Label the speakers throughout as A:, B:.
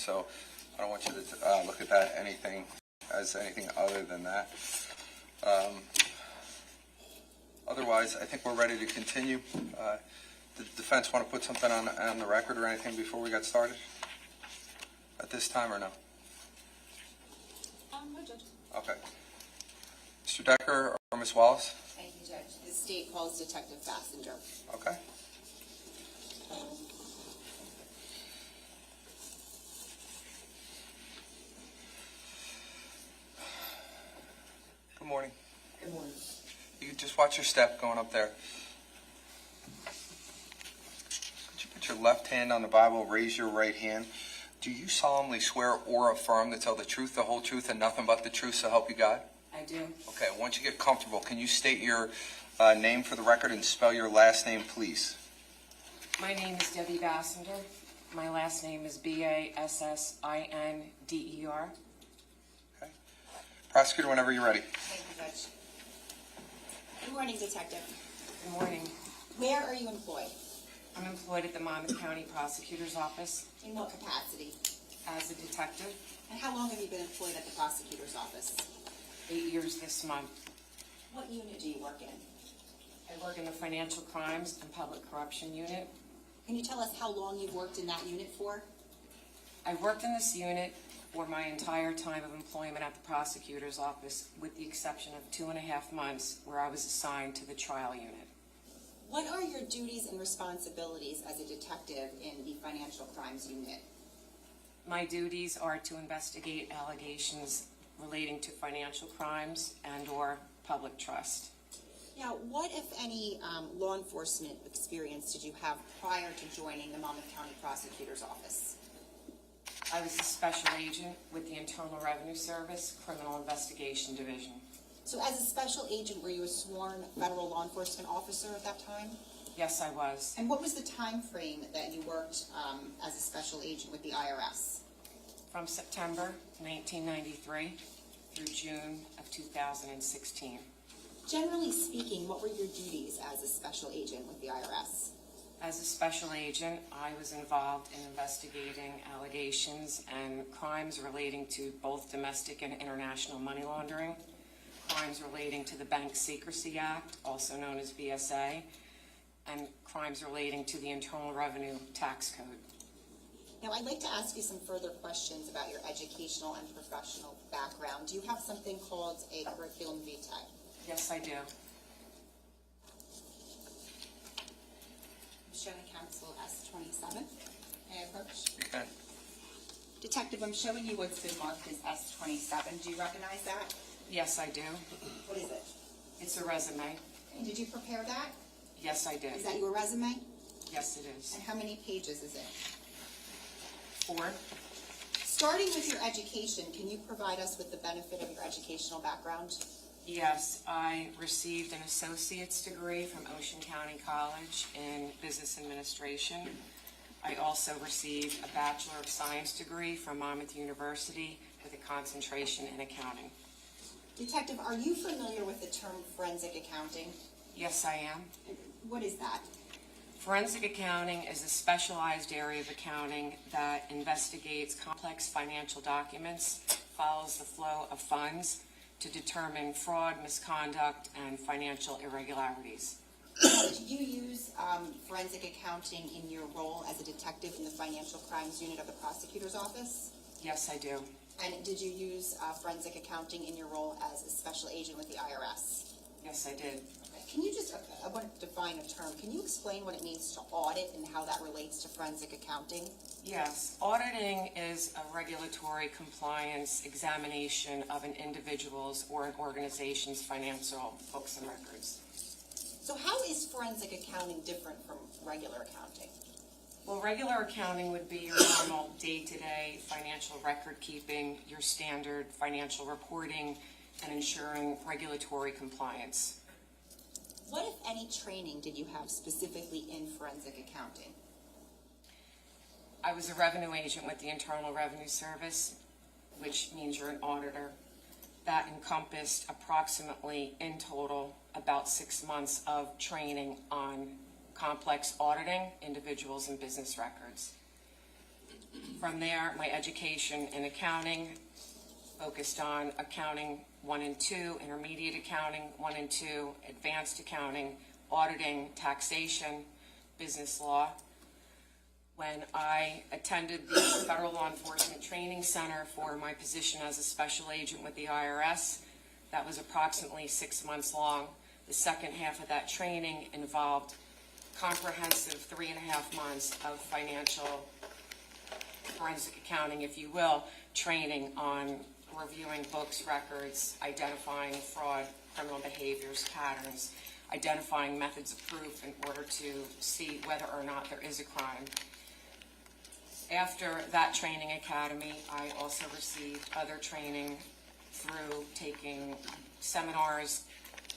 A: so I don't want you to look at that as anything other than that. Otherwise, I think we're ready to continue. The defense want to put something on the record or anything before we get started at this time, or no?
B: No, Judge.
A: Okay. Mr. Decker or Ms. Wallace?
B: Thank you, Judge. The state calls Detective Bassinger.
A: Okay. Good morning.
B: Good morning.
A: You can just watch your step going up there. Could you put your left hand on the Bible, raise your right hand? Do you solemnly swear or affirm to tell the truth, the whole truth, and nothing but the truth, so help you God?
B: I do.
A: Okay, once you get comfortable, can you state your name for the record and spell your last name, please?
B: My name is Debbie Bassinger. My last name is Bassinder.
A: Okay. Prosecutor, whenever you're ready.
C: Thank you, Judge. Good morning, Detective.
B: Good morning.
C: Where are you employed?
B: I'm employed at the Monmouth County Prosecutor's Office
C: In what capacity?
B: as a detective.
C: And how long have you been employed at the prosecutor's office?
B: 8 years this month.
C: What unit do you work in?
B: I work in the Financial Crimes and Public Corruption Unit.
C: Can you tell us how long you've worked in that unit for?
B: I worked in this unit for my entire time of employment at the Prosecutor's Office, with the exception of 2.5 months where I was assigned to the trial unit.
C: What are your duties and responsibilities as a detective in the Financial Crimes Unit?
B: My duties are to investigate allegations relating to financial crimes and/or public trust.
C: Now, what, if any, law enforcement experience did you have prior to joining the Monmouth County Prosecutor's Office?
B: I was a special agent with the Internal Revenue Service Criminal Investigation Division.
C: So as a special agent, were you a sworn federal law enforcement officer at that time?
B: Yes, I was.
C: And what was the time frame that you worked as a special agent with the IRS?
B: From September 1993 through June of 2016.
C: Generally speaking, what were your duties as a special agent with the IRS?
B: As a special agent, I was involved in investigating allegations and crimes relating to both domestic and international money laundering, crimes relating to the Bank Secrecy Act, also known as BSA, and crimes relating to the Internal Revenue Tax Code.
C: Now, I'd like to ask you some further questions about your educational and professional background. Do you have something called a curriculum vitae?
B: Yes, I do.
C: I'm showing counsel S27. May I approach?
A: You can.
C: Detective, I'm showing you what's been marked as S27. Do you recognize that?
B: Yes, I do.
C: What is it?
B: It's a resume.
C: And did you prepare that?
B: Yes, I did.
C: Is that your resume?
B: Yes, it is.
C: And how many pages is it?
B: 4.
C: Starting with your education, can you provide us with the benefit of your educational background?
B: Yes, I received an associate's degree from Ocean County College in Business Administration. I also received a Bachelor of Science degree from Monmouth University with a concentration in accounting.
C: Detective, are you familiar with the term forensic accounting?
B: Yes, I am.
C: What is that?
B: Forensic accounting is a specialized area of accounting that investigates complex financial documents, follows the flow of funds to determine fraud, misconduct, and financial irregularities.
C: Do you use forensic accounting in your role as a detective in the Financial Crimes Unit of the Prosecutor's Office?
B: Yes, I do.
C: And did you use forensic accounting in your role as a special agent with the IRS?
B: Yes, I did.
C: Can you just, I want to define a term. Can you explain what it means to audit and how that relates to forensic accounting?
B: Yes. Auditing is a regulatory compliance examination of an individual's or an organization's financial books and records.
C: So how is forensic accounting different from regular accounting?
B: Well, regular accounting would be your normal day-to-day financial record keeping, your standard financial reporting, and ensuring regulatory compliance.
C: What, if any, training did you have specifically in forensic accounting?
B: I was a revenue agent with the Internal Revenue Service, which means you're an auditor. That encompassed approximately, in total, about 6 months of training on complex auditing individuals and business records. From there, my education in accounting focused on accounting 1 and 2, intermediate accounting 1 and 2, advanced accounting, auditing, taxation, business law. When I attended the Federal Law Enforcement Training Center for my position as a special agent with the IRS, that was approximately 6 months long. The second half of that training involved comprehensive 3.5 months of financial forensic accounting, if you will, training on reviewing books, records, identifying fraud, criminal behaviors, patterns, identifying methods of proof in order to see whether or not there is a crime. After that training academy, I also received other training through taking seminars,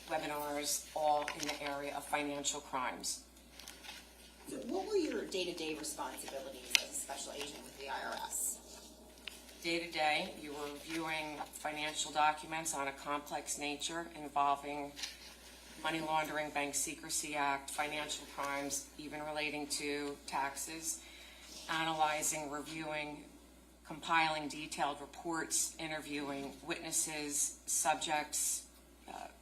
B: webinars, all in the area of financial crimes.
C: So what were your day-to-day responsibilities as a special agent with the IRS?
B: Day to day, you were reviewing financial documents on a complex nature involving money laundering, Bank Secrecy Act, financial crimes, even relating to taxes, analyzing, reviewing, compiling detailed reports, interviewing witnesses, subjects,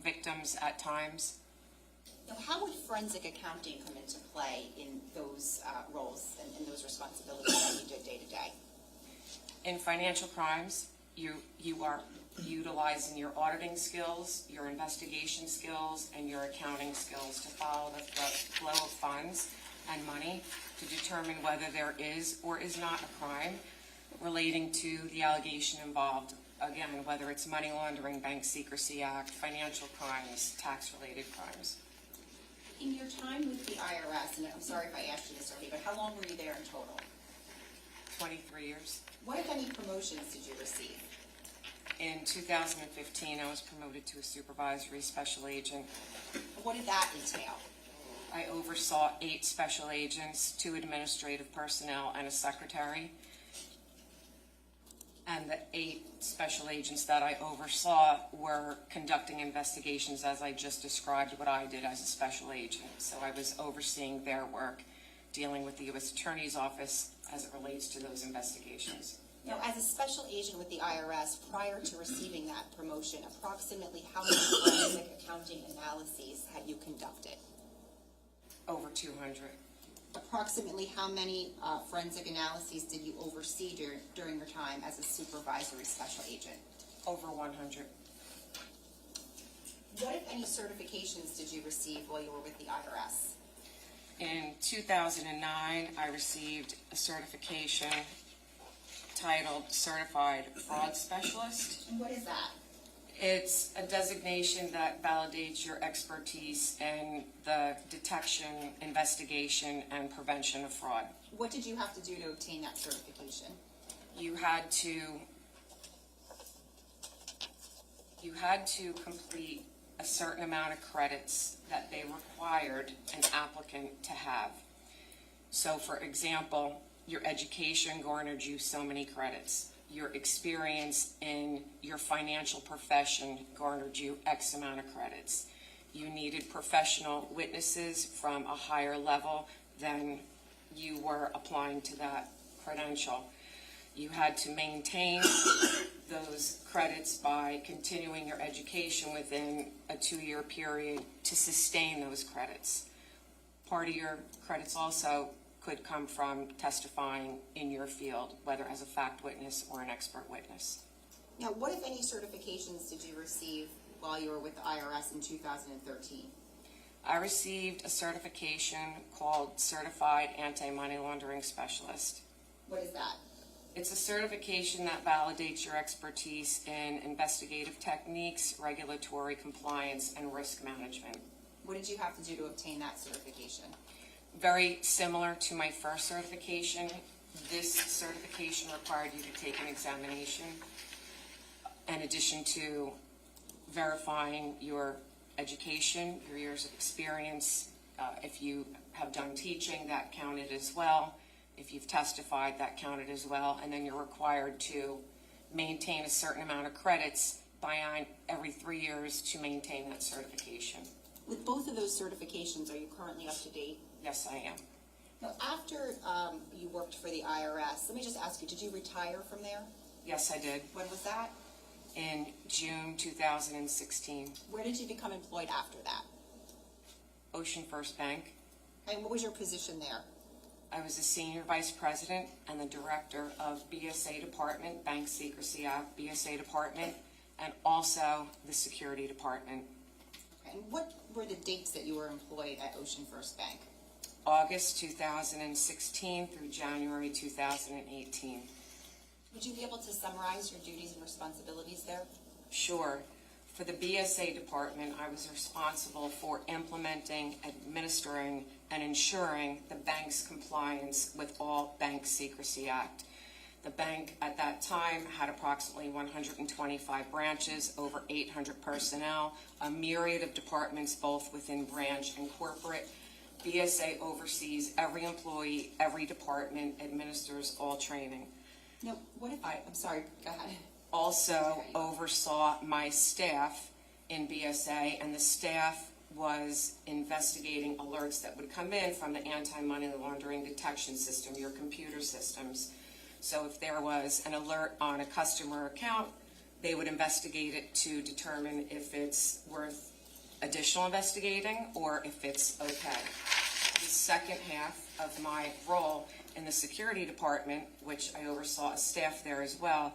B: victims at times.
C: Now, how would forensic accounting come into play in those roles and in those responsibilities that you did day to day?
B: In financial crimes, you are utilizing your auditing skills, your investigation skills, and your accounting skills to follow the flow of funds and money to determine whether there is or is not a crime relating to the allegation involved. Again, whether it's money laundering, Bank Secrecy Act, financial crimes, tax-related crimes.
C: In your time with the IRS, and I'm sorry if I asked you this already, but how long were you there in total?
B: 23 years.
C: What, if any, promotions did you receive?
B: In 2015, I was promoted to a supervisory special agent.
C: What did that entail?
B: I oversaw 8 special agents, 2 administrative personnel, and a secretary. And the 8 special agents that I oversaw were conducting investigations as I just described what I did as a special agent. So I was overseeing their work, dealing with the U.S. Attorney's Office as it relates to those investigations.
C: Now, as a special agent with the IRS, prior to receiving that promotion, approximately how many forensic accounting analyses had you conducted?
B: Over 200.
C: Approximately how many forensic analyses did you oversee during your time as a supervisory special agent?
B: Over 100.
C: What, if any, certifications did you receive while you were with the IRS?
B: In 2009, I received a certification titled Certified Fraud Specialist.
C: And what is that?
B: It's a designation that validates your expertise in the detection, investigation, and prevention of fraud.
C: What did you have to do to obtain that certification?
B: You had to complete a certain amount of credits that they required an applicant to have. So, for example, your education garnered you so many credits. Your experience in your financial profession garnered you X amount of credits. You needed professional witnesses from a higher level than you were applying to that credential. You had to maintain those credits by continuing your education within a 2-year period to sustain those credits. Part of your credits also could come from testifying in your field, whether as a fact witness or an expert witness.
C: Now, what, if any, certifications did you receive while you were with the IRS in 2013?
B: I received a certification called Certified Anti-Money Laundering Specialist.
C: What is that?
B: It's a certification that validates your expertise in investigative techniques, regulatory compliance, and risk management.
C: What did you have to do to obtain that certification?
B: Very similar to my first certification, this certification required you to take an examination in addition to verifying your education, your years of experience. If you have done teaching, that counted as well. If you've testified, that counted as well. And then you're required to maintain a certain amount of credits by every 3 years to maintain that certification.
C: With both of those certifications, are you currently up to date?
B: Yes, I am.
C: Now, after you worked for the IRS, let me just ask you, did you retire from there?
B: Yes, I did.
C: When was that?
B: In June 2016.
C: Where did you become employed after that?
B: Ocean First Bank.
C: And what was your position there?
B: I was the Senior Vice President and the Director of BSA Department, Bank Secrecy Act, BSA Department, and also the Security Department.
C: Okay. And what were the dates that you were employed at Ocean First Bank?
B: August 2016 through January 2018.
C: Would you be able to summarize your duties and responsibilities there?
B: Sure. For the BSA department, I was responsible for implementing, administering, and ensuring the bank's compliance with all Bank Secrecy Act. The bank at that time had approximately 125 branches, over 800 personnel, a myriad of departments both within branch and corporate. BSA oversees every employee, every department, administers all training.
C: No, what if I'm sorry, go ahead.
B: Also oversaw my staff in BSA, and the staff was investigating alerts that would come in from the anti-money laundering detection system, your computer systems. So if there was an alert on a customer account, they would investigate it to determine if it's worth additional investigating or if it's okay. The second half of my role in the security department, which I oversaw a staff there as well,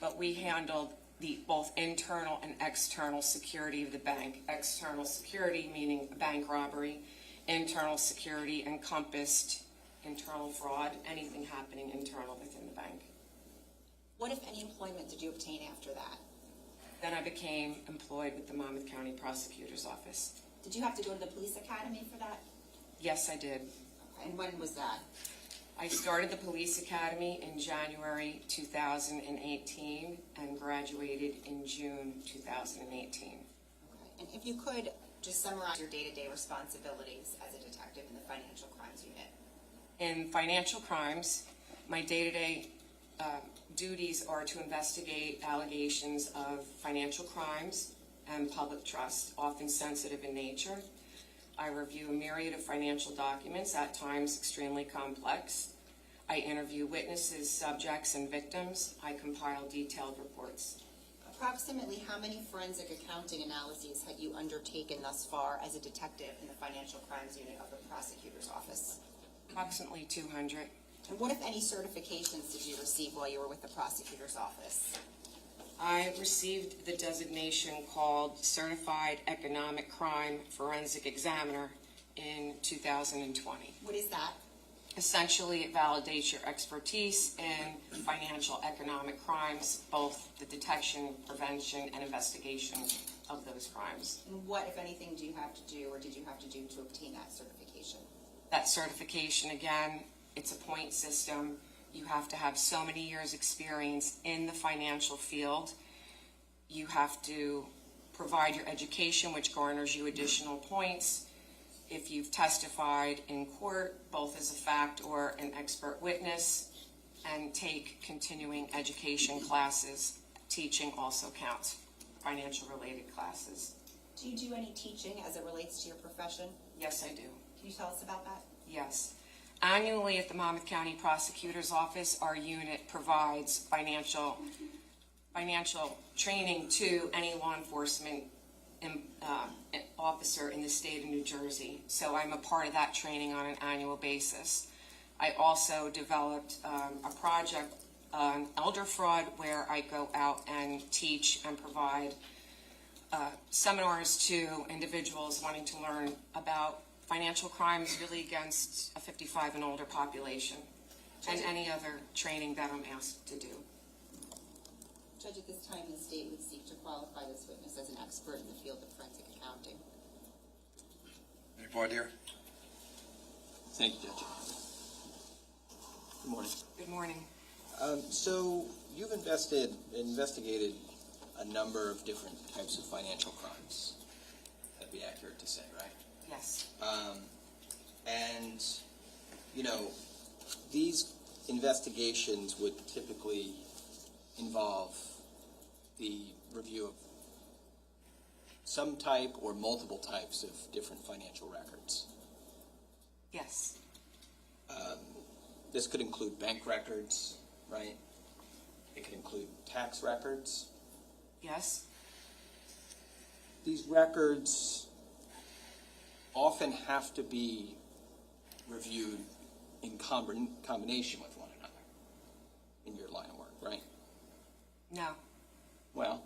B: but we handled the both internal and external security of the bank. External security meaning bank robbery, internal security encompassed internal fraud, anything happening internal within the bank.
C: What, if any, employment did you obtain after that?
B: Then I became employed with the Monmouth County Prosecutor's Office.
C: Did you have to go to the police academy for that?
B: Yes, I did.
C: Okay. And when was that?
B: I started the police academy in January 2018 and graduated in June 2018.
C: Okay. And if you could just summarize your day-to-day responsibilities as a detective in the Financial Crimes Unit.
B: In financial crimes, my day-to-day duties are to investigate allegations of financial crimes and public trust, often sensitive in nature. I review a myriad of financial documents, at times extremely complex. I interview witnesses, subjects, and victims. I compile detailed reports.
C: Approximately how many forensic accounting analyses had you undertaken thus far as a detective in the Financial Crimes Unit of the Prosecutor's Office?
B: Approximately 200.
C: And what, if any, certifications did you receive while you were with the Prosecutor's Office?
B: I received the designation called Certified Economic Crime Forensic Examiner in 2020.
C: What is that?
B: Essentially, it validates your expertise in financial economic crimes, both the detection, prevention, and investigation of those crimes.
C: And what, if anything, do you have to do or did you have to do to obtain that certification?
B: That certification, again, it's a point system. You have to have so many years' experience in the financial field. You have to provide your education, which garners you additional points. If you've testified in court, both as a fact or an expert witness, and take continuing education classes. Teaching also counts, financial-related classes.
C: Do you do any teaching as it relates to your profession?
B: Yes, I do.
C: Can you tell us about that?
B: Yes. Annually at the Monmouth County Prosecutor's Office, our unit provides financial training to any law enforcement officer in the state of New Jersey. So I'm a part of that training on an annual basis. I also developed a project on elder fraud where I go out and teach and provide seminars to individuals wanting to learn about financial crimes really against a 55 and older population, and any other training that I'm asked to do.
C: Judge, at this time, the state would seek to qualify this witness as an expert in the field of forensic accounting.
A: Any voir dire?
D: Thank you, Judge. Good morning.
B: Good morning.
D: So you've investigated a number of different types of financial crimes. That'd be accurate to say, right?
B: Yes.
D: And, you know, these investigations would typically involve the review of some type or multiple types of different financial records.
B: Yes.
D: this could include bank records, right? It could include tax records.
B: Yes?
D: These records often have to be reviewed in combination with one another in your line of work, right?
B: No.
D: Well,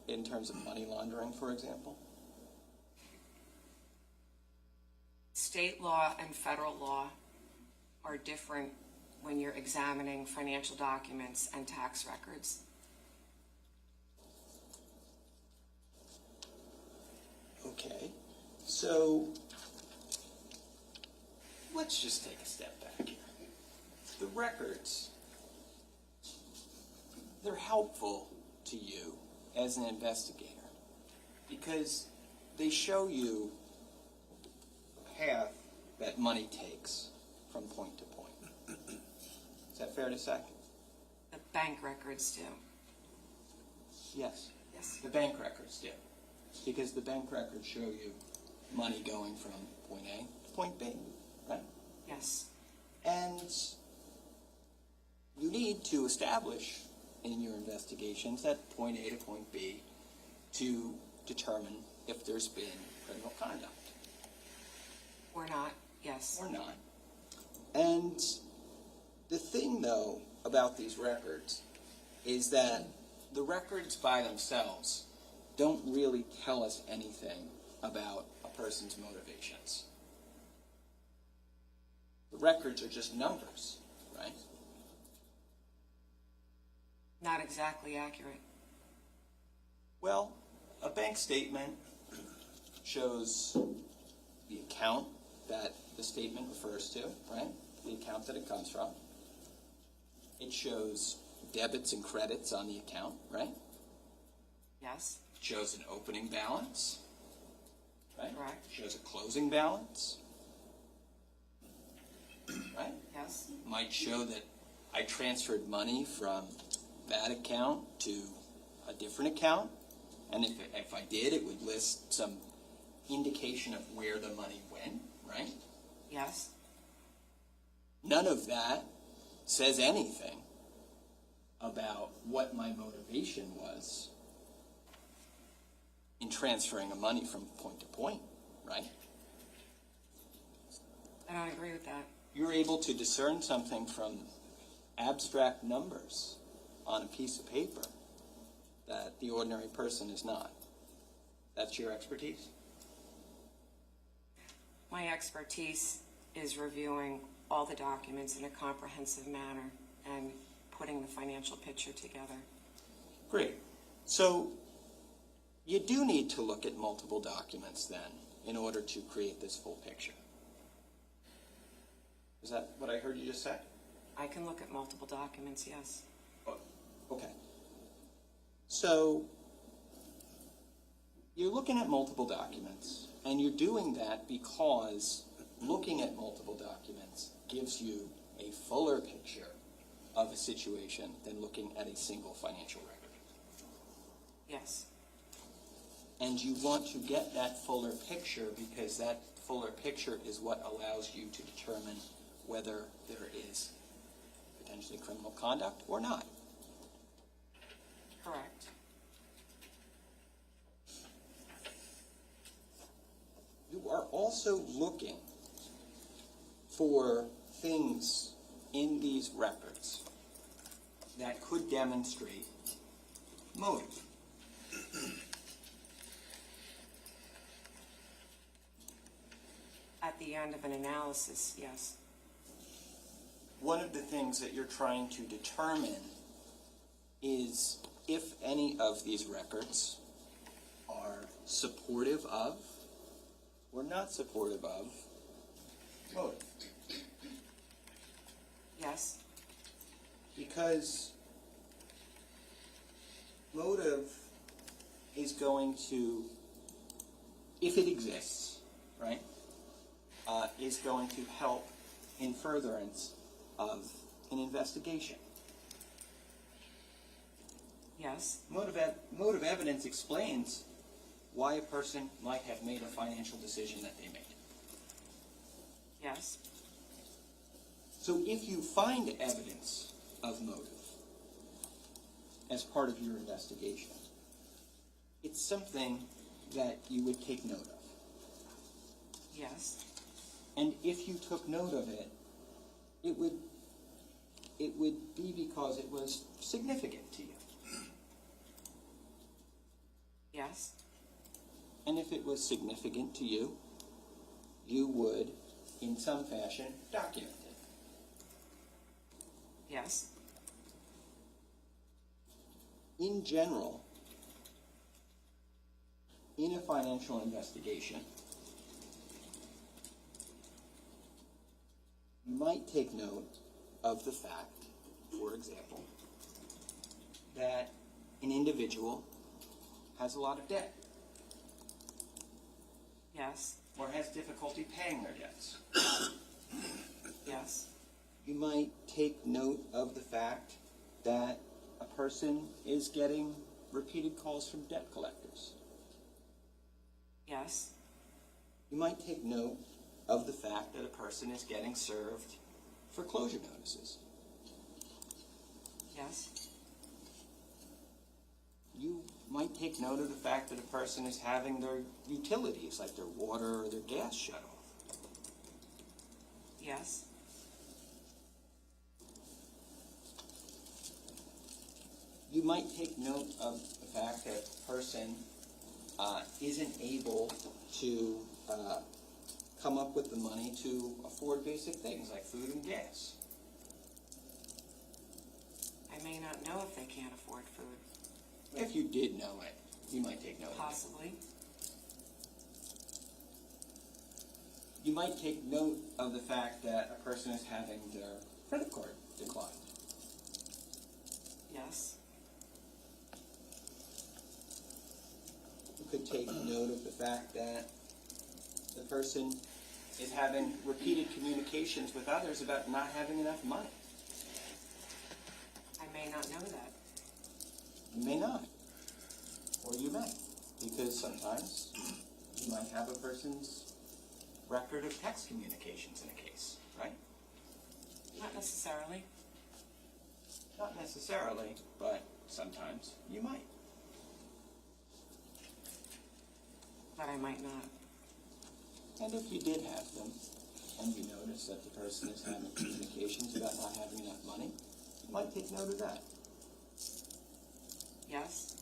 D: in terms of money laundering, for example.
B: State law and federal law are different when you're examining financial documents and tax records.
D: Okay, so let's just take a step back here. The records, they're helpful to you as an investigator because they show you a path that money takes from point to point. Is that fair to say?
B: The bank records do.
D: Yes.
B: Yes.
D: The bank records do. Because the bank records show you money going from point A to point B, right?
B: Yes.
D: And you need to establish in your investigations that point A to point B to determine if there's been criminal conduct.
B: Or not. Yes.
D: Or not. And the thing, though, about these records is that the records by themselves don't really tell us anything about a person's motivations. The records are just numbers, right?
B: Not exactly accurate.
D: Well, a bank statement shows the account that the statement refers to, right? The account that it comes from. It shows debits and credits on the account, right?
B: Yes.
D: It shows an opening balance, right?
B: Correct.
D: It shows a closing balance, right?
B: Yes.
D: Might show that I transferred money from that account to a different account, and if I did, it would list some indication of where the money went, right?
B: Yes.
D: None of that says anything about what my motivation was in transferring the money from point to point, right?
B: I don't agree with that.
D: You're able to discern something from abstract numbers on a piece of paper that the ordinary person is not. That's your expertise?
B: My expertise is reviewing all the documents in a comprehensive manner and putting the financial picture together.
D: Great. So you do need to look at multiple documents then in order to create this full picture. Is that what I heard you just say?
B: I can look at multiple documents, yes.
D: Okay. So you're looking at multiple documents, and you're doing that because looking at multiple documents gives you a fuller picture of a situation than looking at a single financial record.
B: Yes.
D: And you want to get that fuller picture because that fuller picture is what allows you to determine whether there is potentially criminal conduct or not.
B: Correct.
D: You are also looking for things in these records that could demonstrate motive.
B: At the end of an analysis, yes.
D: One of the things that you're trying to determine is if any of these records are supportive of or not supportive of motive.
B: Yes.
D: Because motive is going to, if it exists, right, is going to help in furtherance of an investigation.
B: Yes.
D: Motive evidence explains why a person might have made a financial decision that they made.
B: Yes.
D: So if you find evidence of motive as part of your investigation, it's something that you would take note of.
B: Yes.
D: And if you took note of it, it would be because it was significant to you.
B: Yes.
D: And if it was significant to you, you would, in some fashion, document it.
B: Yes.
D: In general, in a financial investigation, you might take note of the fact, for example, that an individual has a lot of debt
B: Yes.
D: or has difficulty paying their debts.
B: Yes.
D: You might take note of the fact that a person is getting repeated calls from debt collectors.
B: Yes.
D: You might take note of the fact that a person is getting served foreclosure notices.
B: Yes.
D: You might take note of the fact that a person is having their utilities, like their water or their gas, shut off.
B: Yes.
D: You might take note of the fact that a person isn't able to come up with the money to afford basic things like food and gas.
B: I may not know if they can't afford food.
D: If you did know it, you might take note of it.
B: Possibly.
D: You might take note of the fact that a person is having their credit card declined.
B: Yes.
D: You could take note of the fact that the person is having repeated communications with others about not having enough money.
B: I may not know that.
D: You may not, or you may, because sometimes you might have a person's record of text communications in a case, right?
B: Not necessarily.
D: Not necessarily, but sometimes you might.
B: But I might not.
D: And if you did have them, and you notice that the person is having communications about not having enough money, you might take note of that.
B: Yes.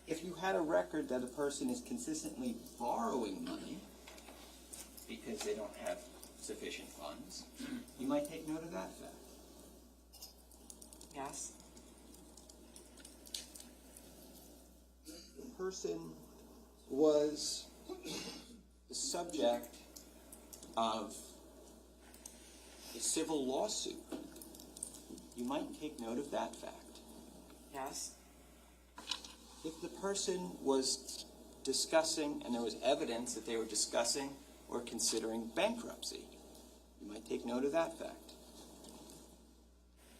D: If you had a record that a person is consistently borrowing money because they don't have sufficient funds, you might take note of that fact.
B: Yes.
D: The person was the subject of a civil lawsuit. You might take note of that fact.
B: Yes.
D: If the person was discussing, and there was evidence that they were discussing or considering bankruptcy, you might take note of that fact.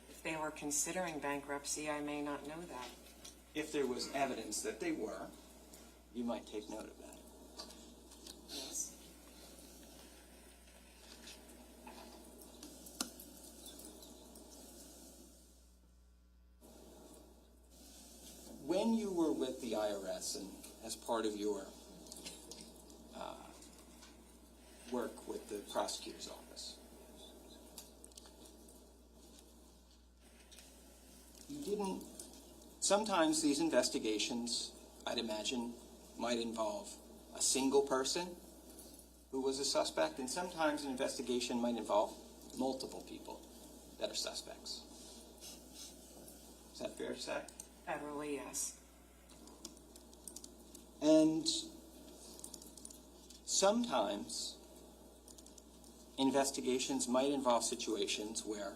B: If they were considering bankruptcy, I may not know that.
D: If there was evidence that they were, you might take note of that.
B: Yes.
D: When you were with the IRS and as part of your work with the prosecutor's office, you didn't, sometimes these investigations, I'd imagine, might involve a single person who was a suspect, and sometimes an investigation might involve multiple people that are suspects. Is that fair to say?
B: Federally, yes.
D: And sometimes investigations might involve situations where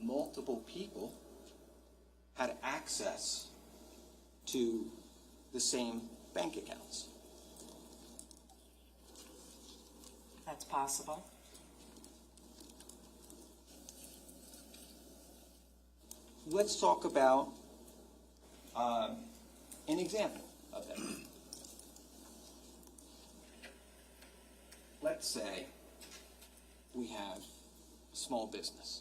D: multiple people had access to the same bank accounts.
B: That's possible.
D: Let's talk about an example of that. let's say we have a small business.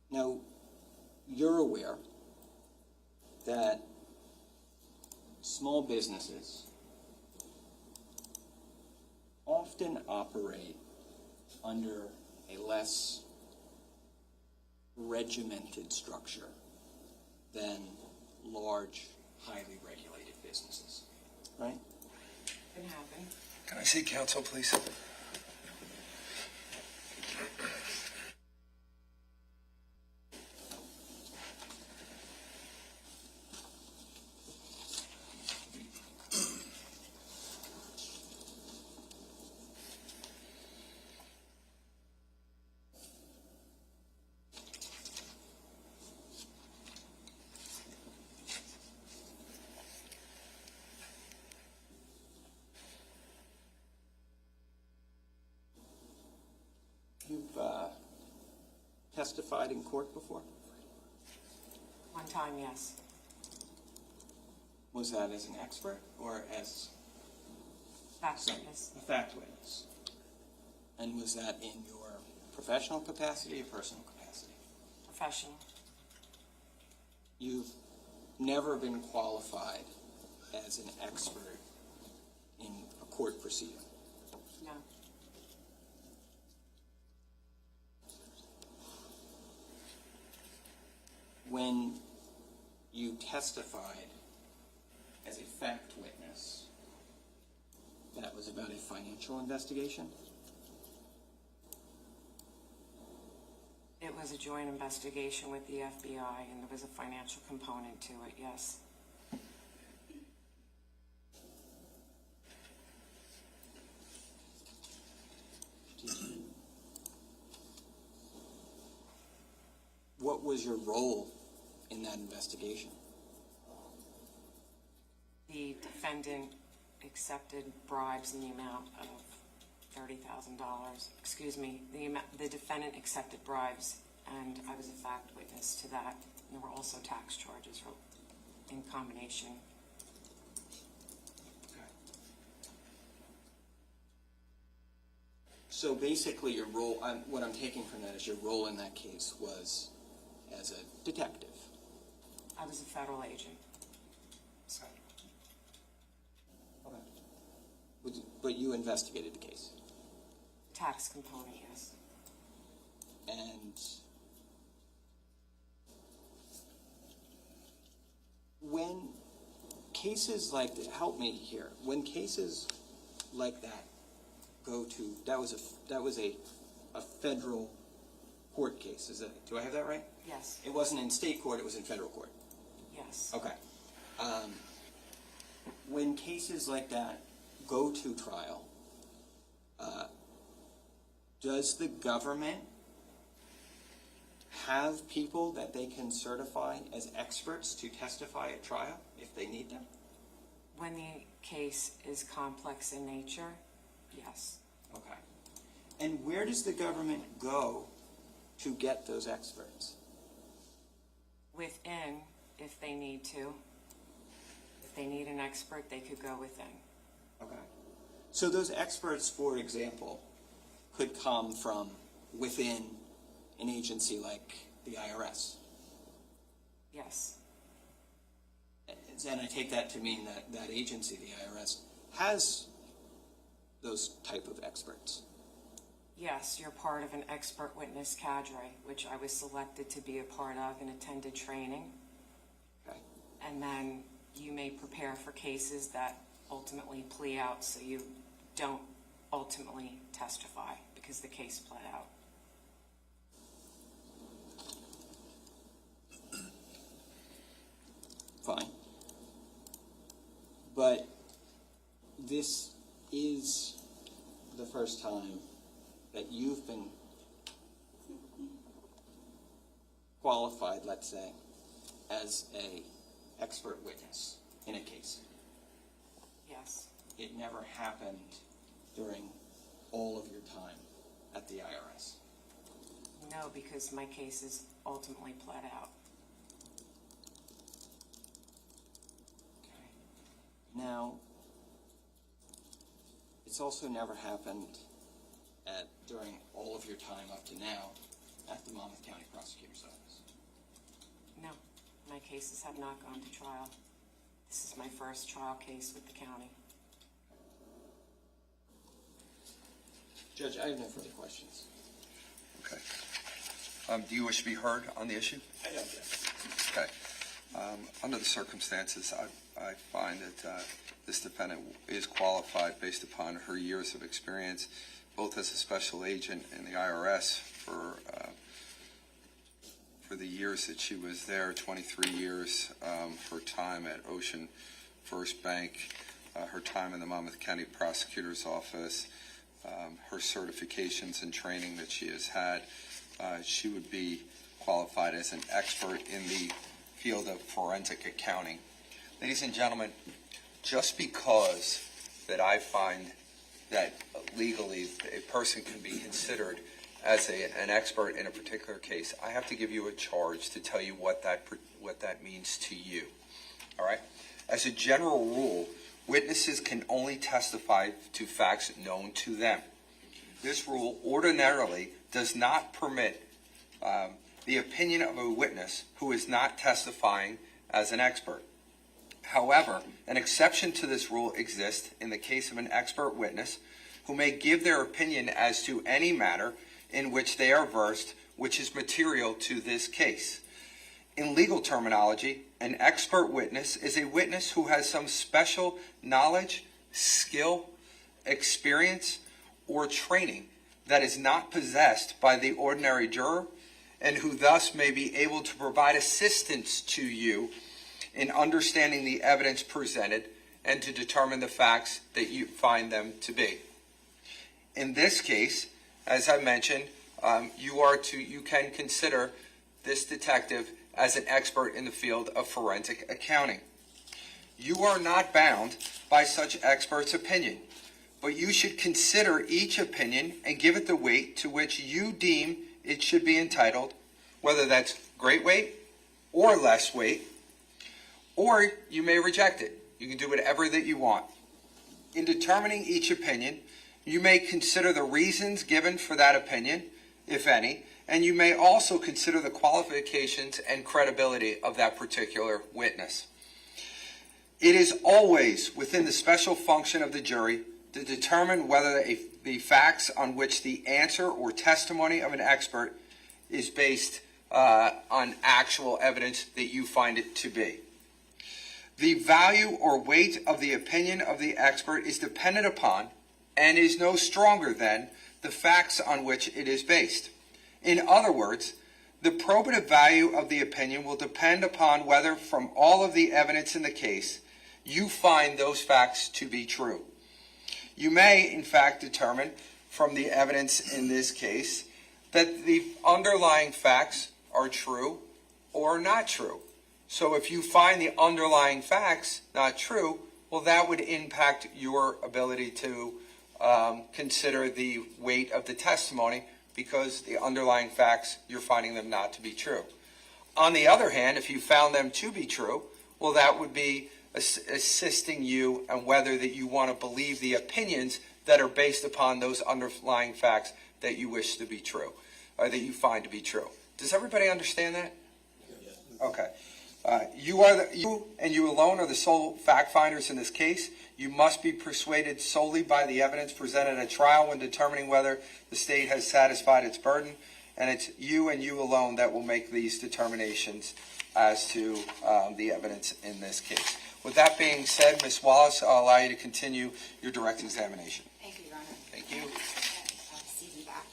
D: Now, you're aware that small businesses often operate under a less regimented structure than large, highly regulated businesses, right?
B: Can happen.
A: Can I see counsel, please?
D: You've testified in court before?
B: One time, yes.
D: Was that as an expert or as
B: Fact witness.
D: a fact witness? And was that in your professional capacity or personal capacity?
B: Professional.
D: You've never been qualified as an expert in a court proceeding.
B: No.
D: When you testified as a fact witness, that was about a financial investigation?
B: It was a joint investigation with the FBI, and there was a financial component to it, yes.
D: What was your role in that investigation?
B: The defendant accepted bribes in the amount of $30,000. Excuse me, the defendant accepted bribes, and I was a fact witness to that. And there were also tax charges in combination.
D: So basically your role, what I'm taking from that is your role in that case was as a detective.
B: I was a federal agent.
D: But you investigated the case.
B: Tax component, yes.
D: And when cases like that, help me here, when cases like that go to, that was a federal court case, do I have that right?
B: Yes,
D: It wasn't in state court, it was in federal court.
B: yes.
D: Okay. When cases like that go to trial, does the government have people that they can certify as experts to testify at trial if they need them?
B: When the case is complex in nature, yes.
D: Okay. And where does the government go to get those experts?
B: Within, if they need to. If they need an expert, they could go within.
D: Okay. So those experts, for example, could come from within an agency like the IRS.
B: Yes,
D: And I take that to mean that that agency, the IRS, has those type of experts.
B: yes, you're part of an expert witness cadre, which I was selected to be a part of and attended training.
D: Okay.
B: And then you may prepare for cases that ultimately plea out, so you don't ultimately testify because the case pled out.
D: Fine. But this is the first time that you've been qualified, let's say, as a expert witness in a case.
B: Yes,
D: It never happened during all of your time at the IRS.
B: no, because my case is ultimately pled out.
D: Now, It's also never happened during all of your time up to now at the Monmouth County Prosecutor's Office.
B: No, my cases have not gone to trial. This is my first trial case with the county.
D: Judge, I have no further questions.
A: Okay. Do you wish to be heard on the issue?
D: I don't, yes.
A: Okay. Under the circumstances, I find that this defendant is qualified based upon her years of experience, both as a special agent in the IRS for the years that she was there, 23 years, her time at Ocean First Bank, her time in the Monmouth County Prosecutor's Office, her certifications and training that she has had. She would be qualified as an expert in the field of forensic accounting. Ladies and gentlemen, just because that I find that legally a person can be considered as an expert in a particular case, I have to give you a charge to tell you what that means to you. All right? As a general rule, witnesses can only testify to facts known to them. This rule ordinarily does not permit the opinion of a witness who is not testifying as an expert. However, an exception to this rule exists in the case of an expert witness who may give their opinion as to any matter in which they are versed, which is material to this case. In legal terminology, an expert witness is a witness who has some special knowledge, skill, experience, or training that is not possessed by the ordinary juror, and who thus may be able to provide assistance to you in understanding the evidence presented and to determine the facts that you find them to be. In this case, as I mentioned, you can consider this detective as an expert in the field of forensic accounting. You are not bound by such expert's opinion, but you should consider each opinion and give it the weight to which you deem it should be entitled, whether that's great weight or less weight, or you may reject it. You can do whatever that you want. In determining each opinion, you may consider the reasons given for that opinion, if any, and you may also consider the qualifications and credibility of that particular witness. It is always within the special function of the jury to determine whether the facts on which the answer or testimony of an expert is based on actual evidence that you find it to be. The value or weight of the opinion of the expert is dependent upon and is no stronger than the facts on which it is based. In other words, the probative value of the opinion will depend upon whether, from all of the evidence in the case, you find those facts to be true. You may, in fact, determine from the evidence in this case that the underlying facts are true or not true. So if you find the underlying facts not true, well, that would impact your ability to consider the weight of the testimony, because the underlying facts, you're finding them not to be true. On the other hand, if you found them to be true, well, that would be assisting you on whether that you want to believe the opinions that are based upon those underlying facts that you wish to be true, or that you find to be true. Does everybody understand that? Yes. Okay. You and you alone are the sole fact finders in this case. You must be persuaded solely by the evidence presented at trial when determining whether the state has satisfied its burden, and it's you and you alone that will make these determinations as to the evidence in this case. With that being said, Ms. Wallace, I'll allow you to continue your direct examination.
C: Thank you, Your Honor.
A: Thank you.
C: CV back.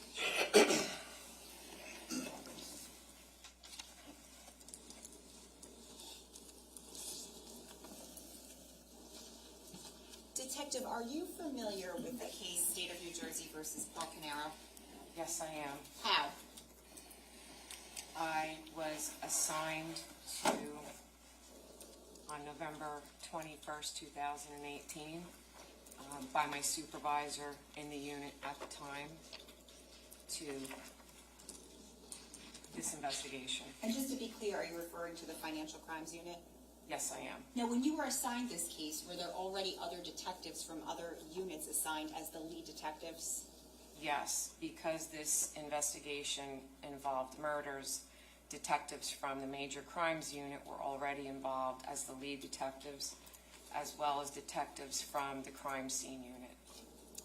C: Detective, are you familiar with the case State of New Jersey versus Paul Caneiro?
B: Yes, I am.
C: How?
B: I was assigned to, on November 21st, 2018, by my supervisor in the unit at the time, to this investigation.
C: And just to be clear, are you referring to the Financial Crimes Unit?
B: Yes, I am.
C: Now, when you were assigned this case, were there already other detectives from other units assigned as the lead detectives?
B: Yes, because this investigation involved murders, detectives from the Major Crimes Unit were already involved as the lead detectives, as well as detectives from the crime scene unit.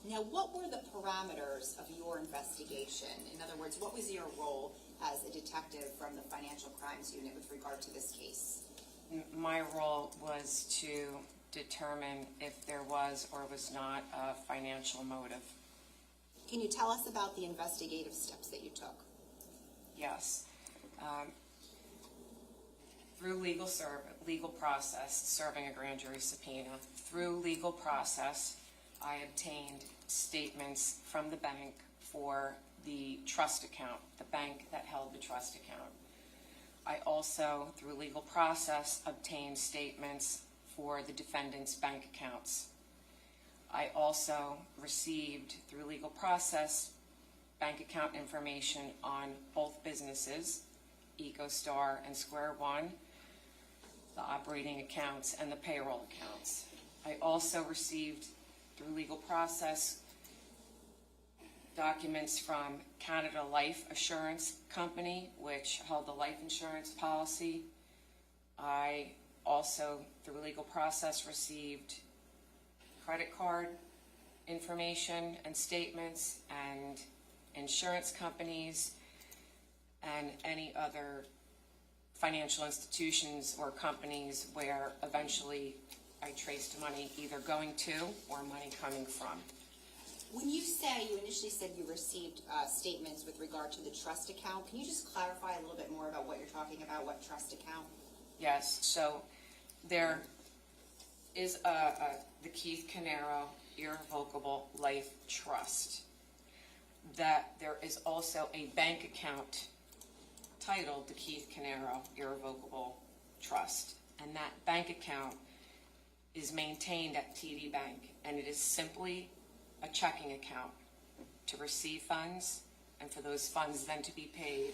C: Now, what were the parameters of your investigation? In other words, what was your role as a detective from the Financial Crimes Unit with regard to this case?
B: My role was to determine if there was or was not a financial motive.
C: Can you tell us about the investigative steps that you took?
B: Yes. Through legal process, serving a grand jury subpoena, through legal process, I obtained statements from the bank for the trust account, the bank that held the trust account. I also, through legal process, obtained statements for the defendant's bank accounts. I also received, through legal process, bank account information on both businesses, EcoStar and Square One, the operating accounts and the payroll accounts. I also received, through legal process, documents from Canada Life Assurance Company, which held the life insurance policy. I also, through legal process, received credit card information and statements and insurance companies and any other financial institutions or companies where eventually I traced money either going to or money coming from.
C: When you initially said you received statements with regard to the trust account, can you just clarify a little bit more about what you're talking about, what trust account?
B: Yes, so there is the Keith Caneiro Irrevocable Life Trust. That there is also a bank account titled the Keith Caneiro Irrevocable Trust. And that bank account is maintained at TD Bank, and it is simply a checking account to receive funds and for those funds then to be paid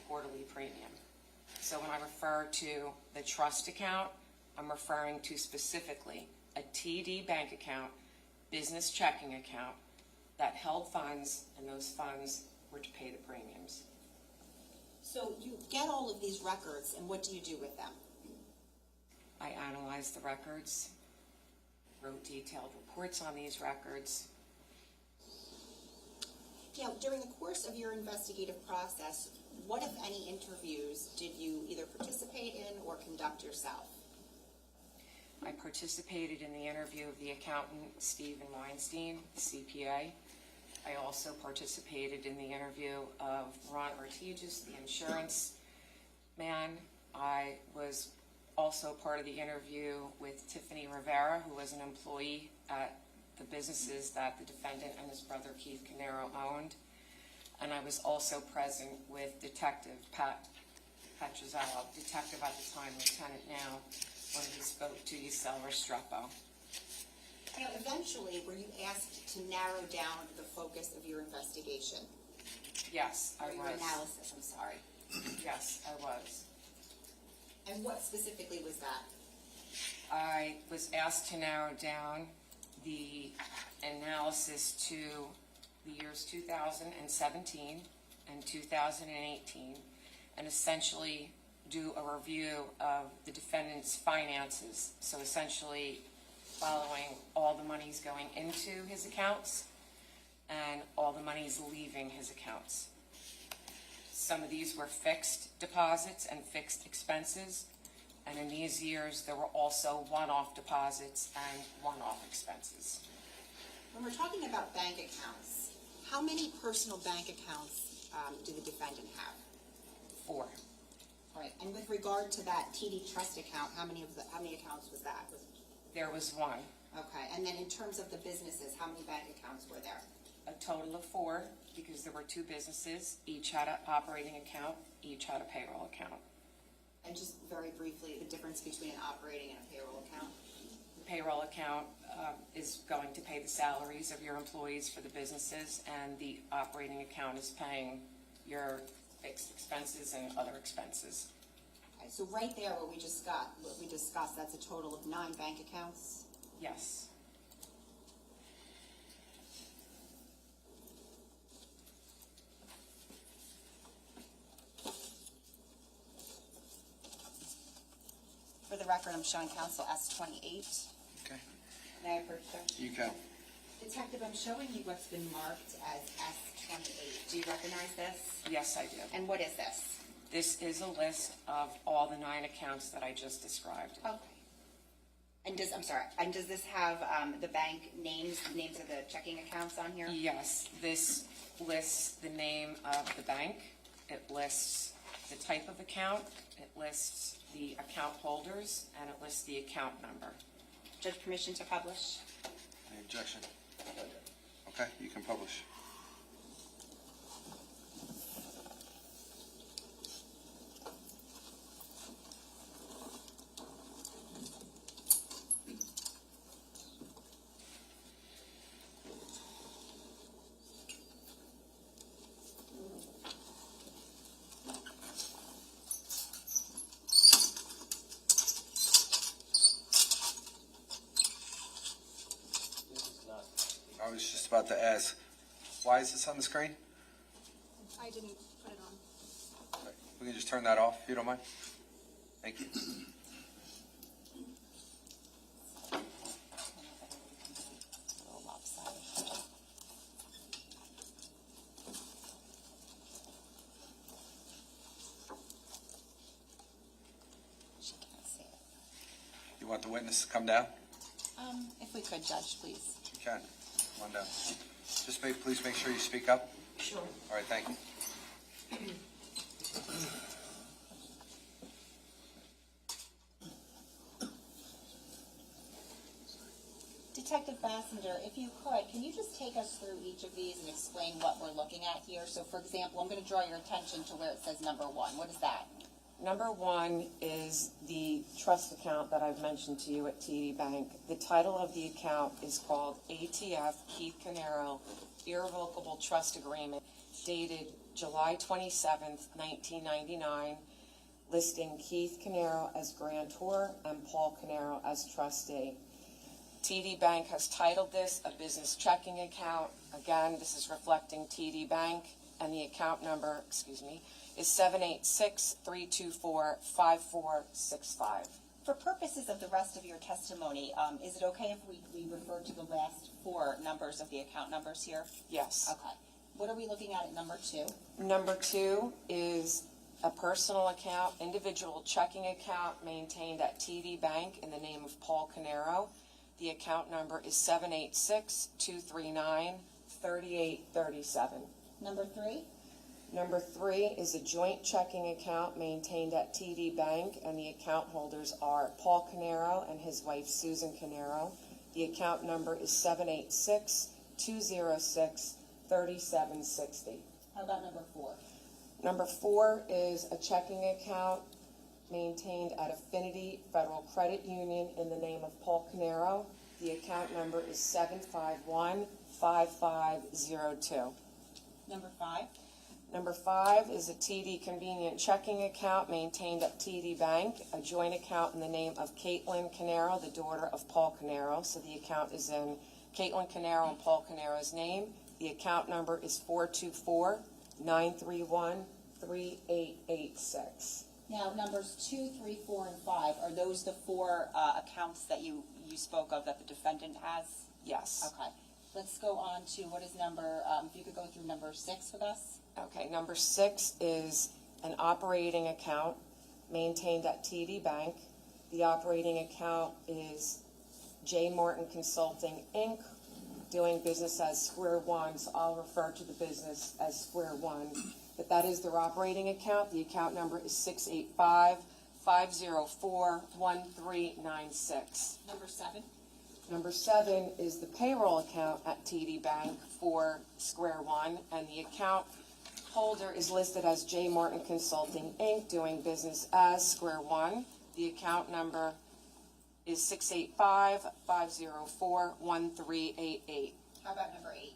B: quarterly premium. So when I refer to the trust account, I'm referring to specifically a TD bank account, business checking account that held funds, and those funds were to pay the premiums.
C: So you get all of these records, and what do you do with them?
B: I analyzed the records, wrote detailed reports on these records.
C: Now, during the course of your investigative process, what, if any, interviews did you either participate in or conduct yourself?
B: I participated in the interview of the accountant, Stephen Weinstein, CPA. I also participated in the interview of Ron Ortigas, the insurance man. I was also part of the interview with Tiffany Rivera, who was an employee at the businesses that the defendant and his brother Keith Caneiro owned. And I was also present with Detective Pat Petrozello, detective at the time, lieutenant now, when he spoke to Yusel Restrepo.
C: Now, eventually, were you asked to narrow down the focus of your investigation?
B: Yes, I
C: Or your
B: was.
C: analysis, I'm sorry.
B: Yes, I was.
C: And what specifically was that?
B: I was asked to narrow down the analysis to the years 2017 and 2018, and essentially do a review of the defendant's finances. So essentially following all the monies going into his accounts and all the monies leaving his accounts. Some of these were fixed deposits and fixed expenses, and in these years there were also one-off deposits and one-off expenses.
C: When we're talking about bank accounts, how many personal bank accounts did the defendant have?
B: 4.
C: All right, and with regard to that TD trust account, how many accounts was that?
B: There was 1.
C: Okay, and then in terms of the businesses, how many bank accounts were there?
B: A total of 4, because there were 2 businesses, each had an operating account, each had a payroll account.
C: And just very briefly, the difference between an operating and a payroll account?
B: The payroll account is going to pay the salaries of your employees for the businesses, and the operating account is paying your fixed expenses and other expenses.
C: Okay, so right there, what we discussed, that's a total of 9 bank accounts?
B: Yes.
C: For the record, I'm showing counsel S28.
A: Okay.
C: May I approach, sir?
A: You can.
C: Detective, I'm showing you what's been marked as S28. Do you recognize this?
B: Yes, I do.
C: And what is this?
B: This is a list of all the 9 accounts that I just described.
C: Okay. And does this have the bank names of the checking accounts on here?
B: Yes, this lists the name of the bank. It lists the type of account. It lists the account holders, and it lists the account number.
C: Judge, permission to publish?
A: Any objection? Okay, you can publish. I was just about to ask, why is this on the screen?
E: I didn't put it on.
A: Okay, we can just turn that off, if you don't mind. Thank you.
C: A little lopsided. She can't see it.
A: You want the witness to come down?
C: If we could, Judge, please.
A: You can. Come on down. Just please make sure you speak up.
B: Sure.
A: All right, thank you.
C: Detective Bassender, if you could, can you just take us through each of these and explain what we're looking at here? So, for example, I'm going to draw your attention to where it says number 1. What is that?
B: Number 1 is the trust account that I've mentioned to you at TD Bank. The title of the account is called ATF Keith Caneiro Irrevocable Trust Agreement, dated July 27th, 1999, listing Keith Caneiro as grantor and Paul Caneiro as trustee. TD Bank has titled this a business checking account. Again, this is reflecting TD Bank, and the account number, is 786-324-5465.
C: For purposes of the rest of your testimony, is it okay if we refer to the last 4 numbers of the account numbers here?
B: Yes.
C: Okay. What are we looking at number 2?
B: Number 2 is a personal account, individual checking account maintained at TD Bank in the name of Paul Caneiro. The account number is 786-239-3837.
C: Number 3?
B: Number 3 is a joint checking account maintained at TD Bank, and the account holders are Paul Caneiro and his wife Susan Caneiro. The account number is 786-206-3760.
C: How about number 4?
B: Number 4 is a checking account maintained at Affinity Federal Credit Union in the name of Paul Caneiro. The account number is 751-5502.
C: Number 5?
B: Number 5 is a TD Convenient Checking Account maintained at TD Bank, a joint account in the name of Caitlin Caneiro, the daughter of Paul Caneiro. So the account is in Caitlin Caneiro and Paul Caneiro's name. The account number is 424-931-3886.
C: Now, numbers 2, 3, 4, and 5, are those the 4 accounts that you spoke of that the defendant has?
B: Yes.
C: Okay. Let's go on to what is number, if you could go through number 6 with us.
B: Okay, number 6 is an operating account maintained at TD Bank. The operating account is J. Morton Consulting, Inc., doing business as Square One, so I'll refer to the business as Square One. But that is their operating account. The account number is 685-504-1396.
C: Number 7.
B: Number 7 is the payroll account at TD Bank for Square One, and the account holder is listed as J. Morton Consulting, Inc., doing business as Square One. The account number is 685-504-1388.
C: How about number 8?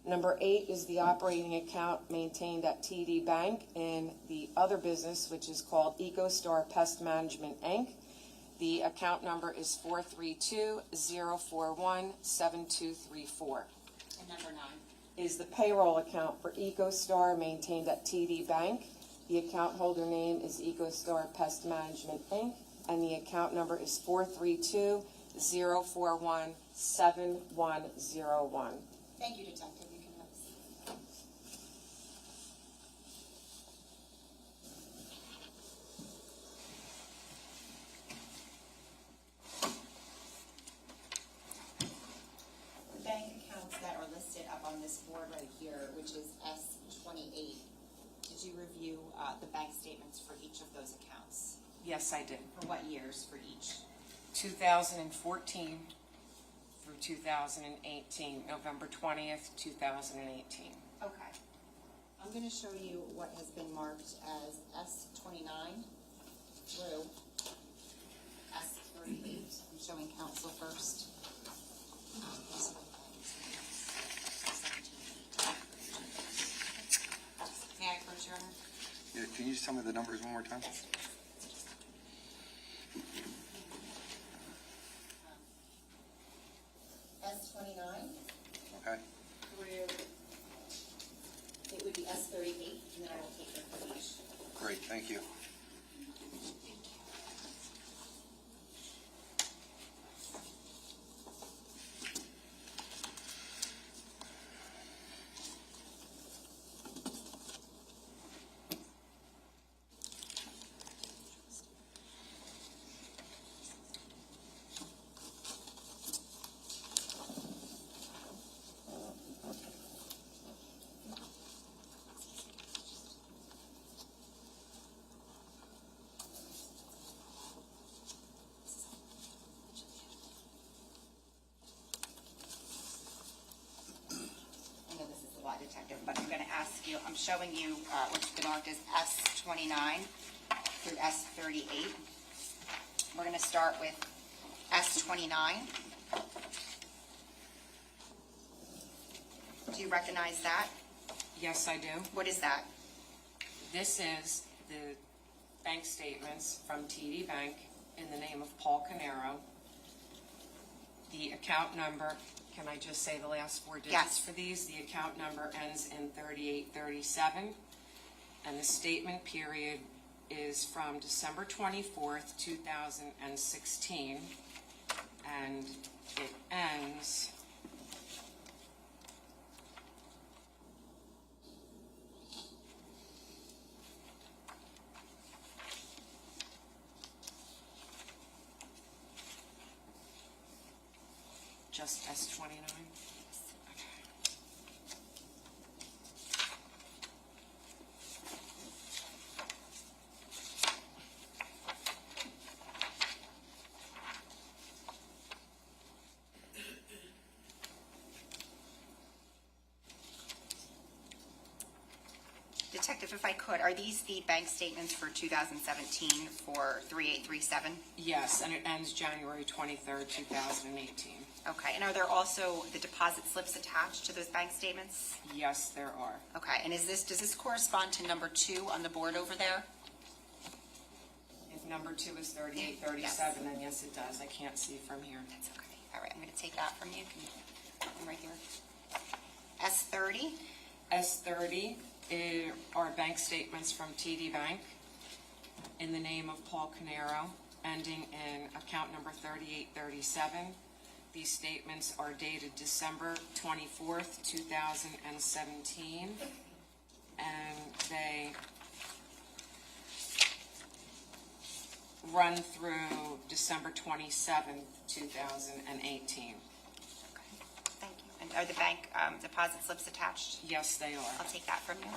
B: Number 8 is the operating account maintained at TD Bank in the other business, which is called EcoStar Pest Management, Inc. The account number is 432-041-7234.
C: And number 9.
B: Is the payroll account for EcoStar maintained at TD Bank. The account holder name is EcoStar Pest Management, Inc., and the account number is 432-041-7101.
C: Thank you, Detective. You can have a seat. The bank accounts that are listed up on this board right here, which is S28, did you review the bank statements for each of those accounts?
B: Yes, I did.
C: For what years for each?
B: 2014 through 2018, November 20th, 2018.
C: Okay. I'm going to show you what has been marked as S29 through S38. I'm showing council first. May I approach, Your Honor?
A: Yeah, can you just tell me the numbers one more time?
C: S29
A: Okay.
C: through, it would be S38, and then I will take them for each.
A: Great, thank you.
C: Detective, but I'm going to ask you, I'm showing you what's been marked as S29 through S38. We're going to start with S29. Do you recognize that?
B: Yes, I do.
C: What is that?
B: This is the bank statements from TD Bank in the name of Paul Caneiro. The account number, can I just say the last 4 digits
C: Yes.
B: for these? The account number ends in 3837, and the statement period is from December 24th, 2016, and it ends just S29.
C: Detective, if I could, are these the bank statements for 2017 for 3837?
B: Yes, and it ends January 23rd, 2018.
C: Okay, and are there also the deposit slips attached to those bank statements?
B: Yes, there are.
C: Okay, and does this correspond to number 2 on the board over there?
B: If number 2 is 3837, then yes, it does. I can't see from here.
C: That's okay. All right, I'm going to take that from you. Can you put them right here? S30?
B: S30 are bank statements from TD Bank in the name of Paul Caneiro, ending in account number 3837. These statements are dated December 24th, 2017, and they run through December 27th, 2018.
C: Thank you. And are the bank deposit slips attached?
B: Yes, they are.
C: I'll take that from you.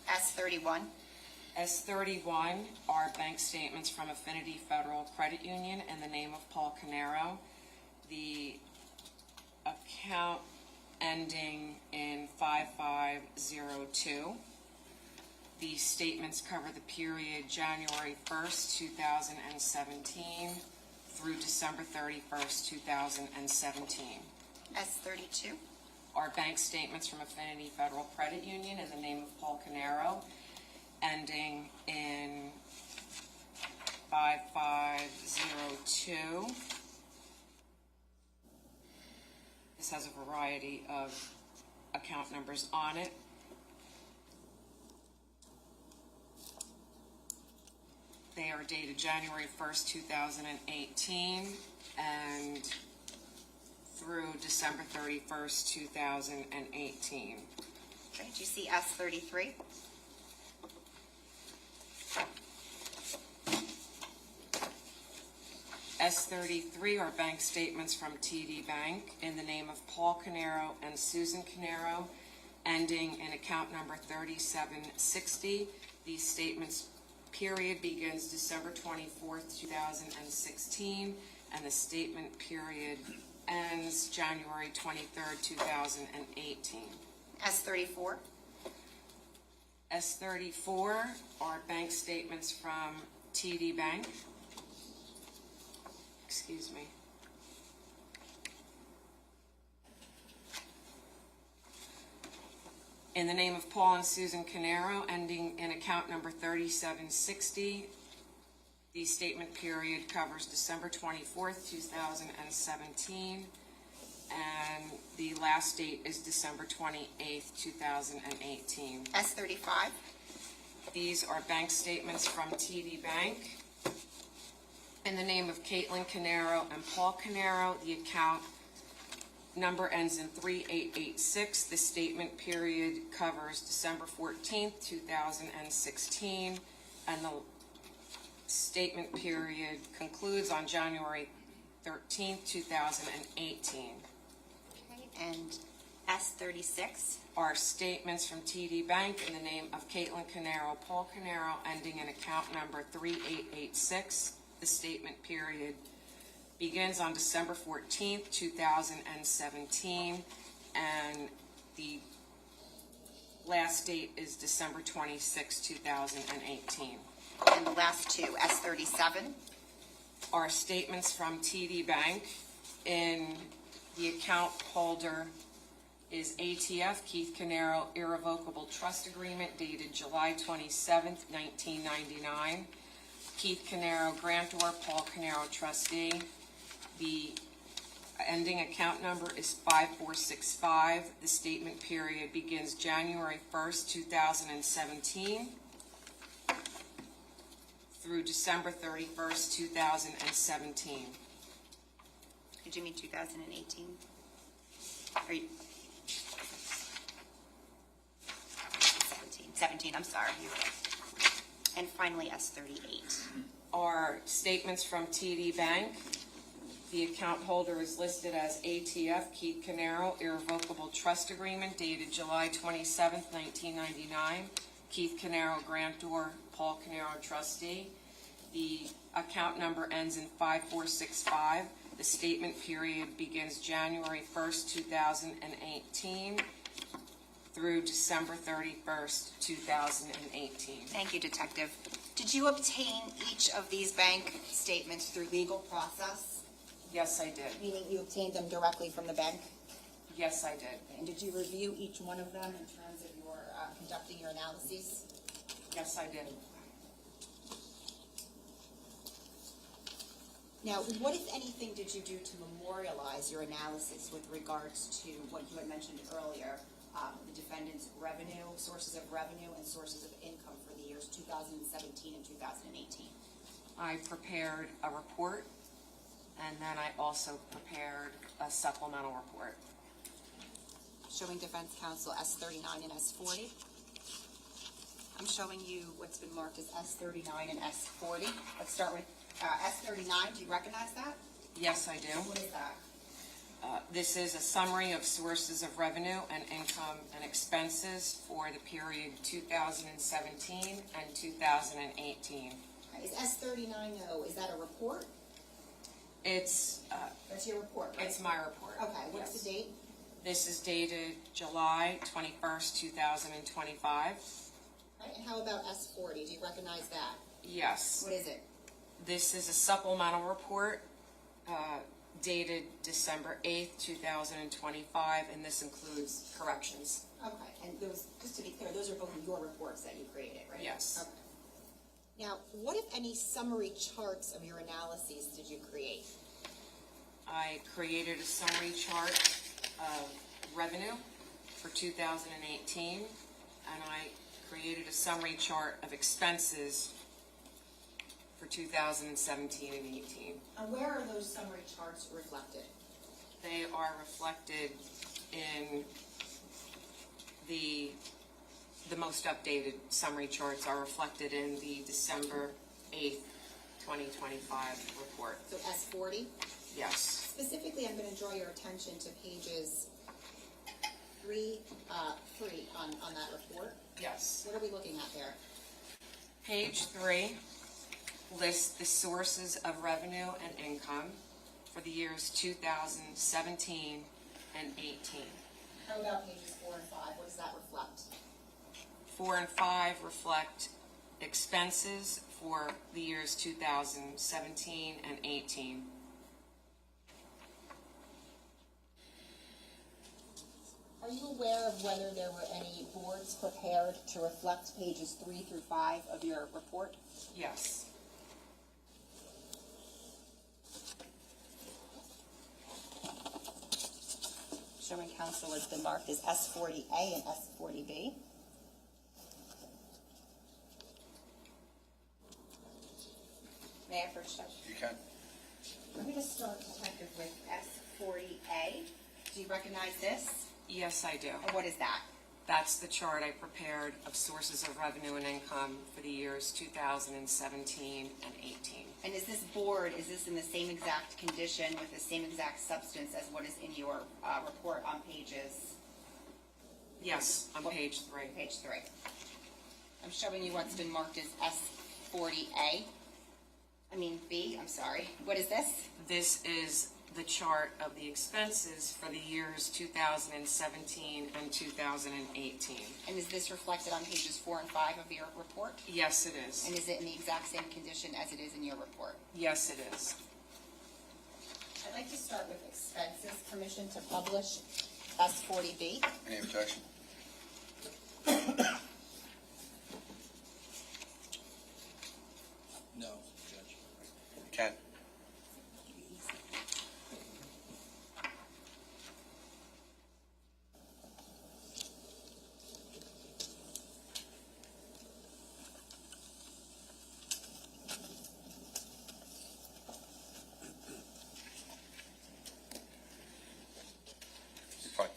C: S31.
B: S31 are bank statements from Affinity Federal Credit Union in the name of Paul Caneiro. The account ending in 5502. These statements cover the period January 1st, 2017 through December 31st, 2017.
C: S32.
B: Are bank statements from Affinity Federal Credit Union in the name of Paul Caneiro, ending in 5502. This has a variety of account numbers on it. They are dated January 1st, 2018, and through December 31st, 2018.
C: Okay, do you see S33?
B: S33 are bank statements from TD Bank in the name of Paul Caneiro and Susan Caneiro, ending in account number 3760. These statements period begins December 24th, 2016, and the statement period ends January 23rd, 2018.
C: S34.
B: S34 are bank statements from TD Bank. Excuse me. In the name of Paul and Susan Caneiro, ending in account number 3760. The statement period covers December 24th, 2017, and the last date is December 28th, 2018.
C: S35.
B: These are bank statements from TD Bank in the name of Caitlin Caneiro and Paul Caneiro. The account number ends in 3886. The statement period covers December 14th, 2016, and the statement period concludes on January 13th, 2018.
C: Okay, and S36.
B: Are statements from TD Bank in the name of Caitlin Caneiro, Paul Caneiro, ending in account number 3886. The statement period begins on December 14th, 2017, and the last date is December 26th, 2018.
C: And the last two, S37.
B: Are statements from TD Bank in the account holder is ATF Keith Caneiro Irrevocable Trust Agreement dated July 27th, 1999. Keith Caneiro Grantor, Paul Caneiro Trustee. The ending account number is 5465. The statement period begins January 1st, 2017 through December 31st, 2017.
C: Did you mean 2018? Are you? 17, I'm sorry. And finally, S38.
B: Are statements from TD Bank. The account holder is listed as ATF Keith Caneiro Irrevocable Trust Agreement dated July 27th, 1999. Keith Caneiro Grantor, Paul Caneiro Trustee. The account number ends in 5465. The statement period begins January 1st, 2018 through December 31st, 2018.
C: Thank you, Detective. Did you obtain each of these bank statements through legal process?
B: Yes, I did.
C: Meaning you obtained them directly from the bank?
B: Yes, I did.
C: And did you review each one of them in terms of your conducting your analyses?
B: Yes, I did.
C: Now, what, if anything, did you do to memorialize your analysis with regards to what you had mentioned earlier, the defendant's revenue, sources of revenue, and sources of income for the years 2017 and 2018?
B: I prepared a report, and then I also prepared a supplemental report.
C: Showing defense counsel S39 and S40. I'm showing you what's been marked as S39 and S40. Let's start with S39. Do you recognize that?
B: Yes, I do.
C: What is that?
B: This is a summary of sources of revenue and income and expenses for the period 2017 and 2018.
C: Is S39, though, is that a report?
B: It's
C: That's your report, right?
B: it's my report.
C: Okay, what's
B: Yes.
C: the date?
B: This is dated July 21st, 2025.
C: Right, and how about S40? Do you recognize that?
B: Yes.
C: What is it?
B: This is a supplemental report dated December 8th, 2025, and this includes corrections.
C: Okay, and those, just to be clear, those are both your reports that you created, right?
B: Yes.
C: Okay. Now, what, if any, summary charts of your analyses did you create?
B: I created a summary chart of revenue for 2018, and I created a summary chart of expenses for 2017 and 18.
C: And where are those summary charts reflected?
B: They are reflected in the most updated summary charts are reflected in the December 8th, 2025 report.
C: So S40?
B: Yes.
C: Specifically, I'm going to draw your attention to pages 3 on that report.
B: Yes.
C: What are we looking at there?
B: Page 3 lists the sources of revenue and income for the years 2017 and 18.
C: How about pages 4 and 5? What does that reflect?
B: 4 and 5 reflect expenses for the years 2017 and 18.
C: Are you aware of whether there were any boards prepared to reflect pages 3 through 5 of your report?
B: Yes.
C: Showing council has been marked as S40A and S40B. May I first judge?
A: You can.
C: I'm going to start, Detective, with S40A. Do you recognize this?
B: Yes, I do.
C: And what is that?
B: That's the chart I prepared of sources of revenue and income for the years 2017 and 18.
C: And is this board, is this in the same exact condition with the same exact substance as what is in your report on pages?
B: Yes, on page 3.
C: Page 3. I'm showing you what's been marked as S40A. B, I'm sorry. What is this?
B: This is the chart of the expenses for the years 2017 and 2018.
C: And is this reflected on pages 4 and 5 of your report?
B: Yes, it is.
C: And is it in the exact same condition as it is in your report?
B: Yes, it is.
C: I'd like to start with expenses, permission to publish S40B.
A: Any objection?
D: No, Judge.
A: You can. You're fine.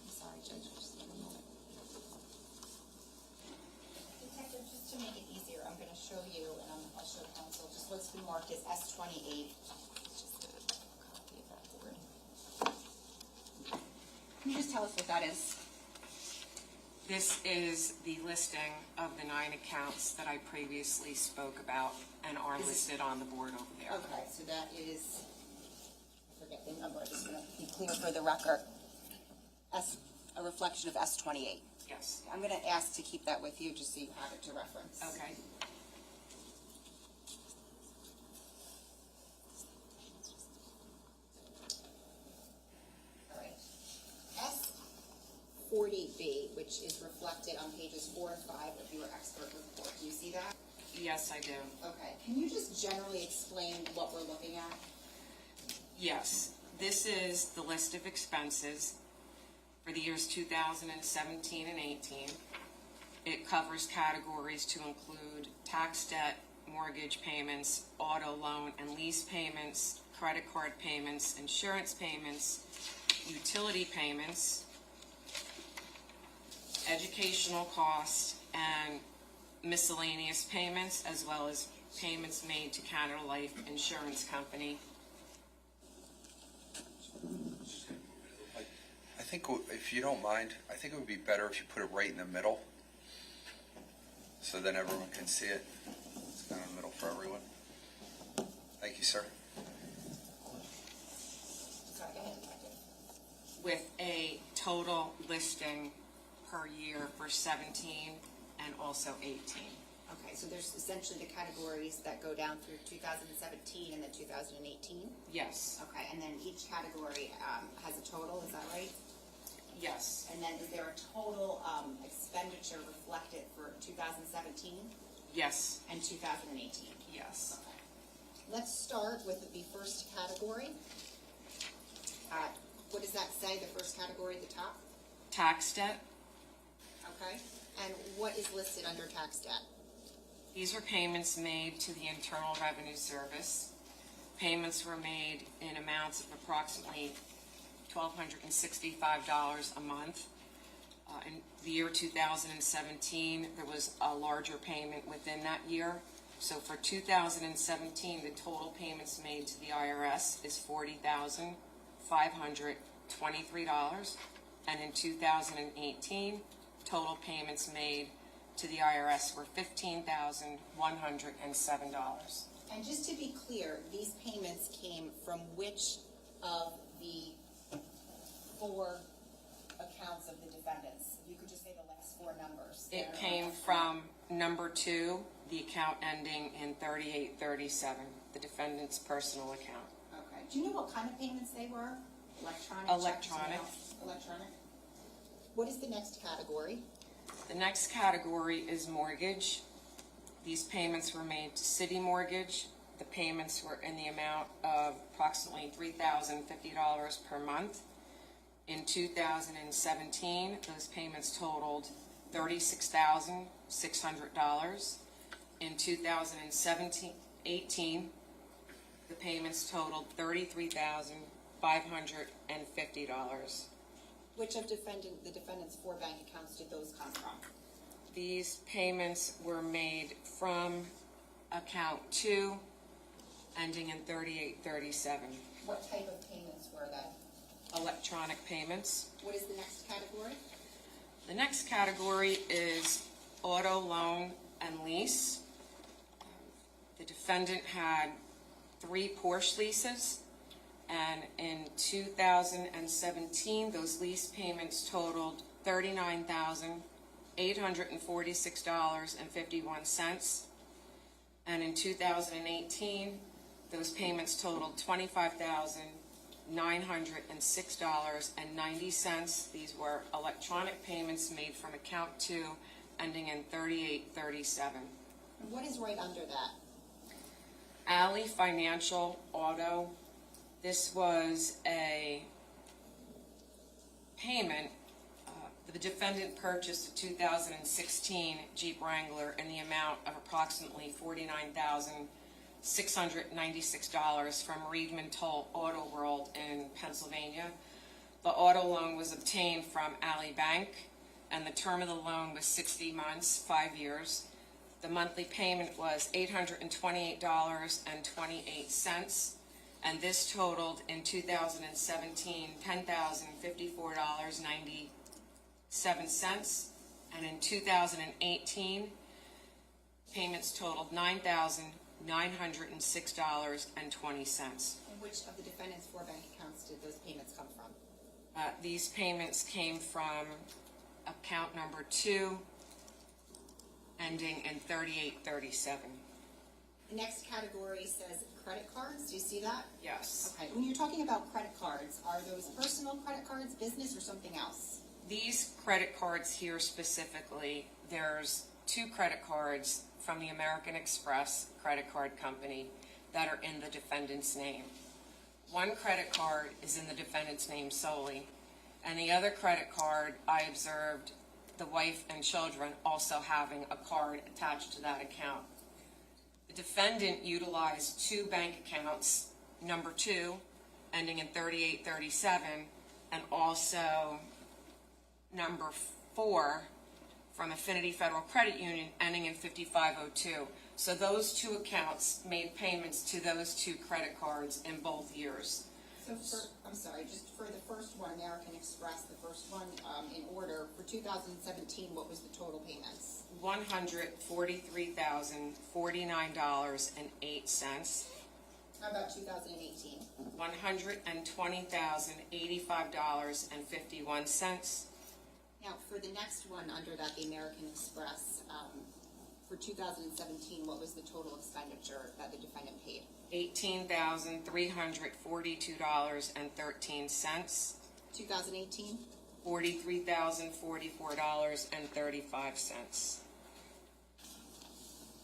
C: I'm sorry, Judge, just a moment. Detective, just to make it easier, I'm going to show you, and I'll show counsel, just what's been marked as S28. Just a copy of that board. Can you just tell us what that is?
B: This is the listing of the 9 accounts that I previously spoke about and are listed on the board over there.
C: Okay, so that is, I forget the number, I just want to be clear for the record. A reflection of S28.
B: Yes.
C: I'm going to ask to keep that with you, just so you have it to reference.
B: Okay.
C: All right. S40B, which is reflected on pages 4 and 5 of your expert report. Do you see that?
B: Yes, I do.
C: Okay. Can you just generally explain what we're looking at?
B: Yes. This is the list of expenses for the years 2017 and 18. It covers categories to include tax debt, mortgage payments, auto loan and lease payments, credit card payments, insurance payments, utility payments, educational costs, and miscellaneous payments, as well as payments made to Caneiro Life Insurance Company.
A: think, if you don't mind, I think it would be better if you put it right in the middle, so then everyone can see it. It's kind of in the middle for everyone. Thank you, sir.
C: Sorry, go ahead.
B: With a total listing per year for 17 and also 18.
C: Okay, so there's essentially the categories that go down through 2017 and then 2018?
B: Yes,
C: Okay, and then each category has a total, is that right?
B: yes,
C: And then is there a total expenditure reflected for 2017
B: yes,
C: and 2018?
B: yes.
C: Okay. Let's start with the first category. What does that say, the first category at the top?
B: Tax debt,
C: Okay, and what is listed under tax debt?
B: these are payments made to the Internal Revenue Service. Payments were made in amounts of approximately $1,265 a month. In the year 2017, there was a larger payment within that year. So for 2017, the total payments made to the IRS is $40,523. And in 2018, total payments made to the IRS were $15,107.
C: And just to be clear, these payments came from which of the 4 accounts of the defendants? You could just say the last 4 numbers.
B: It came from number 2, the account ending in 3837, the defendant's personal account.
C: Okay. Do you know what kind of payments they were? Electronic?
B: Electronic.
C: checks, Electronic. What is the next category?
B: The next category is mortgage. These payments were made to City Mortgage. The payments were in the amount of approximately $3,050 per month. In 2017, those payments totaled $36,600. In 2018, the payments totaled $33,550.
C: Which of the defendant's 4 bank accounts did those come from?
B: These payments were made from account 2, ending in 3837.
C: What type of payments were they?
B: Electronic payments.
C: What is the next category?
B: The next category is auto loan and lease. The defendant had 3 Porsche leases, and in 2017, those lease payments totaled $39,846.51. And in 2018, those payments totaled $25,906.90. These were electronic payments made from account 2, ending in 3837.
C: And what is right under that?
B: Alley Financial Auto. This was a payment. The defendant purchased a 2016 Jeep Wrangler in the amount of approximately $49,696 from Reedman Toll Auto World in Pennsylvania. The auto loan was obtained from Alley Bank, and the term of the loan was 60 months, 5 years. The monthly payment was $828.28, and this totaled in 2017 $10,054.97, and in 2018 payments totaled $9,906.20.
C: And which of the defendant's 4 bank accounts did those payments come from?
B: These payments came from account number 2, ending in 3837.
C: The next category says credit cards. Do you see that?
B: Yes.
C: Okay. When you're talking about credit cards, are those personal credit cards, business, or something else?
B: These credit cards here specifically, there's 2 credit cards from the American Express credit card company that are in the defendant's name. One credit card is in the defendant's name solely, and the other credit card, I observed the wife and children also having a card attached to that account. The defendant utilized 2 bank accounts, number 2, ending in 3837, and also number 4 from Affinity Federal Credit Union, ending in 5502. So those 2 accounts made payments to those 2 credit cards in both years.
C: So I'm sorry, just for the first one, American Express, the first one, in order, for 2017, what was the total payments?
B: $143,049.08.
C: How about 2018?
B: $120,085.51.
C: Now, for the next one under that, the American Express, for 2017, what was the total expenditure that the defendant paid?
B: $18,342.13.
C: 2018?
B: $43,044.35.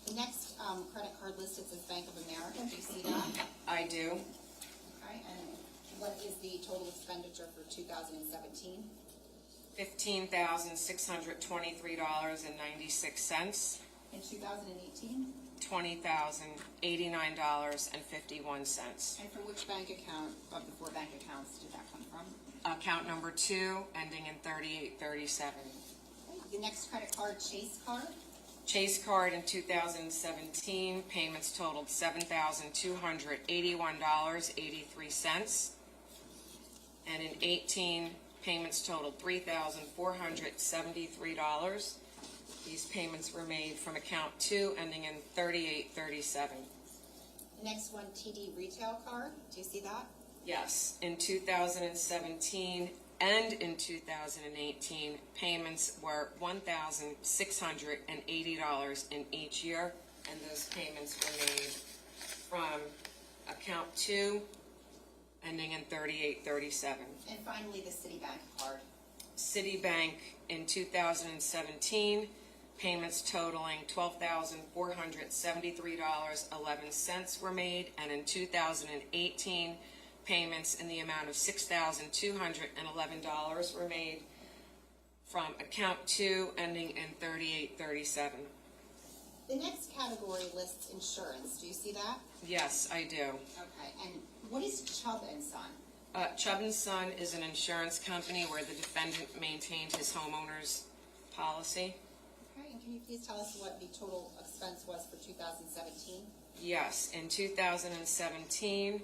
C: The next credit card listed says Bank of America. Do you see that?
B: I do.
C: Okay, and what is the total expenditure for 2017?
B: $15,623.96.
C: In 2018?
B: $20,089.51.
C: And from which bank account of the 4 bank accounts did that come from?
B: Account number 2, ending in 3837.
C: The next credit card, Chase card.
B: Chase card in 2017, payments totaled $7,281.83. And in 18, payments totaled $3,473. These payments were made from account 2, ending in 3837.
C: The next one, TD retail card. Do you see that?
B: Yes, in 2017 and in 2018, payments were $1,680 in each year, and those payments were made from account 2, ending in 3837.
C: And finally, the Citibank card.
B: Citibank in 2017, payments totaling $12,473.11 were made, and in 2018, payments in the amount of $6,211 were made from account 2, ending in 3837.
C: The next category lists insurance. Do you see that?
B: Yes, I do.
C: Okay, and what is Chubb and Son?
B: Chubb & Son is an insurance company where the defendant maintained his homeowner's policy.
C: Okay, and can you please tell us what the total expense was for 2017?
B: Yes, in 2017,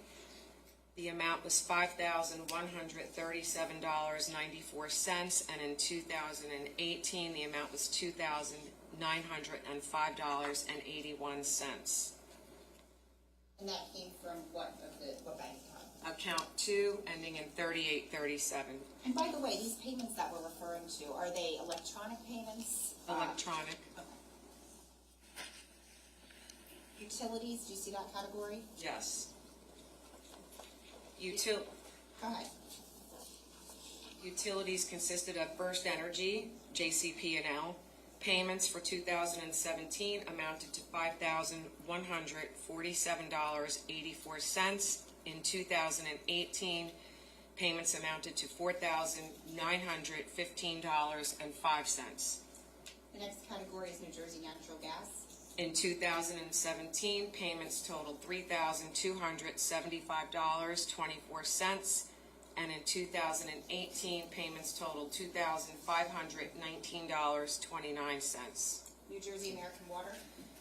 B: the amount was $5,137.94, and in 2018, the amount was $2,905.81.
C: And that came from what bank account?
B: Account 2, ending in 3837.
C: And by the way, these payments that we're referring to, are they electronic payments?
B: Electronic.
C: Okay. Utilities, do you see that category?
B: Yes.
C: Go ahead.
B: Utilities consisted of First Energy, JCP&L. Payments for 2017 amounted to $5,147.84. In 2018, payments amounted to $4,915.05.
C: The next category is New Jersey Natural Gas.
B: In 2017, payments totaled $3,275.24, and in 2018, payments totaled $2,519.29.
C: New Jersey American Water.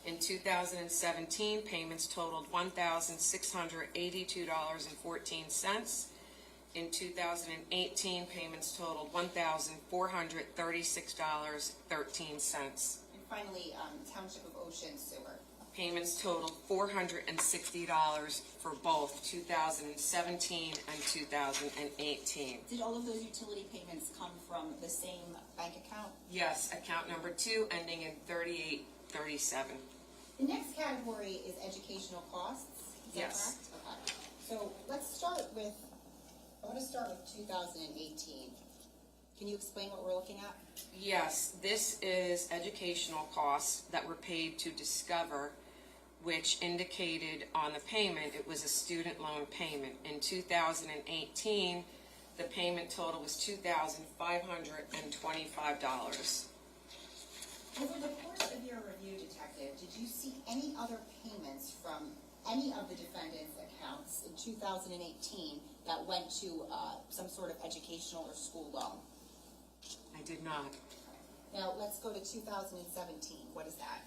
B: In 2017, payments totaled $1,682.14. In 2018, payments totaled $1,436.13.
C: And finally, Township of Ocean Sewer.
B: Payments totaled $460 for both 2017 and 2018.
C: Did all of those utility payments come from the same bank account?
B: Yes, account number 2, ending in 3837.
C: The next category is educational costs. Is that
B: Yes.
C: correct? Okay. So let's start with, I want to start with 2018. Can you explain what we're looking at?
B: Yes, this is educational costs that were paid to Discover, which indicated on the payment it was a student loan payment. In 2018, the payment total was $2,525.
C: Over the course of your review, Detective, did you see any other payments from any of the defendant's accounts in 2018 that went to some sort of educational or school loan?
B: I did not.
C: Now, let's go to 2017. What is that?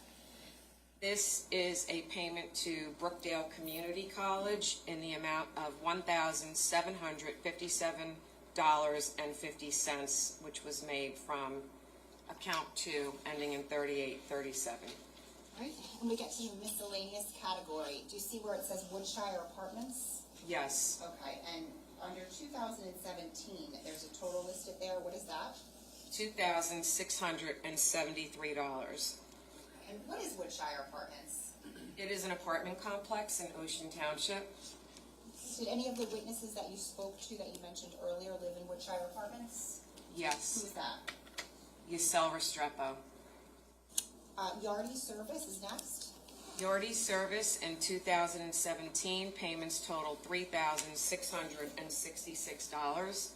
B: This is a payment to Brookdale Community College in the amount of $1,757.50, which was made from account 2 ending in 3837.
C: Right, and we get to the miscellaneous category. Do you see where it says Woodshire Apartments?
B: Yes,
C: Okay, and under 2017, there's a total listed there. What is that?
B: $2,673.
C: And what is Woodshire Apartments?
B: It is an apartment complex in Ocean Township.
C: Did any of the witnesses that you spoke to that you mentioned earlier live in Woodshire Apartments?
B: Yes,
C: Who's that?
B: Yusel Restrepo.
C: Yardy Service is next.
B: Yardy Service in 2017, payments totaled $3,666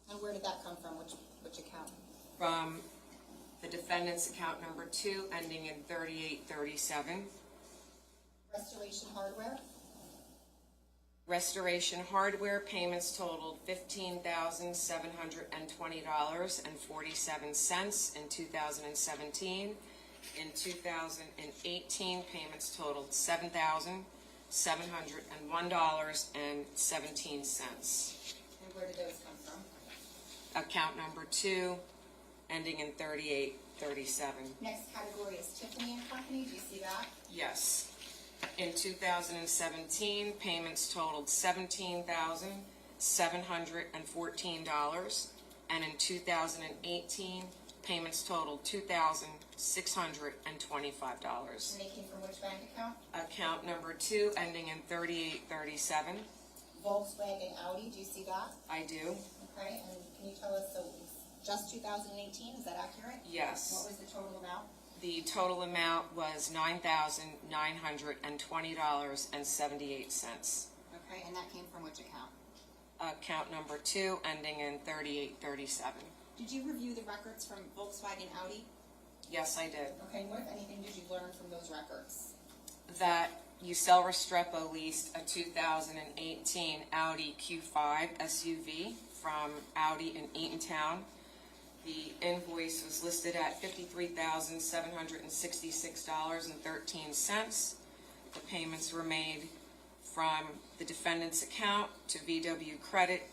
C: And where did that come from? Which account?
B: from the defendant's account number 2 ending in 3837.
C: Restoration Hardware.
B: Restoration Hardware payments totaled $15,720.47 in 2017. In 2018, payments totaled $7,701.17.
C: And where did those come from?
B: Account number 2 ending in 3837.
C: Next category is Tiffany and Company. Do you see that?
B: Yes. In 2017, payments totaled $17,714, and in 2018, payments totaled $2,625.
C: And they came from which bank account?
B: Account number 2 ending in 3837.
C: Volkswagen Audi. Do you see that?
B: I do.
C: Okay, and can you tell us, so it's just 2018, is that accurate?
B: Yes.
C: What was the total amount?
B: The total amount was $9,920.78.
C: Okay, and that came from which account?
B: Account number 2 ending in 3837.
C: Did you review the records from Volkswagen Audi?
B: Yes, I did.
C: Okay, what, if anything, did you learn from those records?
B: That Yusel Restrepo leased a 2018 Audi Q5 SUV from Audi in Eatontown. The invoice was listed at $53,766.13. The payments were made from the defendant's account to VW Credit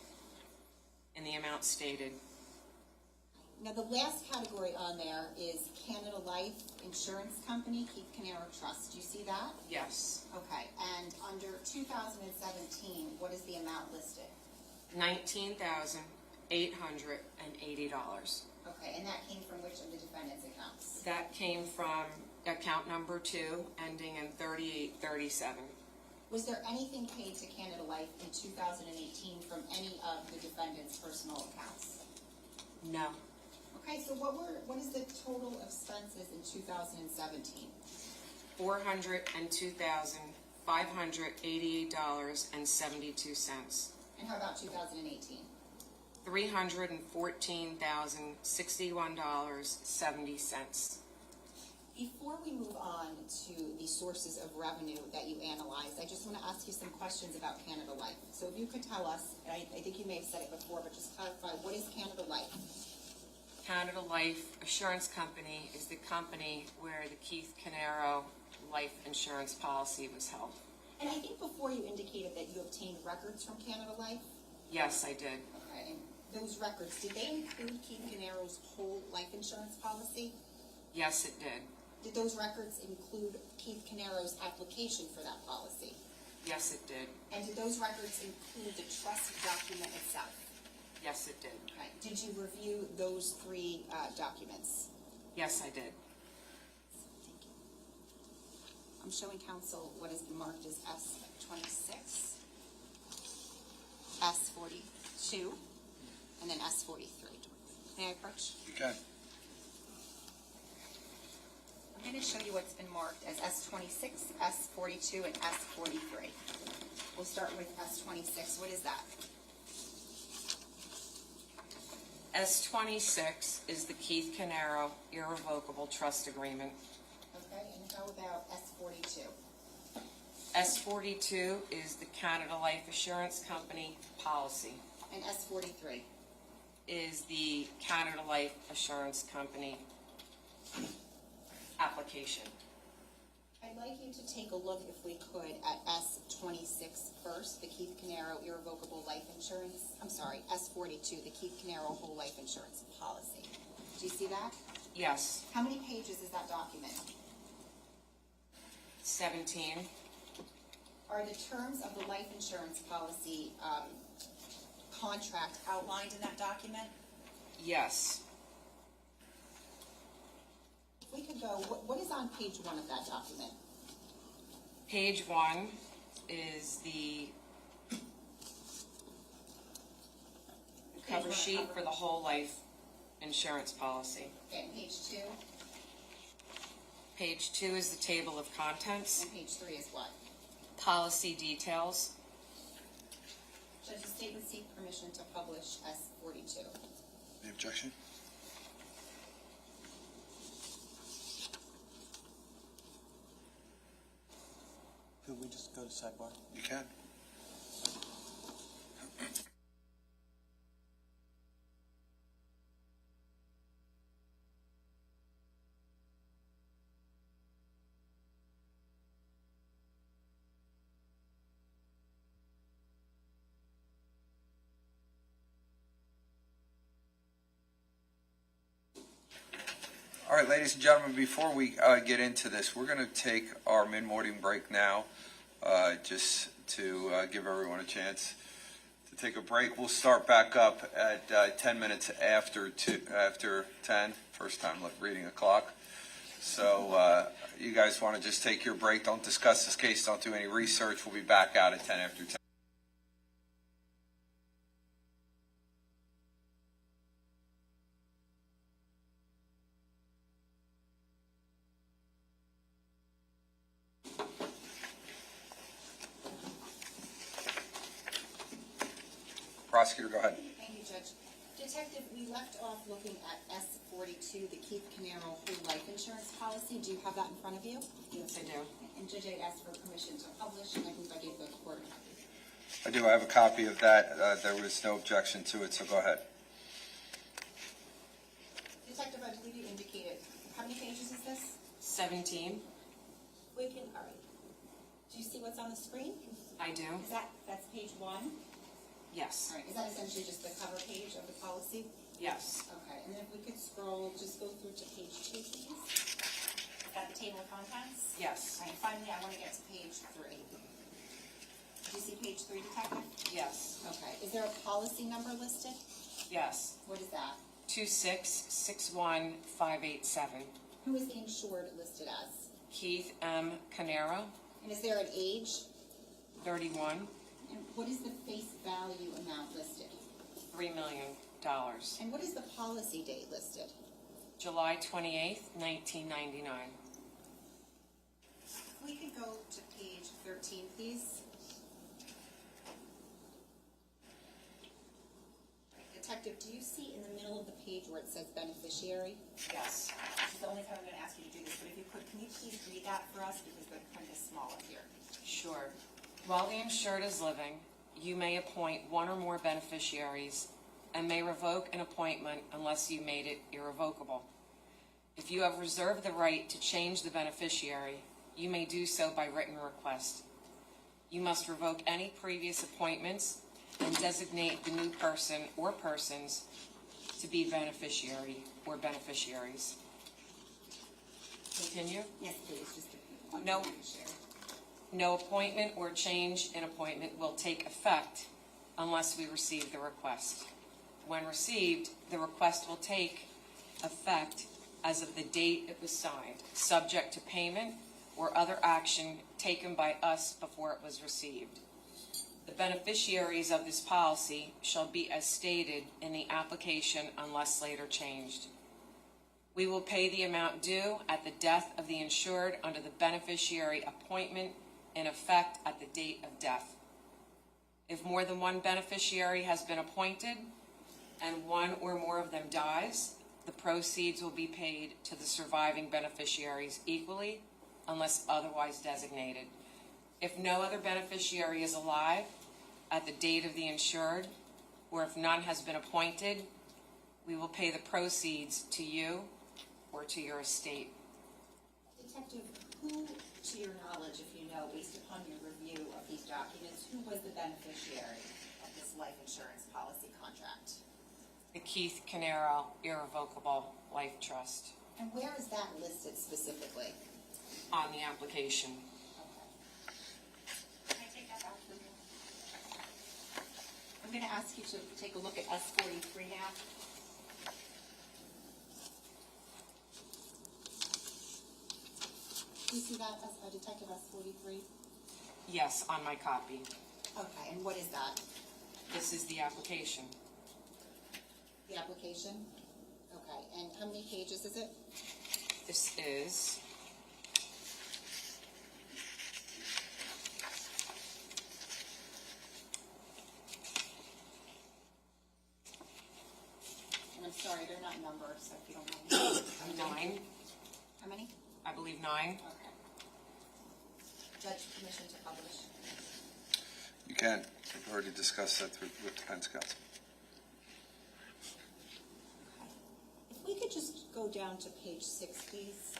B: in the amount stated.
C: Now, the last category on there is Canada Life Insurance Company, Keith Caneiro Trust. Do you see that?
B: Yes.
C: Okay, and under 2017, what is the amount listed?
B: $19,880.
C: Okay, and that came from which of the defendant's accounts?
B: That came from account number 2 ending in 3837.
C: Was there anything paid to Canada Life in 2018 from any of the defendant's personal accounts?
B: No.
C: Okay, so what is the total expenses in 2017?
B: $402,588.72.
C: And how about 2018?
B: $314,061.70.
C: Before we move on to the sources of revenue that you analyzed, I just want to ask you some questions about Canada Life. So if you could tell us, and I think you may have said it before, but just clarify, what is Canada Life?
B: Canada Life Assurance Company is the company where the Keith Caneiro life insurance policy was held.
C: And I think before you indicated that you obtained records from Canada Life.
B: Yes, I did.
C: Okay, and those records, did they include Keith Caneiro's whole life insurance policy?
B: Yes, it did.
C: Did those records include Keith Caneiro's application for that policy?
B: Yes, it did.
C: And did those records include the trust document itself?
B: Yes, it did.
C: Okay. Did you review those 3 documents?
B: Yes, I did.
C: Thank you. I'm showing counsel what is marked as S26, S42, and then S43. May I approach?
A: Okay.
C: I'm going to show you what's been marked as S26, S42, and S43. We'll start with S26. What is that?
B: S26 is the Keith Caneiro irrevocable trust agreement.
C: Okay, and how about S42?
B: S42 is the Canada Life Assurance Company policy.
C: And S43?
B: Is the Canada Life Assurance Company application.
C: I'd like you to take a look, if we could, at S26 first, the Keith Caneiro irrevocable life insurance, I'm sorry, S42, the Keith Caneiro whole life insurance policy. Do you see that?
B: Yes.
C: How many pages is that document?
B: 17.
C: Are the terms of the life insurance policy contract outlined in that document?
B: Yes.
C: If we could go, what is on page 1 of that document?
B: Page 1 is the cover
C: one,
B: sheet
C: cover.
B: for the whole life insurance policy.
C: Okay, and page 2,
B: Page 2 is the table of contents,
C: and page 3 is what?
B: policy details.
C: Judge's statement seek permission to publish S42.
A: Any objection?
D: Could we just go to sidebar?
A: You can. All right, ladies and gentlemen, before we get into this, we're going to take our mid-morning break now, just to give everyone a chance to take a break. We'll start back up at 10 minutes after 10, first time reading a clock. So you guys want to just take your break, don't discuss this case, don't do any research. We'll be back out at 10 after 10. Prosecutor, go ahead.
C: Thank you, Judge. Detective, we left off looking at S42, the Keith Caneiro whole life insurance policy. Do you have that in front of you?
B: Yes, I do.
C: And Judge, I asked for permission to publish, and I think I gave the court a copy.
A: I do. I have a copy of that. There was no objection to it, so go ahead.
C: Detective, I believe you indicated, how many pages is this?
B: 17.
C: We can, all right. Do you see what's on the screen?
B: I do.
C: That's page 1?
B: Yes.
C: All right, is that essentially just the cover page of the policy?
B: Yes.
C: Okay, and then if we could scroll, just go through to page 2, please. Is that the table of contents?
B: Yes.
C: All right, finally, I want to get to page 3. Do you see page 3, Detective?
B: Yes.
C: Okay, is there a policy number listed?
B: Yes.
C: What is that?
B: 2661587.
C: Who is the insured listed as?
B: Keith M. Caneiro,
C: And is there an age?
B: 31,
C: And what is the face value amount listed?
B: $3 million.
C: And what is the policy date listed?
B: July 28th, 1999.
C: If we could go to page 13, please. Detective, do you see in the middle of the page where it says beneficiary?
B: Yes.
C: This is the only time I'm going to ask you to do this, but if you could, can you please read that for us because the print is smaller here.
B: Sure. While the insured is living, you may appoint one or more beneficiaries and may revoke an appointment unless you made it irrevocable. If you have reserved the right to change the beneficiary, you may do so by written request. You must revoke any previous appointments and designate the new person or persons to be beneficiary or beneficiaries. Continue.
C: Yes, please, just one
B: No.
C: beneficiary.
B: No appointment or change in appointment will take effect unless we receive the request. When received, the request will take effect as of the date it was signed, subject to payment or other action taken by us before it was received. The beneficiaries of this policy shall be as stated in the application unless later changed. We will pay the amount due at the death of the insured under the beneficiary appointment in effect at the date of death. If more than one beneficiary has been appointed and one or more of them dies, the proceeds will be paid to the surviving beneficiaries equally unless otherwise designated. If no other beneficiary is alive at the date of the insured, or if none has been appointed, we will pay the proceeds to you or to your estate.
C: Detective, who To your knowledge, if you know, based upon your review of these documents, who was the beneficiary of this life insurance policy contract?
B: The Keith Caneiro Irrevocable Life Trust
C: And where is that listed specifically?
B: on the application.
C: Can I take that out for you? I'm going to ask you to take a look at S-43 now. Do you see that as Detective S-43?
B: Yes, on my copy.
C: Okay, and what is that?
B: This is the application.
C: The application? Okay, and how many pages is it?
B: This is
C: And I'm sorry, they're not numbered, so if you don't mind.
B: 9,
C: How many?
B: I believe 9.
C: Okay. Judge, permission to publish?
A: You can. We've already discussed that with defense counsel.
C: Okay. If we could just go down to page 6, please.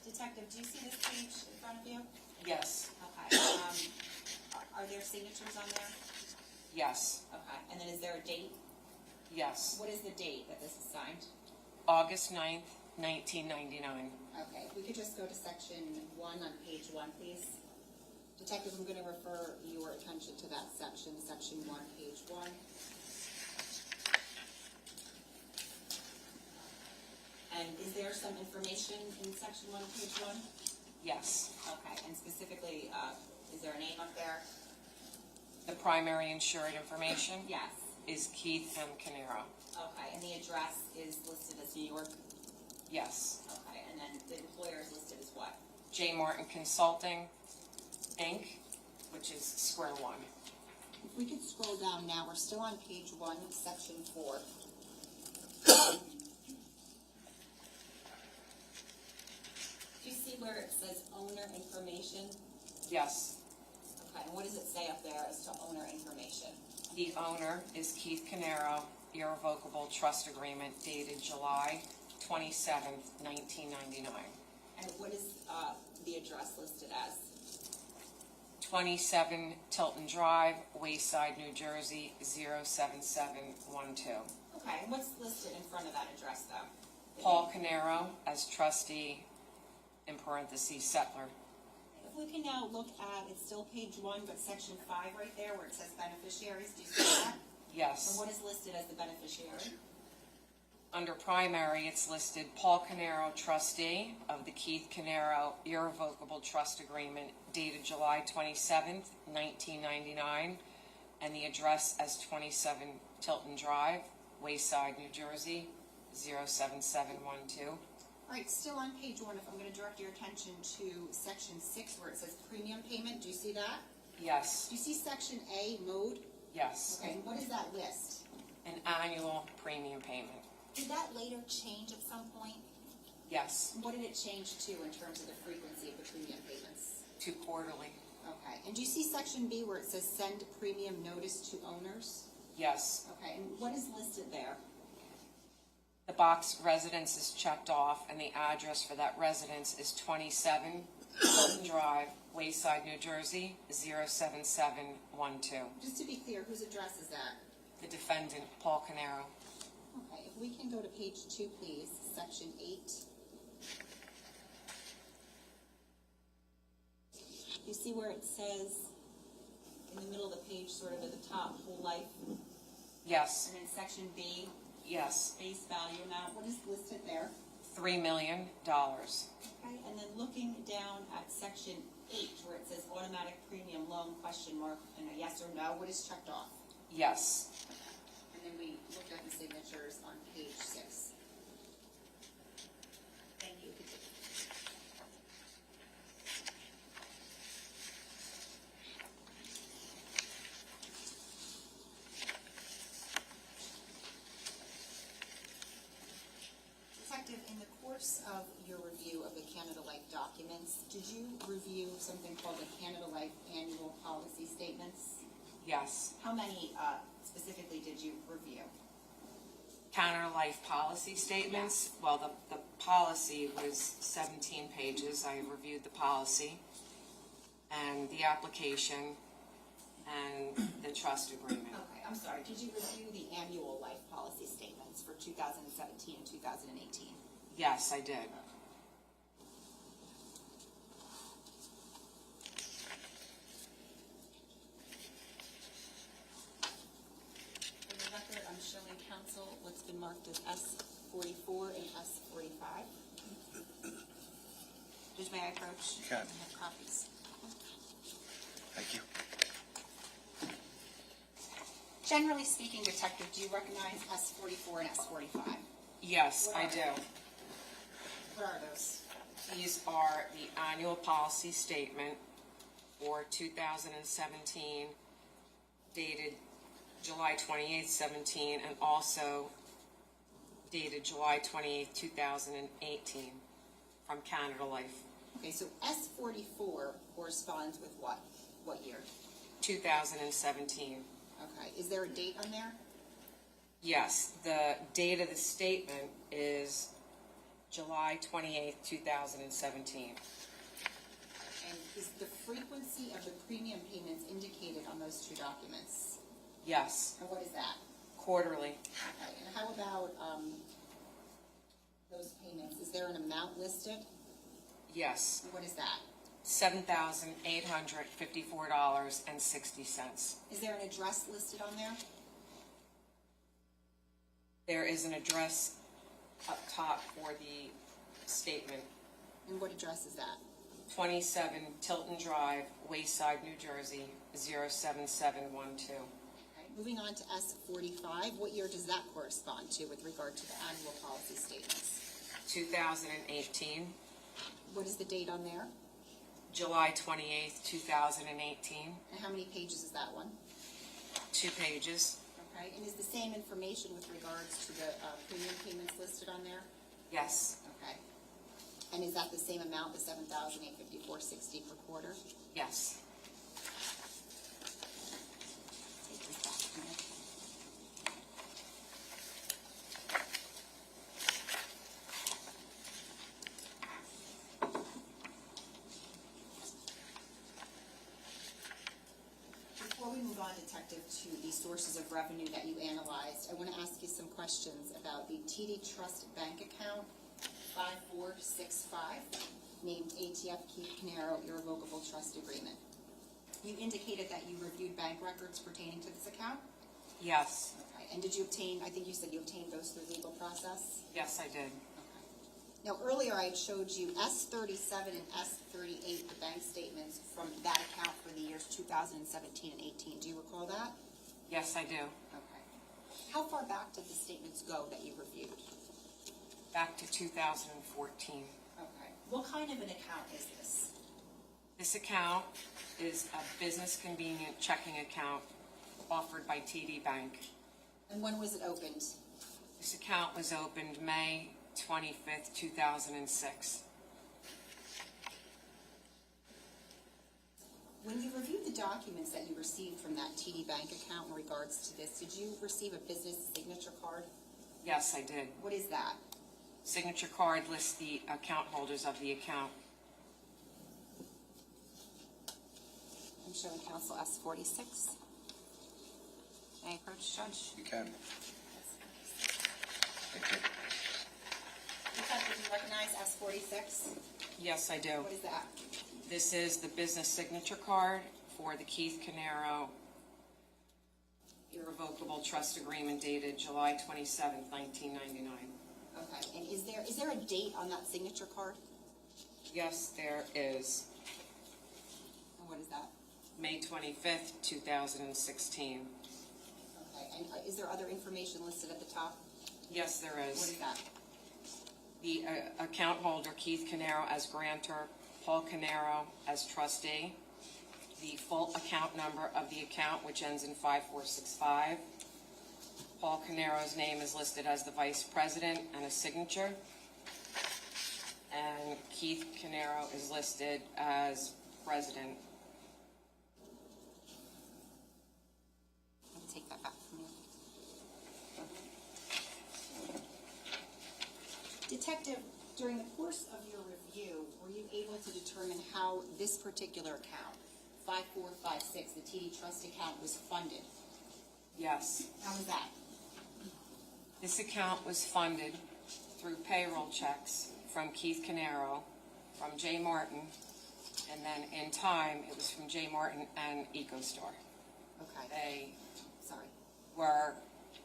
C: Detective, do you see this page in front of you?
B: Yes,
C: Okay. Are there signatures on there?
B: yes,
C: Okay. And then is there a date?
B: yes.
C: What is the date that this is signed?
B: August 9th, 1999.
C: Okay, if we could just go to section 1 on page 1, please. Detective, I'm going to refer your attention to that section, section 1, page 1. And is there some information in section 1, page 1?
B: Yes.
C: Okay, and specifically, is there a name up there?
B: The primary insured information
C: Yes.
B: is Keith M. Caneiro.
C: Okay, and the address is listed as New York?
B: Yes.
C: Okay, and then the employer is listed as what?
B: J. Martin Consulting, Inc., which is Square One.
C: If we could scroll down now, we're still on page 1, section 4. Do you see where it says owner information?
B: Yes.
C: Okay, and what does it say up there as to owner information?
B: The owner is Keith Caneiro, Irrevocable Trust Agreement dated July 27th, 1999.
C: And what is the address listed as?
B: 27 Tilton Drive, Wayside, New Jersey, 07712.
C: Okay, and what's listed in front of that address, though?
B: Paul Caneiro as trustee, in parentheses, settler.
C: If we can now look at, it's still page 1, but section 5 right there where it says beneficiaries, do you see that?
B: Yes.
C: And what is listed as the beneficiary?
B: Under primary, it's listed Paul Caneiro, trustee of the Keith Caneiro Irrevocable Trust Agreement dated July 27th, 1999, and the address as 27 Tilton Drive, Wayside, New Jersey, 07712.
C: All right, still on page 1, if I'm going to direct your attention to section 6 where it says premium payment, do you see that?
B: Yes,
C: Do you see section A, mode?
B: yes.
C: Okay, and what is that list?
B: An annual premium payment.
C: Did that later change at some point?
B: Yes,
C: What did it change to in terms of the frequency of the premium payments?
B: to quarterly.
C: Okay, and do you see section B where it says send premium notice to owners?
B: Yes.
C: Okay, and what is listed there?
B: The box residence is checked off, and the address for that residence is 27 Tilton Drive, Wayside, New Jersey, 07712.
C: Just to be clear, whose address is that?
B: The defendant, Paul Caneiro.
C: Okay, if we can go to page 2, please, section 8. You see where it says, in the middle of the page, sort of at the top, whole life,
B: Yes,
C: and then section B,
B: yes,
C: face value amount, what is listed there?
B: $3 million.
C: Okay, and then looking down at section 8, where it says automatic premium loan, question mark, and a yes or no, what is checked off?
B: Yes,
C: And then we looked at the signatures on page 6. Thank you. Detective, in the course of your review of the Canada Life documents, did you review something called the Canada Life Annual Policy Statements?
B: yes.
C: How many specifically did you review?
B: Counter life policy statements, well, the policy was 17 pages. I reviewed the policy and the application and the trust agreement.
C: Okay, I'm sorry, did you review the annual life policy statements for 2017 and 2018?
B: Yes, I did.
C: For the record, I'm showing council what's been marked as S44 and S45. Judge, may I approach?
A: You can.
C: I have copies.
A: Thank you.
C: Generally speaking, Detective, do you recognize S44 and S45?
B: Yes, I do.
C: What are those?
B: These are the annual policy statement for 2017 dated July 28, 17, and also dated July 28, 2018 from Canada Life,
C: Okay, so S44 corresponds with what? What year?
B: 2017.
C: Okay, is there a date on there?
B: Yes, the date of the statement is July 28, 2017.
C: And is the frequency of the premium payments indicated on those two documents?
B: Yes,
C: And what is that?
B: quarterly.
C: Okay, and how about those payments? Is there an amount listed?
B: Yes,
C: And what is that?
B: $7,854.60.
C: Is there an address listed on there?
B: There is an address up top for the statement,
C: And what address is that?
B: 27 Tilton Drive, Wayside, New Jersey, 07712.
C: Okay, moving on to S45, what year does that correspond to with regard to the annual policy statements?
B: 2018,
C: What is the date on there?
B: July 28th, 2018,
C: And how many pages is that one?
B: 2 pages.
C: Okay, and is the same information with regards to the premium payments listed on there?
B: Yes,
C: Okay. And is that the same amount, the $7,854.60 per quarter?
B: yes.
C: Take this back from there. Before we move on, Detective, to the sources of revenue that you analyzed, I want to ask you some questions about the TD Trust Bank account 5465, named ATF Keith Caneiro Irrevocable Trust Agreement. You indicated that you reviewed bank records pertaining to this account?
B: Yes,
C: Okay. And did you obtain, I think you said you obtained those through legal process?
B: yes, I did.
C: Okay. Now, earlier I had showed you S37 and S38, the bank statements from that account for the years 2017 and 18. Do you recall that?
B: Yes, I do.
C: Okay. How far back did the statements go that you reviewed?
B: Back to 2014.
C: Okay. What kind of an account is this?
B: This account is a business convenient checking account offered by TD Bank.
C: And when was it opened?
B: This account was opened May 25th, 2006.
C: When you reviewed the documents that you received from that TD Bank account in regards to this, did you receive a business signature card?
B: Yes, I did.
C: What is that?
B: Signature card lists the account holders of the account.
C: I'm showing counsel S46. May I approach, Judge?
A: You can. Thank you.
C: Detective, do you recognize S46?
B: Yes, I do.
C: What is that?
B: This is the business signature card for the Keith Caneiro Irrevocable Trust Agreement dated July 27th, 1999.
C: Okay, and is there a date on that signature card?
B: Yes, there is.
C: And what is that?
B: May 25th, 2016.
C: Okay, and is there other information listed at the top?
B: Yes, there
C: What
B: is.
C: is that?
B: The account holder, Keith Caneiro as grantor, Paul Caneiro as trustee. The full account number of the account, which ends in 5465. Paul Caneiro's name is listed as the vice president and a signature. And Keith Caneiro is listed as president.
C: Let me take that back from you. Detective, during the course of your review, were you able to determine how this particular account, 5456, the TD Trust account, was funded?
B: Yes.
C: How was that?
B: This account was funded through payroll checks from Keith Caneiro, from Jay Martin, and then in time, it was from Jay Martin and EcoStar.
C: Okay,
B: They
C: sorry.
B: were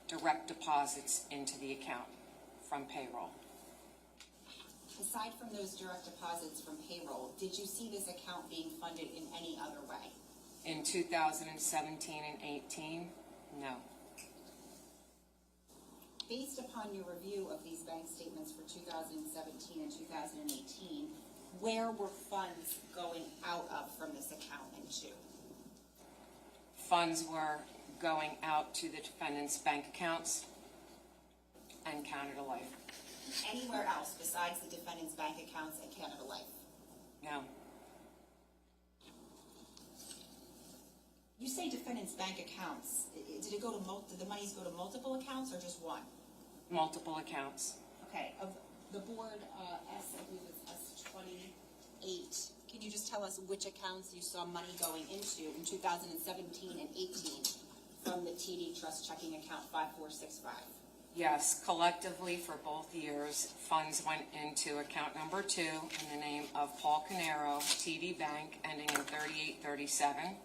B: direct deposits into the account from payroll.
C: Aside from those direct deposits from payroll, did you see this account being funded in any other way?
B: In 2017 and 18, no.
C: Based upon your review of these bank statements for 2017 and 2018, where were funds going out of from this account and to?
B: Funds were going out to the defendant's bank accounts and Canada Life.
C: Anywhere else besides the defendant's bank accounts and Canada Life?
B: No.
C: You say defendant's bank accounts. Did it go to did the monies go to multiple accounts or just one?
B: Multiple accounts.
C: Okay, of the board I believe it's S28. Can you just tell us which accounts you saw money going into in 2017 and 18 from the TD Trust checking account 5465?
B: Yes, collectively for both years, funds went into account number 2 in the name of Paul Caneiro, TD Bank, ending in 3837.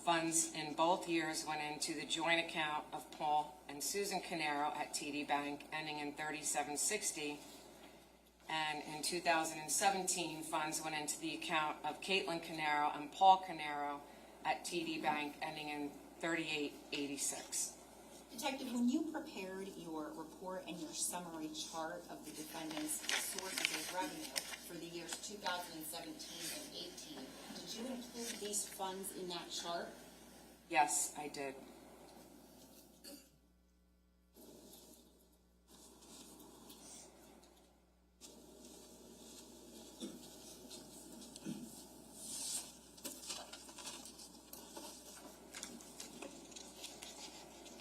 B: Funds in both years went into the joint account of Paul and Susan Caneiro at TD Bank, ending in 3760. And in 2017, funds went into the account of Caitlin Caneiro and Paul Caneiro at TD Bank, ending in 3886.
C: Detective, when you prepared your report and your summary chart of the defendant's sources of revenue for the years 2017 and 18, did you include these funds in that chart?
B: Yes, I did.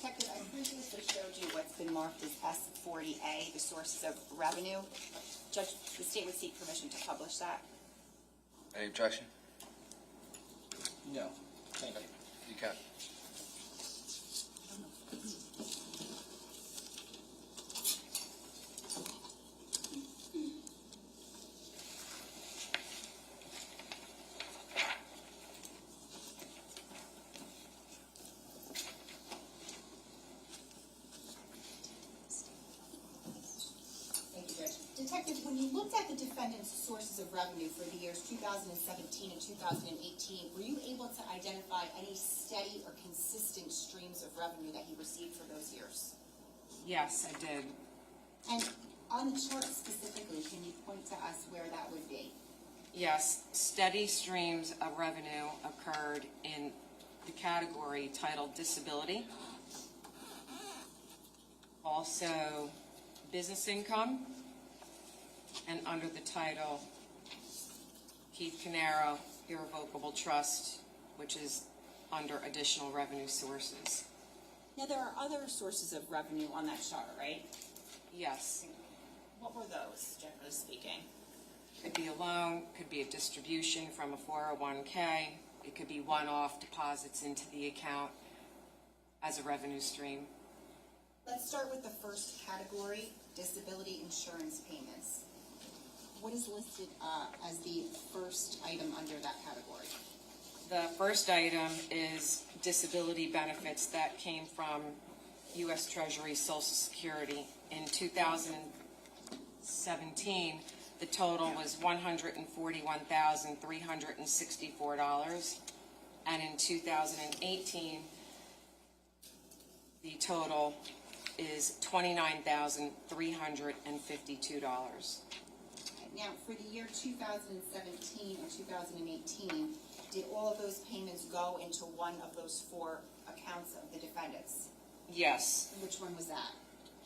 C: Detective, I previously showed you what's been marked as S40A, the sources of revenue. Judge, the state would seek permission to publish that.
A: Any objection?
D: No, thank you.
A: You can.
C: Thank you, Judge. Detective, when you looked at the defendant's sources of revenue for the years 2017 and 2018, were you able to identify any steady or consistent streams of revenue that he received for those years?
B: Yes, I did.
C: And on the chart specifically, can you point to us where that would be?
B: Yes, steady streams of revenue occurred in the category titled disability. Also, business income, and under the title Keith Caneiro Irrevocable Trust, which is under additional revenue sources.
C: Now, there are other sources of revenue on that chart, right?
B: Yes,
C: What were those, generally speaking?
B: could be a loan, could be a distribution from a 401k, it could be one-off deposits into the account as a revenue stream.
C: Let's start with the first category, disability insurance payments. What is listed as the first item under that category?
B: The first item is disability benefits that came from U.S. Treasury Social Security. In 2017, the total was $141,364, and in 2018, the total is $29,352.
C: Now, for the year 2017 and 2018, did all of those payments go into one of those 4 accounts of the defendants?
B: Yes,
C: Which one was that?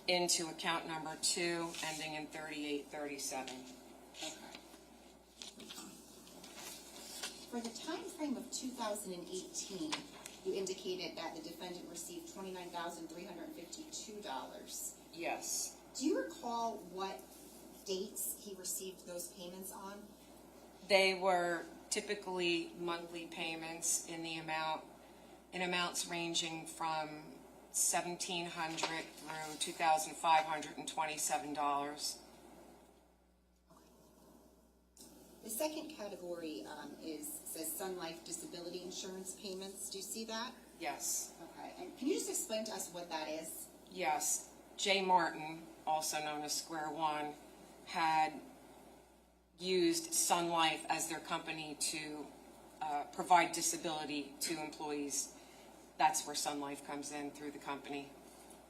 B: into account number 2, ending in 3837.
C: Okay. For the time frame of 2018, you indicated that the defendant received $29,352.
B: Yes.
C: Do you recall what dates he received those payments on?
B: They were typically monthly payments in amounts ranging from $1,700 through $2,527.
C: The second category says Sun Life disability insurance payments. Do you see that?
B: Yes.
C: Okay, and can you just explain to us what that is?
B: Yes. Jay Martin, also known as Square One, had used Sun Life as their company to provide disability to employees. That's where Sun Life comes in through the company.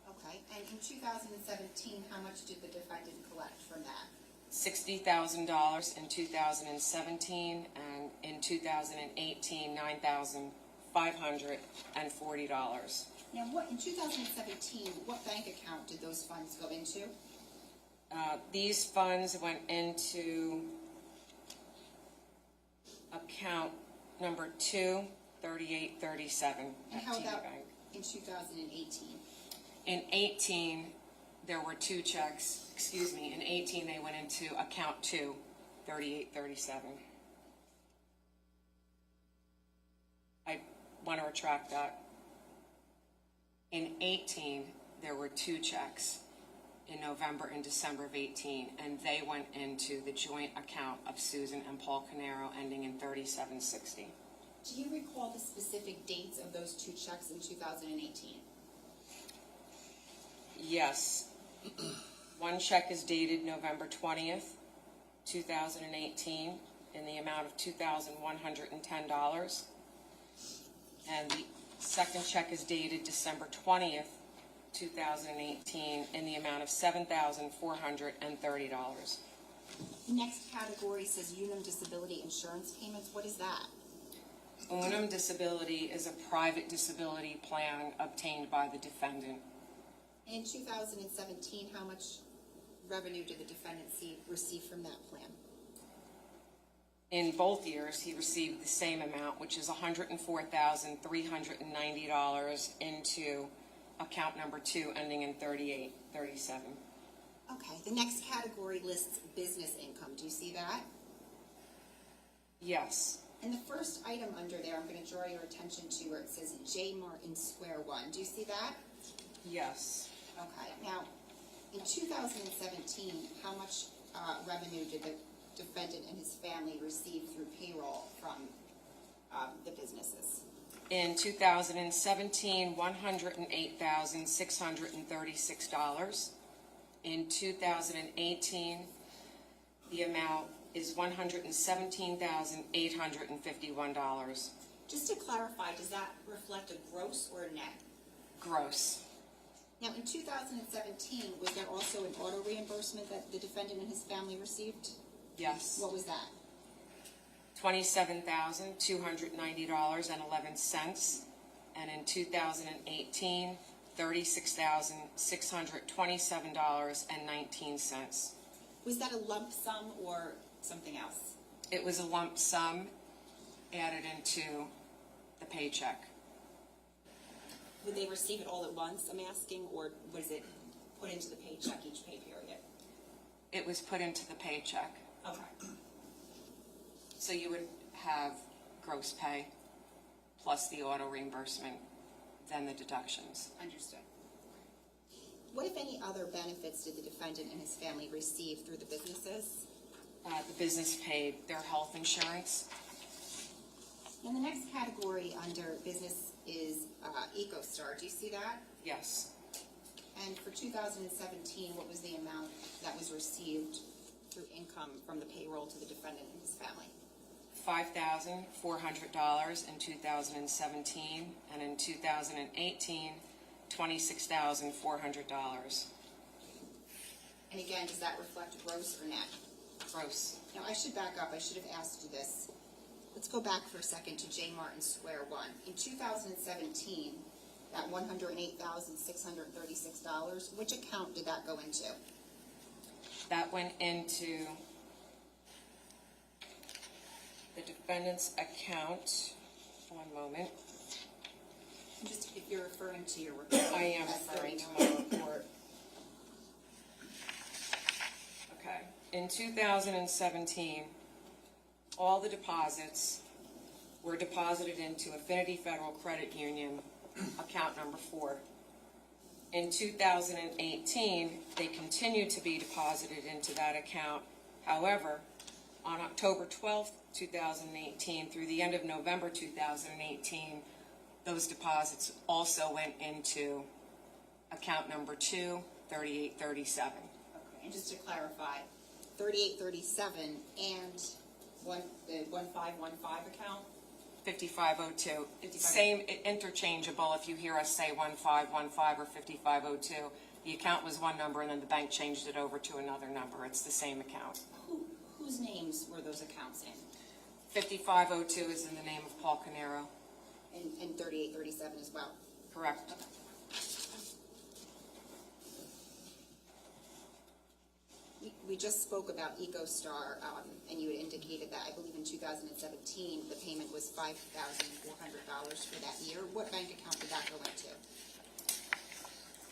C: Okay, and in 2017, how much did the defendant collect from that?
B: $60,000 in 2017, and in 2018, $9,540.
C: Now, what in 2017, what bank account did those funds go into?
B: These funds went into account number 23837
C: And
B: at
C: how
B: TD
C: about
B: Bank.
C: in 2018?
B: In 18, there were two checks. Excuse me. In 18, they went into account 23837. I want to retract that. In 18, there were two checks in November and December of 18, and they went into the joint account of Susan and Paul Caneiro, ending in 3760.
C: Do you recall the specific dates of those two checks in 2018?
B: Yes. One check is dated November 20th, 2018, in the amount of $2,110. And the second check is dated December 20th, 2018, in the amount of $7,430.
C: The next category says Unum disability insurance payments. What is that?
B: Unum Disability is a private disability plan obtained by the defendant.
C: In 2017, how much revenue did the defendant receive from that plan?
B: In both years, he received the same amount, which is $104,390 into account number 2, ending in 3837.
C: Okay, the next category lists business income. Do you see that?
B: Yes.
C: And the first item under there, I'm going to draw your attention to where it says J. Martin Square One. Do you see that?
B: Yes.
C: Okay, now, in 2017, how much revenue did the defendant and his family receive through payroll from the businesses?
B: In 2017, $108,636. In 2018, the amount is $117,851.
C: Just to clarify, does that reflect a gross or a net?
B: Gross.
C: Now, in 2017, was there also an auto reimbursement that the defendant and his family received?
B: Yes.
C: What was that?
B: $27,290.11. And in 2018, $36,627.19.
C: Was that a lump sum or something else?
B: It was a lump sum added into the paycheck.
C: Would they receive it all at once, I'm asking, or was it put into the paycheck each pay period?
B: It was put into the paycheck.
C: Okay.
B: So you would have gross pay plus the auto reimbursement, then the deductions.
C: Understood. What, if any, other benefits did the defendant and his family receive through the businesses?
B: The business paid their health insurance.
C: And the next category under business is EcoStar. Do you see that?
B: Yes.
C: And for 2017, what was the amount that was received through income from the payroll to the defendant and his family?
B: $5,400 in 2017, and in 2018, $26,400.
C: And again, does that reflect gross or net?
B: Gross.
C: Now, I should back up. I should have asked you this. Let's go back for a second to J. Martin Square One. In 2017, that $108,636, which account did that go into?
B: That went into the defendant's account. One moment.
C: Just if you're referring to your report.
B: I am referring to my report. Okay. In 2017, all the deposits were deposited into Affinity Federal Credit Union, account number 4. In 2018, they continued to be deposited into that account. However, on October 12th, 2018, through the end of November 2018, those deposits also went into account number 2, 3837.
C: Okay, and just to clarify, 3837 and the 1515 account?
B: 5502. It's same, interchangeable. If you hear us say 1515 or 5502, the account was one number and then the bank changed it over to another number. It's the same account.
C: Whose names were those accounts in?
B: 5502 is in the name of Paul Caneiro.
C: And 3837 as well?
B: Correct.
C: We just spoke about EcoStar, and you had indicated that, I believe in 2017, the payment was $5,400 for that year. What bank account did that go into?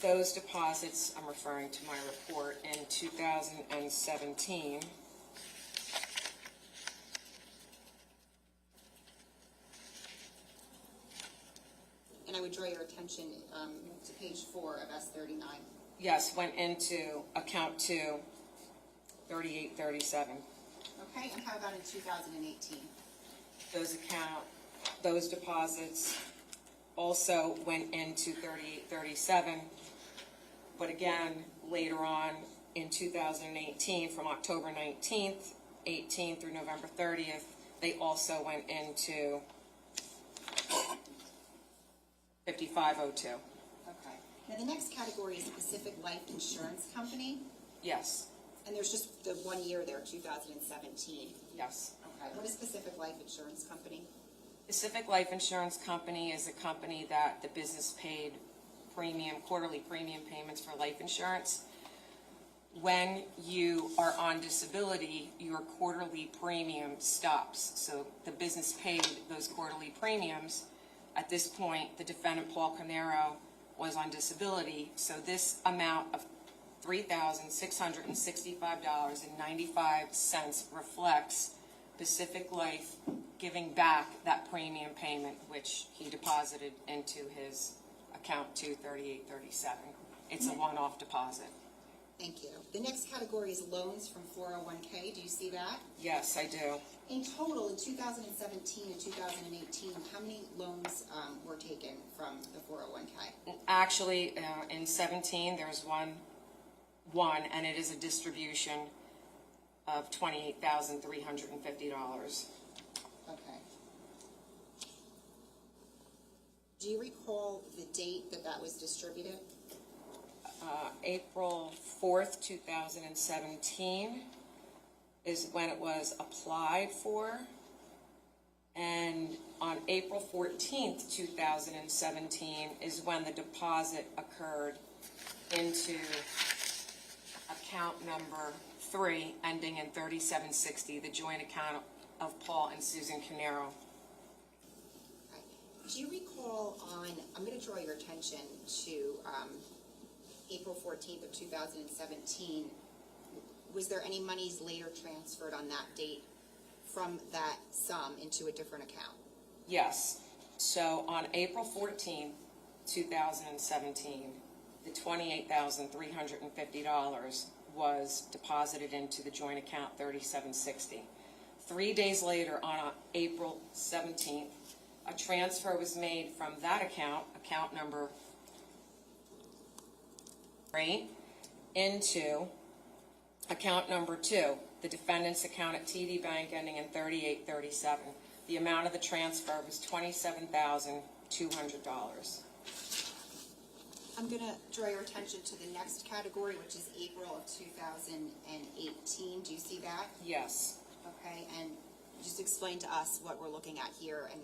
B: Those deposits, I'm referring to my report, in 2017
C: And I would draw your attention to page 4 of S39.
B: yes, went into account 2, 3837.
C: Okay, and how about in 2018?
B: Those deposits also went into 3837, but again, later on in 2018, from October 19th, 18 through November 30th, they also went into 5502.
C: Okay. Now, the next category is Pacific Life Insurance Company,
B: Yes,
C: and there's just the 1 year there, 2017.
B: yes.
C: Okay. What is Pacific Life Insurance Company?
B: Pacific Life Insurance Company is a company that the business paid quarterly premium payments for life insurance. When you are on disability, your quarterly premium stops. So the business paid those quarterly premiums. At this point, the defendant, Paul Caneiro, was on disability. So this amount of $3,665.95 reflects Pacific Life giving back that premium payment, which he deposited into his account 23837. It's a one-off deposit.
C: Thank you. The next category is loans from 401k. Do you see that?
B: Yes, I do.
C: In total, in 2017 and 2018, how many loans were taken from the 401k?
B: Actually, in 17, there's one, and it is a distribution of $28,350.
C: Okay. Do you recall the date that that was distributed?
B: April 4th, 2017 is when it was applied for. And on April 14th, 2017 is when the deposit occurred into account number 3, ending in 3760, the joint account of Paul and Susan Caneiro.
C: Okay. Do you recall I'm going to draw your attention to April 14th of 2017, was there any monies later transferred on that date from that sum into a different account?
B: Yes. So on April 14th, 2017, the $28,350 was deposited into the joint account 3760. 3 days later, on April 17th, a transfer was made from that account number 3, into account number 2, the defendant's account at TD Bank ending in 3837. The amount of the transfer was $27,200.
C: I'm going to draw your attention to the next category, which is April of 2018. Do you see that?
B: Yes.
C: Okay, and just explain to us what we're looking at here and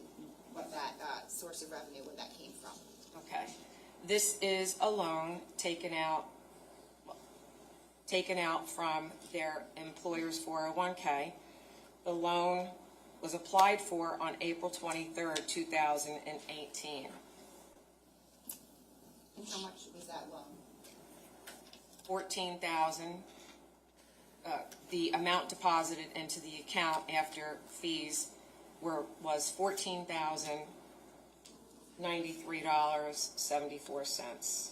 C: what that source of revenue, where that came from.
B: Okay. This is a loan taken out from their employer's 401k. The loan was applied for on April 23rd, 2018.
C: And how much was that loan?
B: $14,000. the amount deposited into the account after fees was $14,093.74.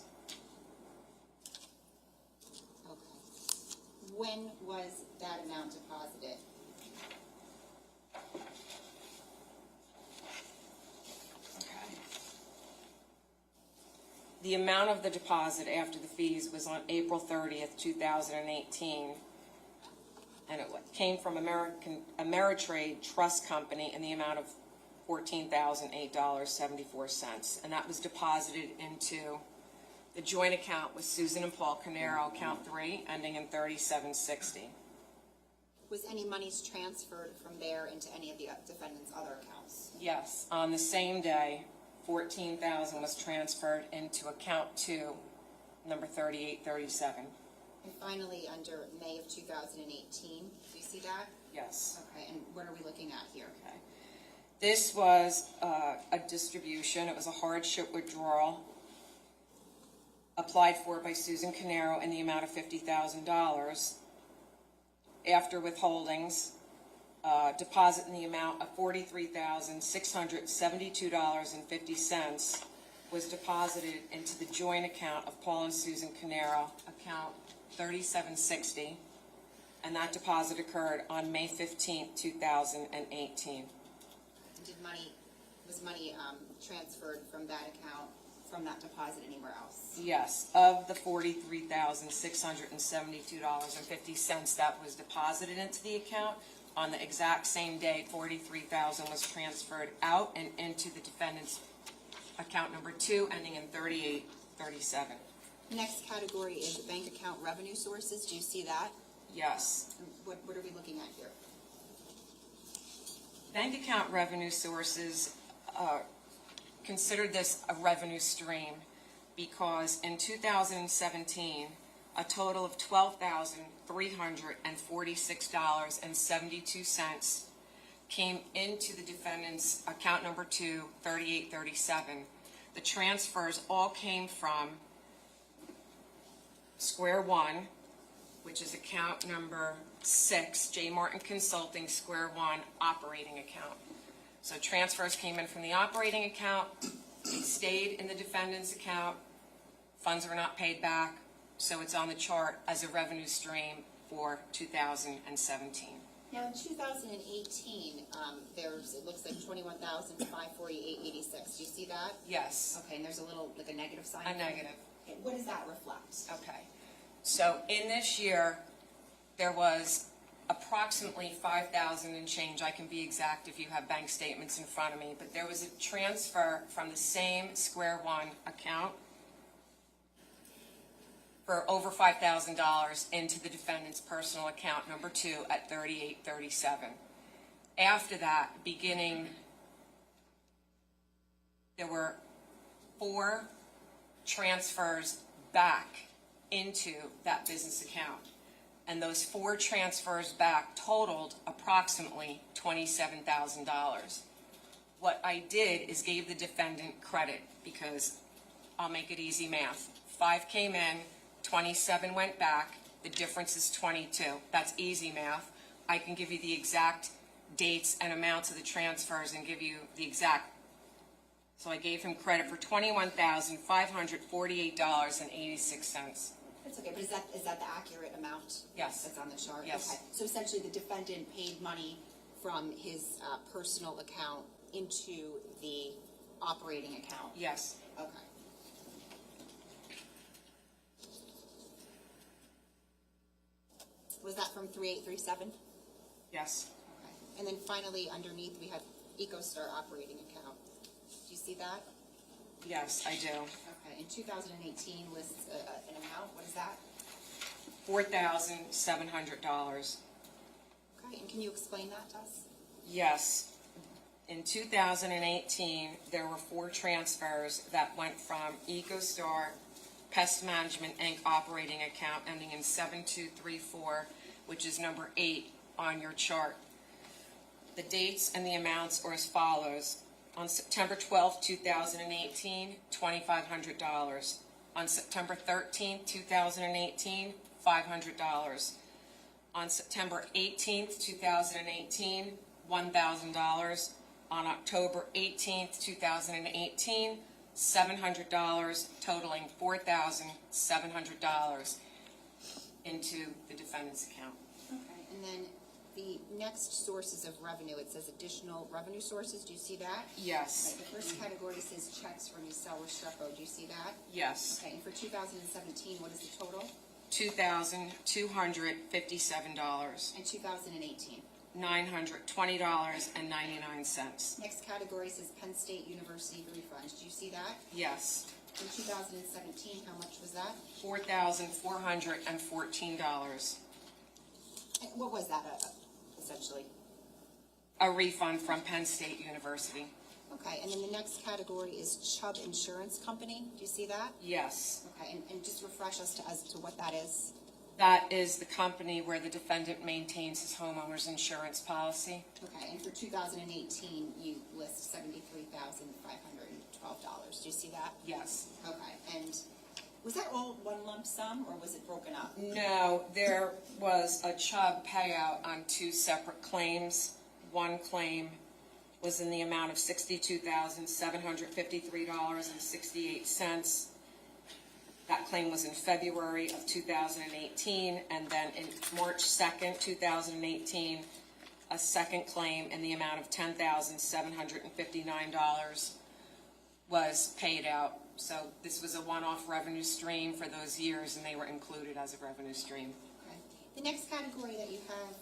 C: Okay. When was that amount deposited?
B: The amount of the deposit after the fees was on April 30th, 2018, and it came from Ameritrade Trust Company in the amount of $14,008.74, and that was deposited into the joint account with Susan and Paul Caneiro, account 3, ending in 3760.
C: Was any monies transferred from there into any of the defendant's other accounts?
B: Yes, on the same day, $14,000 was transferred into account 2, number 3837.
C: And finally, under May of 2018, do you see that?
B: Yes.
C: Okay, and what are we looking at here?
B: Okay. This was a distribution. It was a hardship withdrawal applied for by Susan Caneiro in the amount of $50,000. After withholdings, deposit in the amount of $43,672.50 was deposited into the joint account of Paul and Susan Caneiro, account 3760, and that deposit occurred on May 15th, 2018.
C: Was money transferred from that account, from that deposit anywhere else?
B: Yes, of the $43,672.50 that was deposited into the account, on the exact same day, $43,000 was transferred out and into the defendant's account number 2, ending in 3837.
C: Next category is bank account revenue sources. Do you see that?
B: Yes.
C: What are we looking at here?
B: Bank account revenue sources, consider this a revenue stream because in 2017, a total of $12,346.72 came into the defendant's account number 2, 3837. The transfers all came from Square One, which is account number 6, J. Martin Consulting, Square One operating account. So transfers came in from the operating account, stayed in the defendant's account, funds were not paid back, so it's on the chart as a revenue stream for 2017.
C: Now, in 2018, it looks like $21,548.86. Do you see that?
B: Yes,
C: Okay, and there's a little, like a negative sign?
B: a negative.
C: Okay, what does that reflect?
B: Okay. So in this year, there was approximately $5,000 and change. I can be exact if you have bank statements in front of me, but there was a transfer from the same Square One account for over $5,000 into the defendant's personal account number 2 at 3837. After that, there were 4 transfers back into that business account. And those 4 transfers back totaled approximately $27,000. What I did is gave the defendant credit because I'll make it easy math. 5 came in, 27 went back, the difference is 22. That's easy math. I can give you the exact dates and amounts of the transfers and give you the exact. So I gave him credit for $21,548.86.
C: That's okay, but is that the accurate amount?
B: Yes.
C: That's on the chart?
B: Yes.
C: Okay, so essentially the defendant paid money from his personal account into the operating account?
B: Yes.
C: Okay. Was that from 3837?
B: Yes.
C: Okay. And then finally, underneath, we have EcoStar operating account. Do you see that?
B: Yes, I do.
C: Okay, in 2018 was an amount, what is that?
B: $4,700.
C: Okay, and can you explain that to us?
B: Yes. In 2018, there were 4 transfers that went from EcoStar Pest Management Inc. operating account ending in 7234, which is number 8 on your chart. The dates and the amounts are as follows. On September 12, 2018, $2,500. On September 13, 2018, $500. On September 18th, 2018, $1,000. On October 18th, 2018, $700, totaling $4,700 into the defendant's account.
C: Okay, and then the next sources of revenue, it says additional revenue sources, do you see that?
B: Yes.
C: Right, the first category says checks from Usel Restrepo, do you see that?
B: Yes.
C: Okay, and for 2017, what is the total?
B: $2,257.
C: And 2018?
B: $920.99.
C: Next category says Penn State University refunds, do you see that?
B: Yes.
C: In 2017, how much was that?
B: $4,414.
C: And what was that, essentially?
B: A refund from Penn State University.
C: Okay, and then the next category is Chubb Insurance Company, do you see that?
B: Yes.
C: Okay, and just refresh us as to what that is.
B: That is the company where the defendant maintains his homeowner's insurance policy.
C: Okay, and for 2018, you list $73,512. Do you see that?
B: Yes.
C: Okay, and was that all one lump sum, or was it broken up?
B: No, there was a Chubb payout on two separate claims. One claim was in the amount of $62,753.68. That claim was in February of 2018, and then in March 2nd, 2018, a second claim in the amount of $10,759 was paid out. So this was a one-off revenue stream for those years, and they were included as a revenue stream.
C: Okay. The next category that you have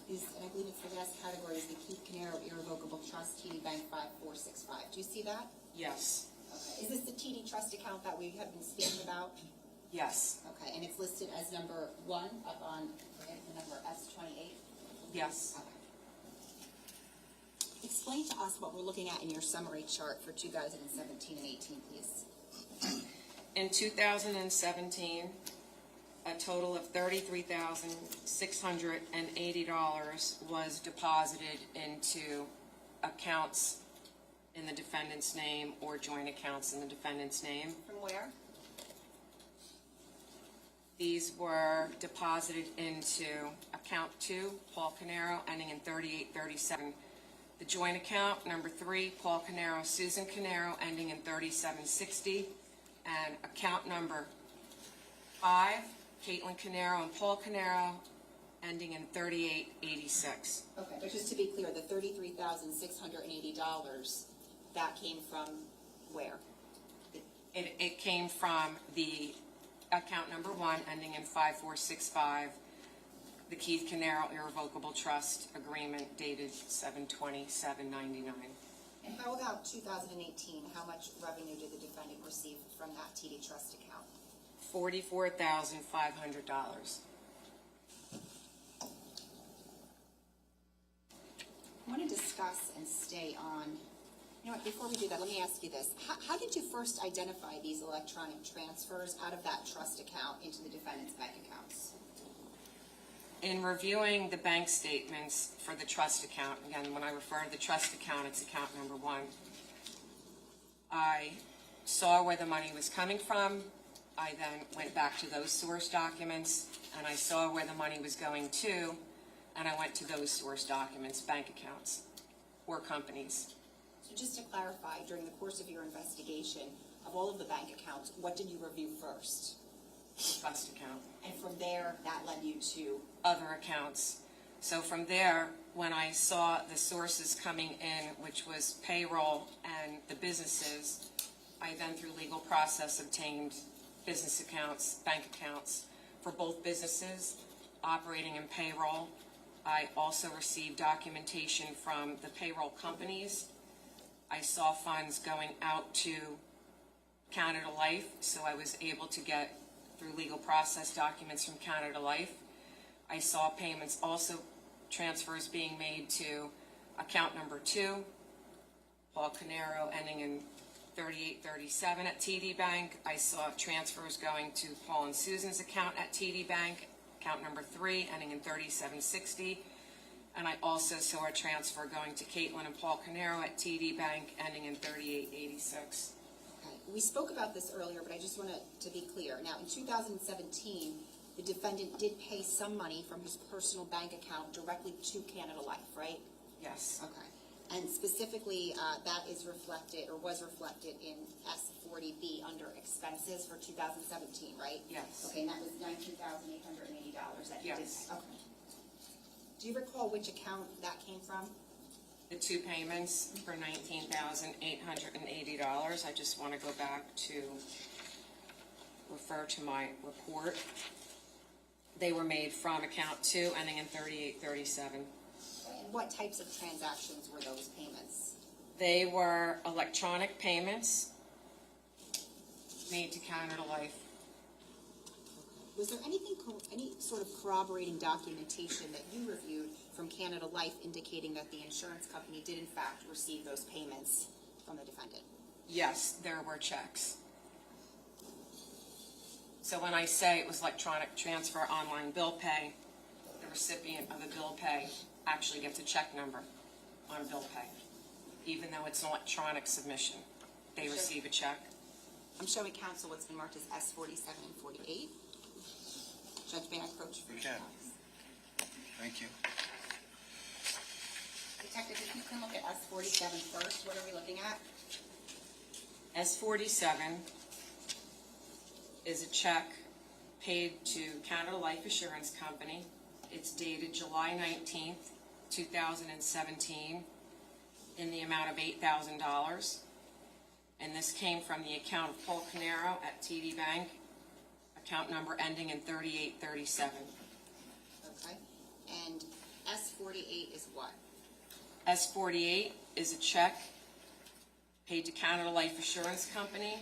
C: is, and I believe it's the last category, is the Keith Caneiro Irrevocable Trust, TD Bank 5465. Do you see that?
B: Yes.
C: Okay. Is this the TD Trust account that we have been speaking about?
B: Yes.
C: Okay, and it's listed as number 1 up on the number S28?
B: Yes.
C: Okay. Explain to us what we're looking at in your summary chart for 2017 and 18, please.
B: In 2017, a total of $33,680 was deposited into accounts in the defendant's name or joint accounts in the defendant's name.
C: From where?
B: These were deposited into account 2, Paul Caneiro, ending in 3837. The joint account, number 3, Paul Caneiro, Susan Caneiro, ending in 3760. And account number 5, Caitlin Caneiro and Paul Caneiro, ending in 3886.
C: Okay, but just to be clear, the $33,680, that came from where?
B: It came from the account number 1, ending in 5465, the Keith Caneiro Irrevocable Trust Agreement dated 7/20/799.
C: And how about 2018? How much revenue did the defendant receive from that TD Trust account?
B: $44,500.
C: I want to discuss and stay on, you know what, before we do that, let me ask you this. How did you first identify these electronic transfers out of that trust account into the defendant's bank accounts?
B: In reviewing the bank statements for the trust account, again, when I refer to the trust account, it's account number 1, I saw where the money was coming from. I then went back to those source documents, and I saw where the money was going to, and I went to those source documents, bank accounts, or companies.
C: So just to clarify, during the course of your investigation of all of the bank accounts, what did you review first?
B: The trust account.
C: And from there, that led you to?
B: Other accounts. So from there, when I saw the sources coming in, which was payroll and the businesses, I then through legal process obtained business accounts, bank accounts for both businesses operating in payroll. I also received documentation from the payroll companies. I saw funds going out to Canada Life, so I was able to get through legal process documents from Canada Life. I saw payments, also transfers being made to account number 2, Paul Caneiro, ending in 3837 at TD Bank. I saw transfers going to Paul and Susan's account at TD Bank, account number 3, ending in 3760. And I also saw a transfer going to Caitlin and Paul Caneiro at TD Bank, ending in 3886.
C: Okay. We spoke about this earlier, but I just want to be clear. Now, in 2017, the defendant did pay some money from his personal bank account directly to Canada Life, right?
B: Yes,
C: Okay. And specifically, that is reflected, or was reflected in S40B under expenses for 2017, right?
B: Yes.
C: Okay, and that was $19,880 that you did.
B: Yes.
C: Okay. Do you recall which account that came from?
B: the two payments for $19,880. I just want to go back to refer to my report. They were made from account 2 ending in 3837.
C: And what types of transactions were those payments?
B: They were electronic payments made to Canada Life.
C: Was there anything, any sort of corroborating documentation that you reviewed from Canada Life indicating that the insurance company did in fact receive those payments from the defendant?
B: Yes, there were checks. So when I say it was electronic transfer, online bill pay, the recipient of the bill pay actually gets a check number on bill pay, even though it's an electronic submission. They receive a check.
C: I'm showing counsel what's been marked as S47 and 48. Judge, may I approach for
A: You
C: your
A: can.
C: thoughts?
A: Thank you.
C: Detective, if you can look at S47 first, what are we looking at?
B: S47 is a check paid to Canada Life Assurance Company. It's dated July 19th, 2017, in the amount of $8,000. And this came from the account of Paul Caneiro at TD Bank, account number ending in 3837.
C: Okay. And S48 is what?
B: S48 is a check paid to Canada Life Assurance Company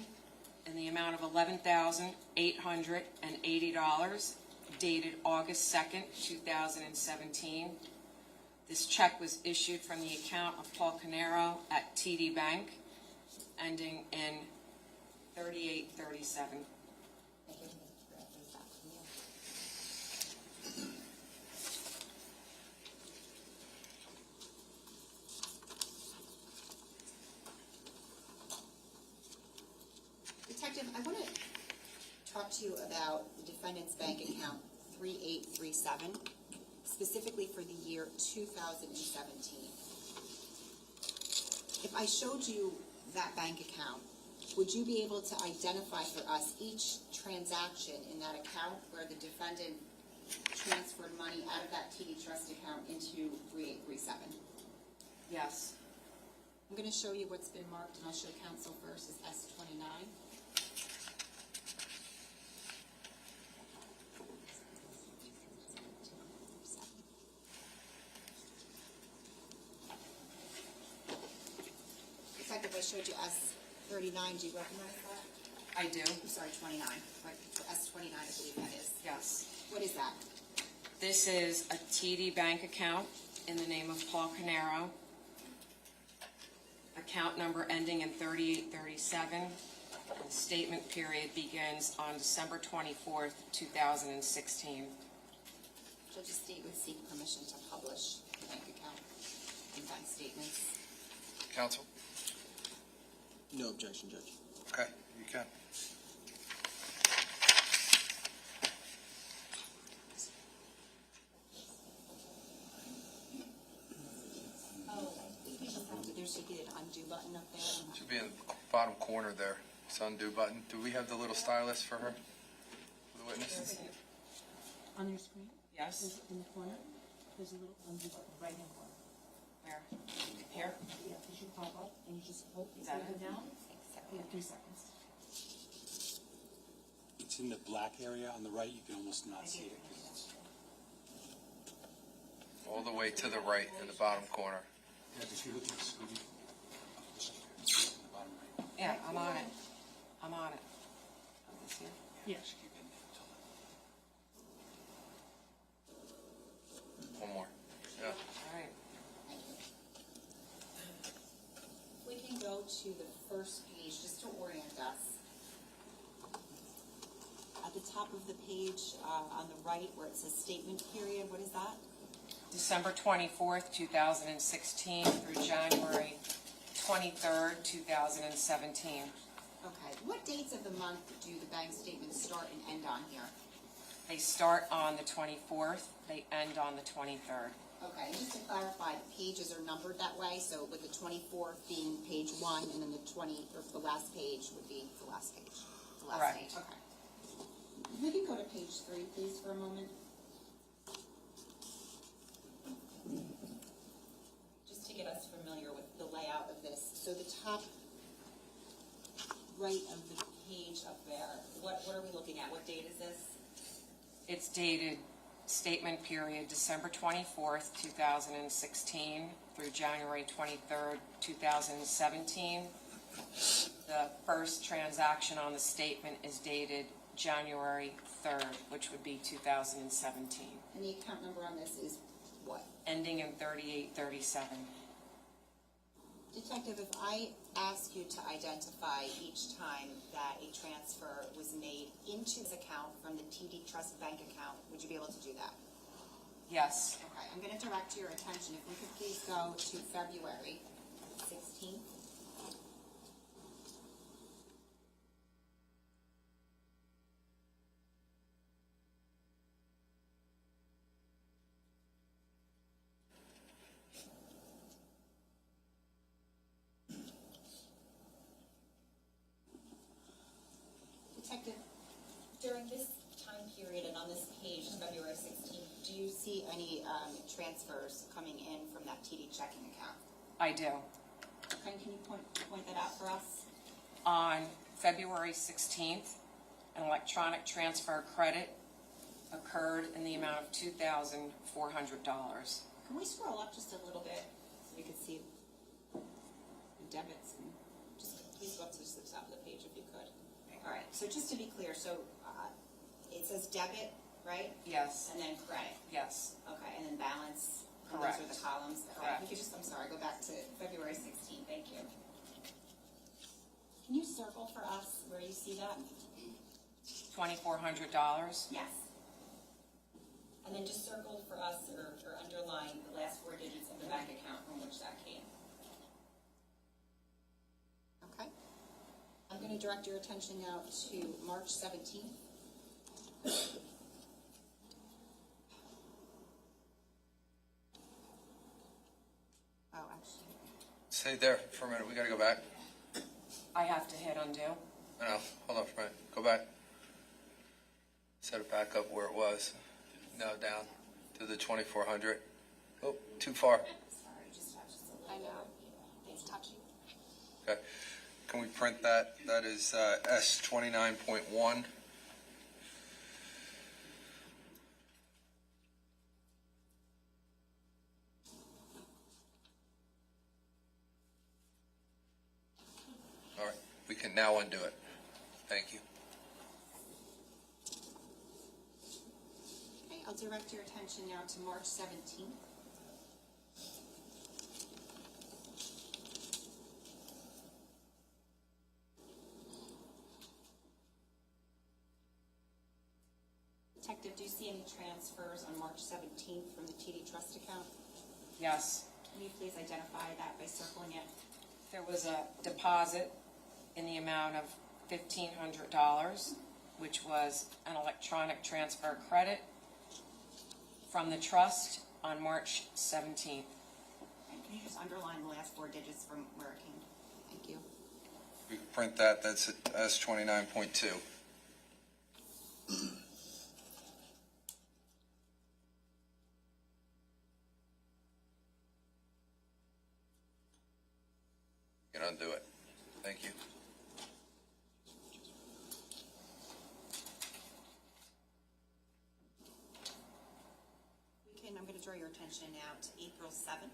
B: in the amount of $11,880, dated August 2nd, 2017. This check was issued from the account of Paul Caneiro at TD Bank, ending in 3837.
C: Thank you. Detective, I want to talk to you about the defendant's bank account 3837, specifically for the year 2017. If I showed you that bank account, would you be able to identify for us each transaction in that account where the defendant transferred money out of that TD Trust account into 3837?
B: Yes.
C: I'm going to show you what's been marked, and I'll show counsel first as S29. Detective, I showed you S39. Do you recognize that?
B: I do.
C: I'm sorry, 29. But for S29, I believe that is.
B: Yes.
C: What is that?
B: This is a TD Bank account in the name of Paul Caneiro. Account number ending in 3837. The statement period begins on December 24th, 2016.
C: Judge, the state would seek permission to publish the bank account and bank statements.
A: Counsel?
D: No objection, Judge.
A: Okay, you can.
C: There should be an undo button up there.
A: Should be in the bottom corner there. It's undo button. Do we have the little stylus for her? For the witness?
F: On your screen,
B: Yes?
F: there's in the corner, there's a little undo button, right hand corner.
B: Where? Here?
F: Yeah, it should pop up, and you just hold
B: Is
F: it
B: that it?
F: down. Yeah, 3 seconds.
G: It's in the black area on the right. You can almost not see it.
A: All the way to the right in the bottom corner.
G: Yeah, if you look at the screen, in the bottom right.
B: Yeah, I'm on it. I'm on it. This here?
F: Yeah.
G: Just keep it there.
A: One more. Yeah.
B: All right.
C: We can go to the first page just to orient us. At the top of the page, on the right, where it says statement period, what is that?
B: December 24th, 2016 through January 23rd, 2017.
C: Okay. What dates of the month do the bank statements start and end on here?
B: They start on the 24th, they end on the 23rd.
C: Okay, and just to clarify, the pages are numbered that way, so with the 24th being page 1, and then the last page would be the last page. The last
B: Correct.
C: page, okay. We can go to page 3, please, for a moment. Just to get us familiar with the layout of this. So the top right of the page up there, what are we looking at? What date is this?
B: It's dated statement period December 24th, 2016 through January 23rd, 2017. The first transaction on the statement is dated January 3rd, which would be 2017,
C: And the account number on this is what?
B: ending in 3837.
C: Detective, if I ask you to identify each time that a transfer was made into this account from the TD Trust Bank account, would you be able to do that?
B: Yes.
C: Okay, I'm going to direct your attention, if we could please go to February 16th. Detective, during this time period and on this page, February 16th, do you see any transfers coming in from that TD checking account?
B: I do.
C: Can you point that out for us?
B: On February 16th, an electronic transfer credit occurred in the amount of $2,400.
C: Can we scroll up just a little bit so we can see the debits? And just please go up to the top of the page if you could. All right, so just to be clear, so it says debit, right?
B: Yes.
C: And then credit.
B: Yes.
C: Okay, and then balance. And
B: Correct.
C: those are the columns. Okay,
B: Correct.
C: if you could just, I'm sorry, go back to February 16th. Thank you. Can you circle for us where you see that?
B: $2,400.
C: Yes. And then just circle for us or underline the last 4 digits of the bank account from which that came. Okay. I'm going to direct your attention now to March 17th. Oh, actually.
A: Stay there for a minute, we gotta go back.
B: I have to hit undo.
A: No, hold on for a minute, go back. Set it back up where it was. No, down to the 2400. Oh, too far.
C: Sorry, just touched a little. I know. It's touching.
A: Okay, can we print that? That is S29.1. All right, we can now undo it. Thank you.
C: Okay, I'll direct your attention now to March 17th. Detective, do you see any transfers on March 17th from the TD Trust account?
B: Yes.
C: Can you please identify that by circling it?
B: There was a deposit in the amount of $1,500, which was an electronic transfer credit from the trust on March 17th.
C: And can you just underline the last 4 digits from where it came? Thank you.
A: We can print that, that's S29.2. You can undo it. Thank you.
C: Okay, and I'm going to draw your attention now to April 7th.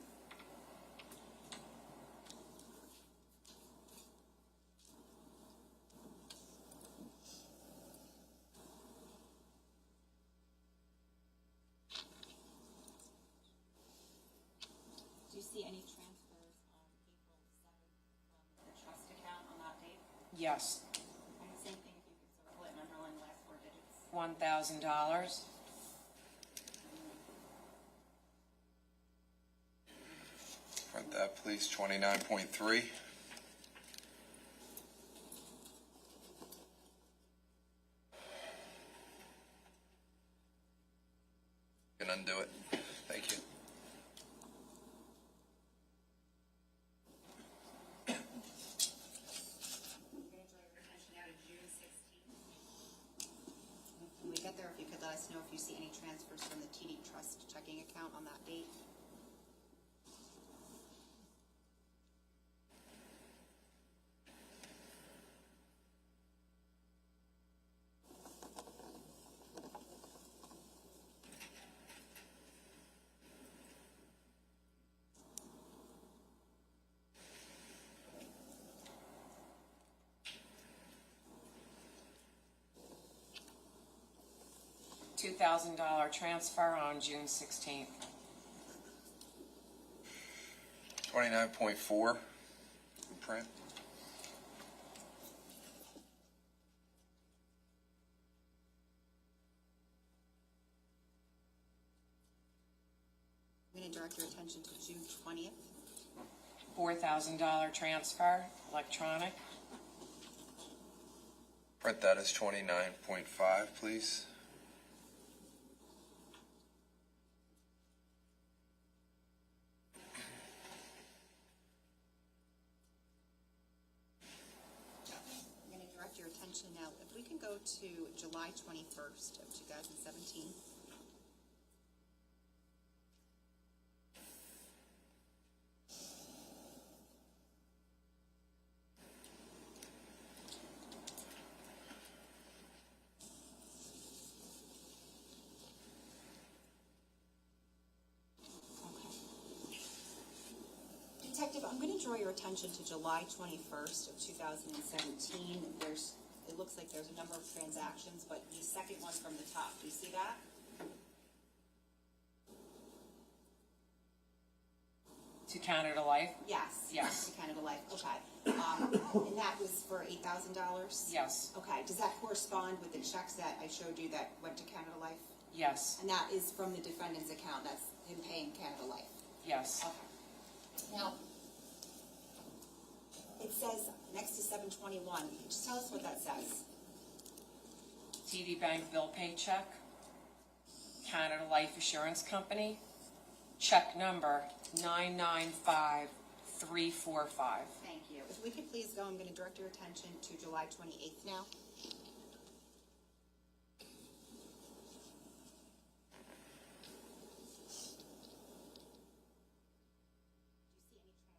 C: Do you see any transfers on April 7th from the trust account on that date?
B: Yes.
C: And the same thing, if you could circle it and underline the last 4 digits.
B: $1,000.
A: Print that, please, 29.3.
C: on that date?
B: $2,000 transfer on June 16th.
A: 29.4 in print.
C: I'm going to direct your attention to June 20th.
B: $4,000 transfer, electronic.
A: Print that as 29.5, please.
C: I'm going to direct your attention now, if we can go to July 21st of 2017. Detective, I'm going to draw your attention to July 21st of 2017. It looks like there's a number of transactions, but the second one from the top, do you see that?
B: To Canada Life?
C: Yes.
B: Yes.
C: To Canada Life, okay. And that was for $8,000?
B: Yes.
C: Okay, does that correspond with the checks that I showed you that went to Canada Life?
B: Yes.
C: And that is from the defendant's account, that's him paying Canada Life?
B: Yes.
C: Okay. Now, it says next to 721, just tell us what that says.
B: TD Bank bill paycheck, Canada Life Assurance Company, check number 995345.
C: Thank you. If we could please go, I'm going to direct your attention to July 28th now.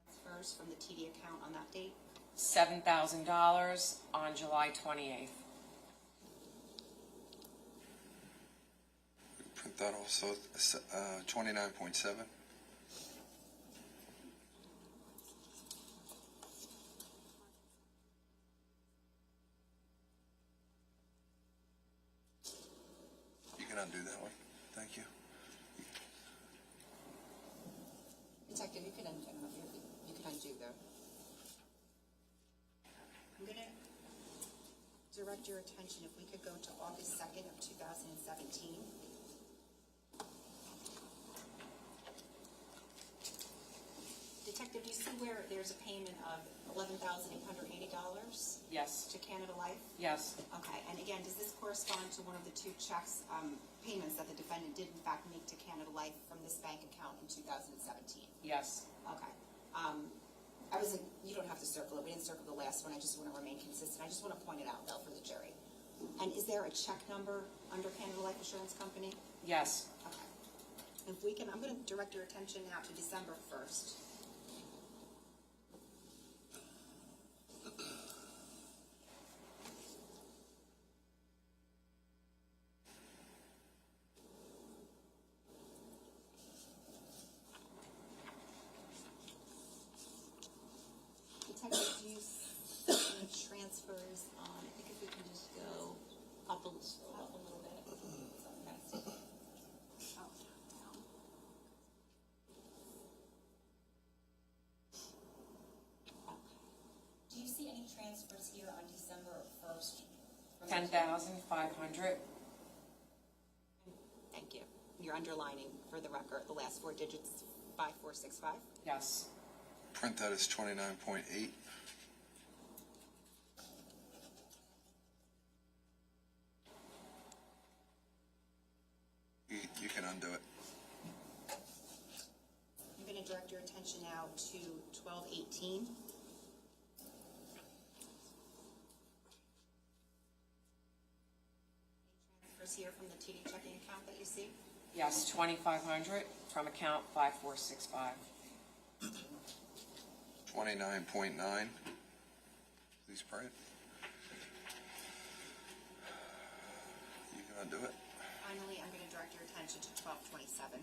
C: Transfers from the TD account on that date?
B: $7,000 on July 28th.
A: Print that also, 29.7. You can undo that one. Thank you.
C: Detective, you can undo, you can undo though. I'm going to direct your attention, if we could go to August 2nd of 2017. Detective, do you see where there's a payment of $11,880
B: Yes.
C: to Canada Life?
B: Yes.
C: Okay, and again, does this correspond to one of the two checks, payments that the defendant did in fact make to Canada Life from this bank account in 2017?
B: Yes.
C: Okay. You don't have to circle it. We didn't circle the last one. I just want to remain consistent. I just want to point it out, though, for the jury. And is there a check number under Canada Life Assurance Company?
B: Yes.
C: Okay. If we can, I'm going to direct your attention now to December 1st. Detective, do you see any transfers on, I think if we can just go up a little bit. Okay. Oh, down. Okay. Do you see any transfers here on December 1st?
B: 10,500.
C: Thank you. You're underlining for the record the last four digits, 5465.
B: Yes.
A: Print that as 29.8. You can undo it.
C: I'm going to direct your attention now to 1218. Transfers here from the TD checking account that you see?
B: Yes, 2,500 from account 5465.
A: 29.9. Please pray it. You gonna do it?
C: Finally, I'm gonna direct your attention to 1227.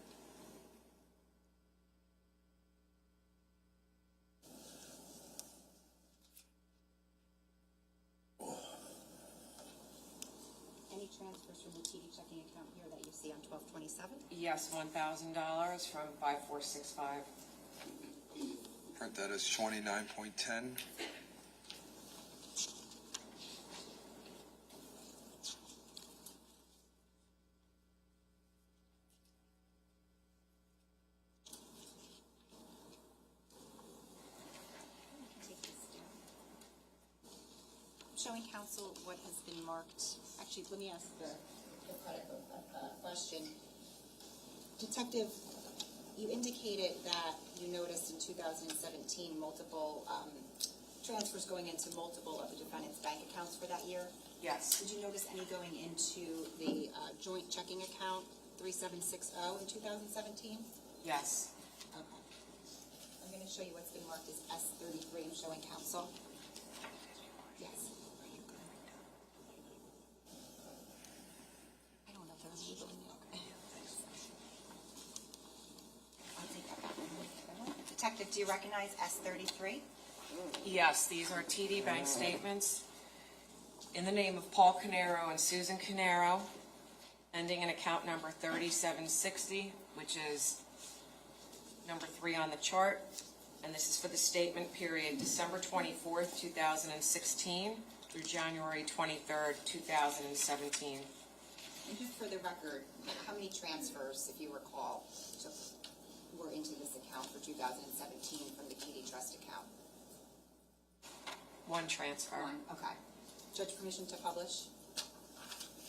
C: Any transfers from the TD checking account here that you see on 1227?
B: Yes, $1,000 from 5465.
A: Print that as 29.10.
C: Take this down. Showing council what has been marked. Actually, let me ask the credit question. Detective, you indicated that you noticed in 2017 multiple transfers going into multiple of the defendant's bank accounts for that year.
B: Yes,
C: Did you notice any going into the joint checking account 3760 in 2017?
B: yes.
C: Okay. I'm going to show you what's been marked as S33. I'm showing council. Yes. I don't know if they're legally okay. I'll take that back. Detective, do you recognize S33?
B: Yes, these are TD bank statements in the name of Paul Caneiro and Susan Caneiro, ending in account number 3760, which is number 3 on the chart. And this is for the statement period December 24th, 2016 through January 23rd, 2017.
C: And just for the record, how many transfers, if you recall, were into this account for 2017 from the TD Trust account?
B: One transfer.
C: One. Okay. Judge, permission to publish?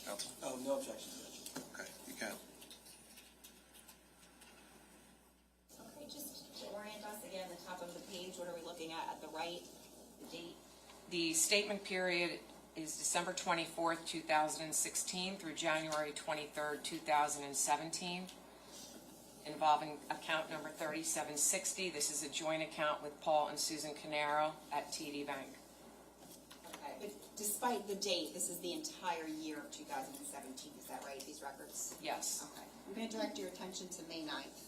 A: Counsel?
D: Oh, no objection, Judge.
A: Okay, you can.
C: Okay, just to orient us again, the top of the page, what are we looking at the right, the date?
B: The statement period is December 24th, 2016 through January 23rd, 2017, involving account number 3760. This is a joint account with Paul and Susan Caneiro at TD Bank.
C: Okay, but despite the date, this is the entire year of 2017, is that right, these records?
B: Yes.
C: Okay, I'm going to direct your attention to May 9th.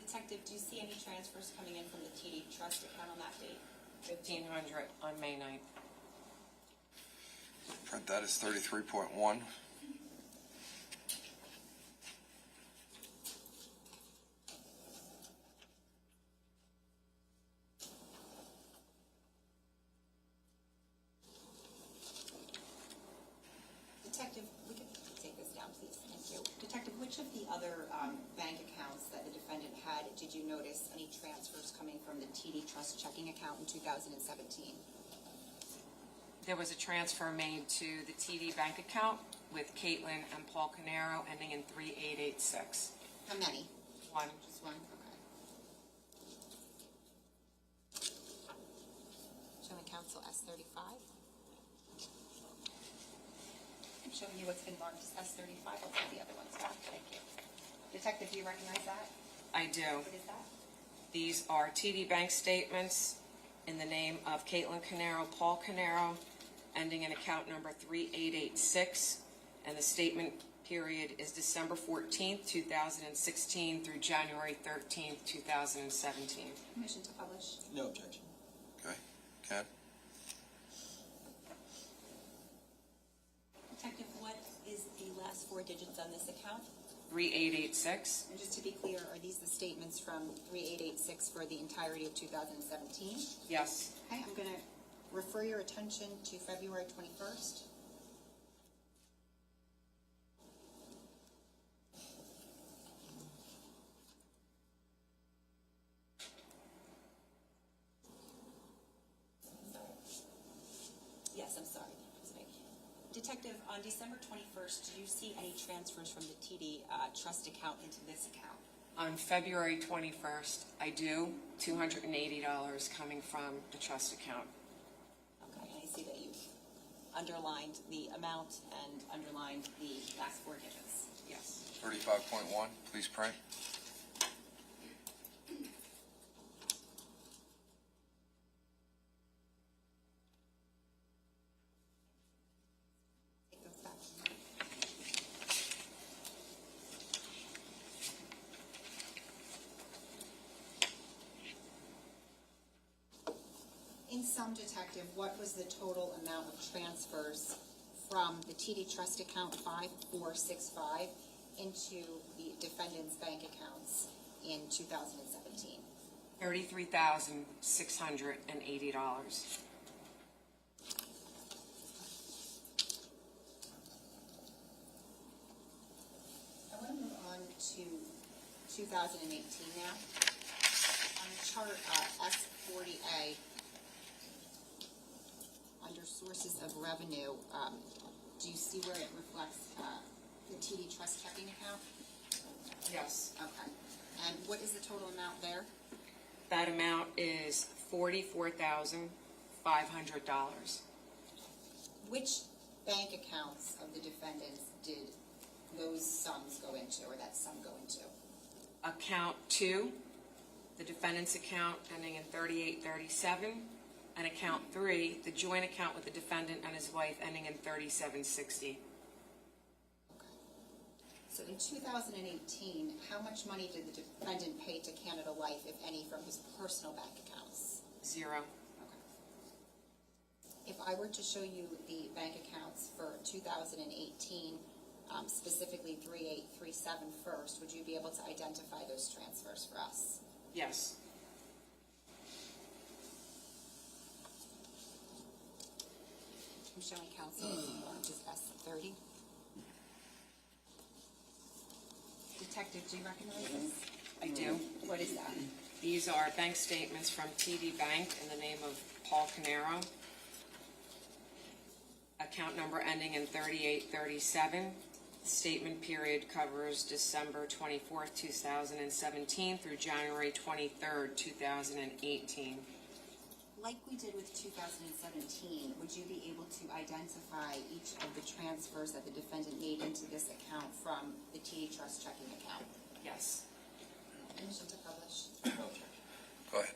C: Detective, do you see any transfers coming in from the TD Trust account on that date?
B: 1,500 on May 9th.
A: Print that as 33.1.
C: Detective, we can take this down, please. Thank you. Detective, which of the other bank accounts that the defendant had did you notice any transfers coming from the TD Trust checking account in 2017?
B: There was a transfer made to the TD Bank account with Caitlin and Paul Caneiro, ending in 3886.
C: How many?
B: One.
C: Just one? Okay. Showing counsel S35. I'm showing you what's been marked as S35. I'll take the other ones back. Thank you. Detective, do you recognize that?
B: I do.
C: What is that?
B: These are TD Bank statements in the name of Caitlin Caneiro, Paul Caneiro, ending in account number 3886, and the statement period is December 14th, 2016 through January 13th, 2017.
C: Permission to publish.
D: No objection.
A: Okay, Ken?
C: Detective, what is the last 4 digits on this account?
B: 3886.
C: And just to be clear, are these the statements from 3886 for the entirety of 2017?
B: Yes.
C: Okay, I'm going to refer your attention to February 21st. Yes, I'm sorry. Detective, on December 21st, did you see any transfers from the TD trust account into this account?
B: On February 21st, I do, $280 coming from the trust account.
C: Okay, and I see that you've underlined the amount and underlined the last four digits.
B: Yes.
A: 35.1, please print.
C: Take those back. In sum, Detective, what was the total amount of transfers from the TD Trust account 5465 into the defendant's bank accounts in 2017?
B: $33,680.
C: I want to move on to 2018 now. On the chart S40A, under sources of revenue, do you see where it reflects the TD Trust checking account?
B: Yes.
C: Okay. And what is the total amount there?
B: That amount is $44,500.
C: Which bank accounts of the defendants did those sums go into, or that sum go into?
B: Account 2, the defendant's account ending in 3837, and account 3, the joint account with the defendant and his wife ending in 3760.
C: So in 2018, how much money did the defendant pay to Canada Life, if any, from his personal bank accounts?
B: 0.
C: Okay. If I were to show you the bank accounts for 2018, specifically 3837 first, would you be able to identify those transfers for us?
B: Yes.
C: I'm showing counsel which is S30. Detective, do you recognize this?
B: I do.
C: What is that?
B: These are bank statements from TD Bank in the name of Paul Caneiro. Account number ending in 3837. Statement period covers December 24th, 2017 through January 23rd, 2018.
C: Like we did with 2017, would you be able to identify each of the transfers that the defendant made into this account from the TD Trust checking account?
B: Yes.
C: Permission to publish.
A: Go ahead.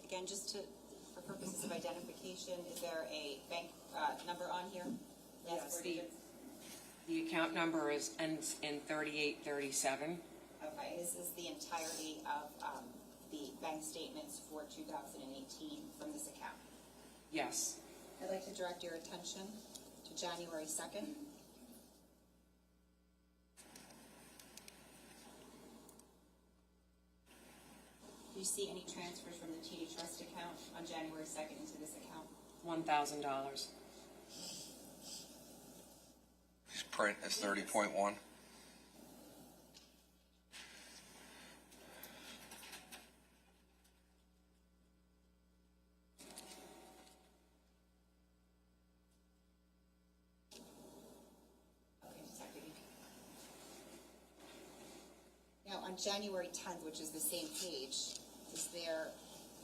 C: Again, just for purposes of identification, is there a bank number on here?
B: Yes,
C: four digits?
B: The account number ends in 3837.
C: Okay, this is the entirety of the bank statements for 2018 from this account.
B: Yes.
C: I'd like to direct your attention to January 2nd. Do you see any transfers from the TD Trust account on January 2nd into this account?
B: $1,000.
A: Please print as 30.1.
C: Okay, Detective. Now, on January 10th, which is the same page, is there,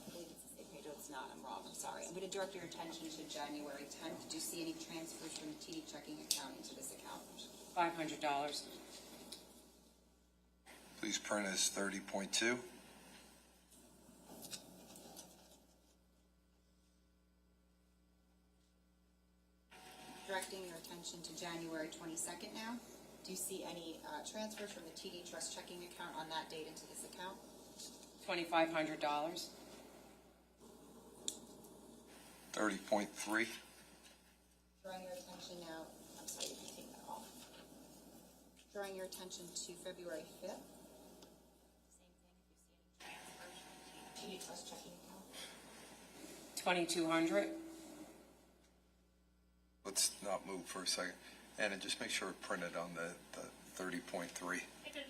C: I believe it's the same page, oh, it's not, I'm wrong, I'm sorry. I'm going to direct your attention to January 10th. Do you see any transfers from the TD checking account into this account?
B: $500.
A: Please print as 30.2.
C: Directing your attention to January 22nd now. Do you see any transfers from the TD Trust checking account on that date into this account?
B: $2,500.
A: 30.3.
C: Drawing your attention now, I'm sorry, you can take that off. Drawing your attention to February 5th. Same thing, if you see any transfers from the TD Trust checking account.
B: $2,200.
A: Let's not move for a second. And just make sure it printed on the 30.3. It did.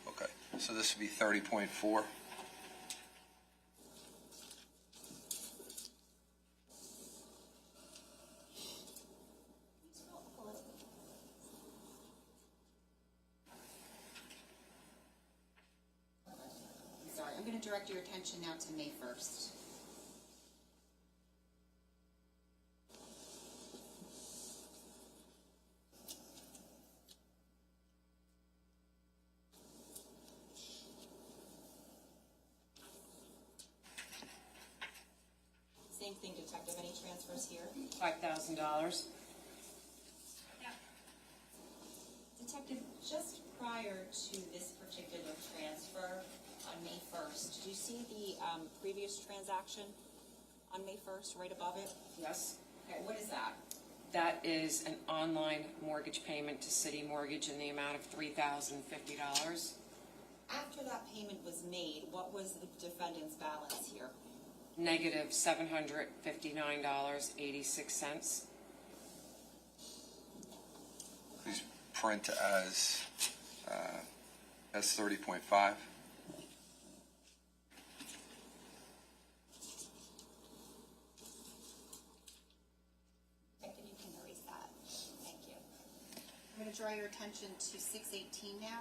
A: Okay, so this would be 30.4.
C: direct your attention now to May 1st. Same thing, Detective. Any transfers here?
B: $5,000.
C: Detective, just prior to this particular transfer on May 1st, did you see the previous transaction on May 1st, right above it?
B: Yes.
C: Okay, what is that?
B: That is an online mortgage payment to City Mortgage in the amount of $3,050.
C: After that payment was made, what was the defendant's balance here?
B: Negative $759.86.
A: Please print as S30.5.
C: Detective, you can erase that. Thank you. I'm going to draw your attention to 618 now.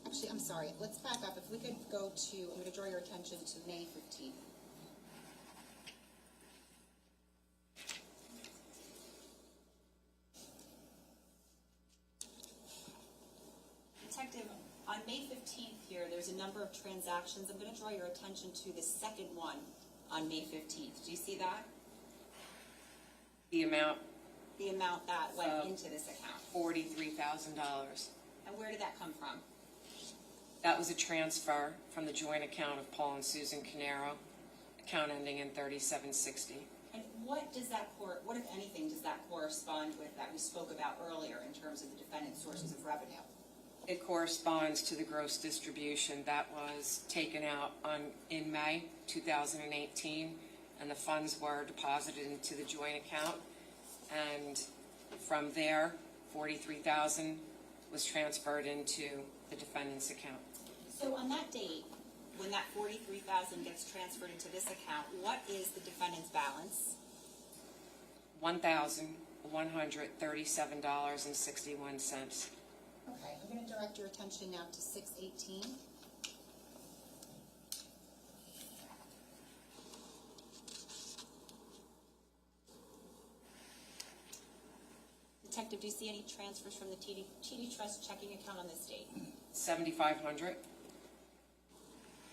C: Actually, I'm sorry. Let's back up. If we could go to, I'm going to draw your attention to May 15th. Detective, on May 15th here, there's a number of transactions. I'm going to draw your attention to the second one on May 15th. Do you see that?
B: The amount,
C: The amount that went into this account.
B: $43,000.
C: And where did that come from?
B: That was a transfer from the joint account of Paul and Susan Caneiro, account ending in 3760.
C: And what does that, what if anything, does that correspond with that we spoke about earlier in terms of the defendant's sources of revenue?
B: It corresponds to the gross distribution that was taken out in May 2018, and the funds were deposited into the joint account. And from there, $43,000 was transferred into the defendant's account.
C: So on that date, when that $43,000 gets transferred into this account, what is the defendant's balance?
B: $1,137.61.
C: Okay, I'm going to direct your attention now to 618. Detective, do you see any transfers from the TD Trust checking account on this date?
B: $7,500,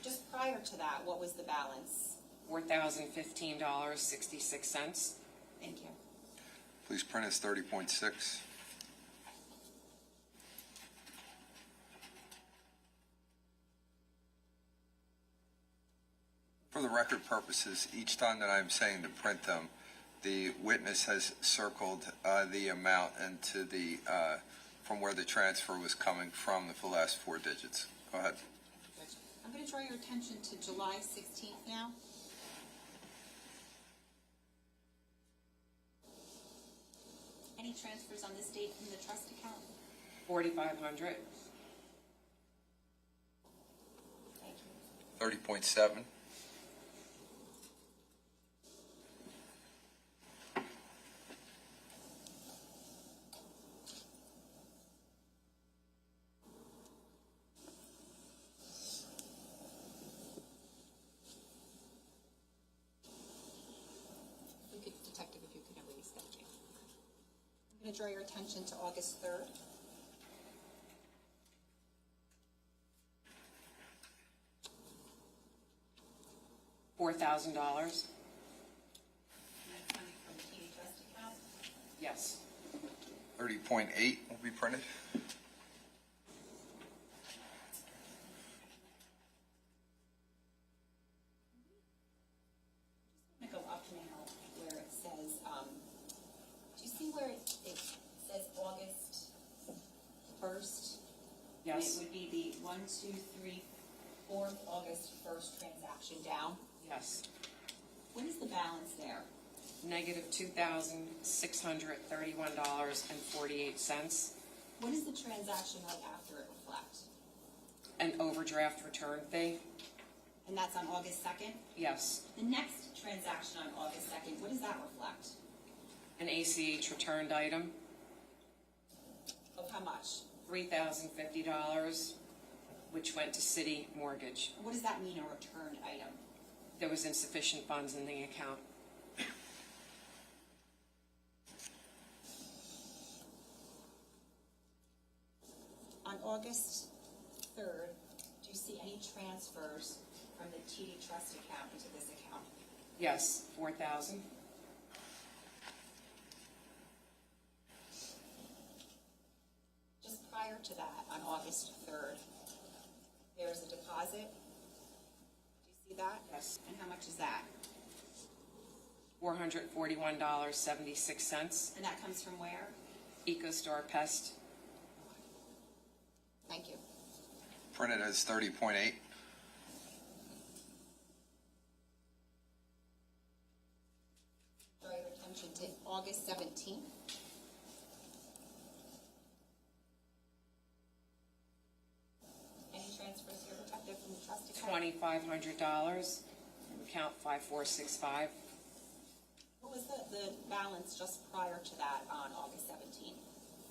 C: Just prior to that, what was the balance?
B: $4,015.66.
C: Thank you.
A: Please print as 30.6. For the record purposes, each time that I'm saying to print them, the witness has circled the amount into the from where the transfer was coming from, the last four digits. Go ahead.
C: I'm going to draw your attention to July 16th now. Any transfers on this date from the trust account?
B: $4,500.
C: Thank you.
A: 30.7.
C: Detective, if you could erase that, Jane. I'm going to draw your attention to August 3rd.
B: $4,000.
C: And that's coming from the TD Trust account.
B: Yes.
A: 30.8 will be printed.
C: I'm going to go up now where it says, do you see where it says August 1st? And
B: Yes.
C: it would be the 1, 2, 3, 4th August 1st transaction down.
B: Yes.
C: What is the balance there?
B: Negative $2,631.48.
C: What is the transaction right after it reflect?
B: An overdraft return fee.
C: And that's on August 2nd?
B: Yes.
C: The next transaction on August 2nd, what does that reflect?
B: An ACH returned item.
C: Of how much?
B: $3,050, which went to city mortgage.
C: What does that mean, a returned item?
B: There was insufficient funds in the account.
C: On August 3rd, do you see any transfers from the TD Trust account into this account?
B: Yes, $4,000.
C: Just prior to that, on August 3rd, there's a deposit. Do you see that?
B: Yes.
C: And how much is that?
B: $441.76.
C: And that comes from where?
B: EcoStar Pest.
C: Thank you.
A: Printed as 30.8.
C: Draw your attention to August 17th. Any transfers here, Detective, from the trust account?
B: $2,500 from account 5465.
C: What was the balance just prior to that on August 17th?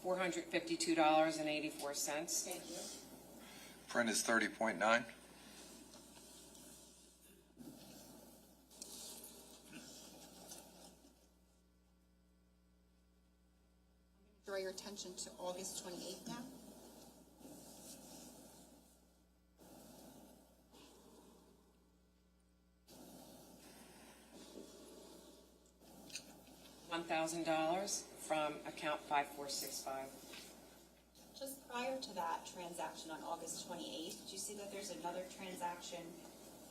B: $452.84.
C: Thank you.
A: Print is 30.9.
C: Draw your attention to August 28th now.
B: $1,000 from account 5465.
C: Just prior to that transaction on August 28th, did you see that there's another transaction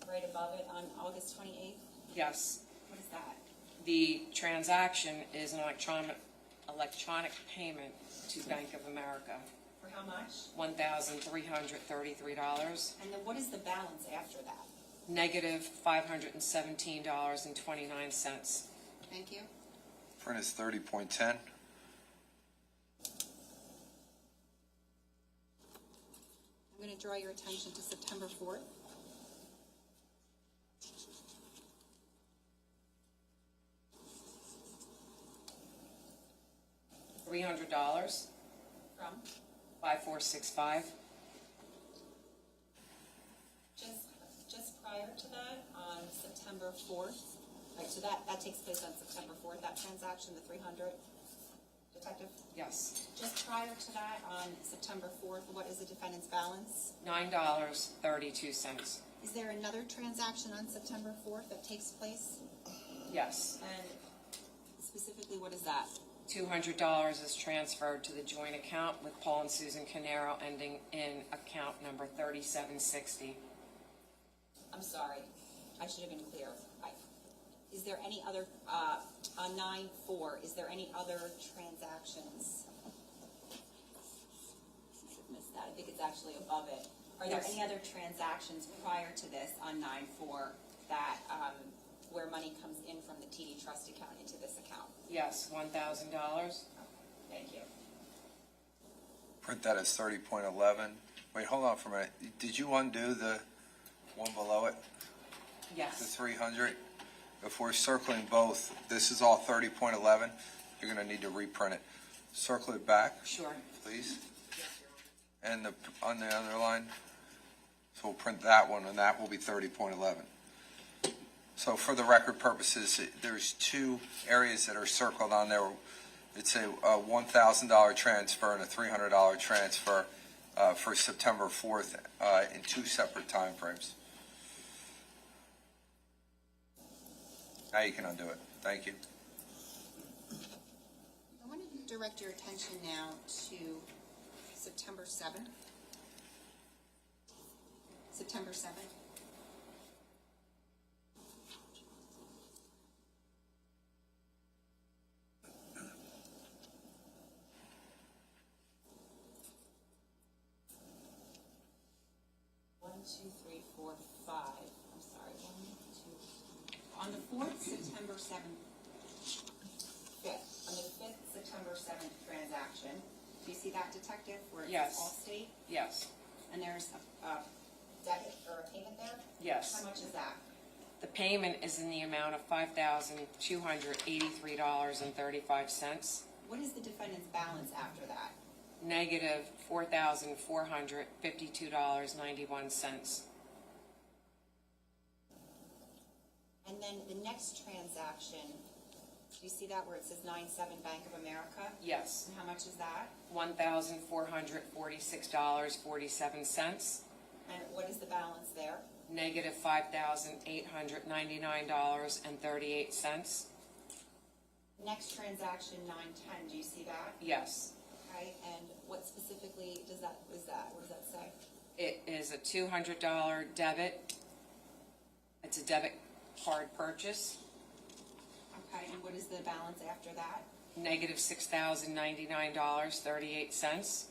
C: right above it on August 28th?
B: Yes,
C: What is that?
B: the transaction is an electronic payment to Bank of America,
C: For how much?
B: $1,333,
C: And then what is the balance after that?
B: negative $517.29.
C: Thank you.
A: Print is 30.10.
C: I'm going to draw your attention to September 4th.
B: $300,
C: From?
B: 5465.
C: Just prior to that, on September 4th, right, so that takes place on September 4th, that transaction, the 300, Detective?
B: Yes,
C: Just prior to that, on September 4th, what is the defendant's balance?
B: $9.32.
C: Is there another transaction on September 4th that takes place?
B: Yes,
C: And specifically, what is that?
B: $200 is transferred to the joint account with Paul and Susan Caneiro, ending in account number 3760.
C: I'm sorry, I should have been clear. Is there any other, on 9/4, is there any other transactions? I missed that, I think it's actually above it. Are there
B: Yes.
C: any other transactions prior to this on 9/4 that, where money comes in from the TD Trust account into this account?
B: Yes, $1,000.
C: Thank you.
A: Print that as 30.11. Wait, hold on for a minute. Did you undo the one below it, the
B: Yes,
A: 300? If we're circling both, this is all 30.11. You're going to need to reprint it. Circle it back,
B: sure.
A: please. And on the underline, so we'll print that one, and that will be 30.11. So for the record purposes, there's two areas that are circled on there. It's a $1,000 transfer and a $300 transfer for September 4th in two separate timeframes. Now you can undo it. Thank you.
C: I want to direct your attention now to September 7th. September 7th. One, two, three, four, five. I'm sorry. 1, 2. On the 4th, September 7th. 5th. On the 5th, September 7th transaction. Do you see that, Detective? Where it
B: Yes.
C: says Allstate?
B: Yes,
C: And there's a debit or a payment there?
B: yes.
C: How much is that?
B: The payment is in the amount of $5,283.35.
C: What is the defendant's balance after that?
B: negative $4,452.91.
C: And then the next transaction, do you see that where it says 97 Bank of America?
B: Yes,
C: And how much is that?
B: $1,446.47.
C: And what is the balance there?
B: Negative $5,899.38.
C: Next transaction, 910, do you see that?
B: Yes,
C: Okay, and what specifically what does that say?
B: it is a $200 debit. It's a debit card purchase.
C: Okay, and what is the balance after that?
B: Negative $6,099.38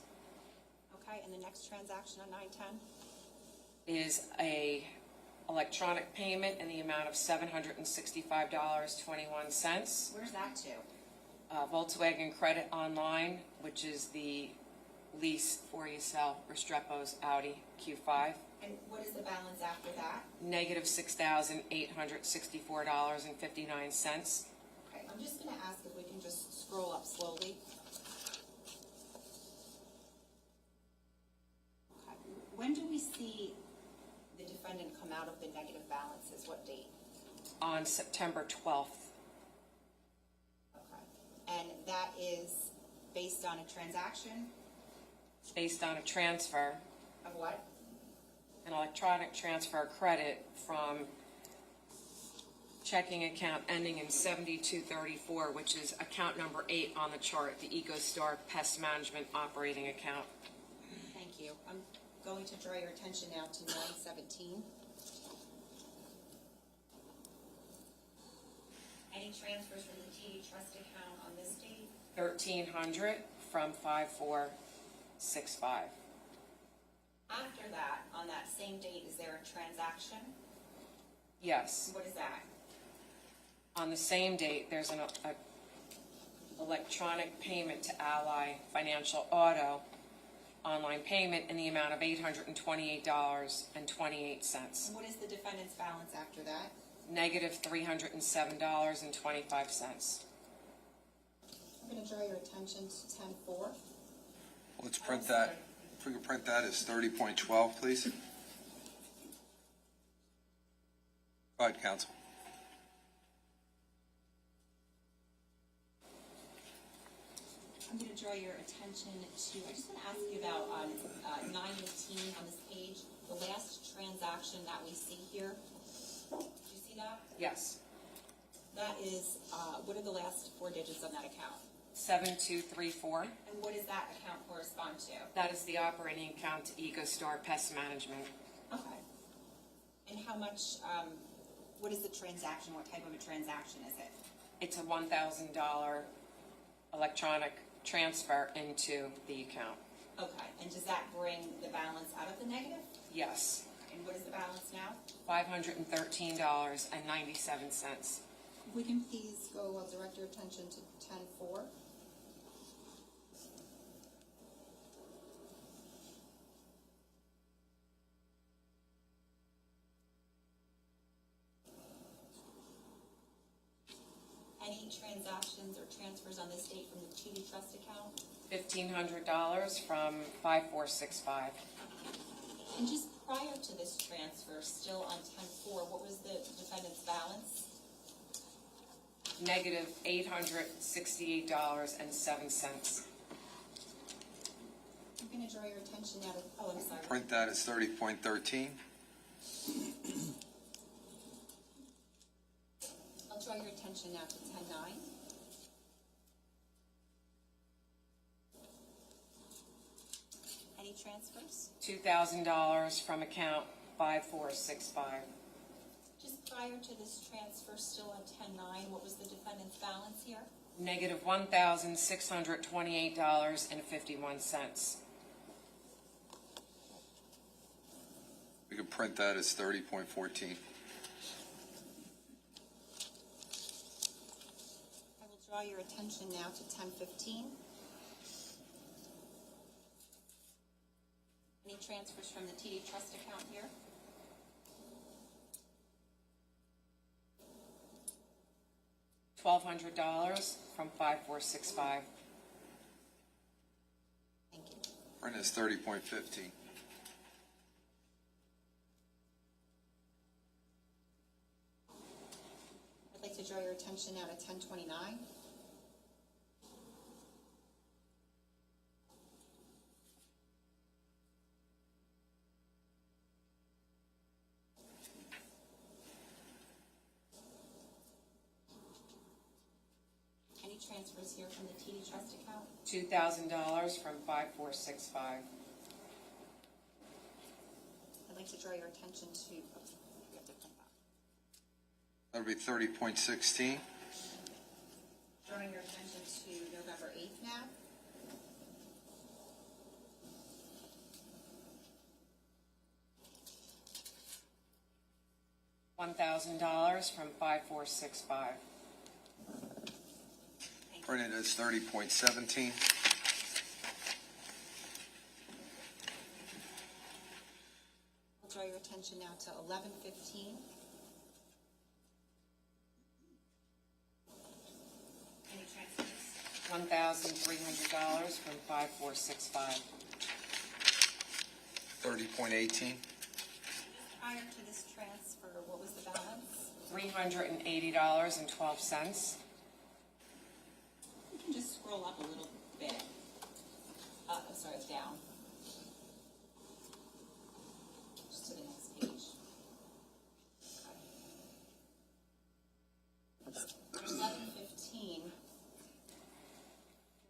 C: Okay, and the next transaction on 910?
B: is a electronic payment in the amount of $765.21.
C: Where's that to?
B: Volkswagen Credit Online, which is the lease for you sell Restrepo's Audi Q5.
C: And what is the balance after that?
B: Negative $6,864.59.
C: Okay, I'm just gonna ask if we can just scroll up slowly. Okay, when do we see the defendant come out of the negative balances? What date?
B: On September 12th.
C: Okay, and that is based on a transaction
B: Based on a transfer,
C: of what?
B: an electronic transfer credit from checking account ending in 7234, which is account number 8 on the chart, the EcoStar Pest Management operating account.
C: Thank you. I'm going to draw your attention now to 917. Any transfers from the TD Trust account on this date?
B: 1,300 from 5465.
C: After that, on that same date, is there a transaction?
B: Yes.
C: What is that?
B: On the same date, there's an electronic payment to Ally Financial Auto, online payment in the amount of $828.28.
C: And what is the defendant's balance after that?
B: Negative $307.25.
C: I'm going to draw your attention to 10-4.
A: Let's print that. If we could print that as 30.12, please. Go ahead, counsel.
C: I'm going to draw your attention to, I just want to ask you about 918 on this page, the last transaction that we see here. Did you see that?
B: Yes.
C: That is, what are the last 4 digits on that account?
B: 7234.
C: And what does that account correspond to?
B: That is the operating account to EcoStar Pest Management.
C: Okay. And how much, what is the transaction? What type of a transaction is it?
B: It's a $1,000 electronic transfer into the account.
C: Okay. And does that bring the balance out of the negative?
B: Yes.
C: And what is the balance now?
B: $513.97.
C: If we can please go, I'll direct your attention to 10-4. Any transactions or transfers on this date from the TD Trust account?
B: $1,500 from 5465.
C: And just prior to this transfer, still on 10-4, what was the defendant's balance?
B: Negative $868.07.
C: I'm going to draw your attention now to, oh, I'm sorry.
A: Print that as 30.13.
C: I'll draw your attention now to 10-9. Any transfers?
B: $2,000 from account 5465.
C: Just prior to this transfer, still on 10-9, what was the defendant's balance here?
B: Negative $1,628.51.
A: We could print that as 30.14.
C: I will draw your attention now to 10-15. Any transfers from the TD Trust account here?
B: $1,200 from 5465.
C: Thank
A: Brenda's 30.15.
C: I'd like to draw your attention now to 1029. Any transfers here from the TD Trust account?
B: $2,000 from 5465.
C: I'd like to draw your attention to, you have to print that.
A: That'll be 30.16.
C: Drawing your attention to November 8th now.
B: $1,000 from 5465.
A: Brenda's 30.17.
C: I'll draw your attention now to 1115. Any transfers?
B: $1,300 from 5465.
A: 30.18.
C: Prior to this transfer, what was the balance?
B: $380.12.
C: You can just scroll up a little bit. I'm sorry, down. Just to the next page. Okay. 11:15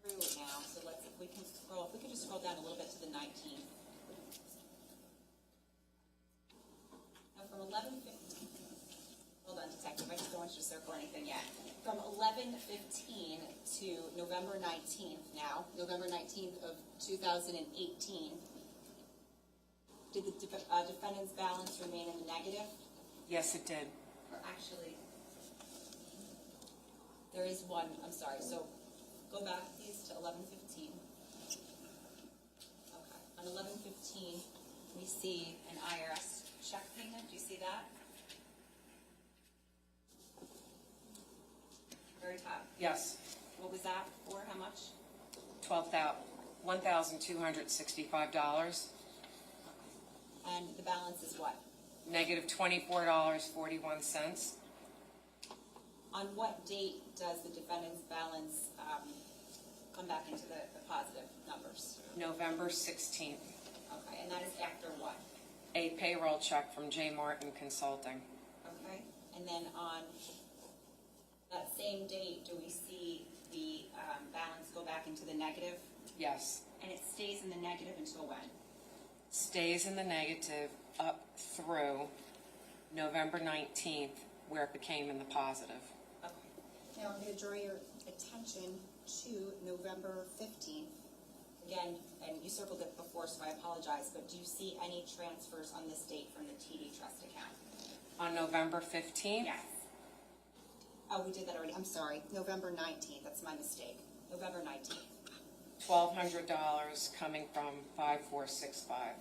C: through it now, so let's, if we can just scroll down a little bit to the 19th. Now from 11:15, hold on, detective, I just don't want you to circle anything yet. From 11:15 to November 19th now, November 19th of 2018, did the defendant's balance remain in the negative?
B: Yes, it did.
C: Or actually, there is one, I'm sorry, so go back please to 11:15. Okay, on 11:15, we see an IRS check payment, do you see that? Very top.
B: Yes.
C: What was that for, how much?
B: $1,265.
C: And the balance is what?
B: Negative $24.41.
C: On what date does the defendant's balance come back into the positive numbers?
B: November 16th.
C: Okay, and that is after what?
B: A payroll check from J. Martin Consulting.
C: Okay, and then on that same date, do we see the balance go back into the negative?
B: Yes.
C: And it stays in the negative until when?
B: Stays in the negative up through November 19th, where it became in the positive.
C: Okay. Now I'm going to draw your attention to November 15th. Again, and you circled it before, so I apologize, but do you see any transfers on this date from the TD Trust account?
B: On November 15th?
C: Yes. Oh, we did that already. I'm sorry. November 19th. That's my mistake. November 19th.
B: $1,200 coming from 5465.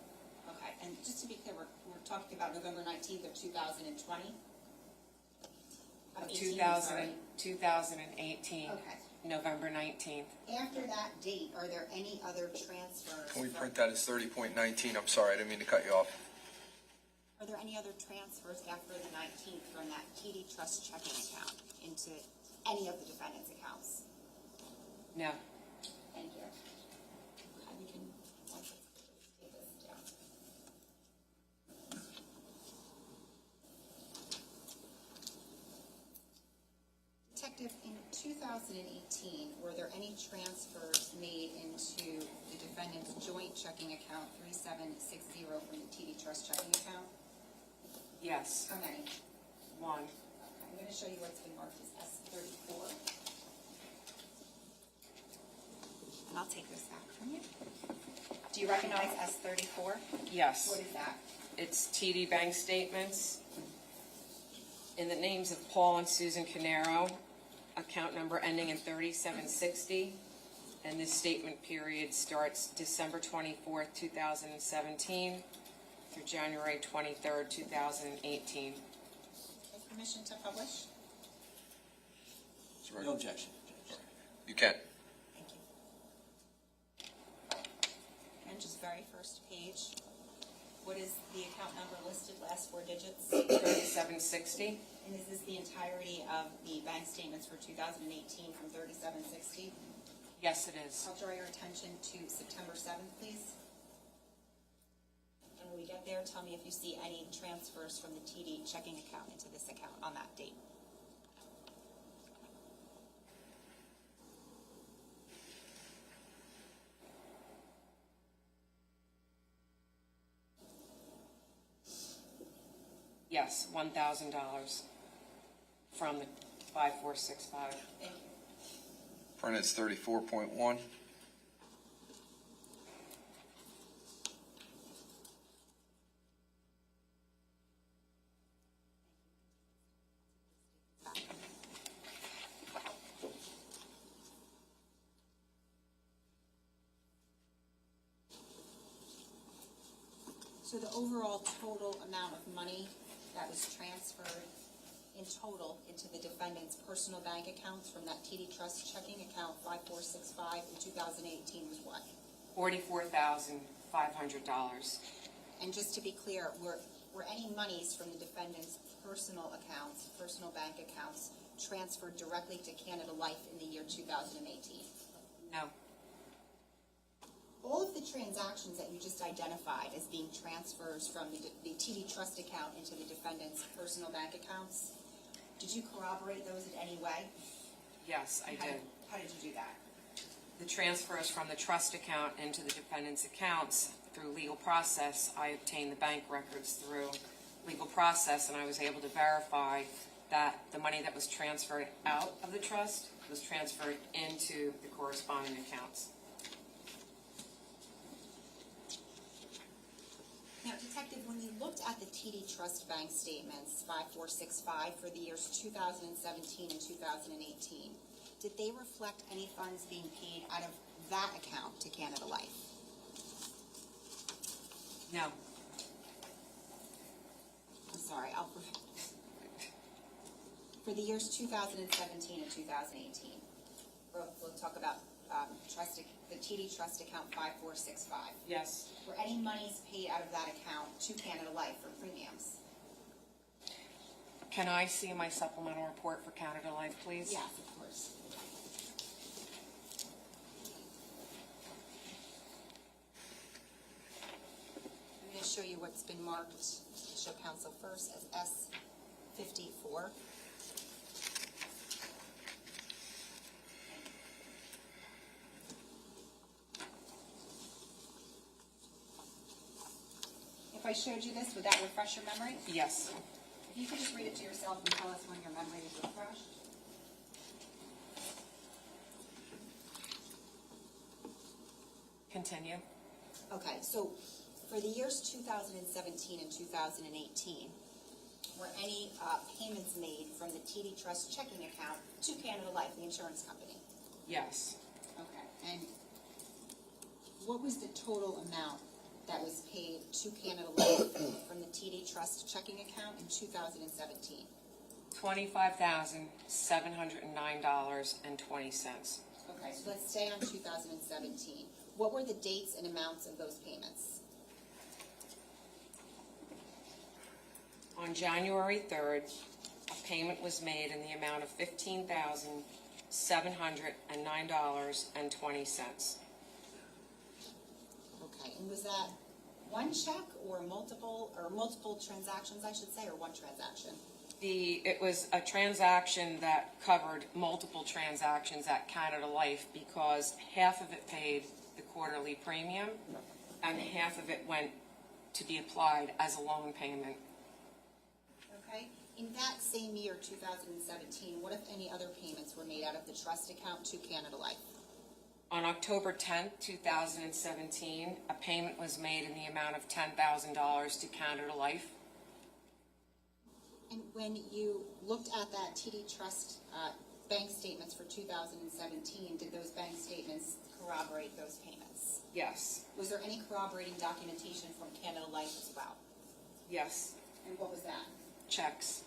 C: Okay. And just to be clear, we're talking about November 19th of 2020? Of 18, sorry.
B: 2018.
C: Okay.
B: November 19th.
C: After that date, are there any other transfers?
A: Can we print that as 30.19? I'm sorry, I didn't mean to cut you off.
C: Are there any other transfers after the 19th from that TD Trust checking account into any of the defendant's accounts?
B: No.
C: Thank you. Okay, we can once it's take this down. Detective, in 2018, were there any transfers made into the defendant's joint checking account 3760 from the TD Trust checking account?
B: Yes.
C: How many?
B: One.
C: Okay, I'm going to show you what's been marked as S34. And I'll take this back from you. Do you recognize S34?
B: Yes.
C: What is that?
B: It's TD bank statements in the names of Paul and Susan Caneiro, account number ending in 3760, and this statement period starts December 24th, 2017 through January 23rd, 2018.
C: With permission to publish?
D: No objection.
A: You can.
C: Thank you. And just very first page. What is the account number listed, last four digits?
B: 3760.
C: And is this the entirety of the bank statements for 2018 from 3760?
B: Yes, it is.
C: I'll draw your attention to September 7th, please. And when we get there, tell me if you see any transfers from the TD checking account into this account on that date.
B: Yes, $1,000 from the 5465.
C: Thank you.
A: Printed's 34.1.
C: So the overall total amount of money that was transferred in total into the defendant's personal bank accounts from that TD Trust checking account 5465 in 2018 was what?
B: $44,500.
C: And just to be clear, were any monies from the defendant's personal accounts, personal bank accounts, transferred directly to Canada Life in the year 2018?
B: No.
C: All of the transactions that you just identified as being transfers from the TD Trust account into the defendant's personal bank accounts, did you corroborate those in any way?
B: Yes, I did.
C: How did you do that?
B: The transfers from the trust account into the defendant's accounts through legal process, I obtained the bank records through legal process, and I was able to verify that the money that was transferred out of the trust was transferred into the corresponding accounts.
C: Now, Detective, when you looked at the TD Trust bank statements 5465 for the years 2017 and 2018, did they reflect any funds being paid out of that account to Canada Life?
B: No.
C: I'm sorry, for the years 2017 and 2018, we'll talk about the TD Trust account 5465.
B: Yes.
C: Were any monies paid out of that account to Canada Life for premiums?
B: Can I see my supplemental report for Canada Life, please?
C: Yes, of course. I'm going to show you what's been marked, show counsel first, as S54. If I showed you this, would that refresh your memory?
B: Yes.
C: If you could just read it to yourself and tell us when your memory is refreshed.
B: Continue.
C: Okay, so for the years 2017 and 2018, were any payments made from the TD Trust checking account to Canada Life, the insurance company?
B: Yes.
C: Okay, and what was the total amount that was paid to Canada Life from the TD Trust checking account in 2017?
B: $25,709.20.
C: Okay, so let's stay on 2017. What were the dates and amounts of those payments?
B: On January 3rd, a payment was made in the amount of $15,709.20.
C: Okay, and was that one check or multiple transactions, I should say, or one transaction?
B: It was a transaction that covered multiple transactions at Canada Life because half of it paid the quarterly premium and half of it went to be applied as a loan payment.
C: Okay, in that same year, 2017, what if any other payments were made out of the trust account to Canada Life?
B: On October 10th, 2017, a payment was made in the amount of $10,000 to Canada Life.
C: And when you looked at that TD Trust bank statements for 2017, did those bank statements corroborate those payments?
B: Yes.
C: Was there any corroborating documentation from Canada Life as well?
B: Yes.
C: And what was that?
B: Checks.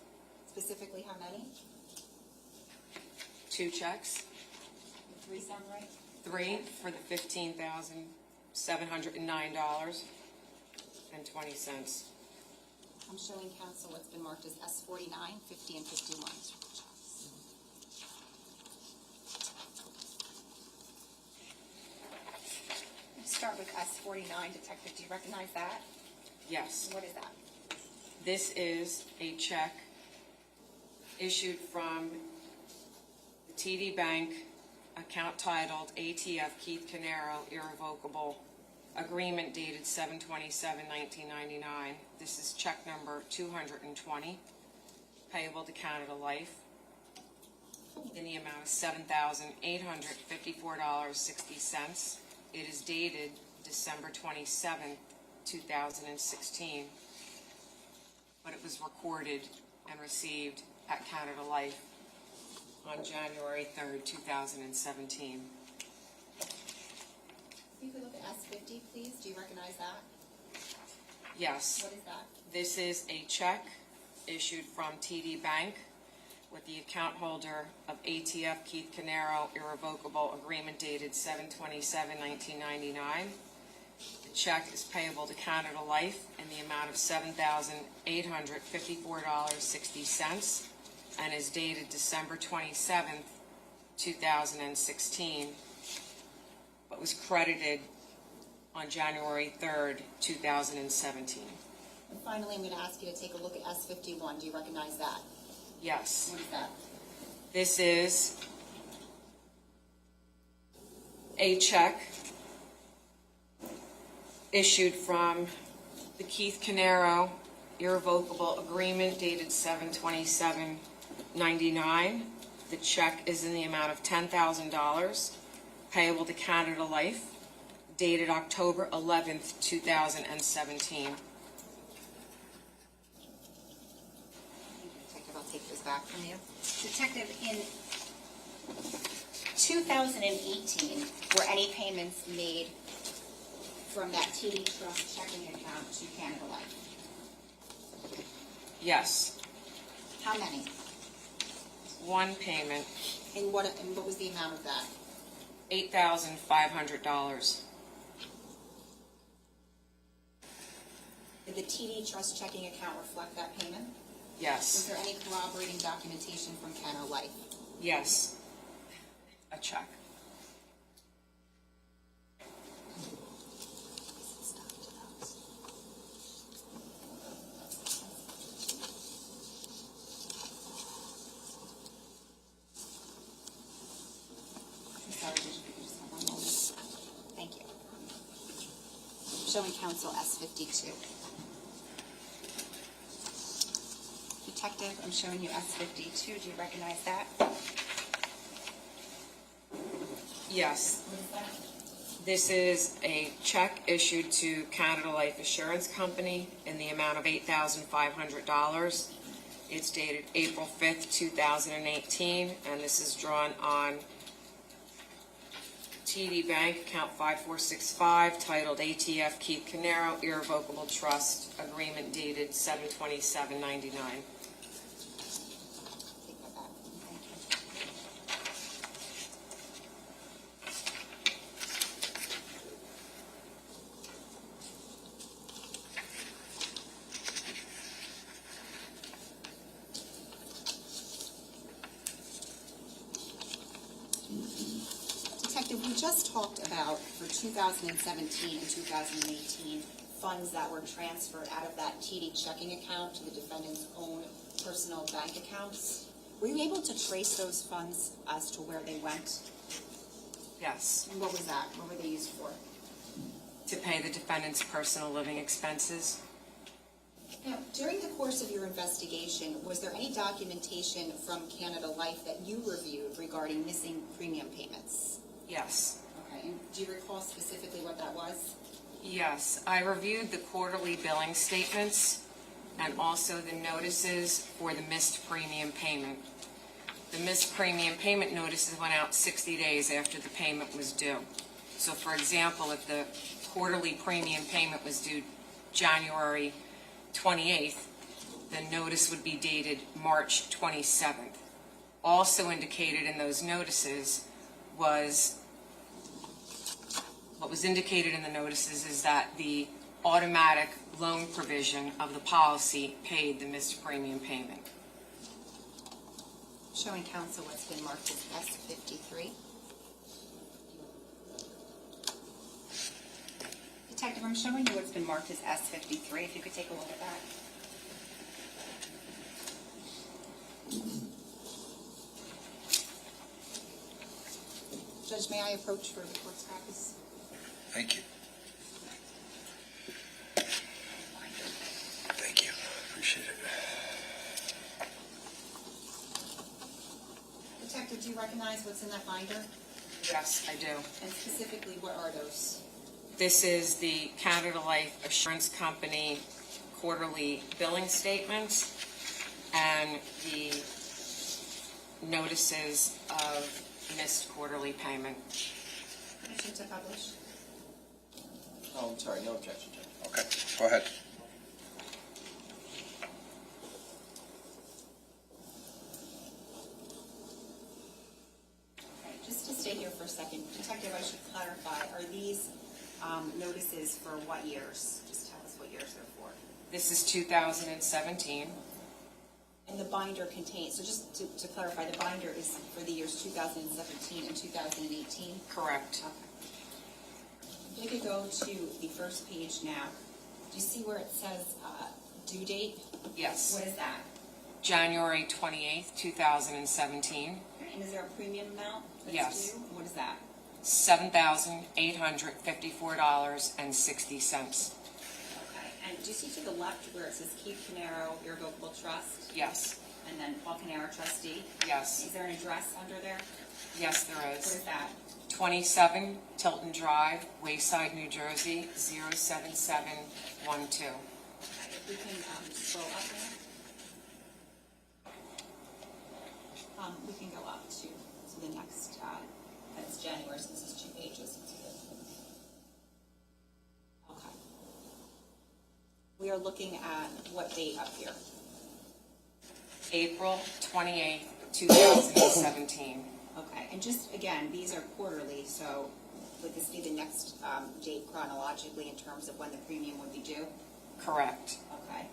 C: Specifically, how many?
B: 2 checks.
C: Did 3 sound right?
B: 3 for the $15,000 $709.20.
C: I'm showing council what's been marked as S49, 50, and 51. Start with S49, Detective, do you recognize that?
B: Yes.
C: What is that?
B: This is a check issued from the TD Bank, account titled ATF Keith Caneiro, irrevocable agreement dated 7/27/1999. This is check number 220, payable to Canada Life in the amount of $7,854.60. It is dated December 27th, 2016, but it was recorded and received at Canada Life on January 3rd, 2017.
C: If you could look at S50, please, do you recognize that?
B: Yes.
C: What is that?
B: This is a check issued from TD Bank with the account holder of ATF Keith Caneiro, irrevocable agreement dated 7/27/1999. The check is payable to Canada Life in the amount of $7,854.60 and is dated December 27th, 2016, but was credited on January 3rd, 2017.
C: And finally, I'm going to ask you to take a look at S51. Do you recognize that?
B: Yes.
C: What is that?
B: This is a check issued from the Keith Caneiro irrevocable agreement dated 7/27/99. The check is in the amount of $10,000 payable to Canada Life dated October 11th, 2017.
C: Detective, I'll take this back from you. Detective, in 2018, were any payments made from that TD Trust checking account to Canada Life?
B: Yes,
C: How many?
B: one payment,
C: And what was the amount of that?
B: $8,500.
C: Did the TD Trust checking account reflect that payment? Was
B: Yes,
C: there any corroborating documentation from Canada Life?
B: yes, a check.
C: Sorry, just have one moment. Thank you. Showing council S52. Detective, I'm showing you S52. Do you recognize that?
B: Yes,
C: What is that?
B: this is a check issued to Canada Life Assurance Company in the amount of $8,500. It's dated April 5th, 2018, and this is drawn on TD Bank, account 5465, titled ATF Keith Caneiro, irrevocable trust, agreement dated 7/27/99.
C: Take that back. Thank you. Detective, we just talked about for 2017 and 2018, funds that were transferred out of that TD checking account to the defendant's own personal bank accounts. Were you able to trace those funds as to where they went?
B: Yes,
C: And what was that? What were they used for?
B: to pay the defendant's personal living expenses.
C: Now, during the course of your investigation, was there any documentation from Canada Life that you reviewed regarding missing premium payments?
B: Yes.
C: Okay, and do you recall specifically what that was?
B: Yes, I reviewed the quarterly billing statements and also the notices for the missed premium payment. The missed premium payment notices went out 60 days after the payment was due. So for example, if the quarterly premium payment was due January 28th, the notice would be dated March 27th. Also indicated in those notices was What was indicated in the notices is that the automatic loan provision of the policy paid the missed premium payment.
C: Showing council what's been marked as S53. Detective, I'm showing you what's been marked as S53, if you could take a look at that. Judge, may I approach for the court's practice?
A: Thank you. Thank you. Appreciate it.
C: Detective, do you recognize what's in that binder?
B: Yes, I do.
C: And specifically, what are those?
B: This is the Canada Life Assurance Company quarterly billing statements and the notices of missed quarterly payment.
C: Permission to publish?
D: Oh, I'm sorry, no objection, Judge.
A: Okay, go ahead.
C: Okay, just to stay here for a second, Detective, I should clarify, are these notices for what years? Just tell us what years they're for.
B: This is 2017.
C: And the binder contains, so just to clarify, the binder is for the years 2017 and 2018?
B: Correct.
C: Okay. If we could go to the first page now. Do you see where it says due date?
B: Yes.
C: What is that?
B: January 28th, 2017.
C: And is there a premium amount that's
B: Yes.
C: due? What is that?
B: $7,854.60.
C: Okay. And do you see to the left where it says Keith Caneiro Irrevocable Trust?
B: Yes.
C: And then Paul Caneiro Trustee?
B: Yes.
C: Is there an address under there?
B: Yes, there
C: What
B: is.
C: is that?
B: 27 Tilton Drive, Wayside, New Jersey, 07712.
C: Okay, if we can scroll up there. We can go up to the next, that's January, since it's 2 pages. Okay. We are looking at what date up here?
B: April 28th, 2017.
C: Okay, and just, again, these are quarterly, so would this be the next date chronologically in terms of when the premium would be due?
B: Correct.
C: Okay.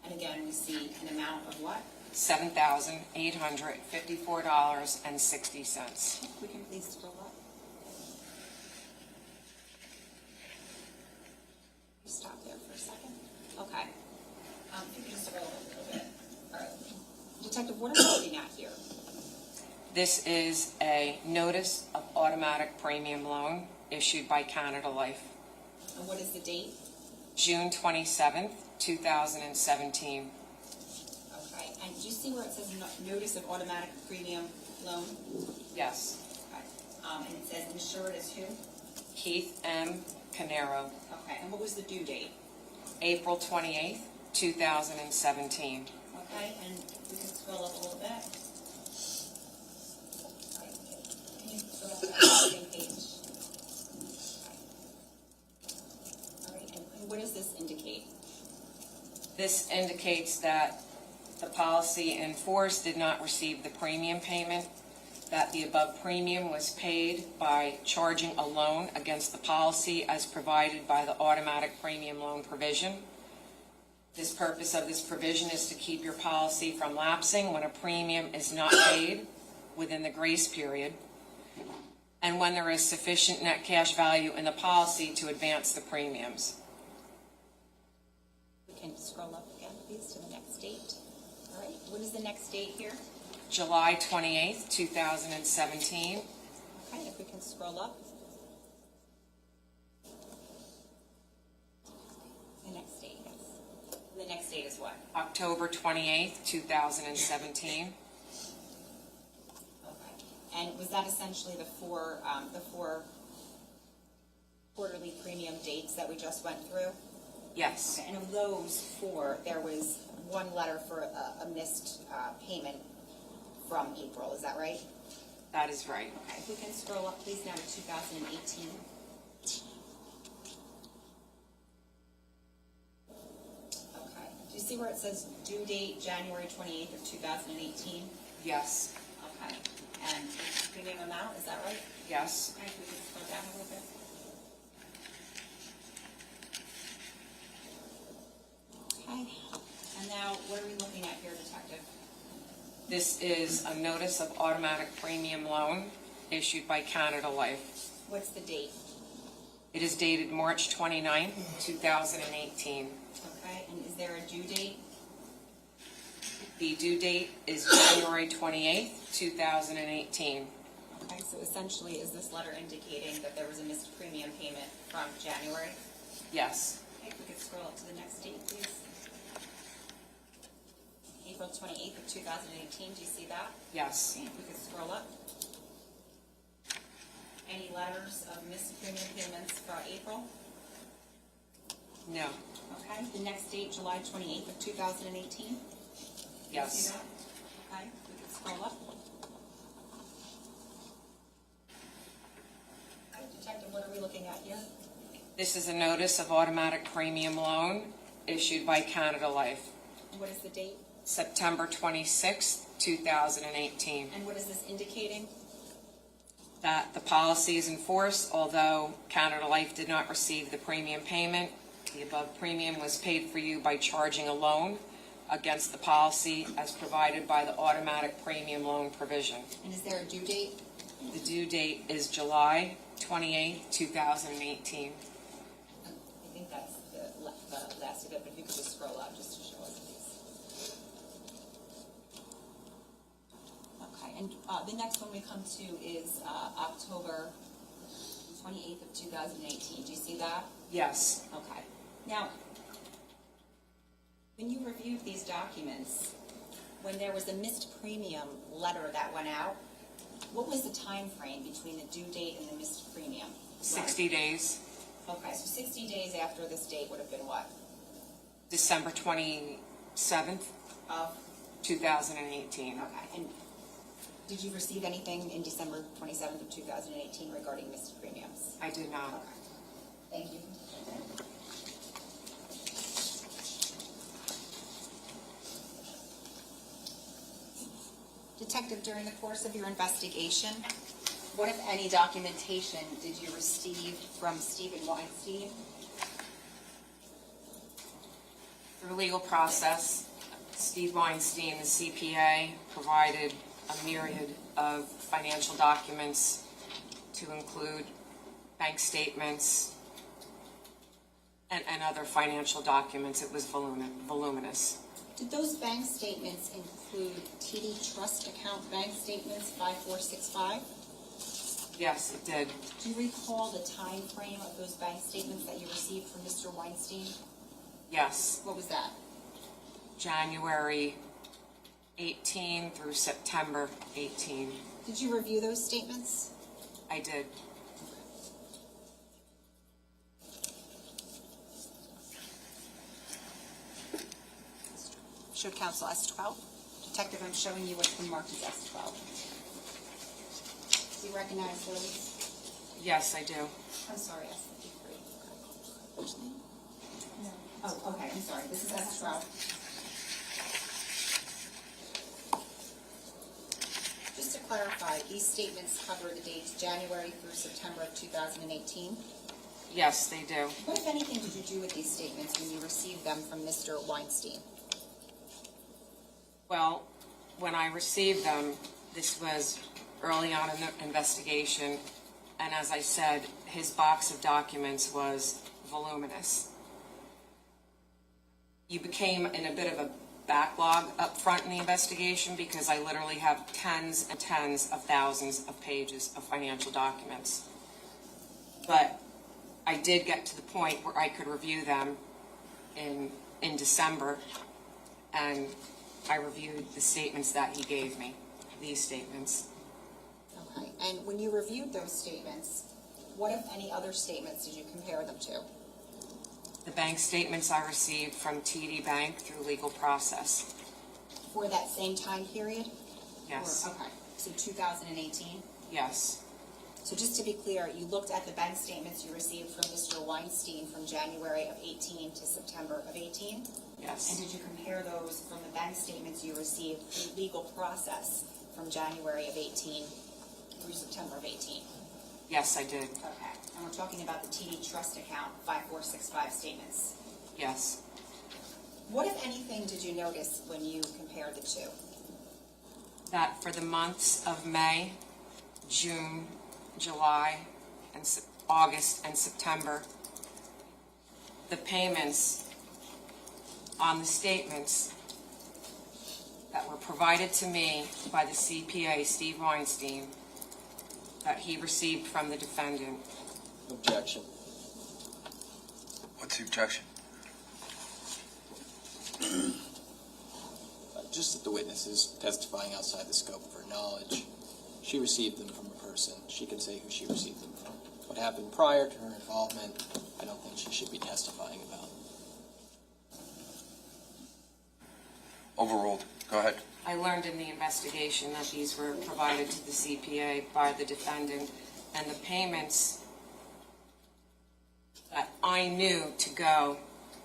C: And again, we see an amount of what?
B: $7,854.60.
C: We can please scroll up. Stop there for a second. Okay. If you can scroll up a little bit. All right. Detective, what are we looking at here?
B: This is a notice of automatic premium loan issued by Canada Life.
C: And what is the date?
B: June 27th, 2017.
C: Okay. And do you see where it says notice of automatic premium loan?
B: Yes.
C: Okay. And it says insured as who?
B: Keith M. Caneiro.
C: Okay. And what was the due date?
B: April 28th, 2017.
C: Okay. And we can scroll up a little bit. Can you scroll up to the same page? All right. And what does this indicate?
B: This indicates that the policy in force did not receive the premium payment, that the above premium was paid by charging a loan against the policy as provided by the automatic premium loan provision. This purpose of this provision is to keep your policy from lapsing when a premium is not paid within the grace period, and when there is sufficient net cash value in the policy to advance the premiums.
C: We can scroll up again, please, to the next date. All right. What is the next date here?
B: July 28th, 2017.
C: Okay. If we can scroll up. The next date, yes. The next date is what?
B: October 28th, 2017.
C: Okay. And was that essentially the four quarterly premium dates that we just went through?
B: Yes.
C: Okay. And of those four, there was one letter for a missed payment from April. Is that right?
B: That is right.
C: Okay. If we can scroll up, please, now to 2018. Okay. Do you see where it says due date January 28th of 2018?
B: Yes.
C: Okay. And premium amount, is that right?
B: Yes.
C: Okay, if we can scroll down a little bit. now, what are we looking at here, Detective?
B: This is a notice of automatic premium loan issued by Canada Life.
C: What's the date?
B: It is dated March 29, 2018.
C: Okay, and is there a due date?
B: The due date is January 28, 2018.
C: Okay, so essentially, is this letter indicating that there was a missed premium payment from January?
B: Yes.
C: Okay, if we could scroll up to the next date, please. April 28th of 2018, do you see that?
B: Yes.
C: Okay, if we could scroll up. Any letters of missed premium payments for April?
B: No.
C: Okay, the next date, July 28th of 2018? Do you
B: Yes.
C: see that? Okay, if we could scroll up. Okay, Detective, what are we looking at here?
B: This is a notice of automatic premium loan issued by Canada Life.
C: And what is the date?
B: September 26, 2018.
C: And what is this indicating?
B: That the policy is in force, although Canada Life did not receive the premium payment. The above premium was paid for you by charging a loan against the policy as provided by the automatic premium loan provision.
C: And is there a due date?
B: The due date is July 28, 2018.
C: I think that's the last of it, but if you could just scroll up just to show us, please. Okay, and the next one we come to is October 28th of 2018. Do you see that?
B: Yes.
C: Okay. Now, when you reviewed these documents, when there was a missed premium letter that went out, what was the time frame between the due date and the missed premium?
B: 60 days.
C: Okay, so 60 days after this date would have been what?
B: December 27th,
C: Of
B: 2018.
C: Okay, and did you receive anything in December 27th of 2018 regarding missed premiums?
B: I did not.
C: Okay, thank you. Detective, during the course of your investigation, what, if any, documentation did you receive from Stephen Weinstein?
B: Through legal process, Steve Weinstein, the CPA, provided a myriad of financial documents to include bank statements and other financial documents. It was voluminous.
C: Did those bank statements include TD Trust account bank statements 5465?
B: Yes, it did.
C: Do you recall the time frame of those bank statements that you received from Mr. Weinstein?
B: Yes.
C: What was that?
B: January 18 through September 18.
C: Did you review those statements?
B: I did.
C: Should counsel S12? Detective, I'm showing you what's been marked as S12. Do you recognize those?
B: Yes, I do.
C: I'm sorry, S53. Which name? No. Oh, okay, I'm sorry. This is S12. Just to clarify, these statements cover the dates January through September of 2018.
B: Yes, they do.
C: What, if anything, did you do with these statements when you received them from Mr. Weinstein?
B: Well, when I received them, this was early on in the investigation, and as I said, his box of documents was voluminous. You became in a bit of a backlog up front in the investigation because I literally have tens and tens of thousands of pages of financial documents. But I did get to the point where I could review them in December, and I reviewed the statements that he gave me, these statements.
C: Okay, and when you reviewed those statements, what, if any, other statements did you compare them to?
B: The bank statements I received from TD Bank through legal process.
C: For that same time period?
B: Yes.
C: Or, okay, so 2018?
B: Yes.
C: So just to be clear, you looked at the bank statements you received from Mr. Weinstein from January of 18 to September of 18?
B: Yes.
C: And did you compare those from the bank statements you received through legal process from January of 18 through September of 18?
B: Yes, I did.
C: Okay, and we're talking about the TD Trust account 5465 statements.
B: Yes.
C: What, if anything, did you notice when you compared the two?
B: That for the months of May, June, July, and August, and September, the payments on the statements that were provided to me by the CPA, Steve Weinstein, that he received from the defendant.
D: Objection.
A: What's the objection?
D: Just that the witness is testifying outside the scope of her knowledge. She received them from a person. She can say who she received them from. What happened prior to her involvement, I don't think she should be testifying about.
A: Overruled. Go ahead.
B: I learned in the investigation that these were provided to the CPA by the defendant, and the payments that I knew to go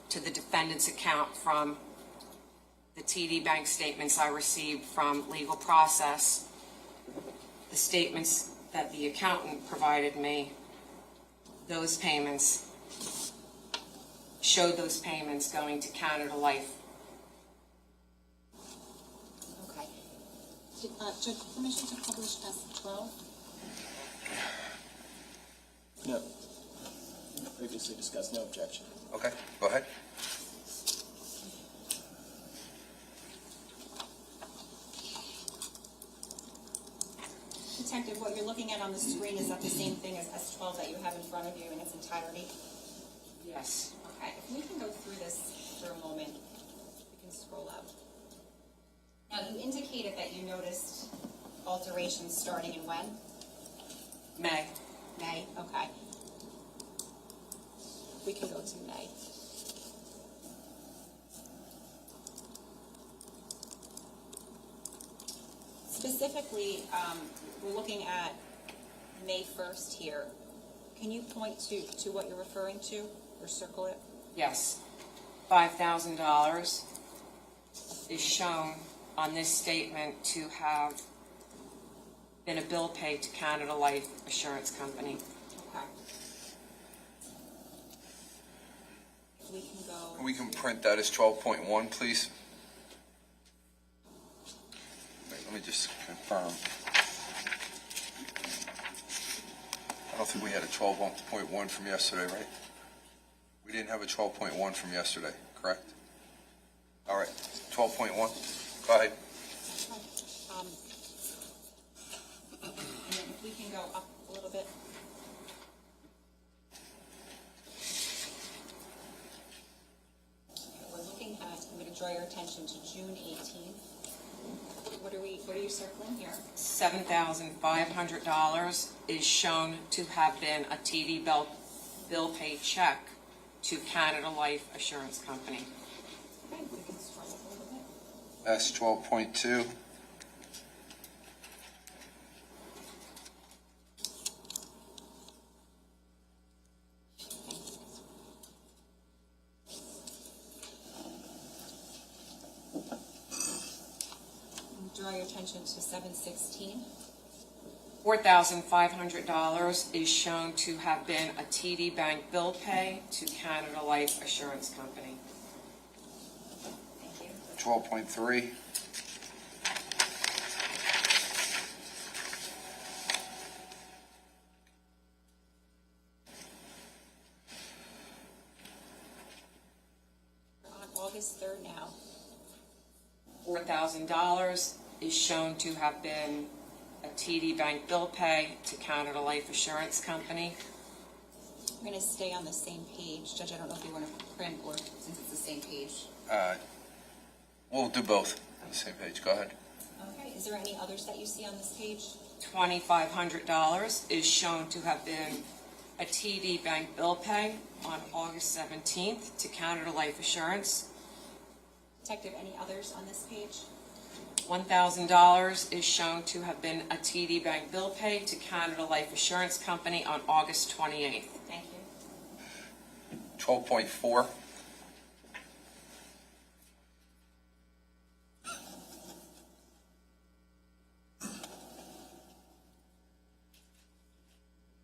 B: to the defendant's account from the TD Bank statements I received from legal process, the statements that the accountant provided me, those payments showed those payments going to Canada Life.
C: Okay. Judge, permission to publish S12?
D: No. Previously discussed, no objection.
A: Okay, go ahead.
C: Detective, what you're looking at on the screen, is that the same thing as S12 that you have in front of you in its entirety?
B: Yes.
C: Okay, if we can go through this for a moment, we can scroll up. Now, you indicated that you noticed alterations starting in when?
B: May.
C: May, okay. We can go to May. Specifically, we're looking at May 1st here. Can you point to what you're referring to, or circle it?
B: Yes. $5,000 is shown on this statement to have been a bill paid to Canada Life Assurance Company.
C: Okay. We can go.
A: We can print that as 12.1, please. Wait, let me just confirm. I don't think we had a 12.1 from yesterday, right? We didn't have a 12.1 from yesterday, correct? All right, 12.1. Go ahead.
C: And then if we can go up a little bit. We're looking at, I'm going to draw your attention to June 18th. What are you circling here?
B: $7,500 is shown to have been a TD bill paid check to Canada Life Assurance Company.
C: Okay, we can scroll up a little bit.
A: That's 12.2.
C: Draw your attention to 7/16.
B: $4,500 is shown to have been a TD Bank bill pay to Canada Life Assurance Company.
C: Thank you.
A: 12.3.
C: We're on August 3rd now.
B: $4,000 is shown to have been a TD Bank bill pay to Canada Life Assurance Company.
C: We're going to stay on the same page. Judge, I don't know if you want to print or since it's the same page.
A: We'll do both on the same page. Go ahead.
C: Okay, is there any others that you see on this page?
B: $2,500 is shown to have been a TD Bank bill pay on August 17th to Canada Life Assurance.
C: Detective, any others on this page?
B: $1,000 is shown to have been a TD Bank bill pay to Canada Life Assurance Company on August 28th.
C: Thank you.
A: 12.4.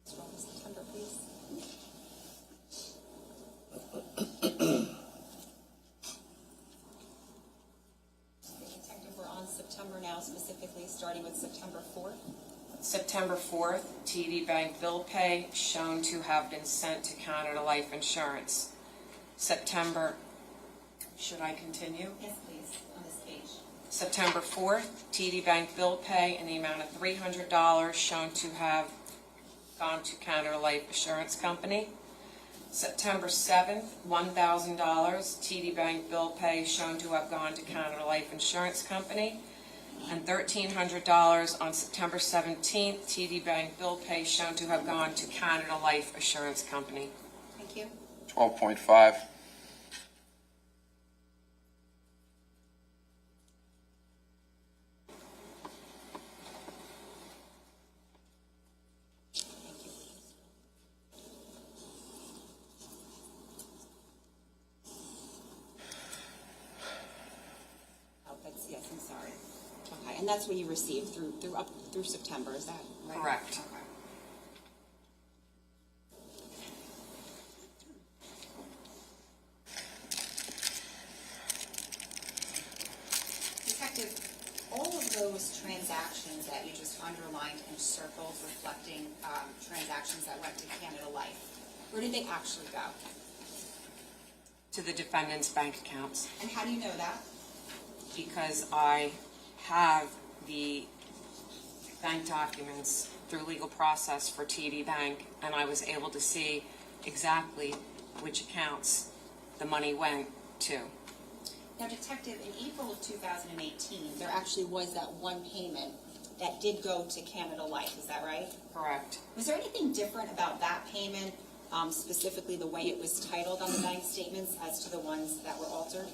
C: Scroll to September, please. starting with September 4th.
B: September 4th, TD Bank bill pay shown to have been sent to Canada Life Insurance. September, should I continue?
C: Yes, please, on this page.
B: September 4th, TD Bank bill pay in the amount of $300 shown to have gone to Canada Life Insurance Company. September 7th, $1,000, TD Bank bill pay shown to have gone to Canada Life Insurance Company. And $1,300 on September 17th, TD Bank bill pay shown to have gone to Canada Life Assurance Company.
C: Thank you.
A: 12.5.
C: Oh, that's, yes, I'm sorry. Okay, and that's what you received through September, is that right?
B: Correct.
C: Okay. Detective, all of those transactions that you just underlined and circled reflecting transactions that went to Canada Life, where did they actually go?
B: To the defendant's bank accounts,
C: And how do you know that?
B: because I have the bank documents through legal process for TD Bank, and I was able to see exactly which accounts the money went to.
C: Now, Detective, in April of 2018, there actually was that one payment that did go to Canada Life, is that right?
B: Correct.
C: Was there anything different about that payment, specifically the way it was titled on the bank statements as to the ones that were altered?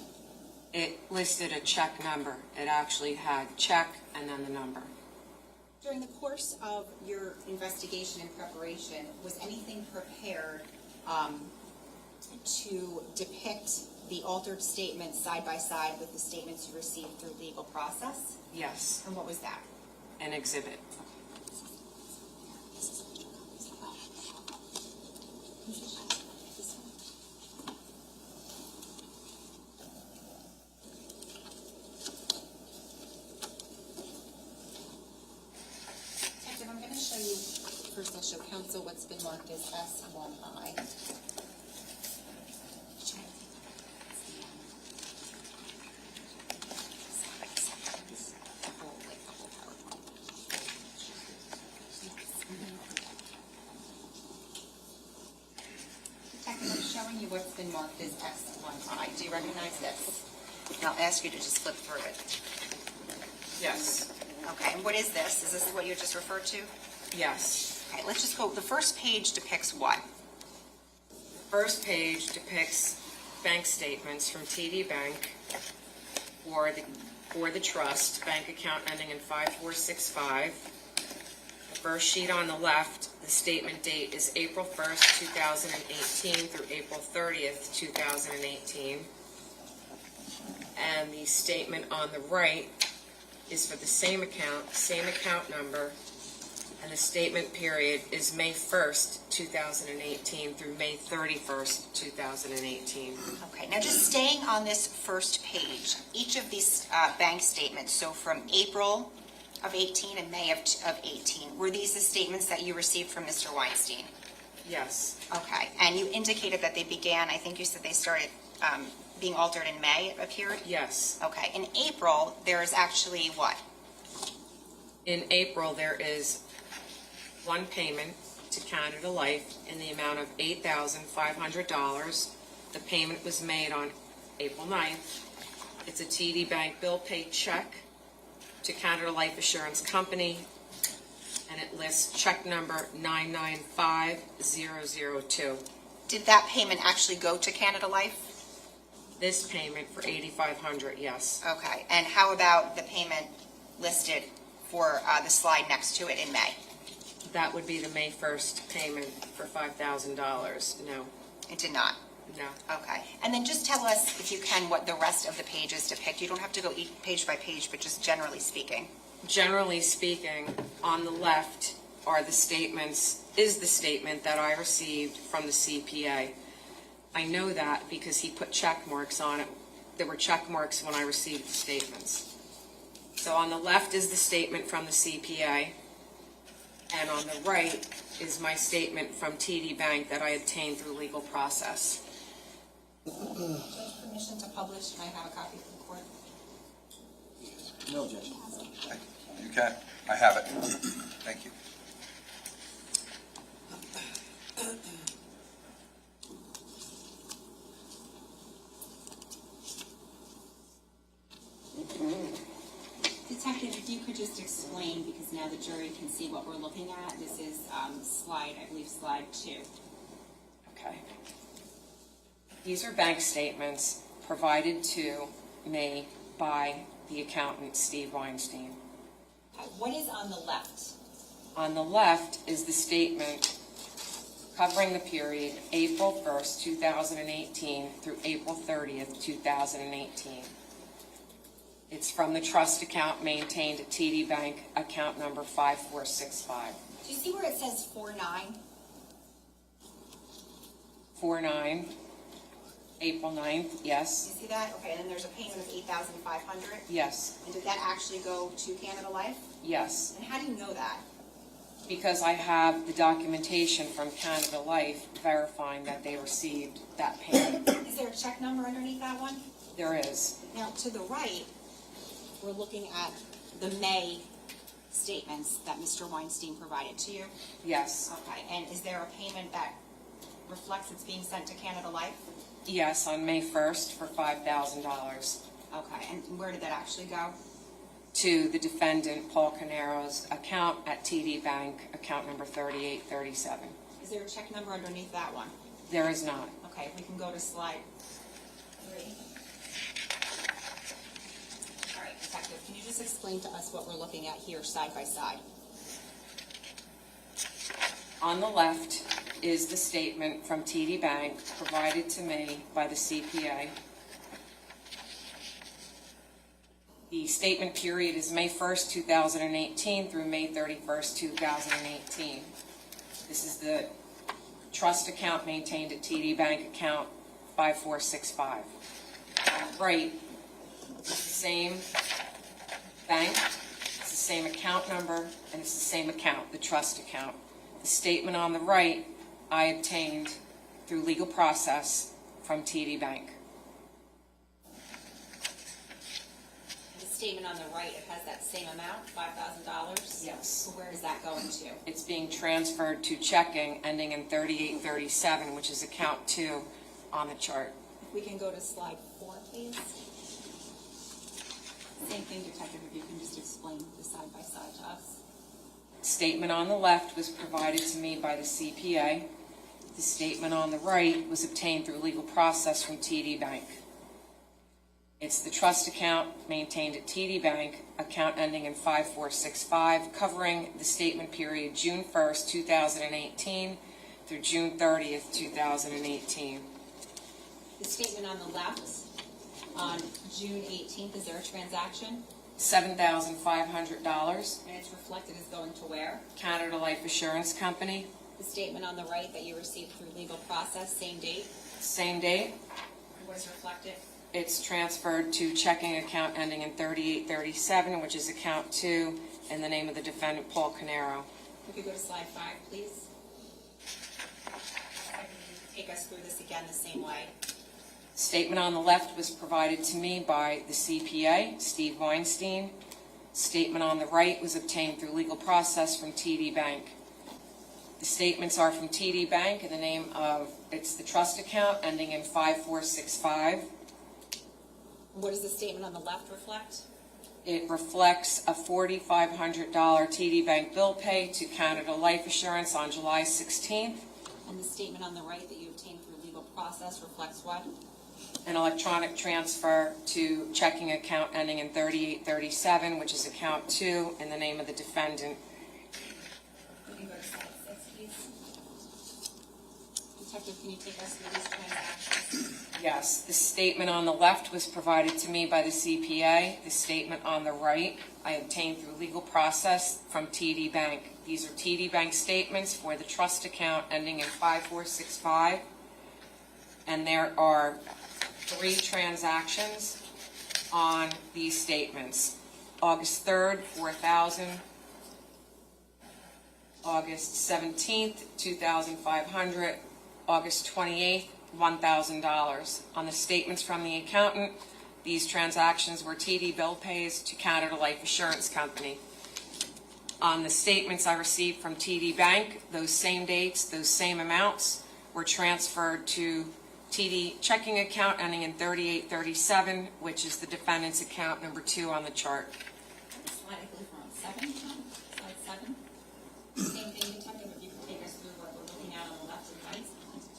B: It listed a check number. It actually had check and then the number.
C: During the course of your investigation and preparation, was anything prepared to depict the altered statements side by side with the statements you received through legal process?
B: Yes,
C: And what was that?
B: an exhibit.
C: Detective, I'm going to show you, first I'll show counsel what's been marked as S1I. Detective, I'm showing you what's been marked as S1I. Do you recognize this? And I'll ask you to just flip through it.
B: Yes.
C: Okay, and what is this? Is this what you just referred to?
B: Yes.
C: Okay, let's just go, the first page depicts what?
B: First page depicts bank statements from TD Bank for the trust, bank account ending in 5465. The first sheet on the left, the statement date is April 1st, 2018 through April 30th, 2018. And the statement on the right is for the same account number, and the statement period is May 1st, 2018 through May 31st, 2018.
C: Okay, now just staying on this first page, each of these bank statements, so from April of 18 and May of 18, were these the statements that you received from Mr. Weinstein?
B: Yes,
C: Okay, and you indicated that they began, I think you said they started being altered in May, it appeared?
B: yes.
C: Okay, in April, there is actually what?
B: In April, there is one payment to Canada Life in the amount of $8,500. The payment was made on April 9th. It's a TD Bank bill pay check to Canada Life Assurance Company, and it lists check number 995002.
C: Did that payment actually go to Canada Life?
B: This payment for $8,500, yes.
C: Okay, and how about the payment listed for the slide next to it in May?
B: That would be the May 1st payment for $5,000. No,
C: It did not.
B: no.
C: Okay, and then just tell us, if you can, what the rest of the pages depict. You don't have to go page by page, but just generally speaking.
B: Generally speaking, on the left are the statements, is the statement that I received from the CPA. I know that because he put check marks on it. There were check marks when I received the statements. So on the left is the statement from the CPA, and on the right is my statement from TD Bank that I obtained through legal process.
C: Do I have permission to publish? Can I have a copy for the court?
D: No, Judge.
A: You can. I have it. Thank you.
C: Detective, if you could just explain, because now the jury can see what we're looking at. This is slide 2.
B: Okay. These are bank statements provided to me by the accountant, Steve Weinstein.
C: What is on the left?
B: On the left is the statement covering the period April 1st, 2018 through April 30th, 2018. It's from the trust account maintained at TD Bank, account number 5465.
C: Do you see where it says 49?
B: 49, April 9th, yes,
C: You see that? Okay, and then there's a payment of $8,500.
B: yes,
C: And did that actually go to Canada Life?
B: yes.
C: And how do you know that?
B: Because I have the documentation from Canada Life verifying that they received that payment.
C: Is there a check number underneath that one?
B: There is,
C: Now, to the right, we're looking at the May statements that Mr. Weinstein provided to you.
B: yes,
C: Okay, and is there a payment that reflects it's being sent to Canada Life?
B: yes, on May 1st for $5,000
C: Okay, and where did that actually go?
B: to the defendant, Paul Caneiro's account at TD Bank, account number 3837.
C: Is there a check number underneath that one?
B: There is not.
C: Okay, we can go to slide 3. All right, Detective, can you just explain to us what we're looking at here side by side?
B: On the left is the statement from TD Bank provided to me by the CPA. The statement period is May 1st, 2018 through May 31st, 2018. This is the trust account maintained at TD Bank, account 5465. On the right, it's the same bank, it's the same account number, and it's the same account, the trust account. The statement on the right, I obtained through legal process from TD Bank.
C: The statement on the right, it has that same amount, $5,000?
B: Yes.
C: So where is that going to?
B: It's being transferred to checking ending in 3837, which is account 2 on the chart.
C: If we can go to slide 4, please. Same thing, Detective, if you can just explain the side by side to us.
B: Statement on the left was provided to me by the CPA. The statement on the right was obtained through legal process from TD Bank. It's the trust account maintained at TD Bank, account ending in 5465, covering the statement period June 1st, 2018 through June 30th, 2018.
C: The statement on the left, on June 18th, is there a transaction?
B: $7,500,
C: And it's reflected as going to where?
B: Canada Life Assurance Company,
C: The statement on the right that you received through legal process, same date?
B: same date.
C: What is reflected?
B: It's transferred to checking account ending in 3837, which is account 2, in the name of the defendant, Paul Caneiro.
C: We could go to slide 5, please. Take us through this again the same way.
B: Statement on the left was provided to me by the CPA, Steve Weinstein. Statement on the right was obtained through legal process from TD Bank. The statements are from TD Bank in the name of, it's the trust account ending in 5465.
C: What does the statement on the left reflect?
B: It reflects a $4,500 TD Bank bill pay to Canada Life Assurance on July 16th.
C: And the statement on the right that you obtained through legal process reflects what?
B: An electronic transfer to checking account ending in 3837, which is account 2, in the name of the defendant.
C: We can go to slide 6, please. Detective, can you take us through these transactions?
B: Yes, the statement on the left was provided to me by the CPA. The statement on the right I obtained through legal process from TD Bank. These are TD Bank statements for the trust account ending in 5465. And there are 3 transactions on these statements. August 3rd, $4,000. August 17th, $2,500. August 28th, $1,000. On the statements from the accountant, these transactions were TD bill pays to Canada Life Assurance Company. On the statements I received from TD Bank, those same dates, those same amounts were transferred to TD checking account ending in 3837, which is the defendant's account number 2 on the chart.
C: Slide, I believe, we're on 7, Tom? Slide 7? Same thing, Detective, if you could take us through what we're looking at on the left and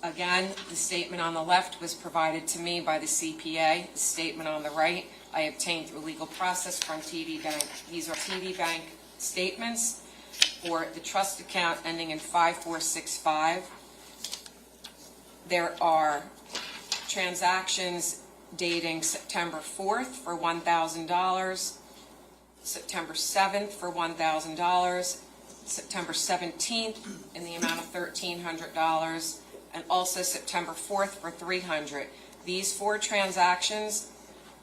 C: right.
B: Again, the statement on the left was provided to me by the CPA. The statement on the right I obtained through legal process from TD Bank. These are TD Bank statements for the trust account ending in 5465. There are transactions dating September 4th for $1,000, September 7th for $1,000, September 17th in the amount of $1,300, and also September 4th for $300. These 4 transactions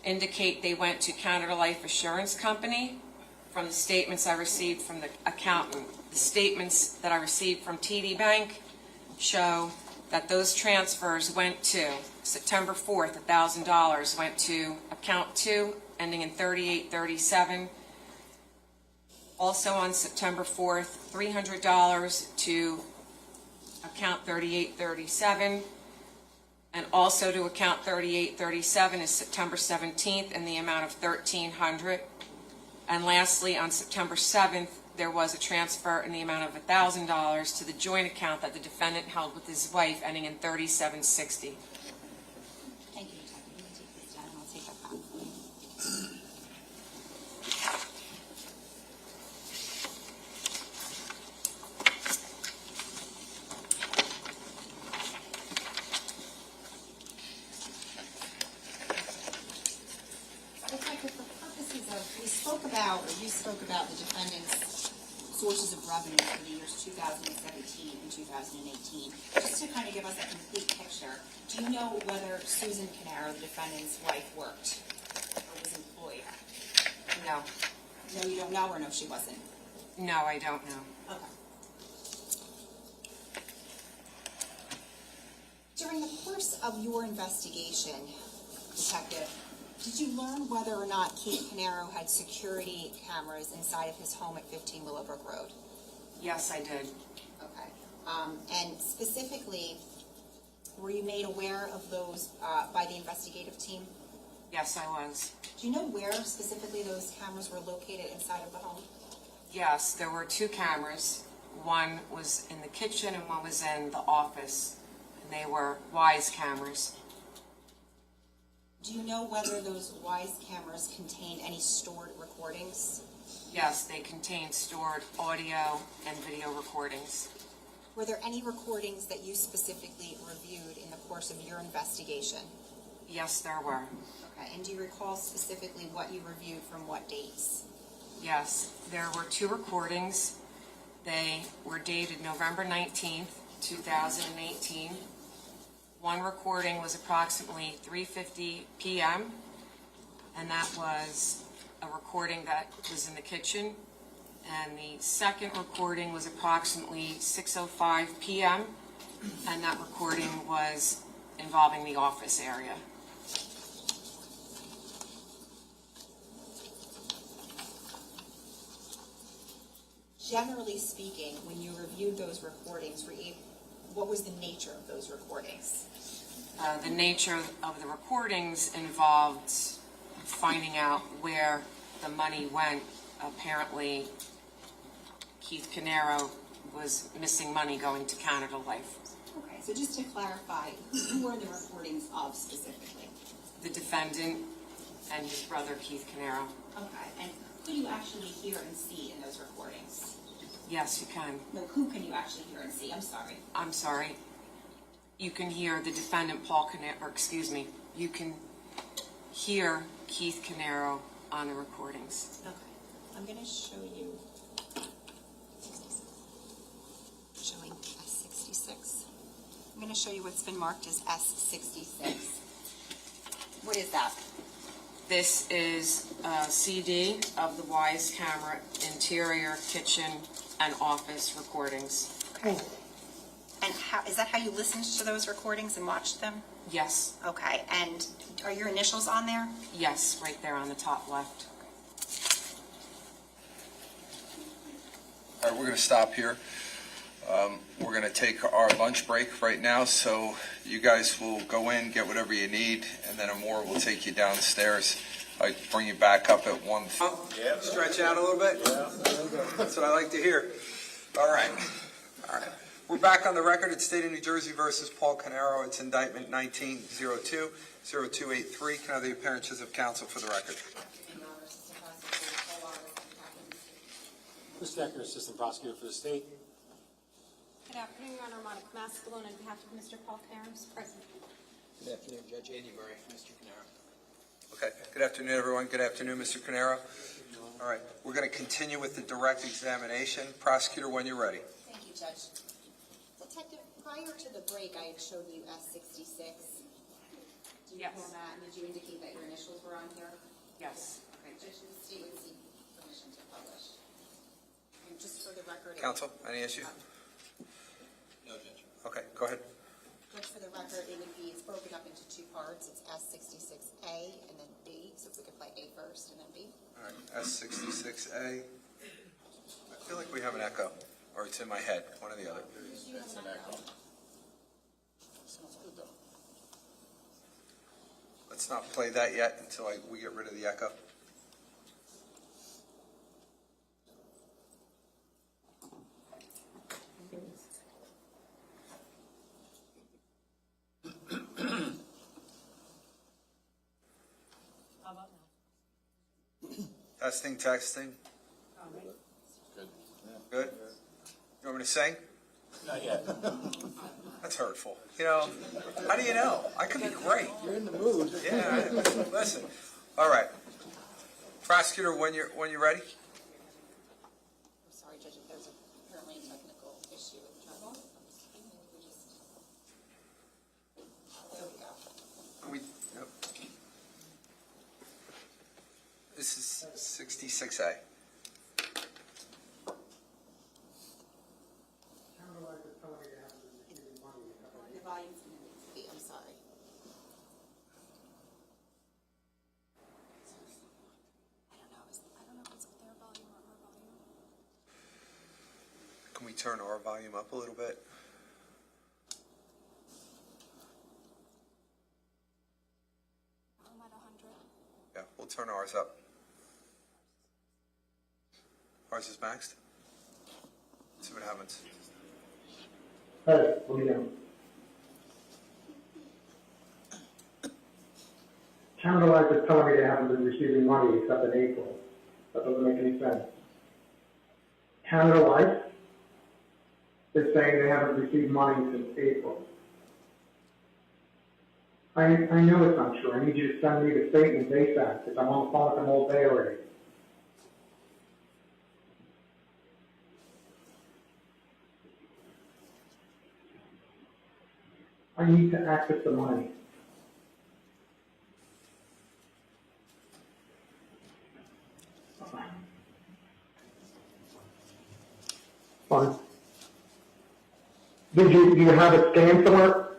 B: indicate they went to Canada Life Assurance Company from the statements I received from the accountant. The statements that I received from TD Bank show that those transfers went to September 4th, $1,000 went to account 2 ending in 3837. Also on September 4th, $300 to account 3837, and also to account 3837 is September 17th in the amount of $1,300. And lastly, on September 7th, there was a transfer in the amount of $1,000 to the joint account that the defendant held with his wife ending in 3760.
C: Thank you, Detective. You can take this down, and I'll take that back for you. Detective, for purposes of, you spoke about the defendant's sources of revenue for the years 2017 and 2018. Just to kind of give us a complete picture, do you know whether Susan Caneiro, the defendant's wife, worked or was employed?
B: No.
C: No, you don't know, or no, she wasn't?
B: No, I don't know.
C: Okay. During the course of your investigation, Detective, did you learn whether or not Keith Caneiro had security cameras inside of his home at 15 Willowbrook Road?
B: Yes, I did.
C: Okay. And specifically, were you made aware of those by the investigative team?
B: Yes, I was.
C: Do you know where specifically those cameras were located inside of the home?
B: Yes, there were 2 cameras. One was in the kitchen and one was in the office. And they were Wise cameras.
C: Do you know whether those Wise cameras contained any stored recordings?
B: Yes, they contained stored audio and video recordings.
C: Were there any recordings that you specifically reviewed in the course of your investigation?
B: Yes, there were.
C: Okay, and do you recall specifically what you reviewed from what dates?
B: Yes, there were 2 recordings. They were dated November 19th, 2018. One recording was approximately 3:50 p.m., and that was a recording that was in the kitchen. And the second recording was approximately 6:05 p.m., and that recording was involving the office area.
C: Generally speaking, when you reviewed those recordings, what was the nature of those recordings?
B: The nature of the recordings involved finding out where the money went. Apparently, Keith Caneiro was missing money going to Canada Life.
C: Okay, so just to clarify, who were the recordings of specifically?
B: The defendant and his brother, Keith Caneiro.
C: Okay, and who do you actually hear and see in those recordings?
B: Yes, you can.
C: No, who can you actually hear and see? I'm sorry.
B: I'm sorry. You can hear the defendant, Paul Caneiro, or excuse me, you can hear Keith Caneiro on the recordings.
C: Okay, I'm going to show you, showing S66. I'm going to show you what's been marked as S66. What is that?
B: This is a CD of the Wise camera interior, kitchen, and office recordings.
C: Okay. And is that how you listened to those recordings and watched them?
B: Yes,
C: Okay, and are your initials on there?
B: yes, right there on the top left.
A: All right, we're going to stop here. We're going to take our lunch break right now, so you guys will go in, get whatever you need, and then Amor will take you downstairs. I bring you back up at 1. Yeah. Stretch out a little bit? Yeah. That's what I like to hear. All right. All right. We're back on the record at State of New Jersey versus Paul Caneiro. It's indictment 19-02-0283. Can I have the appearances of counsel for the record?
G: Mr. Decker, Assistant Prosecutor for the State.
E: Good afternoon, Your Honor. Monica Mascalone on behalf of Mr. Paul Caneiro is present.
D: Good afternoon, Judge Andy Murray, Mr. Caneiro.
A: Okay. Good afternoon, everyone. Good afternoon, Mr. Caneiro. All right. We're going to continue with the direct examination. Prosecutor, when you're ready.
C: Thank you, Judge. Detective, prior to the break, I had showed you S66. Do you
B: Yes.
C: recall that? And did you indicate that your initials were on here?
B: Yes.
C: Okay, Judge, the state would seek permission to publish. And just for the record.
A: Counsel, any issue?
D: No, Judge.
A: Okay. Go ahead.
C: Just for the record, it's broken up into two parts. It's S66A and then B. So if we could play A first and then B.
A: All right. S66A. I feel like we have an echo, or it's in my head, one or the other.
D: It's an echo.
A: Let's not play that yet until we get rid of the echo. Testing, testing.
D: Good.
A: Good? You want me to sing?
D: Not yet.
A: That's hurtful. You know, how do you know? I could be great.
D: You're in the mood.
A: Yeah, listen. All right. Prosecutor, when you're ready?
C: I'm sorry, Judge, if there's apparently a technical issue with the trouble. There we go.
A: Yep. This is 66A.
C: The volume's going to need to be, I'm sorry. I don't know if it's their volume or our volume.
A: Can we turn our volume up a little bit?
E: I'm at 100.
A: Yeah, we'll turn ours up. Ours is maxed. Let's see what happens.
H: Hey, what are you doing? Canada Life is telling me they haven't been receiving money except in April. That doesn't make any sense. Canada Life is saying they haven't received money since April. I know it's not true. I need you to send me the statement ASAP because I'm on the phone with them all day already. I need to access the money. Fine. Do you have it scanned somewhere?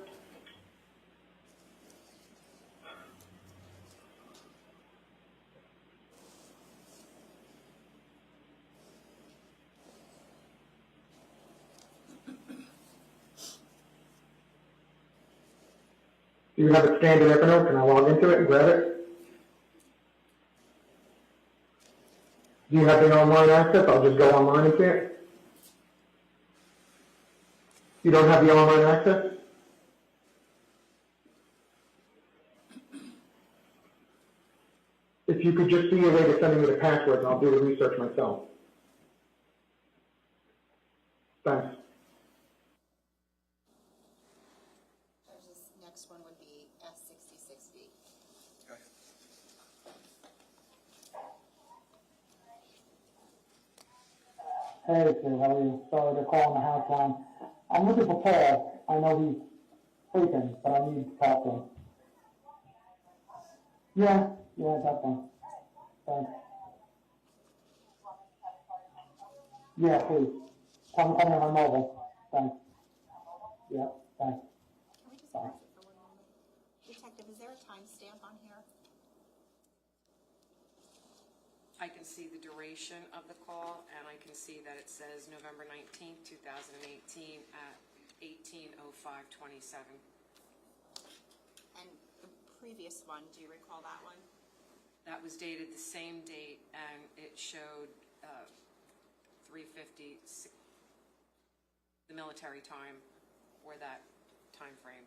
H: Do you have it scanned in Evernote? Can I log into it and grab it? Do you have the online access? I'll just go online and see it. You don't have the online access? If you could just see a way to send me the passwords, I'll do the research myself. Thanks.
C: This next one would be S66B.
A: Okay.
H: Hey, Sue, how are you? Sorry to call on the house line. I'm looking for Paul. I know he's sleeping, but I need to talk to him. Yeah, Yeah, I got one. Thanks. Yeah, please. Call me on my mobile. Thanks. Yeah, thanks.
C: Can we just pause it for one moment? Detective, is there a timestamp on here?
B: I can see the duration of the call, and I can see that it says November 19th, 2018 at 18:05:27.
C: And the previous one, do you recall that one?
B: That was dated the same date, and it showed 3:50, the military time, or that time frame.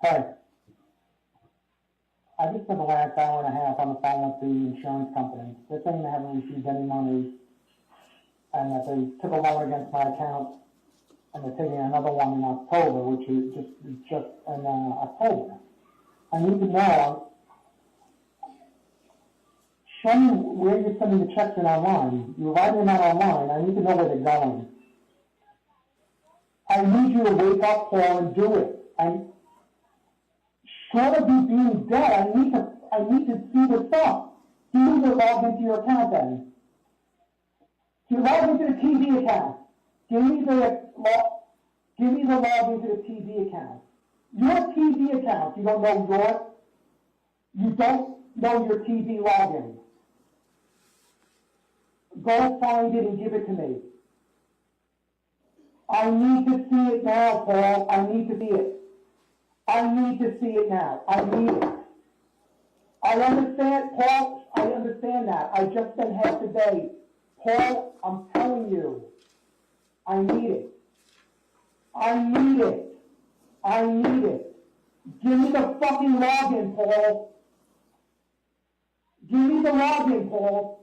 H: Hey. I just spent the last hour and a half on the phone with the insurance company. They're saying they haven't received any money and that they took a loan against my account and they're taking another one in October, which is just in October. I need to know, show me where you're sending the checks in online. You're writing them out online. I need to know where they're going. I need you to wake up, Paul, and do it. Short of you being dead, I need to see the stuff. You need to log into your account then. You log into the TV account. Give me the log into the TV account. Your TV account, you don't know your TV login. Go find it and give it to me. I need to see it now, Paul. I need to see it. I need to see it now. I need it. I understand, Paul. I understand that. I just spent half the day. Paul, I'm telling you. I need it. I need it. I need it. Give me the fucking login, Paul. Give me the login, Paul.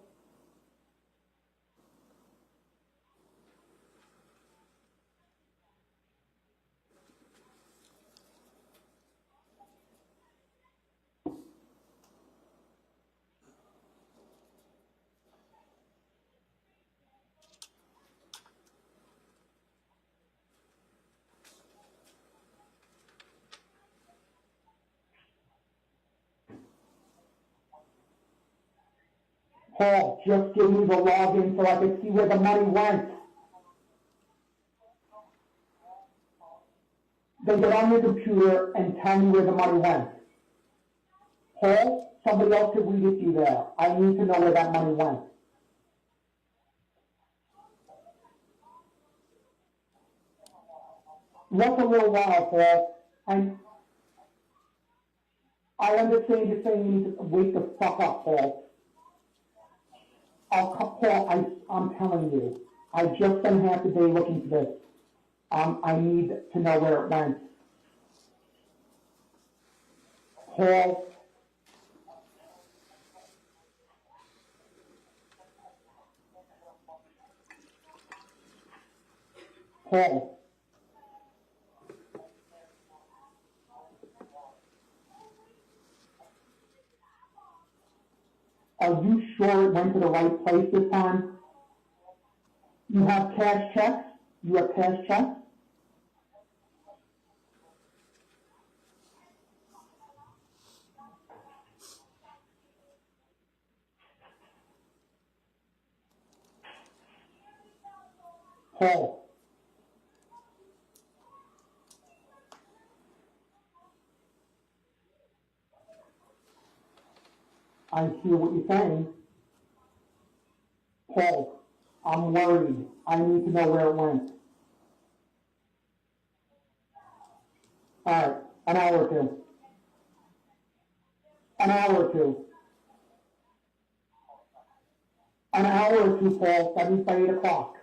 H: Paul, just give me the login so I can see where the money went. Then get on your computer and tell me where the money went. Paul, somebody else could read it to you there. I need to know where that money went. What's a little while, Paul? I understand you're saying you need to wake the fuck up, Paul. Paul, I'm telling you, I just spent half the day looking for this. I need to know where it went. Paul. Paul. Are you sure it went to the right place this time? You have cash checks? You have cash checks? Paul. I hear what you're saying. Paul, I'm worried. I need to know where it went. All right, an hour or two. An hour or two. An hour or two, Paul. That means by 8 o'clock.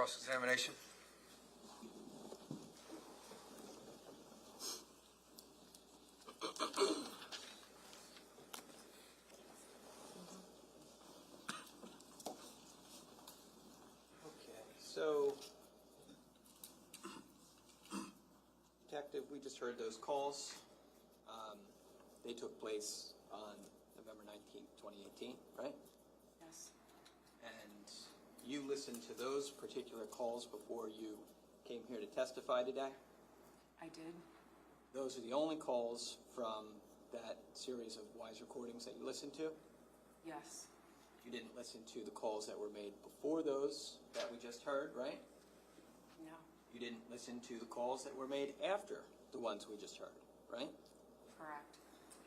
A: Cross-examination.
D: Okay, so, Detective, we just heard those calls. They took place on November 19th, 2018, right?
B: Yes.
D: And you listened to those particular calls before you came here to testify today?
B: I did.
D: Those are the only calls from that series of Wise recordings that you listened to?
B: Yes.
D: You didn't listen to the calls that were made before those that we just heard, right?
B: No.
D: You didn't listen to the calls that were made after the ones we just heard, right?
B: Correct.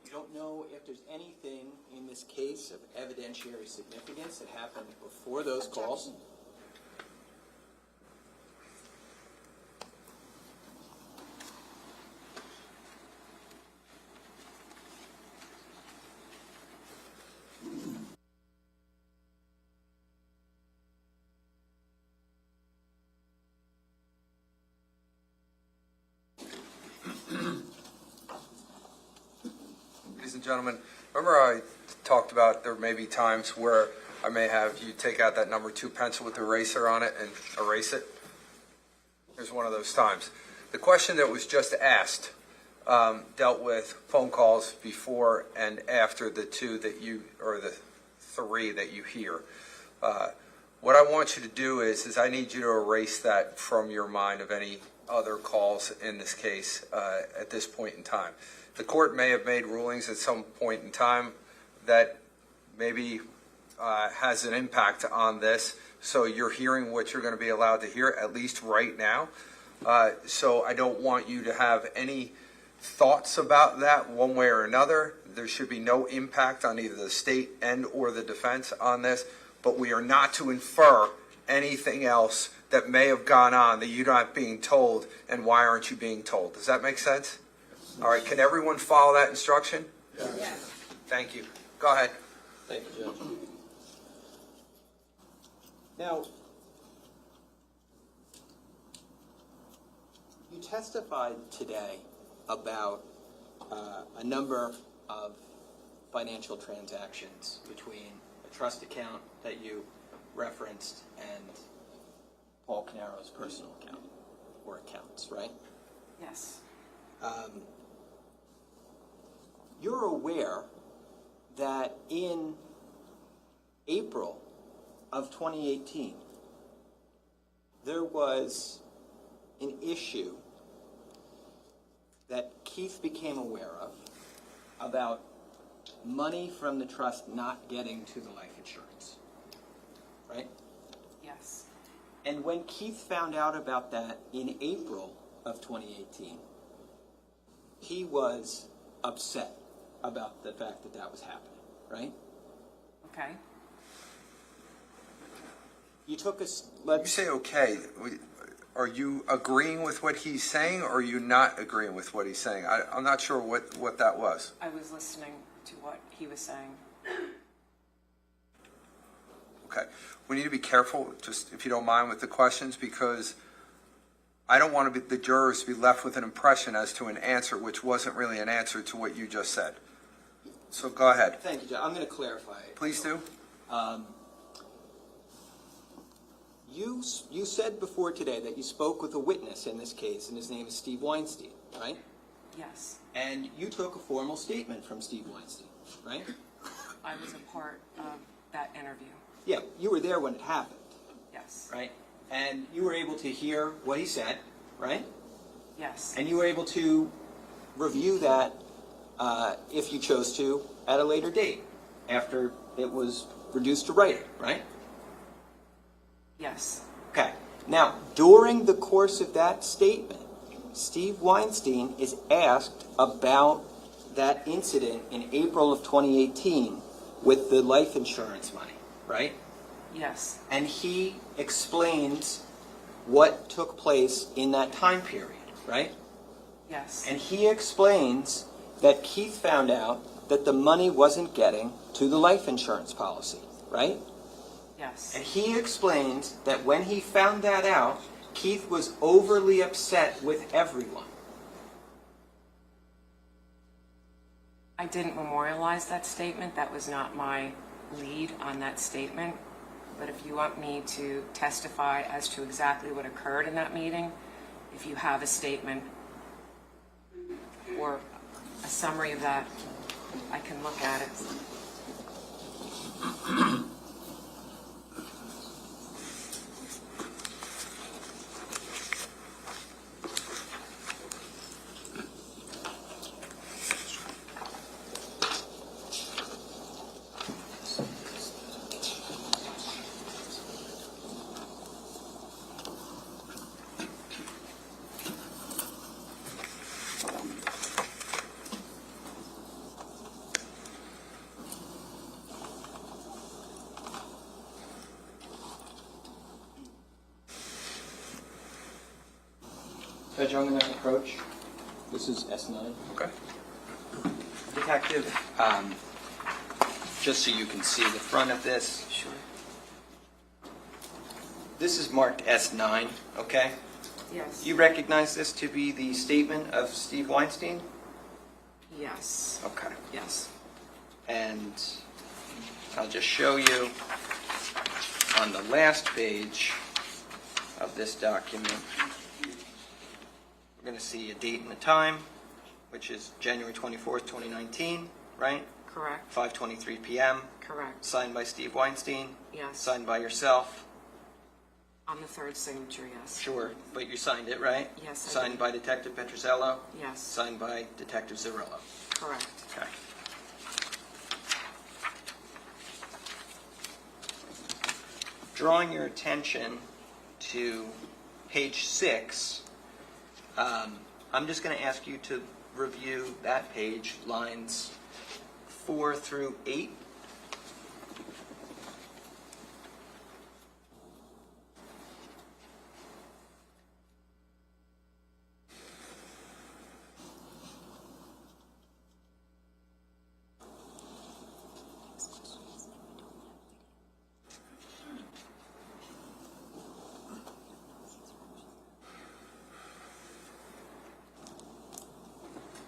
D: You don't know if there's anything in this case of evidentiary significance that happened before those calls?
C: Objection.
A: Ladies and gentlemen, remember I talked about there may be times where I may have you take out that number 2 pencil with the eraser on it and erase it? Here's one of those times. The question that was just asked dealt with phone calls before and after the 2 that you, or the 3 that you hear. What I want you to do is I need you to erase that from your mind of any other calls in this case at this point in time. The court may have made rulings at some point in time that maybe has an impact on this, so you're hearing what you're going to be allowed to hear, at least right now. So I don't want you to have any thoughts about that one way or another. There should be no impact on either the state and or the defense on this, but we are not to infer anything else that may have gone on that you're not being told, and why aren't you being told? Does that make sense? All right, can everyone follow that instruction?
C: Yes.
A: Thank you. Go ahead.
D: Thank you, Judge. Now, you testified today about a number of financial transactions between a trust account that you referenced and Paul Caneiro's personal account, or accounts, right?
B: Yes.
D: You're aware that in April of 2018, there was an issue that Keith became aware of about money from the trust not getting to the life insurance, right?
B: Yes.
D: And when Keith found out about that in April of 2018, he was upset about the fact that that was happening, right?
B: Okay.
D: You took us,
A: You say okay. Are you agreeing with what he's saying, or are you not agreeing with what he's saying? I'm not sure what that was.
B: I was listening to what he was saying.
A: Okay. We need to be careful, just if you don't mind, with the questions, because I don't want the jurors to be left with an impression as to an answer which wasn't really an answer to what you just said. So go ahead.
D: Thank you, Judge. I'm going to clarify it.
A: Please do.
D: You said before today that you spoke with a witness in this case, and his name is Steve Weinstein, right?
B: Yes.
D: And you took a formal statement from Steve Weinstein, right?
B: I was a part of that interview.
D: Yeah, you were there when it happened,
B: Yes.
D: right? And you were able to hear what he said, right?
B: Yes.
D: And you were able to review that, if you chose to, at a later date, after it was reduced to writing, right?
B: Yes.
D: Okay. Now, during the course of that statement, Steve Weinstein is asked about that incident in April of 2018 with the life insurance money, right?
B: Yes.
D: And he explains what took place in that time period, right?
B: Yes.
D: And he explains that Keith found out that the money wasn't getting to the life insurance policy, right?
B: Yes.
D: And he explains that when he found that out, Keith was overly upset with everyone.
B: I didn't memorialize that statement. That was not my lead on that statement. But if you want me to testify as to exactly what occurred in that meeting, if you have a statement or a summary of that, I can look at it.
D: Judge, I'm going to approach. This is S9.
A: Okay.
D: Detective, just so you can see the front of this.
B: Sure.
D: This is marked S9, okay?
B: Yes.
D: You recognize this to be the statement of Steve Weinstein?
B: Yes.
D: Okay.
B: Yes.
D: And I'll just show you on the last page of this document. We're going to see a date and a time, which is January 24th, 2019, right?
B: Correct.
D: 5:23 p.m.
B: Correct.
D: Signed by Steve Weinstein.
B: Yes.
D: Signed by yourself.
B: On the third signature, yes.
D: Sure, but you signed it, right?
B: Yes, I
D: Signed
B: did.
D: by Detective Petrozello.
B: Yes.
D: Signed by Detective Zarillo.
B: Correct.
D: Okay. Drawing your attention to page 6, I'm just going to ask you to review that page, lines 4 through 8.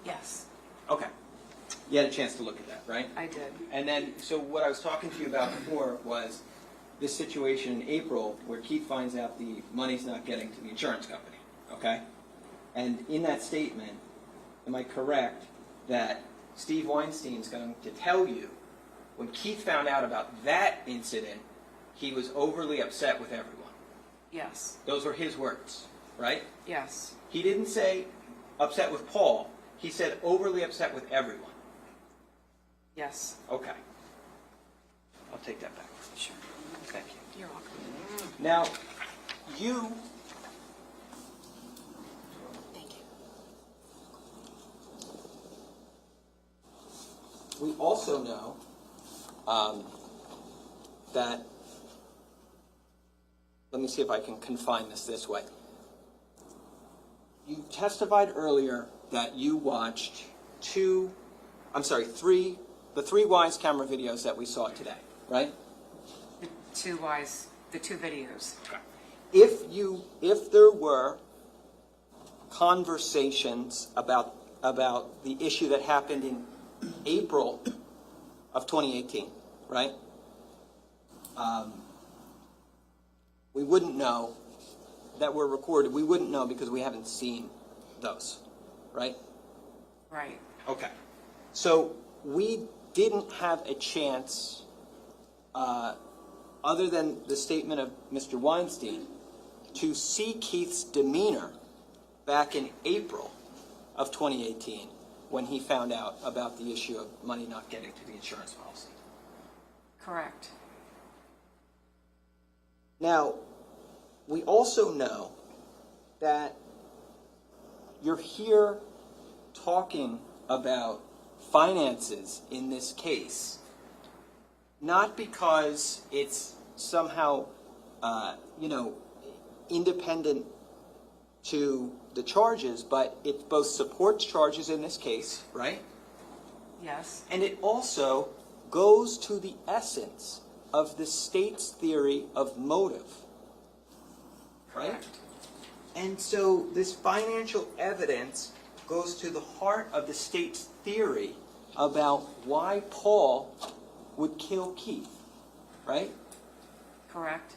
B: Yes,
D: Okay. You had a chance to look at that, right?
B: I did.
D: And then, so what I was talking to you about before was this situation in April where Keith finds out the money's not getting to the insurance company, okay? And in that statement, am I correct that Steve Weinstein's going to tell you when Keith found out about that incident, he was overly upset with everyone?
B: Yes.
D: Those were his words, right?
B: Yes.
D: He didn't say upset with Paul. He said overly upset with everyone.
B: Yes.
D: Okay. I'll take that back.
B: Sure.
D: Thank you.
B: You're welcome.
D: Now, you,
B: Thank you.
D: we also know that, let me see if I can confine this way. You testified earlier that you watched the three Wise camera videos that we saw today, right?
B: The two videos.
D: If there were conversations about the issue that happened in April of 2018, right? We wouldn't know that were recorded. We wouldn't know because we haven't seen those, right?
B: Right.
D: Okay. So we didn't have a chance, other than the statement of Mr. Weinstein, to see Keith's demeanor back in April of 2018 when he found out about the issue of money not getting to the insurance policy.
B: Correct.
D: Now, we also know that you're here talking about finances in this case, not because it's somehow, independent to the charges, but it both supports charges in this case, right?
B: Yes.
D: And it also goes to the essence of the state's theory of motive, right?
B: Correct.
D: And so this financial evidence goes to the heart of the state's theory about why Paul would kill Keith, right?
B: Correct.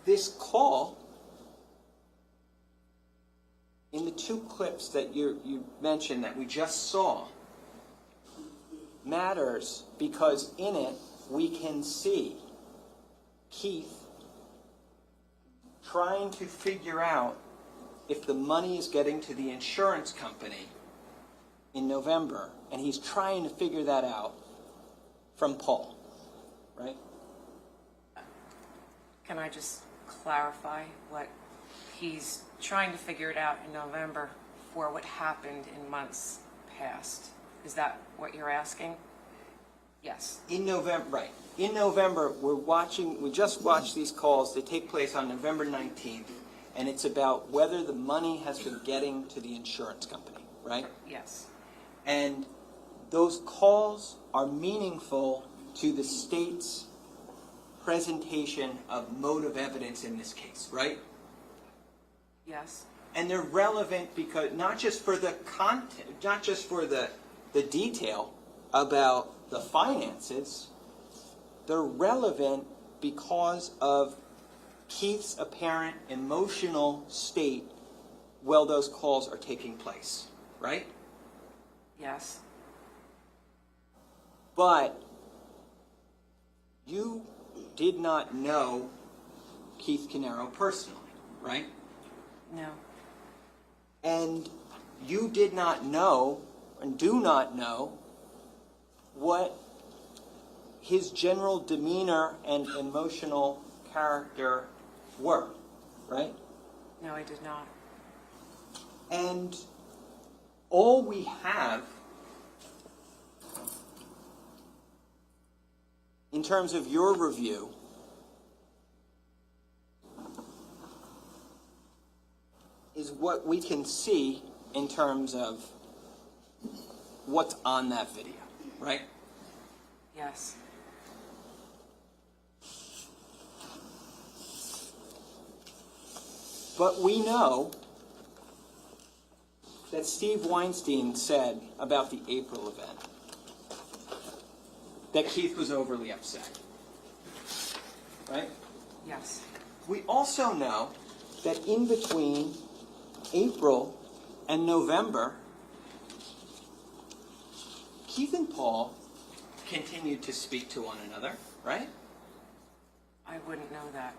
D: This call, in the two clips that you mentioned that we just saw, matters because in it we can see Keith trying to figure out if the money is getting to the insurance company in November, and he's trying to figure that out from Paul, right?
B: Can I just clarify what he's trying to figure it out in November for what happened in months past? Is that what you're asking? Yes.
D: In November, right. In November, we just watched these calls. They take place on November 19th, and it's about whether the money has been getting to the insurance company, right?
B: Yes.
D: And those calls are meaningful to the state's presentation of motive evidence in this case, right?
B: Yes.
D: And they're relevant because not just for the content, not just for the detail about the finances, they're relevant because of Keith's apparent emotional state while those calls are taking place, right?
B: Yes.
D: But you did not know Keith Caneiro personally, right?
B: No.
D: And you did not know and do not know what his general demeanor and emotional character were, right?
B: No, I did not.
D: And all we have in terms of your review is what we can see in terms of what's on that video, right?
B: Yes.
D: But we know that Steve Weinstein said about the April event that Keith was overly upset, right?
B: Yes.
D: We also know that in between April and November, Keith and Paul continued to speak to one another, right?
B: I wouldn't know that.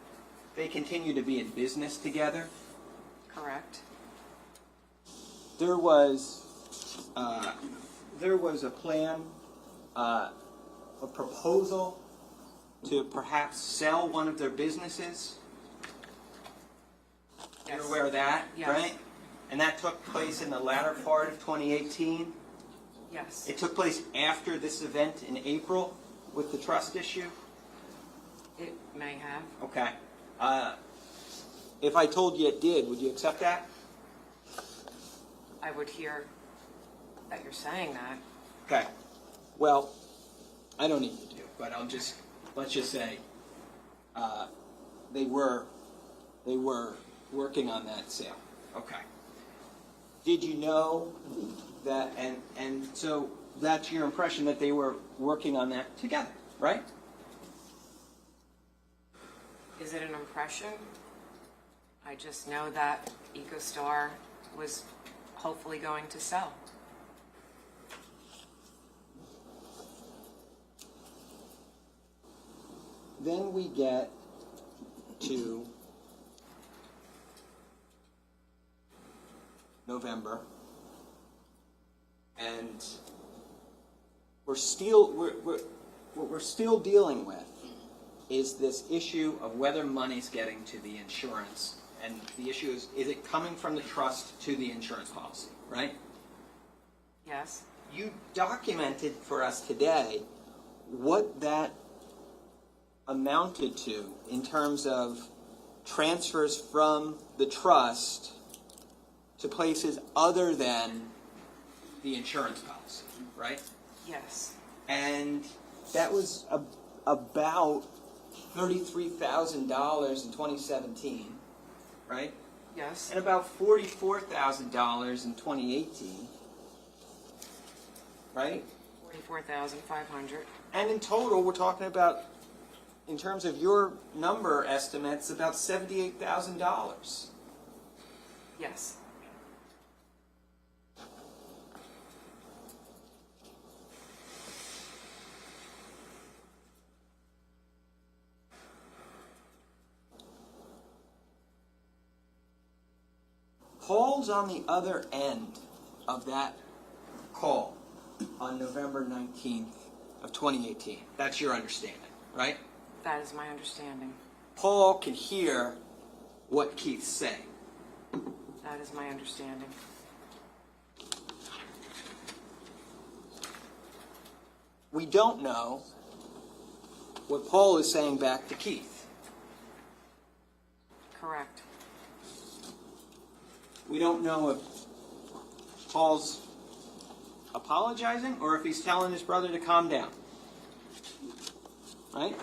D: They continued to be in business together.
B: Correct.
D: There was a plan, a proposal to perhaps sell one of their businesses.
B: Yes.
D: You're aware of that,
B: Yes.
D: right? And that took place in the latter part of 2018.
B: Yes.
D: It took place after this event in April with the trust issue.
B: It may have.
D: Okay. If I told you it did, would you accept that?
B: I would hear that you're saying that.
D: Okay. Well, I don't need you to, but let's just say they were working on that sale. Okay. Did you know that, and so that's your impression that they were working on that together, right?
B: Is it an impression? I just know that EcoStar was hopefully going to sell.
D: Then we get to November, and what we're still dealing with is this issue of whether money's getting to the insurance, and the issue is it coming from the trust to the insurance policy, right?
B: Yes.
D: You documented for us today what that amounted to in terms of transfers from the trust to places other than the insurance policy, right?
B: Yes.
D: And that was about $33,000 in 2017, right?
B: Yes.
D: And about $44,000 in 2018, right?
B: 44,500.
D: And in total, we're talking about, in terms of your number estimates, about $78,000.
B: Yes.
D: Paul's on the other end of that call on November 19th of 2018. That's your understanding, right?
B: That is my understanding.
D: Paul can hear what Keith's saying.
B: That is my understanding.
D: We don't know what Paul is saying back to Keith.
B: Correct.
D: We don't know if Paul's apologizing or if he's telling his brother to calm down. Right?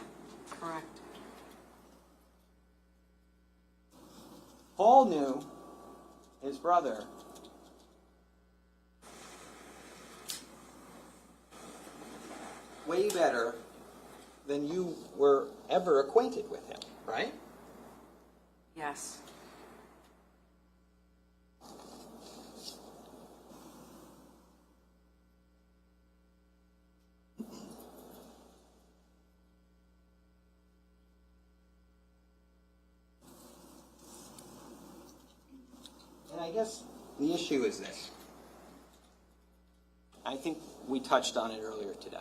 B: Correct.
D: Paul knew his brother way better than you were ever acquainted with him, right?
B: Yes.
D: And I guess the issue is this. I think we touched on it earlier today.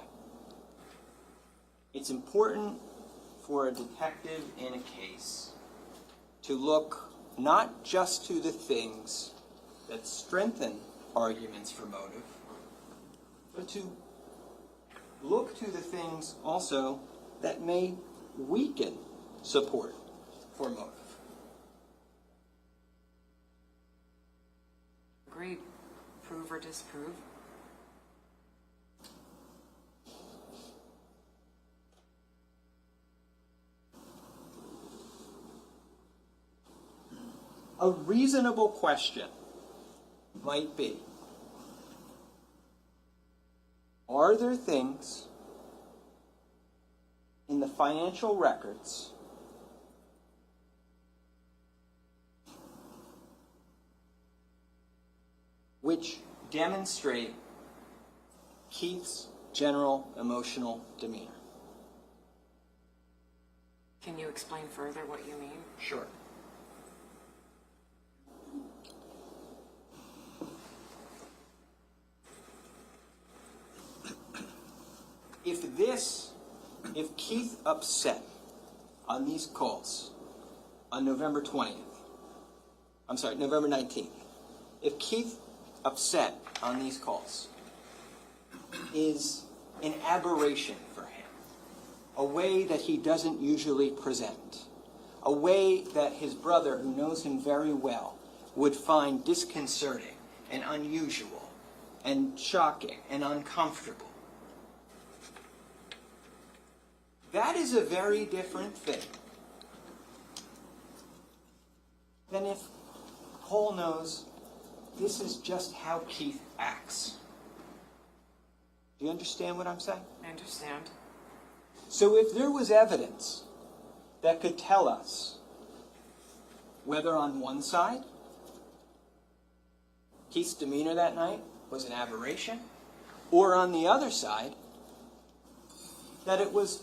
D: It's important for a detective in a case to look not just to the things that strengthen arguments for motive, but to look to the things also that may weaken support for motive.
B: Agreed. Prove or disprove.
D: A reasonable question might be, are there things in the financial records which demonstrate Keith's general emotional demeanor?
B: Can you explain further what you mean?
D: Sure. If Keith upset on these calls on November 19th, if Keith upset on these calls is an aberration for him, a way that he doesn't usually present, a way that his brother, who knows him very well, would find disconcerting and unusual and shocking and uncomfortable, that is a very different thing than if Paul knows this is just how Keith acts. Do you understand what I'm saying?
B: I understand.
D: So if there was evidence that could tell us whether on one side Keith's demeanor that night was an aberration, or on the other side that it was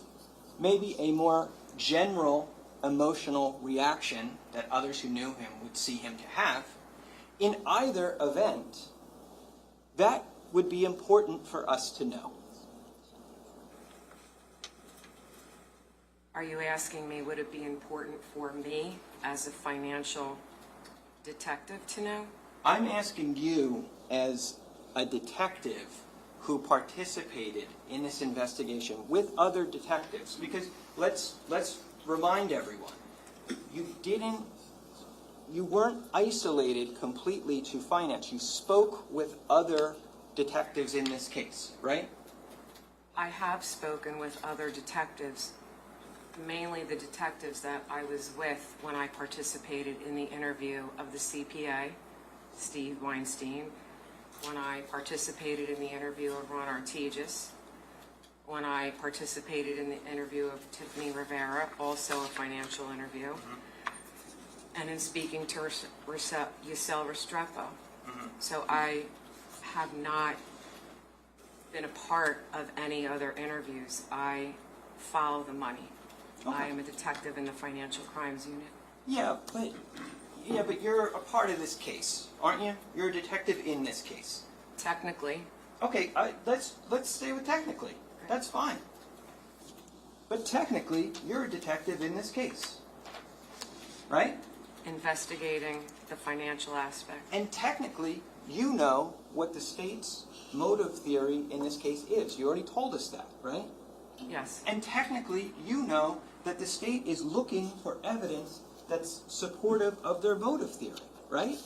D: maybe a more general emotional reaction that others who knew him would see him to have, in either event, that would be important for us to know.
B: Are you asking me, would it be important for me as a financial detective to know?
D: I'm asking you as a detective who participated in this investigation with other detectives, because let's remind everyone, you weren't isolated completely to finance. You spoke with other detectives in this case, right?
B: I have spoken with other detectives, mainly the detectives that I was with when I participated in the interview of the CPA, Steve Weinstein, when I participated in the interview of Ron Artigis, when I participated in the interview of Tiffany Rivera, also a financial interview, and in speaking to Yusel Restrepo. So I have not been a part of any other interviews. I follow the money.
D: Okay.
B: I am a detective in the financial crimes unit.
D: Yeah, but you're a part of this case, aren't you? You're a detective in this case.
B: Technically,
D: Okay, let's stay with technically. That's fine. But technically, you're a detective in this case, right?
B: investigating the financial aspect.
D: And technically, you know what the state's motive theory in this case is. You already told us that, right?
B: Yes.
D: And technically, you know that the state is looking for evidence that's supportive of their motive theory, right?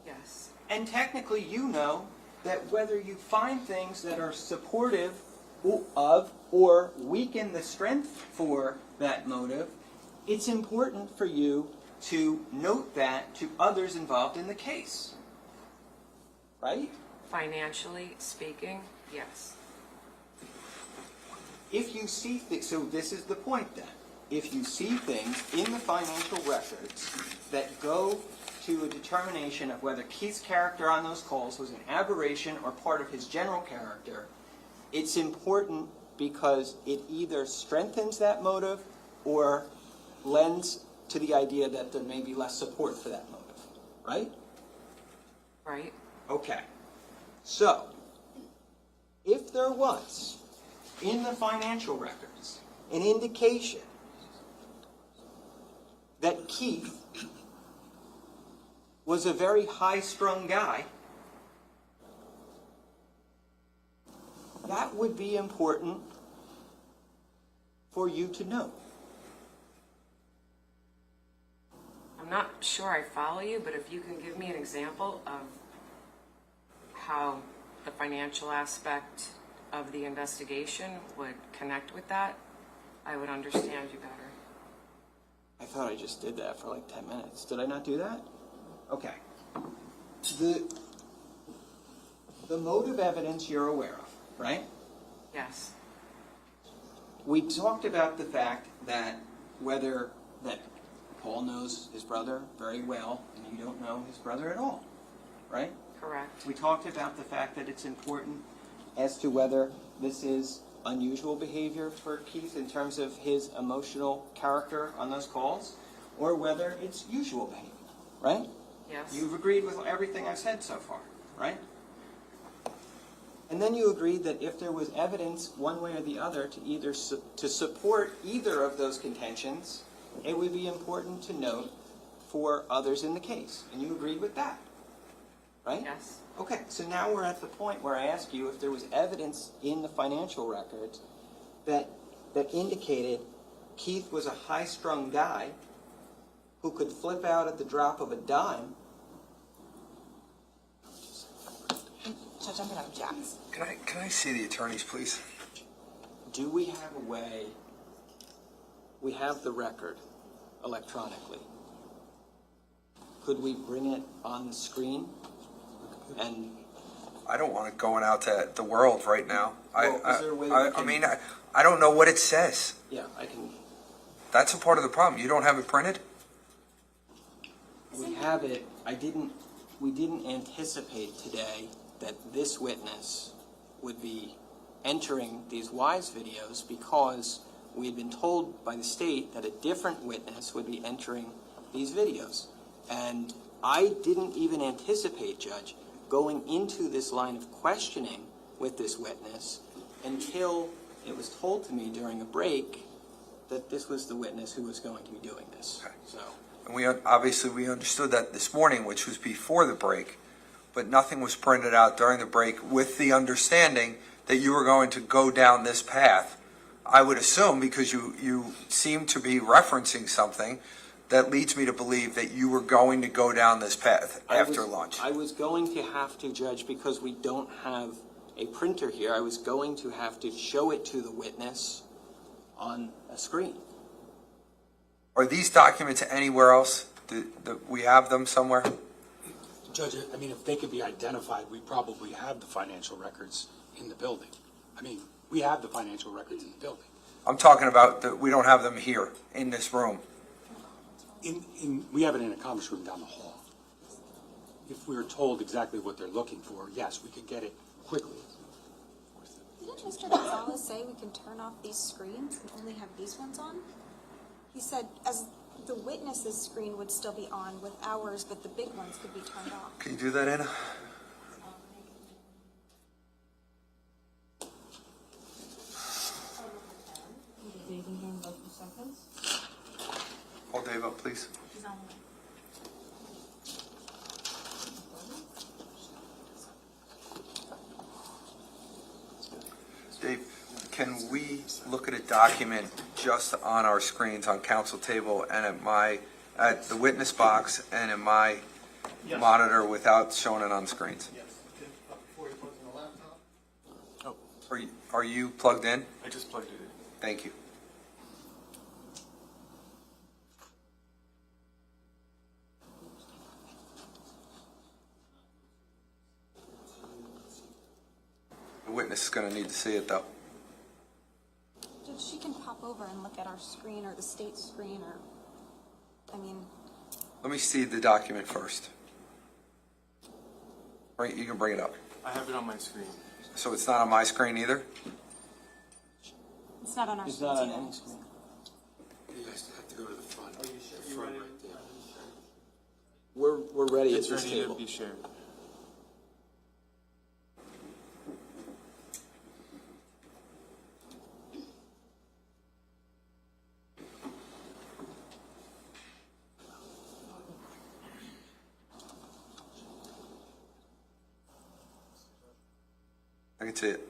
B: Yes.
D: And technically, you know that whether you find things that are supportive of or weaken the strength for that motive, it's important for you to note that to others involved in the case. Right?
B: Financially speaking, yes.
D: If you see things, so this is the point then. If you see things in the financial records that go to a determination of whether Keith's character on those calls was an aberration or part of his general character, it's important because it either strengthens that motive or lends to the idea that there may be less support for that motive. Right?
B: Right?
D: Okay. So, if there was, in the financial records, an indication that Keith was a very high-strung guy, that would be important for you to know.
B: I'm not sure I follow you, but if you can give me an example of how the financial aspect of the investigation would connect with that, I would understand you better.
D: I thought I just did that for like 10 minutes. Did I not do that? Okay. The motive evidence you're aware of, right?
B: Yes.
D: We talked about the fact that that Paul knows his brother very well and you don't know his brother at all, right?
B: Correct.
D: We talked about the fact that it's important as to whether this is unusual behavior for Keith in terms of his emotional character on those calls, or whether it's usual behavior, right?
B: Yes.
D: You've agreed with everything I've said so far, right? And then you agreed that if there was evidence one way or the other to support either of those contentions, it would be important to note for others in the case. And you agreed with that, right?
B: Yes.
D: Okay, so now we're at the point where I ask you if there was evidence in the financial records that indicated Keith was a high-strung guy who could flip out at the drop of a dime.
C: Judge, I'm going to object.
A: Can I see the attorneys, please?
D: Do we have a way? We have the record electronically. Could we bring it on the screen? And
A: I don't want it going out to the world right now.
D: Well, is there a way we
A: I
D: can-
A: mean, I don't know what it says.
D: yeah, I can.
A: That's a part of the problem. You don't have it printed?
D: We have it. We didn't anticipate today that this witness would be entering these WISE videos because we had been told by the state that a different witness would be entering these videos. And I didn't even anticipate, Judge, going into this line of questioning with this witness until it was told to me during a break that this was the witness who was going to be doing this.
A: Okay.
D: So.
A: And we understood that this morning, which was before the break, but nothing was printed out during the break with the understanding that you were going to go down this path. I would assume, because you seem to be referencing something,
I: that leads me to believe that you were going to go down this path after lunch.
D: I was going to have to, Judge, because we don't have a printer here, I was going to have to show it to the witness on a screen.
I: Are these documents anywhere else? We have them somewhere?
G: Judge, I mean, if they could be identified, we probably have the financial records in the building. I mean, we have the financial records in the building.
I: I'm talking about we don't have them here in this room.
G: We have it in a conference room down the hall. If we were told exactly what they're looking for, yes, we could get it quickly.
E: Didn't Mr. Gonzalez say we can turn off these screens and only have these ones on? He said as the witness's screen would still be on with ours, but the big ones could be turned off.
I: Can you do that, Anna?
F: Dave in here in about 2 seconds.
I: Hold Dave up, please.
F: He's on the way.
I: Dave, can we look at a document just on our screens on council table and at the witness box and in my monitor without showing it on screens?
J: Yes. Before you plug in the laptop?
I: Oh. Are you plugged in?
J: I just plugged it in.
I: Thank you. The witness is going to need to see it, though.
E: Judge, she can pop over and look at our screen or the state screen or, I mean,
I: Let me see the document first. Right, you can bring it up.
J: I have it on my screen.
I: So it's not on my screen either?
E: it's not on our
D: It's
E: screens
D: not on
E: either.
D: any screen.
G: You guys have to go to the front.
J: Are you sure?
G: The front right there.
D: We're ready at
J: It's
D: this
J: ready
D: table.
J: to be shared.
I: I can see it.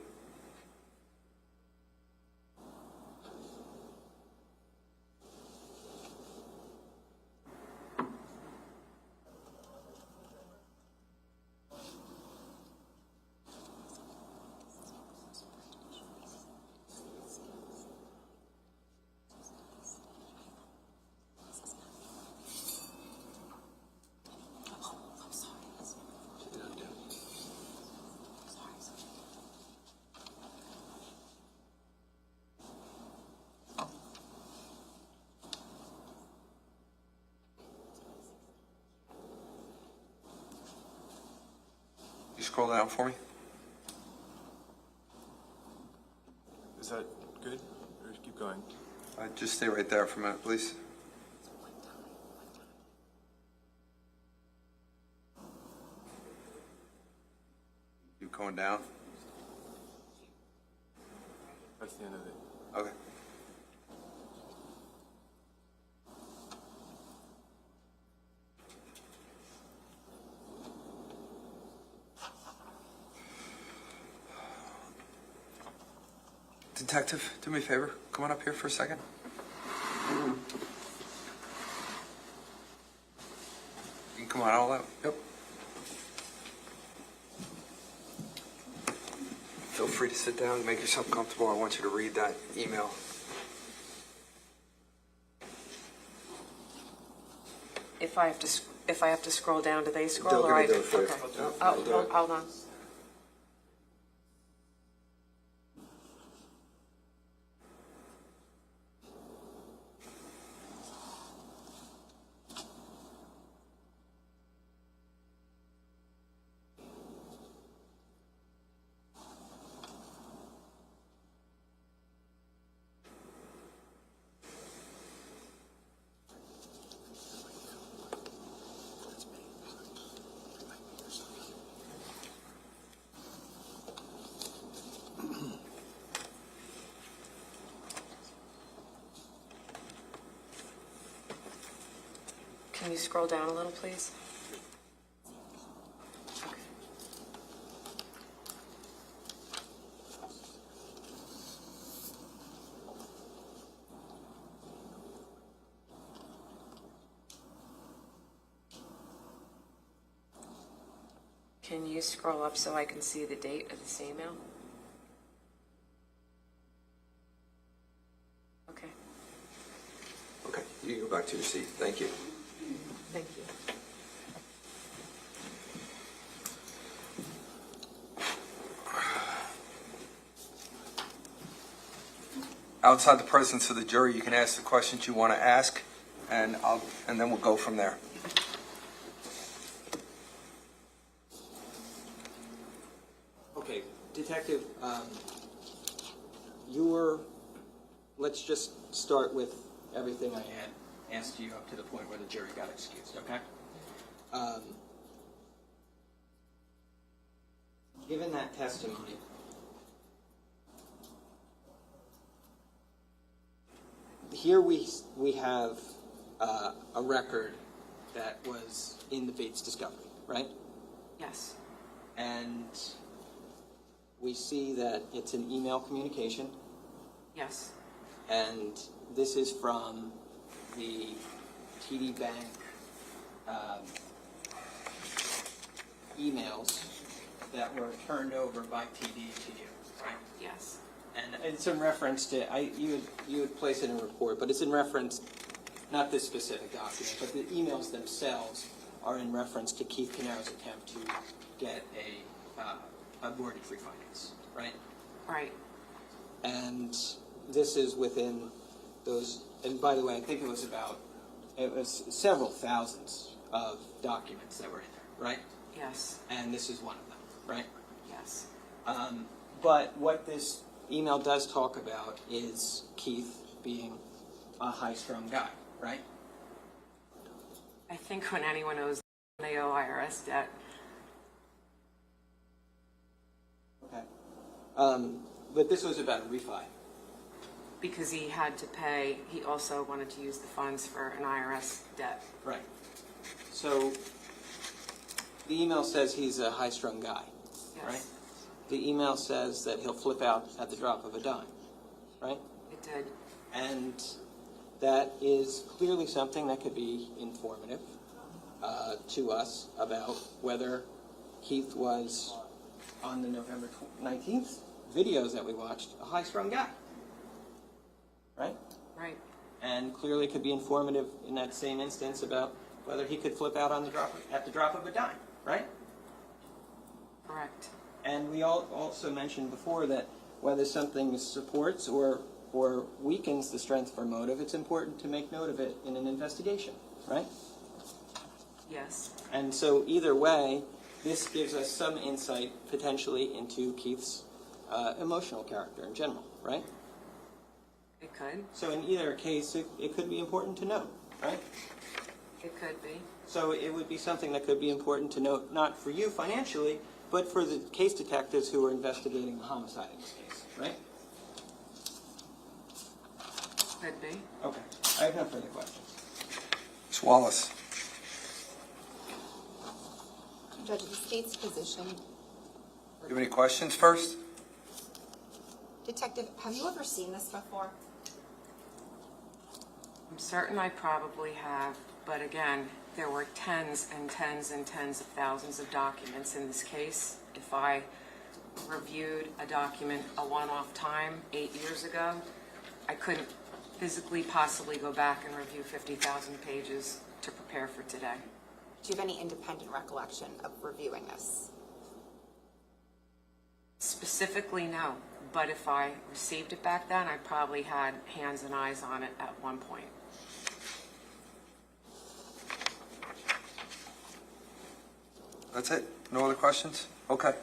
I: You scroll down for me?
J: Is that good? Or keep going?
I: Just stay right there for a minute, please. Keep going down.
J: That's the end of it.
I: Okay. Detective, do me a favor. Come on up here for a second. You can come on all out. Yep. Feel free to sit down and make yourself comfortable. I want you to read that email.
B: If I have to scroll down, do they scroll?
I: They'll
B: or I
I: do it
B: do?
I: for you.
B: Okay.
I: Yep,
B: Oh,
I: they'll do it.
B: hold on. Can you scroll down a little, please? Okay. Can you scroll up so I can see the date of this email? Okay,
I: Okay, you can go back to your seat. Thank you.
B: thank you.
I: Outside the presence of the jury, you can ask the questions you want to ask, and then we'll go from there.
D: Okay, Detective, let's just start with everything I had asked you up to the point where the jury got excused, okay? Given that testimony, here we have a record that was in the Bates discovery, right?
B: Yes,
D: And we see that it's an email communication,
B: yes,
D: and this is from the TD Bank emails that were turned over by TD to you, right?
B: yes,
D: And it's in reference to, you would place it in a report, but it's in reference, not this specific document, but the emails themselves are in reference to Keith Caneiro's attempt to get a mortgage refinance, right?
B: right,
D: And this is within those, and by the way, I think it was several thousands of documents that were in there, right?
B: yes,
D: And this is one of them, right?
B: yes,
D: But what this email does talk about is Keith being a high-strung guy, right?
B: I think when anyone owes, they owe IRS debt.
D: Okay. But this was about a refi.
B: Because he had to pay, he also wanted to use the funds for an IRS debt.
D: Right. So the email says he's a high-strung guy,
B: Yes,
D: right? The email says that he'll flip out at the drop of a dime, right?
B: it did.
D: And that is clearly something that could be informative to us about whether Keith was, on the November 19th videos that we watched, a high-strung guy, right?
B: Right,
D: And clearly could be informative in that same instance about whether he could flip out at the drop of a dime, right?
B: correct.
D: And we also mentioned before that whether something supports or weakens the strength for motive, it's important to make note of it in an investigation, right?
B: Yes,
D: And so either way, this gives us some insight potentially into Keith's emotional character in general, right?
B: it could,
D: So in either case, it could be important to note, right?
B: it could be.
D: So it would be something that could be important to note, not for you financially, but for the case detectives who are investigating the homicide in this case, right?
B: Could be.
D: Okay, I have no further questions.
I: Ms. Wallace.
C: Judge, the state's position.
I: You have any questions first?
C: Detective, have you ever seen this before?
B: I'm certain I probably have, but again, there were tens and tens and tens of thousands of documents in this case. If I reviewed a document a one-off time 8 years ago, I couldn't physically possibly go back and review 50,000 pages to prepare for today.
C: Do you have any independent recollection of reviewing this?
B: Specifically, no, but if I received it back then, I probably had hands and eyes on it at one point.
I: That's it? No other questions? Okay.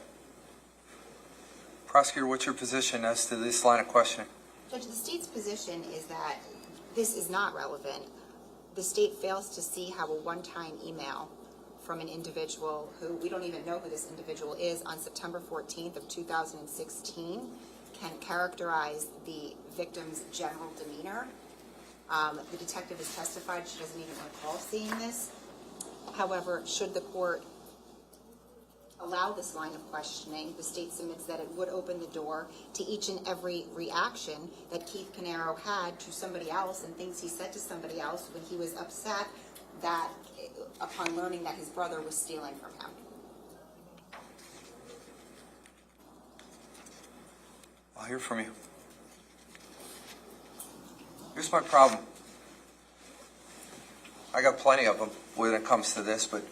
I: Prosecutor, what's your position as to this line of questioning?
C: Judge, the state's position is that this is not relevant. The state fails to see how a one-time email from an individual who, we don't even know who this individual is, on September 14th of 2016 can characterize the victim's general demeanor. The detective has testified she doesn't even recall seeing this. However, should the court allow this line of questioning, the state submits that it would open the door to each and every reaction that Keith Caneiro had to somebody else and things he said to somebody else when he was upset that upon learning that his brother was stealing from him.
I: I'll hear from you. Here's my problem. I got plenty of them when it comes to this, but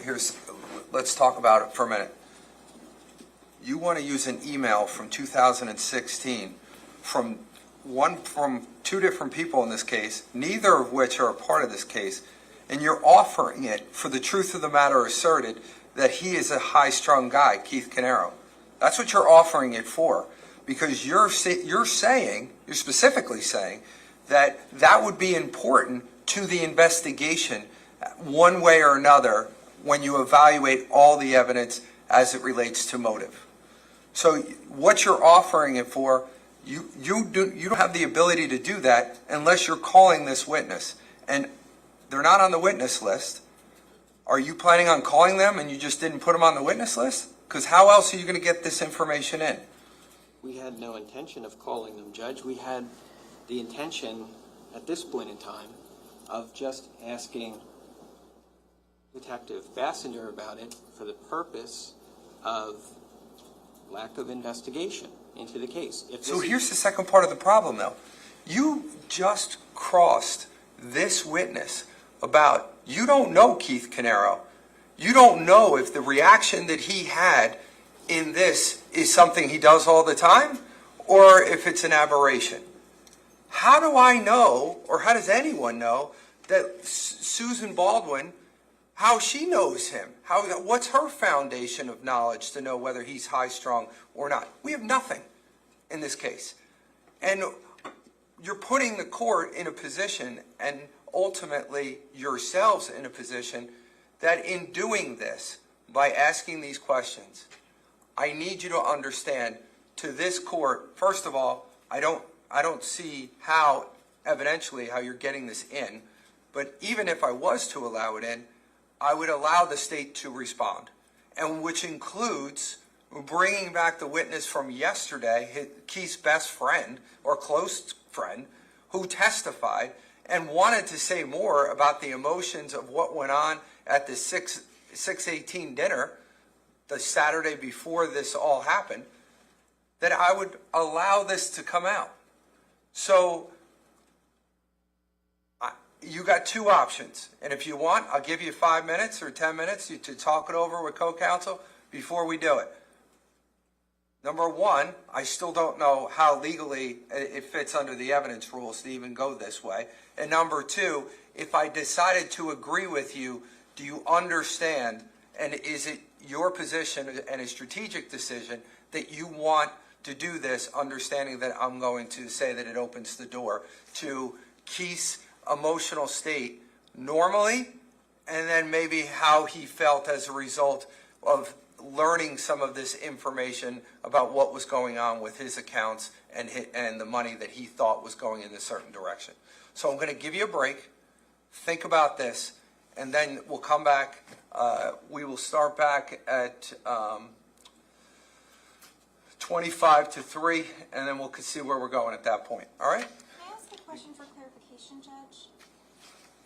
I: let's talk about it for a minute. You want to use an email from 2016 from two different people in this case, neither of which are a part of this case, and you're offering it for the truth of the matter asserted that he is a high-strung guy, Keith Caneiro. That's what you're offering it for, because you're specifically saying that that would be important to the investigation one way or another when you evaluate all the evidence as it relates to motive. So what you're offering it for, you don't have the ability to do that unless you're calling this witness. And they're not on the witness list. Are you planning on calling them and you just didn't put them on the witness list? Because how else are you going to get this information in?
D: We had no intention of calling them, Judge. We had the intention at this point in time of just asking Detective Bassender about it for the purpose of lack of investigation into the case.
I: So here's the second part of the problem, though. You just crossed this witness about, you don't know Keith Caneiro. You don't know if the reaction that he had in this is something he does all the time or if it's an aberration. How do I know, or how does anyone know, that Susan Baldwin, how she knows him? What's her foundation of knowledge to know whether he's high-strung or not? We have nothing in this case. And you're putting the court in a position, and ultimately yourselves in a position, that in doing this, by asking these questions, I need you to understand, to this court, first of all, I don't see how, evidentially, how you're getting this in. But even if I was to allow it in, I would allow the state to respond, and which includes bringing back the witness from yesterday, Keith's best friend or close friend, who testified and wanted to say more about the emotions of what went on at the 6/18 dinner, the Saturday before this all happened, that I would allow this to come out. So you got two options, and if you want, I'll give you 5 minutes or 10 minutes to talk it over with co-counsel before we do it. Number one, I still don't know how legally it fits under the evidence rules to even go this way. And number two, if I decided to agree with you, do you understand, and is it your position and a strategic decision that you want to do this, understanding that I'm going to say that it opens the door to Keith's emotional state normally, and then maybe how he felt as a result of learning some of this information about what was going on with his accounts and the money that he thought was going in a certain direction. So I'm going to give you a break, think about this, and then we'll come back. We will start back at 25 to 3, and then we'll see where we're going at that point. All right?
E: Can I ask a question for clarification, Judge?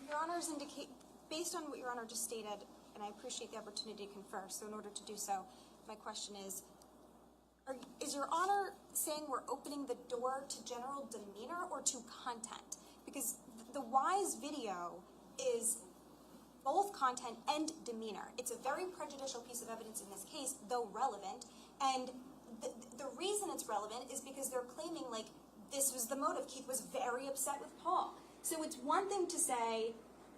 E: Your Honors indicate, based on what Your Honor just stated, and I appreciate the opportunity to confer, so in order to do so, my question is Your Honor saying we're opening the door to general demeanor or to content? Because the Wise video is both content and demeanor. It's a very prejudicial piece of evidence in this case, though relevant, and the reason it's relevant is because they're claiming, like, this was the motive. Keith was very upset with Paul. So it's one thing to say,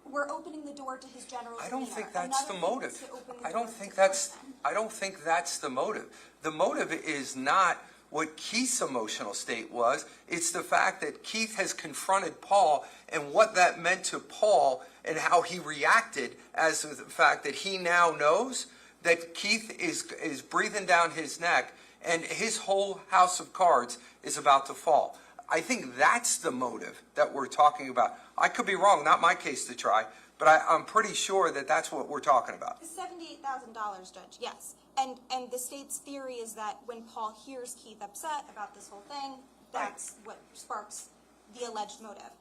E: we're opening the door to his general demeanor.
I: I don't think that's the
E: Another thing
I: motive.
E: is to open the
I: I
E: door
I: don't
E: to
I: think that's the motive. The motive is not what Keith's emotional state was. It's the fact that Keith has confronted Paul and what that meant to Paul and how he reacted as to the fact that he now knows that Keith is breathing down his neck and his whole house of cards is about to fall. I think that's the motive that we're talking about. I could be wrong, not my case to try, but I'm pretty sure that that's what we're talking about.
E: The $78,000, Judge, yes. And the state's theory is that when Paul hears Keith upset about this whole thing, that's what sparks the alleged motive.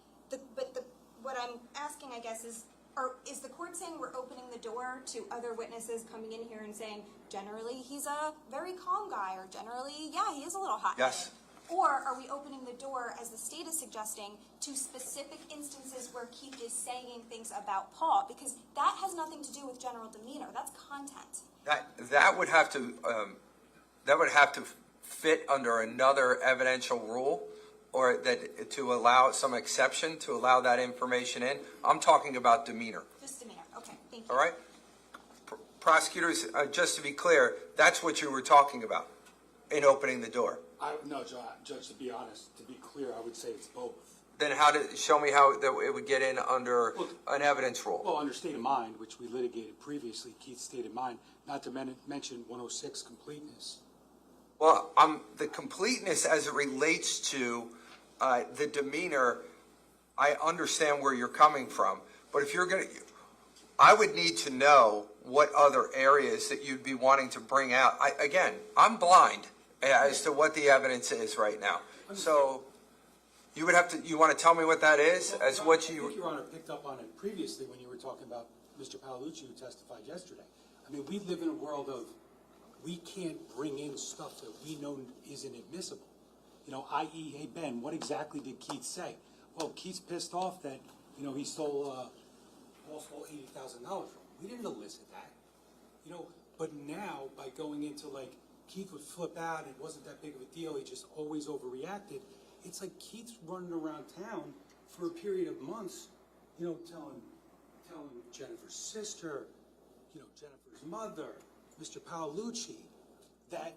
E: What I'm asking, I guess, is the court saying we're opening the door to other witnesses coming in here and saying, generally, he's a very calm guy, or generally, yeah, he is a little hot-headed?
I: Yes.
E: Or are we opening the door, as the state is suggesting, to specific instances where Keith is saying things about Paul? Because that has nothing to do with general demeanor. That's content.
I: That would have to fit under another evidential rule, or that to allow some exception to allow that information in. I'm talking about demeanor.
E: Just demeanor. Okay, thank you.
I: All right, prosecutors. Just to be clear, that's what you were talking about in opening the door.
G: No, Judge, to be honest, to be clear, I would say it's both.
I: Then show me how it would get in under an evidence rule?
G: Well, under state of mind, which we litigated previously, Keith's state of mind, not to mention 106 completeness.
I: Well, the completeness as it relates to the demeanor, I understand where you're coming from. But if you're going to, I would need to know what other areas that you'd be wanting to bring out. Again, I'm blind as to what the evidence is right now. So you would have to, you want to tell me what that is?
G: Well,
I: as what
G: I
I: you
G: think Your Honor picked up on it previously when you were talking about Mr. Paolucci, who testified yesterday. I mean, we live in a world of, we can't bring in stuff that we know isn't admissible. You know, i.e., hey, Ben, what exactly did Keith say? Well, Keith's pissed off that, you know, Paul stole $80,000 from him. We didn't elicit that. You know, but now, by going into, like, Keith would flip out, it wasn't that big of a deal, he just always overreacted. It's like Keith's running around town for a period of months, you know, telling Jennifer's sister, you know, Jennifer's mother, Mr. Paolucci, that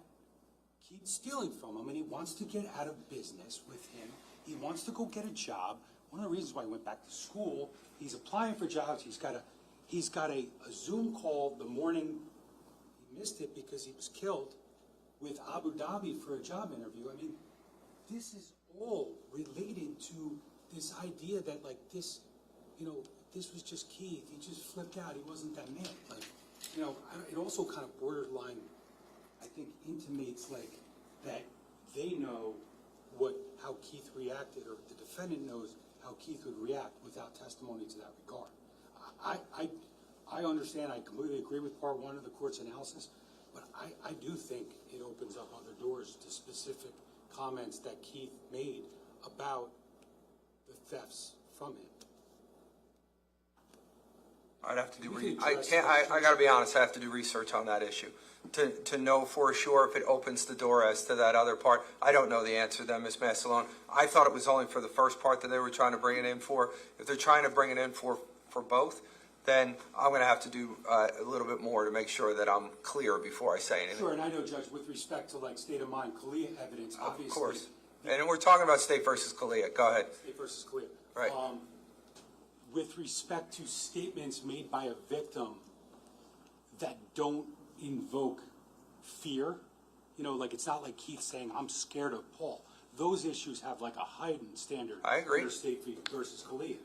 G: Keith's stealing from him, and he wants to get out of business with him. He wants to go get a job. One of the reasons why he went back to school, he's applying for jobs. He's got a Zoom call the morning he missed it because he was killed with Abu Dhabi for a job interview. I mean, this is all related to this idea that, like, this, you know, this was just Keith. He just flipped out. He wasn't that man. Like, you know, it also kind of borderline, I think, intimates, like, that they know how Keith reacted, or the defendant knows how Keith would react without testimony to that regard. I understand, I completely agree with part one of the court's analysis, but I do think it opens up other doors to specific comments that Keith made about the thefts from him.
I: I'd have to do. I got to be honest. I have to do research on that issue to know for sure if it opens the door as to that other part. I don't know the answer to that, Ms. Massalone. I thought it was only for the first part that they were trying to bring it in for. If they're trying to bring it in for both, then I'm going to have to do a little bit more to make sure that I'm clear before I say anything.
G: Sure, and I know, Judge, with respect to, like, state of mind, Kalia evidence, obviously.
I: Of course. And we're talking about State versus Kalia. Go ahead.
G: State versus Kalia.
I: Right.
G: With respect to statements made by a victim that don't invoke fear, you know, like, it's not like Keith saying, I'm scared of Paul. Those issues have, like, a heightened standard.
I: I agree.
G: Under State versus Kalia.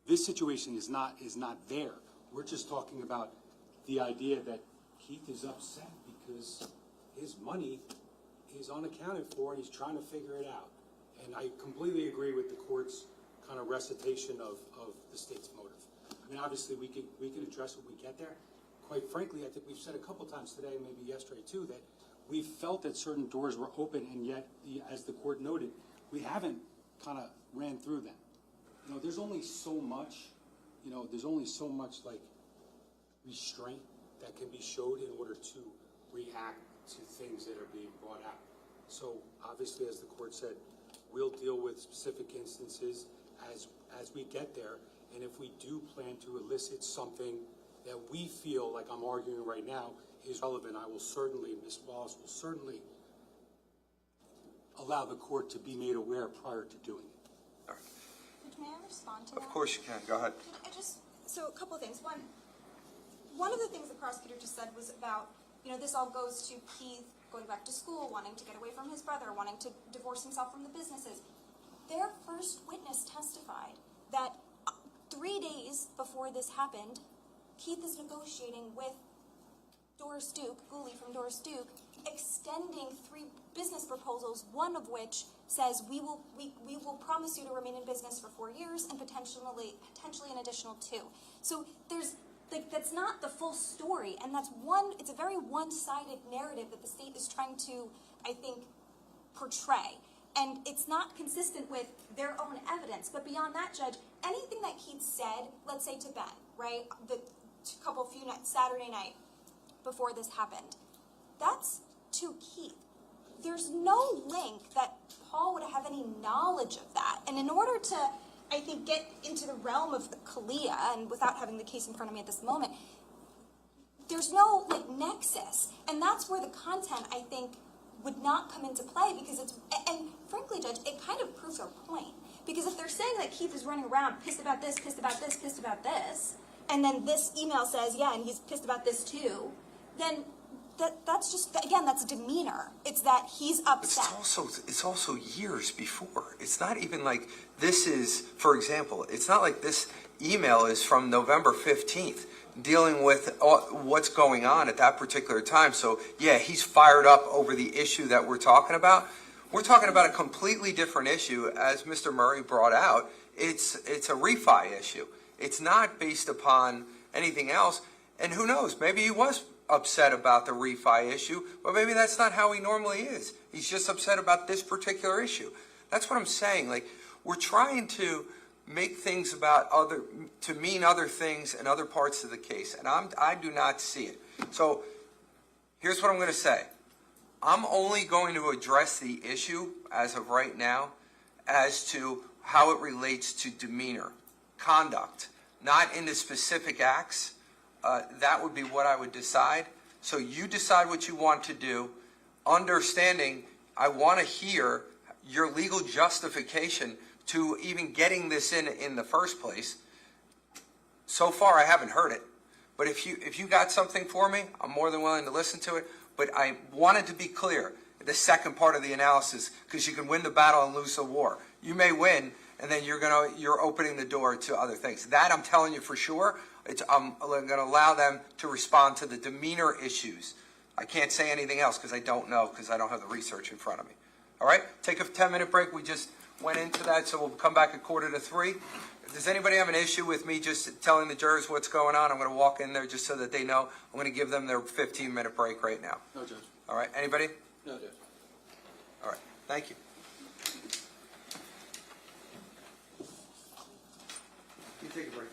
G: This situation is not there. We're just talking about the idea that Keith is upset because his money is unaccounted for and he's trying to figure it out. And I completely agree with the court's kind of recitation of the state's motive. I mean, obviously, we can address it when we get there. Quite frankly, I think we've said a couple times today, maybe yesterday too, that we felt that certain doors were open, and yet, as the court noted, we haven't kind of ran through them. You know, there's only so much, like, restraint that can be showed in order to react to things that are being brought out. So, obviously, as the court said, we'll deal with specific instances as we get there, and if we do plan to elicit something that we feel like I'm arguing right now is relevant, I will certainly, Ms. Wallace will certainly allow the court to be made aware prior to doing it.
I: All right.
E: May I respond to that?
I: Of course you can. Go ahead.
E: So a couple of things. One of the things the prosecutor just said was about, you know, this all goes to Keith going back to school, wanting to get away from his brother, wanting to divorce himself from the businesses. Their first witness testified that 3 days before this happened, Keith is negotiating with Doris Duke, Gooley from Doris Duke, extending 3 business proposals, one of which says we will promise you to remain in business for 4 years and potentially an additional 2. So there's, like, that's not the full story, and it's a very one-sided narrative that the state is trying to, I think, portray. And it's not consistent with their own evidence. But beyond that, Judge, anything that Keith said, let's say to Ben, right, the few nights, Saturday night before this happened, that's to Keith. There's no link that Paul would have any knowledge of that. And in order to, I think, get into the realm of the Kalia, and without having the case in front of me at this moment, there's no nexus. And that's where the content, I think, would not come into play, because it's, and frankly, Judge, it kind of proves our point. Because if they're saying that Keith is running around pissed about this, pissed about this, pissed about this, and then this email says, yeah, and he's pissed about this too, then that's just, again, that's demeanor. It's that he's upset.
I: It's also years before. It's not even like this is, for example, it's not like this email is from November 15th dealing with what's going on at that particular time. So yeah, he's fired up over the issue that we're talking about. We're talking about a completely different issue, as Mr. Murray brought out. It's a refi issue. It's not based upon anything else. And who knows, maybe he was upset about the refi issue, but maybe that's not how he normally is. He's just upset about this particular issue. That's what I'm saying. Like, we're trying to make things to mean other things in other parts of the case, and I do not see it. So here's what I'm going to say. I'm only going to address the issue as of right now as to how it relates to demeanor, conduct, not into specific acts. That would be what I would decide. So you decide what you want to do, understanding I want to hear your legal justification to even getting this in the first place. So far, I haven't heard it. But if you got something for me, I'm more than willing to listen to it. But I wanted to be clear, the second part of the analysis, because you can win the battle and lose the war. You may win, and then you're opening the door to other things. That I'm telling you for sure. I'm going to allow them to respond to the demeanor issues. I can't say anything else because I don't know, because I don't have the research in front of me. All right? Take a 10-minute break. We just went into that, so we'll come back at 2:45. Does anybody have an issue with me just telling the jurors what's going on? I'm going to walk in there just so that they know. I'm going to give them their 15-minute break right now.
J: No, Judge.
I: All right? Anybody?
J: No, Judge.
I: All right. Thank you. You take a break.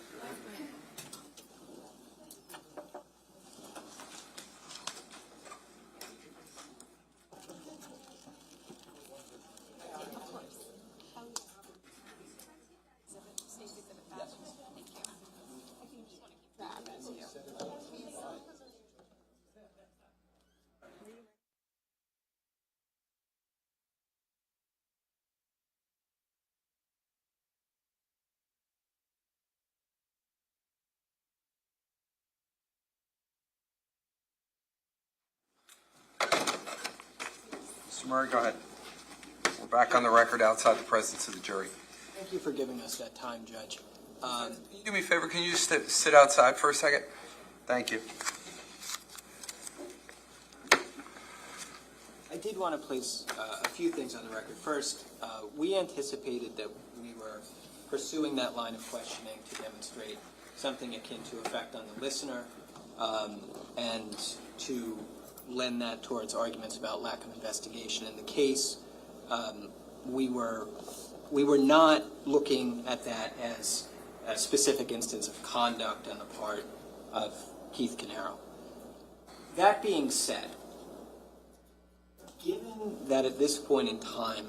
I: Mr. Murray, go ahead. We're back on the record outside the presence of the jury.
D: Thank you for giving us that time, Judge.
I: Can you do me a favor? Can you just sit outside for a second? Thank you.
D: I did want to place a few things on the record. First, we anticipated that we were pursuing that line of questioning to demonstrate something akin to effect on the listener, and to lend that towards arguments about lack of investigation in the case. We were not looking at that as a specific instance of conduct on the part of Keith Caneiro. That being said, given that at this point in time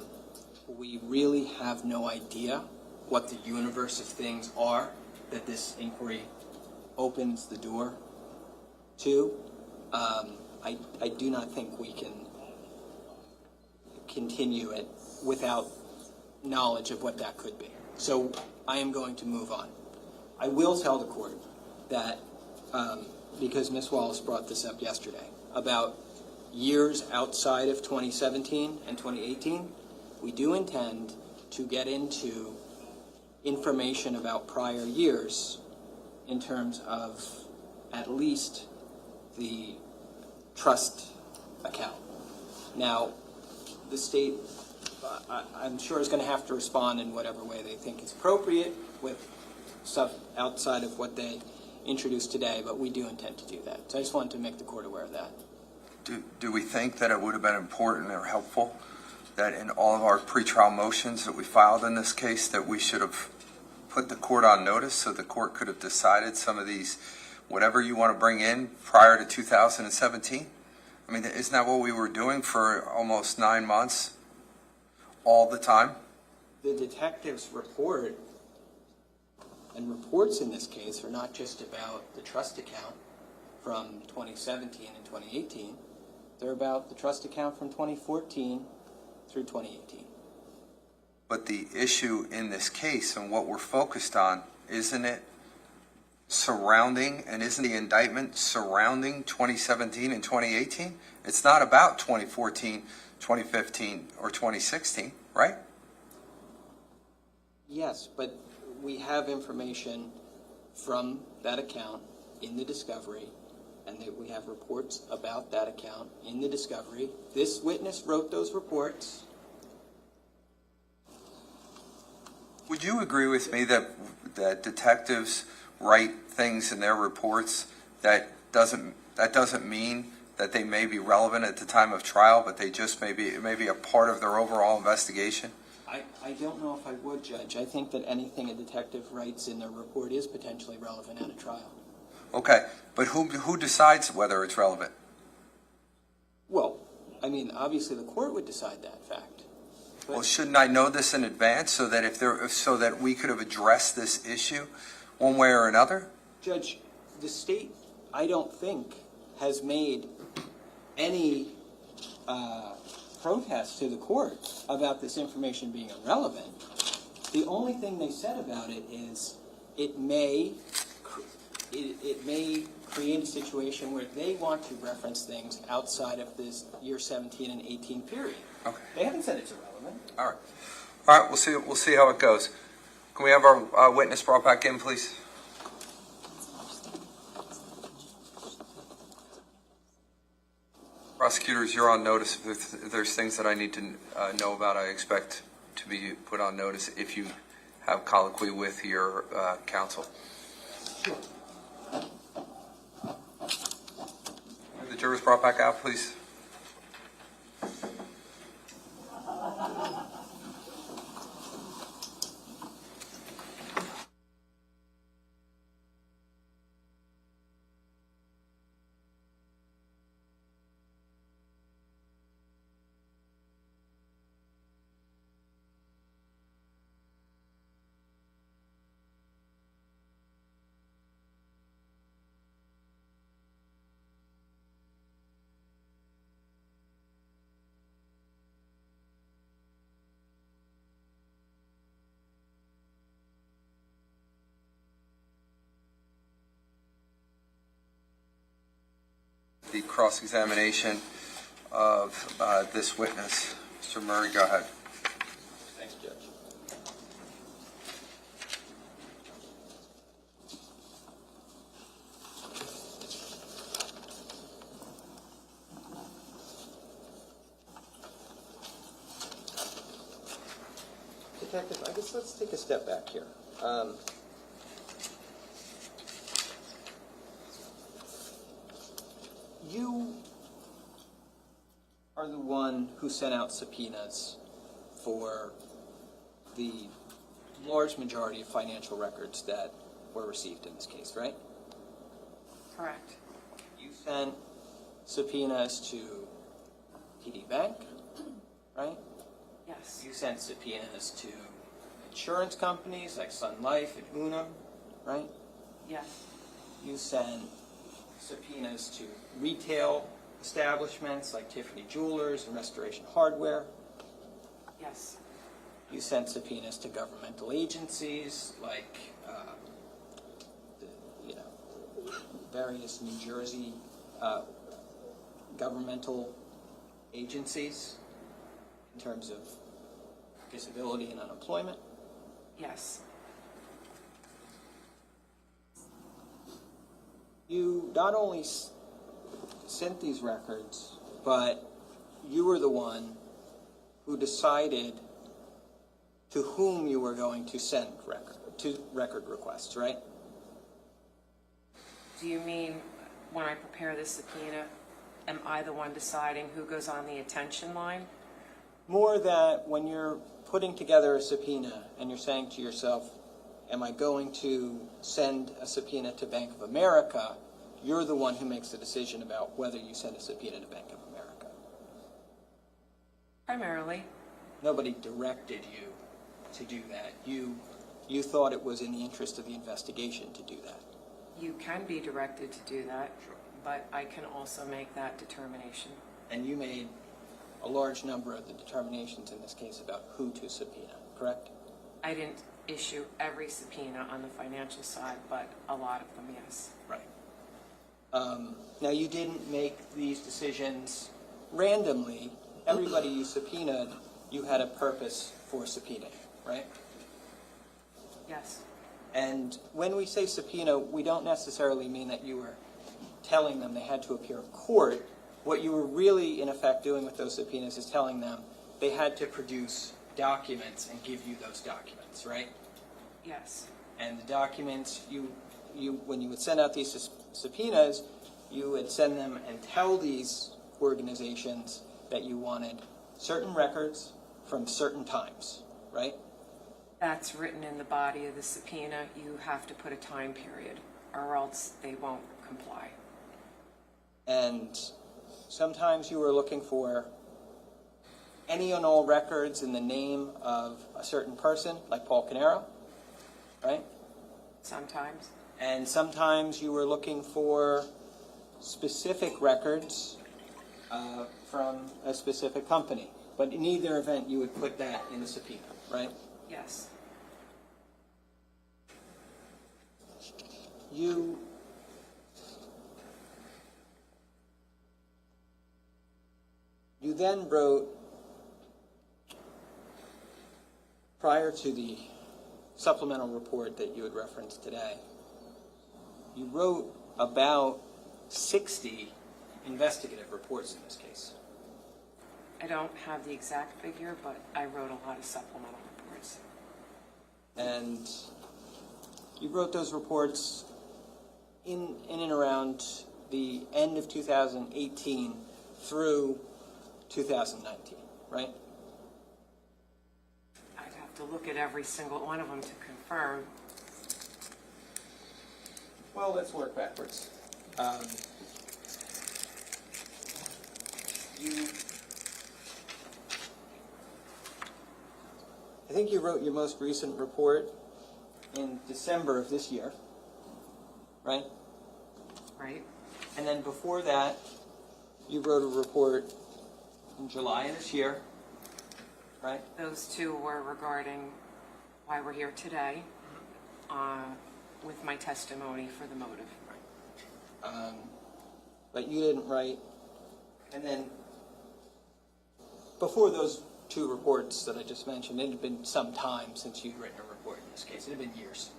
D: we really have no idea what the universe of things are that this inquiry opens the door to, I do not think we can continue it without knowledge of what that could be. So I am going to move on. I will tell the court that, because Ms. Wallace brought this up yesterday, about years outside of 2017 and 2018, we do intend to get into information about prior years in terms of at least the trust account. Now, the state, I'm sure, is going to have to respond in whatever way they think is appropriate with stuff outside of what they introduced today, but we do intend to do that. So I just wanted to make the court aware of that.
I: Do we think that it would have been important or helpful that in all of our pretrial motions that we filed in this case, that we should have put the court on notice so the court could have decided some of these, whatever you want to bring in prior to 2017? I mean, isn't that what we were doing for almost 9 months, all the time?
D: The detective's report and reports in this case are not just about the trust account from 2017 and 2018. They're about the trust account from 2014 through 2018.
I: But the issue in this case and what we're focused on, isn't it surrounding, and isn't the indictment surrounding 2017 and 2018? It's not about 2014, 2015, or 2016, right?
D: Yes, but we have information from that account in the discovery, and that we have reports about that account in the discovery. This witness wrote those reports.
I: Would you agree with me that detectives write things in their reports that doesn't mean that they may be relevant at the time of trial, but they just may be a part of their overall investigation?
D: I don't know if I would, Judge. I think that anything a detective writes in their report is potentially relevant at a trial.
I: Okay, but who decides whether it's relevant?
D: Well, I mean, obviously the court would decide that fact.
I: Well, shouldn't I know this in advance so that we could have addressed this issue one way or another?
D: Judge, the state, I don't think, has made any protest to the court about this information being irrelevant. The only thing they said about it is it may create a situation where they want to reference things outside of this year 17 and 18 period.
I: Okay.
D: They haven't said it's irrelevant.
I: All right. We'll see how it goes. Can we have our witness brought back in, please? Prosecutors, you're on notice. If there's things that I need to know about, I expect to be put on notice if you have colloquy with your counsel.
D: Sure.
I: Have the jurors brought back out, please. The cross-examination of this witness. Mr. Murray, go ahead.
D: Thanks, Judge. Detective, I guess let's take a step back here. You are the one who sent out subpoenas for the large majority of financial records that were received in this case, right?
B: Correct.
D: You sent subpoenas to TD Bank, right?
B: Yes.
D: You sent subpoenas to insurance companies like Sun Life and Unum, right?
B: Yes.
D: You sent subpoenas to retail establishments like Tiffany Jewelers and Restoration Hardware.
B: Yes.
D: You sent subpoenas to governmental agencies like various New Jersey governmental agencies in terms of disability and unemployment.
B: Yes.
D: You not only sent these records, but you were the one who decided to whom you were going to send record requests, right?
B: Do you mean when I prepare this subpoena, am I the one deciding who goes on the attention line?
D: More that when you're putting together a subpoena and you're saying to yourself, am I going to send a subpoena to Bank of America? You're the one who makes the decision about whether you send a subpoena to Bank of America.
B: Primarily,
D: Nobody directed you to do that. You thought it was in the interest of the investigation to do that.
B: you can be directed to do that, but I can also make that determination.
D: And you made a large number of the determinations in this case about who to subpoena, correct?
B: I didn't issue every subpoena on the financial side, but a lot of them, yes.
D: Right. Now, you didn't make these decisions randomly. Everybody you subpoenaed, you had a purpose for subpoenaing, right?
B: Yes.
D: And when we say subpoena, we don't necessarily mean that you were telling them they had to appear in court. What you were really, in effect, doing with those subpoenas is telling them they had to produce documents and give you those documents, right?
B: Yes.
D: And the documents, when you would send out these subpoenas, you would send them and tell these organizations that you wanted certain records from certain times, right?
B: That's written in the body of the subpoena. You have to put a time period, or else they won't comply.
D: And sometimes you were looking for any and all records in the name of a certain person, like Paul Caneiro, right?
B: Sometimes.
D: And sometimes you were looking for specific records from a specific company. But in either event, you would put that in the subpoena, right?
B: Yes.
D: You then wrote, prior to the supplemental report that you had referenced today, you wrote about 60 investigative reports in this case.
B: I don't have the exact figure, but I wrote a lot of supplemental reports.
D: And you wrote those reports in and around the end of 2018 through 2019, right?
B: I'd have to look at every single one of them to confirm.
D: Well, let's work backwards. I think you wrote your most recent report in December of this year, right?
B: Right?
D: And then before that, you wrote a report in July of this year, right?
B: Those two were regarding why we're here today, with my testimony for the motive.
D: But you didn't write. And then before those two reports that I just mentioned, it had been some time since you'd written a report in this case. It had been years.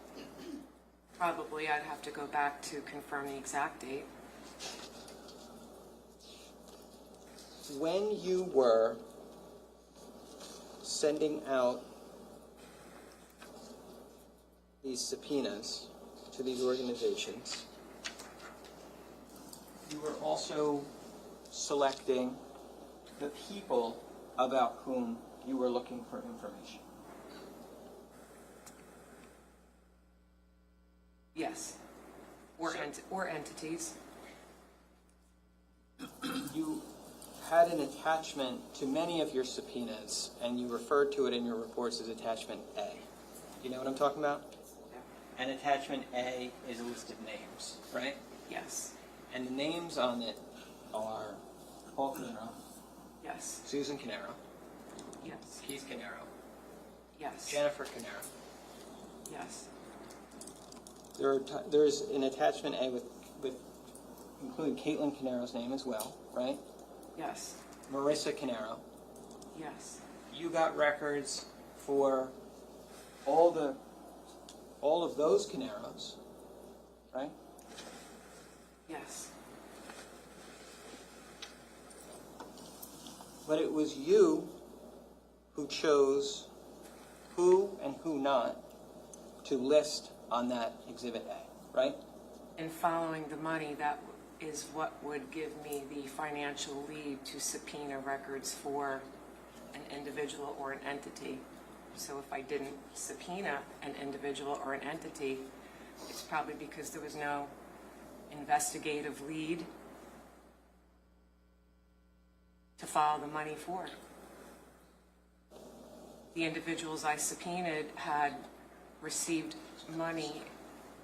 B: Probably I'd have to go back to confirm the exact date.
D: When you were sending out these subpoenas to these organizations, you were also selecting the people about whom you were looking for information.
B: Yes. Or entities.
D: You had an attachment to many of your subpoenas, and you referred to it in your reports as attachment A. You know what I'm talking about?
B: Yeah.
D: And attachment A is a list of names, right?
B: Yes.
D: And the names on it are Paul Caneiro,
B: Yes.
D: Susan Caneiro,
B: Yes.
D: Keith Caneiro,
B: Yes.
D: Jennifer Caneiro.
B: Yes.
D: There's an attachment A with including Caitlin Caneiro's name as well, right?
B: Yes.
D: Marissa Caneiro.
B: Yes.
D: You got records for all of those Caneiros, right?
B: Yes.
D: But it was you who chose who and who not to list on that Exhibit A, right?
B: And following the money, that is what would give me the financial lead to subpoena records for an an individual or an entity. So if I didn't subpoena an individual or an entity, it's probably because there was no investigative lead to follow the money for. The individuals I subpoenaed had received money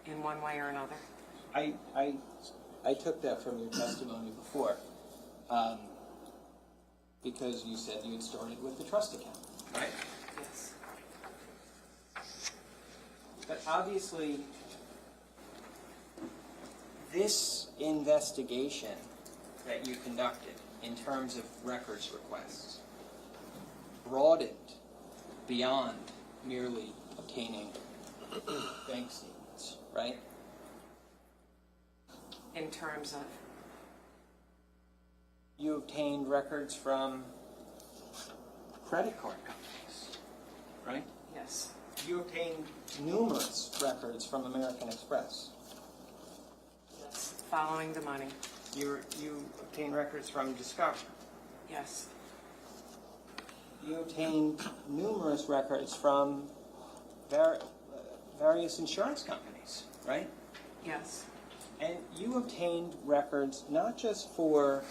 B: in one way or another.
D: I took that from your testimony before, because you said you had started with the trust account, right?
B: Yes.
D: But obviously, this investigation that you conducted in terms of records requests broadened beyond merely obtaining bank statements, right?
B: In terms of,
D: You obtained records from credit card companies, right?
B: yes,
D: You obtained numerous records from American Express.
B: yes, following the money,
D: You obtained records from Discover.
B: yes,
D: You obtained numerous records from various insurance companies, right?
B: yes,
D: And you obtained records not just for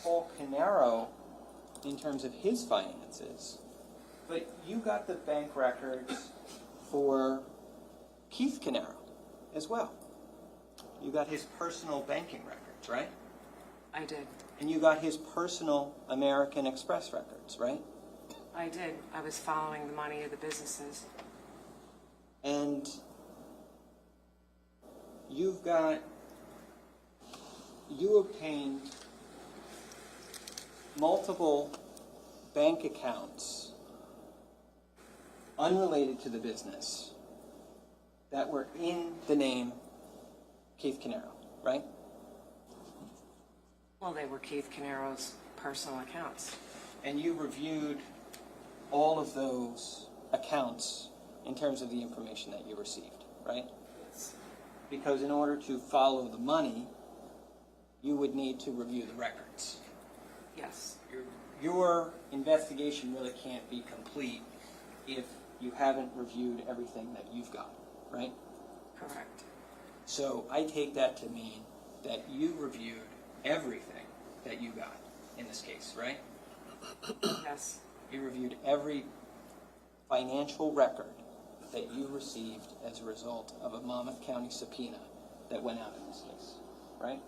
D: Paul Caneiro in terms of his finances, but you got the bank records for Keith Caneiro as well. You got his personal banking records, right?
B: I did.
D: And you got his personal American Express records, right?
B: I did. I was following the money of the businesses.
D: And you obtained multiple bank accounts unrelated to the business that were in the name Keith Caneiro, right?
B: Well, they were Keith Caneiro's personal accounts.
D: And you reviewed all of those accounts in terms of the information that you received, right?
B: Yes.
D: Because in order to follow the money, you would need to review the records.
B: Yes.
D: Your investigation really can't be complete if you haven't reviewed everything that you've got, right?
B: Correct.
D: So I take that to mean that you reviewed everything that you got in this case, right?
B: Yes.
D: You reviewed every financial record that you received as a result of a Monmouth County subpoena that went out in this case, right?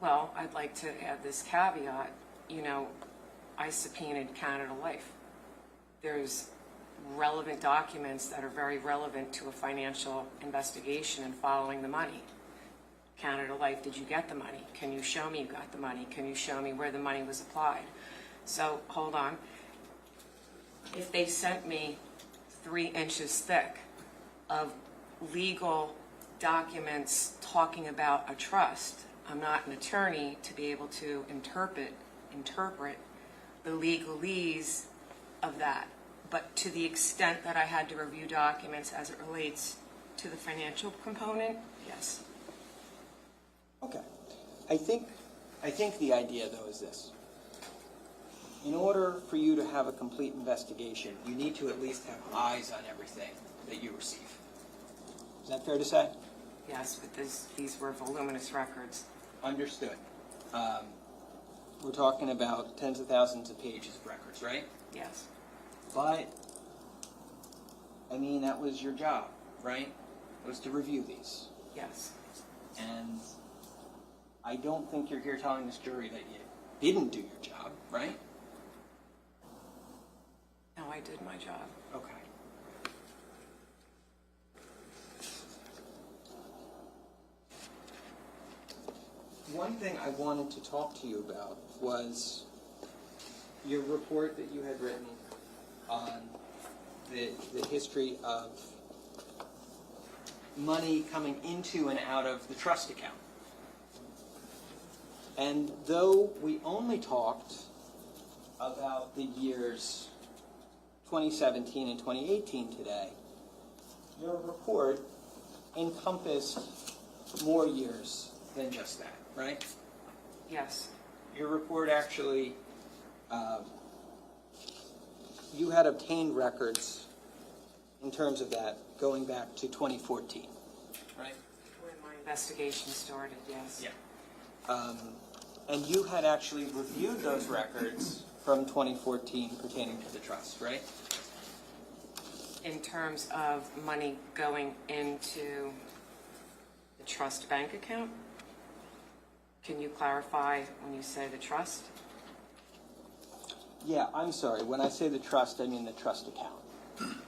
B: Well, I'd like to add this caveat. You know, I subpoenaed Canada Life. There's relevant documents that are very relevant to a financial investigation and following the money. Canada Life, did you get the money? Can you show me you got the money? Can you show me where the money was applied? So, hold on. If they sent me 3 inches thick of legal documents talking about a trust, I'm not an attorney to be able to interpret the legalese of that. But to the extent that I had to review documents as it relates to the financial component, yes.
D: Okay. I think the idea, though, is this. In order for you to have a complete investigation, you need to at least have eyes on everything that you receive. Is that fair to say?
B: Yes, but these were voluminous records.
D: Understood. We're talking about tens of thousands of pages of records, right?
B: Yes.
D: But, I mean, that was your job, right? It was to review these.
B: Yes.
D: And I don't think you're here telling this jury that you didn't do your job, right?
B: No, I did my job.
D: Okay. One thing I wanted to talk to you about was your report that you had written on the history of money coming into and out of the trust account. And though we only talked about the years 2017 and 2018 today, your report encompassed more years than just that, right?
B: Yes.
D: your report actually, you had obtained records in terms of that going back to 2014, right?
B: When my investigation started, yes.
D: Yeah. And you had actually reviewed those records from 2014 pertaining to the trust, right?
B: In terms of money going into the trust bank account? Can you clarify when you say the trust?
D: Yeah, I'm sorry. When I say the trust, I mean the trust account.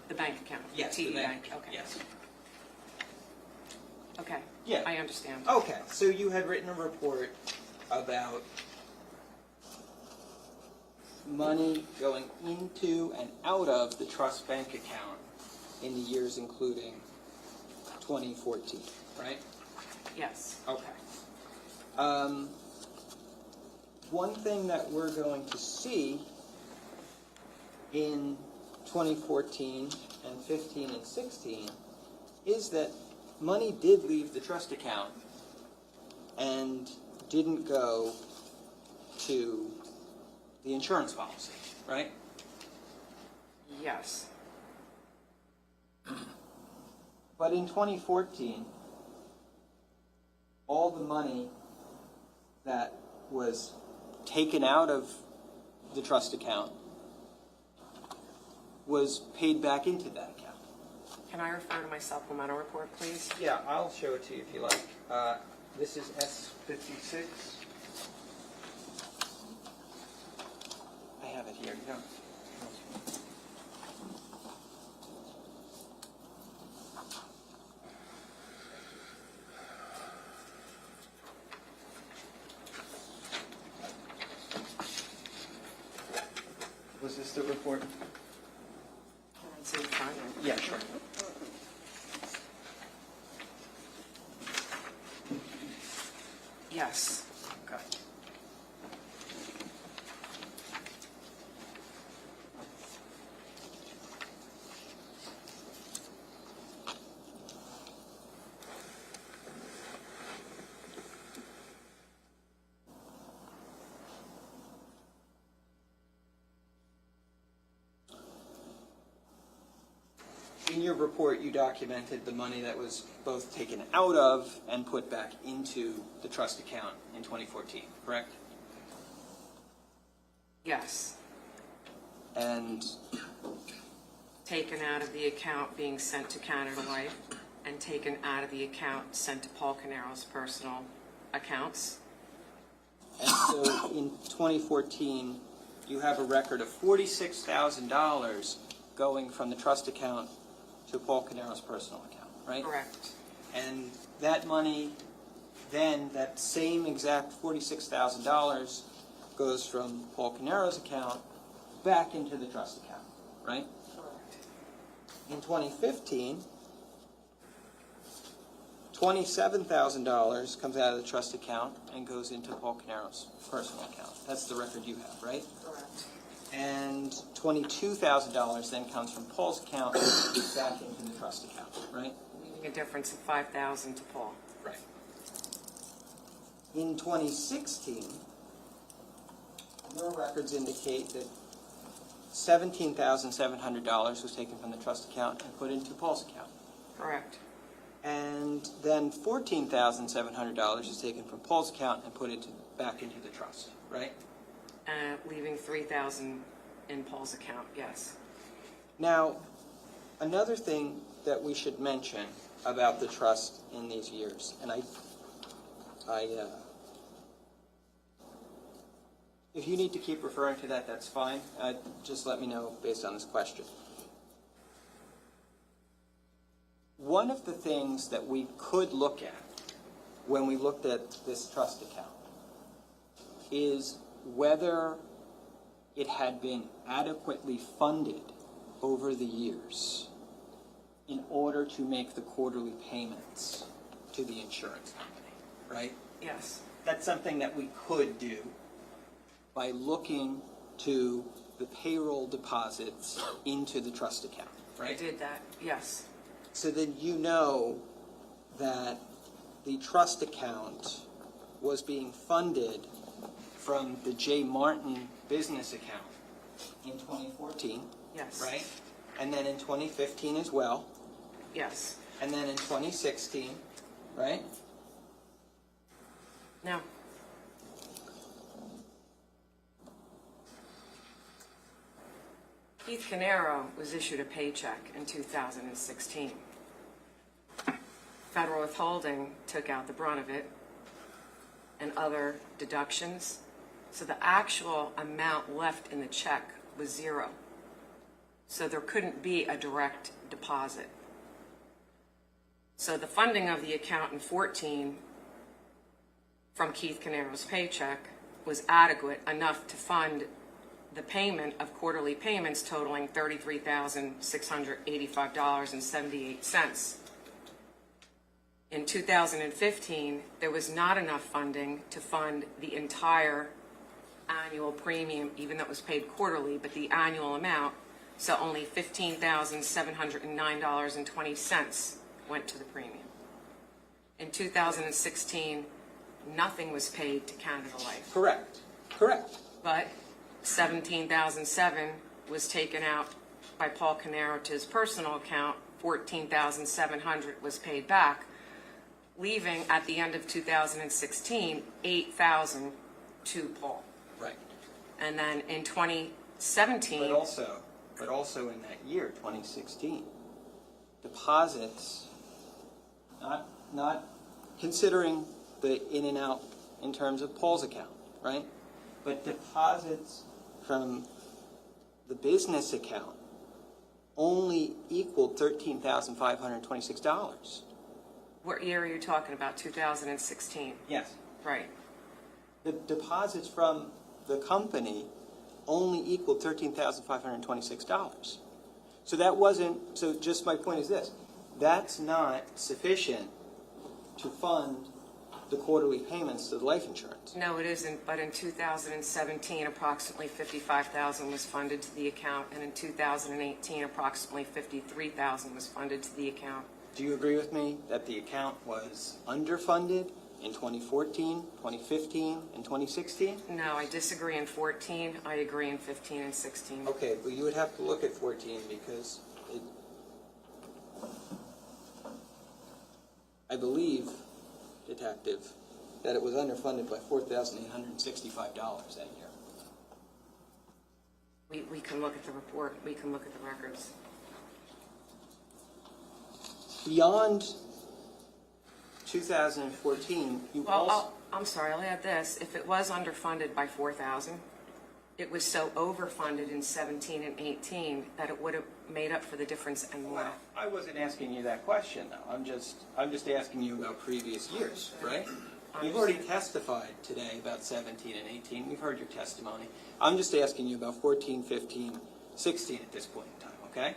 B: The bank account?
D: Yes,
B: TD
D: the bank.
B: Okay.
D: Yes.
B: Okay.
D: Yeah.
B: I understand.
D: Okay, so you had written a report about money going into and out of the trust bank account in the years including 2014, right?
B: Yes.
D: Okay. One thing that we're going to see in 2014 and 15 and 16 is that money did leave the trust account and didn't go to the insurance policy, right?
B: Yes.
D: But in 2014, all the money that was taken out of the trust account was paid back into that account.
B: Can I refer to my supplemental report, please?
D: Yeah, I'll show it to you if you like. This is S56. I have it here. No. Was this the report?
B: Can I see the front?
D: Yeah, sure.
B: Yes.
D: Okay. In your report, you documented the money that was both taken out of and put back into the trust account in 2014, correct?
B: Yes.
D: And
B: Taken out of the account being sent to Canada Life and taken out of the account sent to Paul Caneiro's personal accounts.
D: so in 2014, you have a record of $46,000 going from the trust account to Paul Caneiro's personal account, right?
B: Correct.
D: And that money, then, that same exact $46,000 goes from Paul Caneiro's account back into the trust account, right?
B: Correct.
D: In 2015, $27,000 comes out of the trust account and goes into Paul Caneiro's personal account. That's the record you have, right?
B: Correct.
D: And $22,000 then comes from Paul's account back into the trust account, right?
B: Leaving a difference of $5,000 to Paul.
D: Right. In 2016, your records indicate that $17,700 was taken from the trust account and put into Paul's account.
B: Correct.
D: And then $14,700 is taken from Paul's account and put back into the trust, right?
B: Leaving $3,000 in Paul's account, yes.
D: Now, another thing that we should mention about the trust in these years, and if you need to keep referring to that, that's fine. Just let me know based on this question. One of the things that we could look at when we looked at this trust account is whether it had been adequately funded over the years in order to make the quarterly payments to the insurance company, right?
B: Yes.
D: That's something that we could do by looking to the payroll deposits into the trust account,
B: I
D: right?
B: did that, yes.
D: So then you know that the trust account was being funded from the J. Martin business account in 2014,
B: Yes.
D: right? And then in 2015 as well,
B: Yes.
D: and then in 2016, right?
B: No. Keith Caneiro was issued a paycheck in 2016. Federal withholding took out the brunt of it and other deductions. So the actual amount left in the check was zero. So there couldn't be a direct deposit. So the funding of the account in 14 from Keith Caneiro's paycheck was adequate enough to fund the payment of quarterly payments totaling $33,685.78. In 2015, there was not enough funding to fund the entire annual premium, even though it was paid quarterly, but the annual amount, so only $15,709.20 went to the premium. In 2016, nothing was paid to Canada Life.
D: Correct. Correct.
B: But $17,007 was taken out by Paul Caneiro to his personal account, $14,700 was paid back, leaving at the end of 2016, $8,000 to Paul.
D: Right.
B: And then in 2017,
D: But also in that year, 2016, deposits, not considering the in and out in terms of Paul's account, right? But deposits from the business account only equaled $13,526.
B: what year are you talking about? 2016?
D: Yes.
B: Right.
D: The deposits from the company only equaled $13,526. So that wasn't, so just my point is this, that's not sufficient to fund the quarterly payments to the life insurance.
B: No, it isn't, but in 2017, approximately $55,000 was funded to the account, and in 2018, approximately $53,000 was funded to the account.
D: Do you agree with me that the account was underfunded in 2014, 2015, and 2016?
B: No, I disagree in 14, I agree in 15 and 16.
D: Okay, but you would have to look at 14 because I believe, Detective, that it was underfunded by $4,865 that year.
B: We can look at the report, we can look at the records.
D: Beyond 2014, you also...
B: I'm sorry, I'll add this. If it was underfunded by $4,000, it was so overfunded in 17 and 18 that it would have made up for the difference and more.
D: Well, I wasn't asking you that question, though. I'm just asking you about previous years, right? You've already testified today about 17 and 18. We've heard your testimony. I'm just asking you about 14, 15, 16 at this point in time, okay?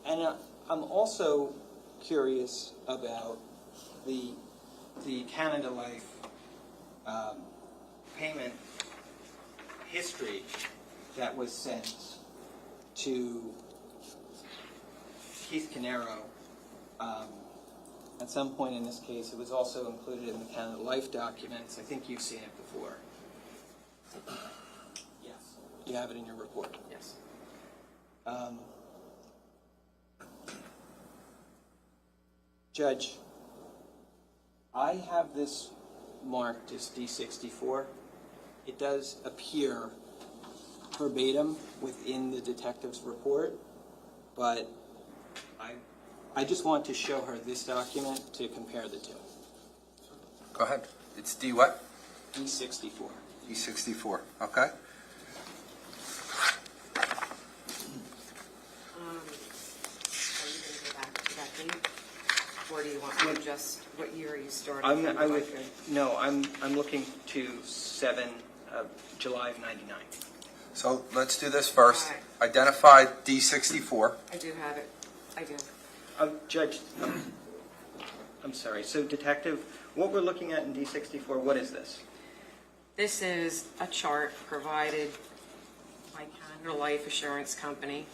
D: And I'm also curious about the Canada Life payment history that was sent to Keith Caneiro. At some point in this case, it was also included in the Canada Life documents. I think you've seen it before. Yes. You have it in your report.
B: Yes.
D: Judge, I have this marked as D64. It does appear verbatim within the detective's report, but I just want to show her this document to compare the two.
I: Go ahead. It's D what?
D: D64.
I: D64, okay?
B: Are you going to go back to that date? Or do you want me to just, what year are you starting?
D: I'm looking to July of 99.
I: So let's do this first.
B: All right.
I: Identify D64.
B: I do have it. I do.
D: Judge, I'm sorry. So, Detective, what we're looking at in D64, what is this?
B: This is a chart provided by Canada Life Assurance Company.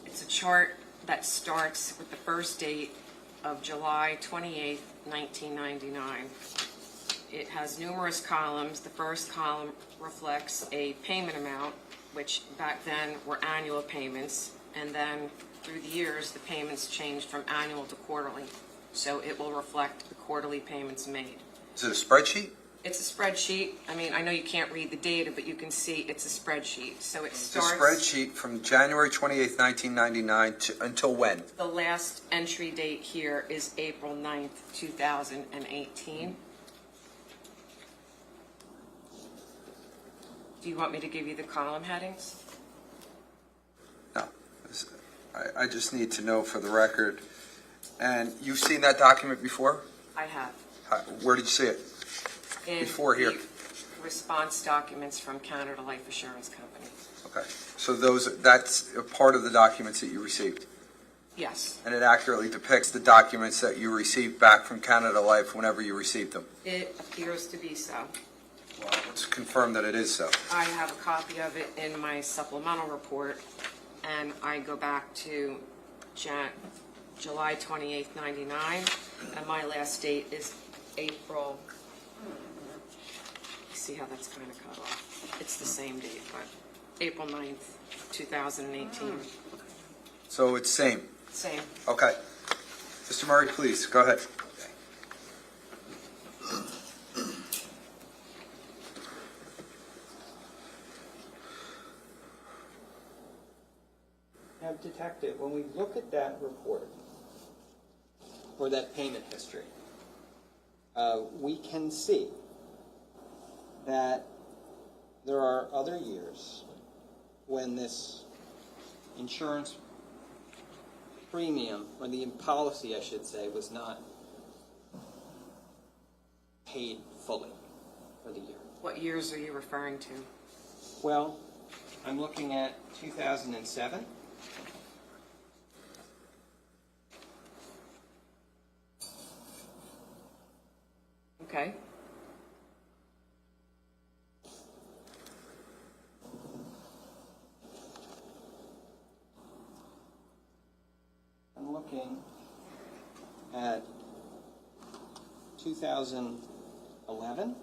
B: It's a chart that starts with the first date of July 28th, 1999. It has numerous columns. The first column reflects a payment amount, which back then were annual payments, and then through the years, the payments changed from annual to quarterly. So it will reflect the quarterly payments made.
I: Is it a spreadsheet?
B: It's a spreadsheet. I mean, I know you can't read the data, but you can see it's a spreadsheet. So it
I: It's a
B: starts...
I: spreadsheet from January 28th, 1999 until when?
B: The last entry date here is April 9th, 2018. Do you want me to give you the column headings?
I: No. I just need to know for the record. And you've seen that document before?
B: I have.
I: Where did you see it?
B: In
I: Before here.
B: the response documents from Canada Life Assurance Company.
I: Okay. So that's a part of the documents that you received?
B: Yes.
I: And it accurately depicts the documents that you received back from Canada Life whenever you received them?
B: It appears to be so.
I: Well, let's confirm that it is so.
B: I have a copy of it in my supplemental report, and I go back to July 28th, 99, and my last date is April. See how that's kind of cut off. It's the same date, but April 9th, 2018.
I: So it's same?
B: Same.
I: Okay. Mr. Murray, please, go ahead.
D: Now, Detective, when we look at that report, or that payment history, we can see that there are other years when this insurance premium, or the policy, I should say, was not paid fully for the year.
B: What years are you referring to?
D: Well, I'm looking at 2007.
B: Okay.
D: I'm looking at 2011.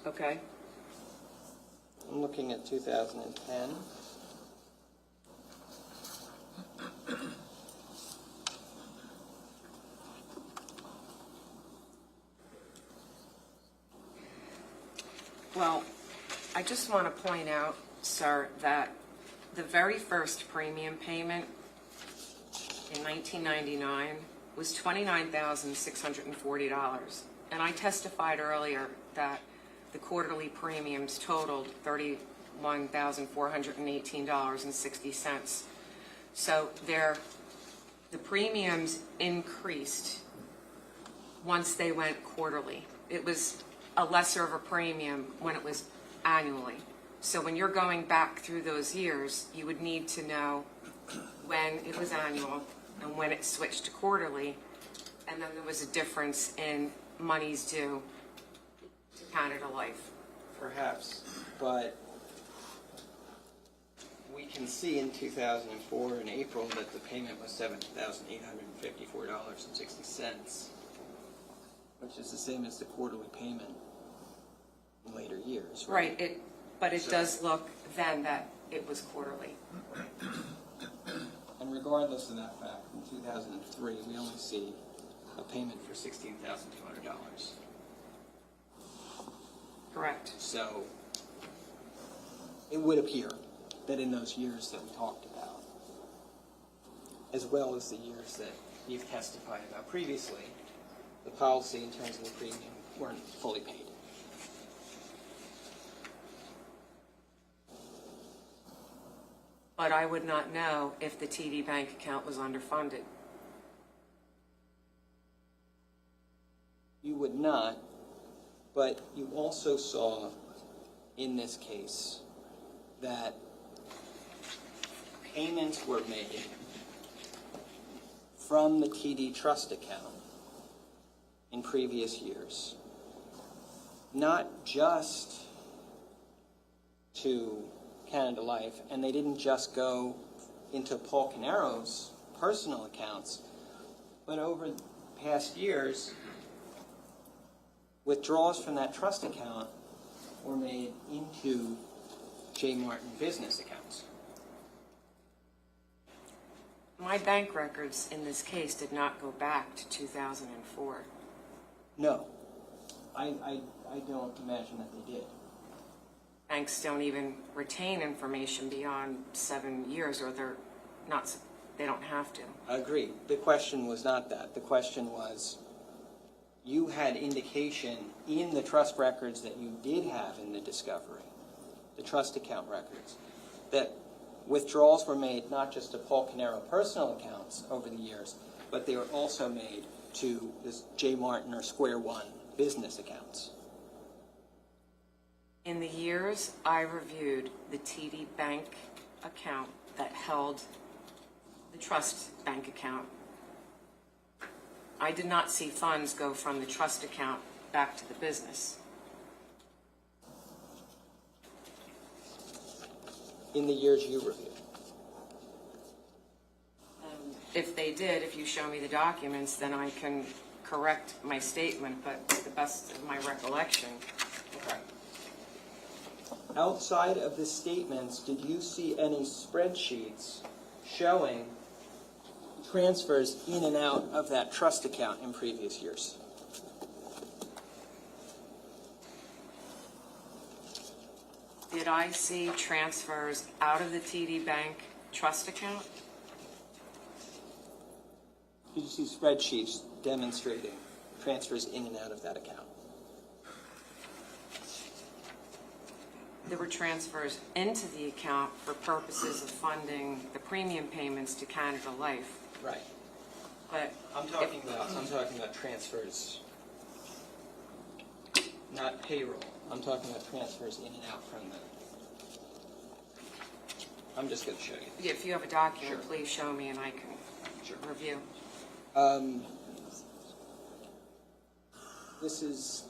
B: Okay.
D: I'm looking at 2010.
B: Well, I just want to point out, sir, that the very first premium payment in 1999 was $29,640. And I testified earlier that the quarterly premiums totaled $31,418.60. So the premiums increased once they went quarterly. It was a lesser of a premium when it was annually. So when you're going back through those years, you would need to know when it was annual and when it switched to quarterly, and then there was a difference in monies due to Canada Life.
D: Perhaps, but we can see in 2004 in April that the payment was $7,854.60, which is the same as the quarterly payment in later years, right?
B: Right, but it does look then that it was quarterly.
D: And regardless of that fact, in 2003, we only see a payment for $16,200.
B: Correct.
D: So it would appear that in those years that we talked about, as well as the years that you've testified about previously, the policy in terms of the premium weren't fully paid.
B: But I would not know if the TD bank account was underfunded.
D: You would not, but you also saw in this case that payments were made from the TD trust account in previous years not just to Canada Life, and they didn't just go into Paul Caneiro's personal accounts, but over the past years, withdrawals from that trust account were made into J. Martin business accounts.
B: My bank records in this case did not go back to 2004.
D: No, I don't imagine that they did.
B: Banks don't even retain information beyond 7 years, or they don't have to.
D: Agreed. The question was not that. The question was, you had indication in the trust records that you did have in the discovery, the trust account records, that withdrawals were made not just to Paul Caneiro personal accounts over the years, but they were also made to this J. Martin or Square One business accounts.
B: In the years I reviewed the TD Bank account that held the trust bank account, I did not see funds go from the trust account back to the business.
D: In the years you reviewed.
B: If they did, if you show me the documents, then I can correct my statement, but to the best of my recollection.
D: Okay. Outside of the statements, did you see any spreadsheets showing transfers in and out of that trust account in previous years?
B: Did I see transfers out of the TD Bank trust account?
D: Did you see spreadsheets demonstrating transfers in and out of that account?
B: There were transfers into the account for purposes of funding the premium payments to Canada Life.
D: Right.
B: But
D: I'm talking about transfers, not payroll. I'm talking about transfers in and out from the. I'm just going to show you.
B: if you have a document,
D: Sure.
B: please show me and I can
D: Sure.
B: review.
D: This is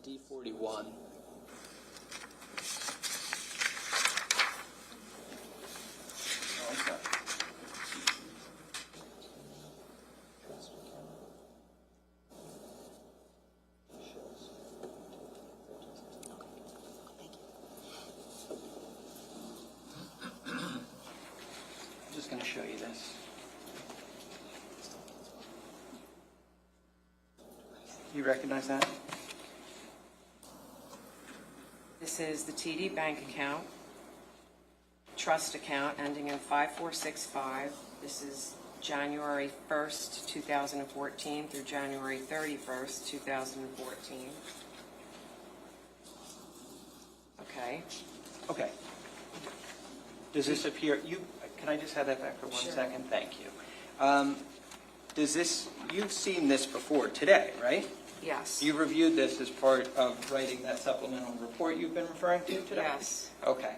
D: D41. Oh, I'm sorry. Trust account. Shows. I'm just going to show you this. You recognize that?
B: This is the TD Bank account, trust account ending in 5465. This is January 1st, 2014 through January 31st, 2014. Okay.
D: Okay. Does this appear, can I just have that back for 1
B: Sure.
D: second? Thank you. Does this, you've seen this before today, right?
B: Yes.
D: You reviewed this as part of writing that supplemental report you've been referring to today?
B: Yes.
D: Okay.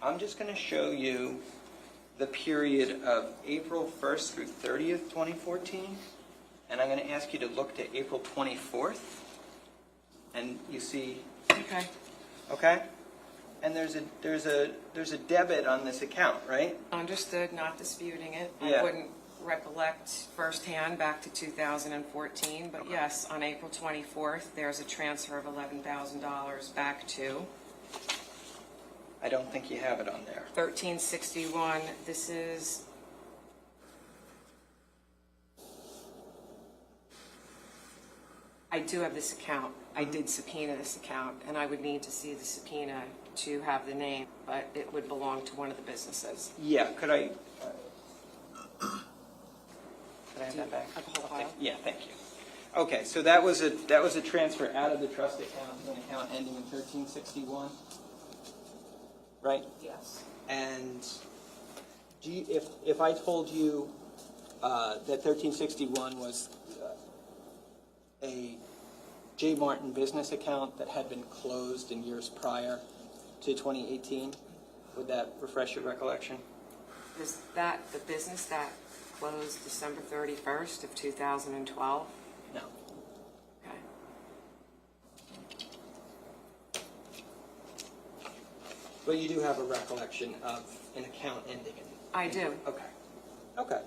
D: I'm just going to show you the period of April 1st through 30th, 2014, and I'm going to ask you to look to April 24th, and you see,
B: Okay.
D: okay? And there's a debit on this account, right?
B: Understood, not disputing it.
D: Yeah.
B: I wouldn't recollect firsthand back to 2014, but yes, on April 24th, there's a transfer of $11,000 back to
D: I don't think you have it on there.
B: 1361. This is I do have this account. I did subpoena this account, and I would need to see the subpoena to have the name, but it would belong to one of the businesses.
D: Yeah, could I have that back?
B: Of the whole file?
D: Yeah, thank you. Okay, so that was a transfer out of the trust account to an account ending in 1361, right?
B: Yes.
D: And do you, if I told you that 1361 was a J. Martin business account that had been closed in years prior to 2018, would that refresh your recollection?
B: Is that the business that closed December 31st of 2012?
D: No.
B: Okay.
D: But you do have a recollection of an account ending in...
B: I do.
D: Okay. Okay.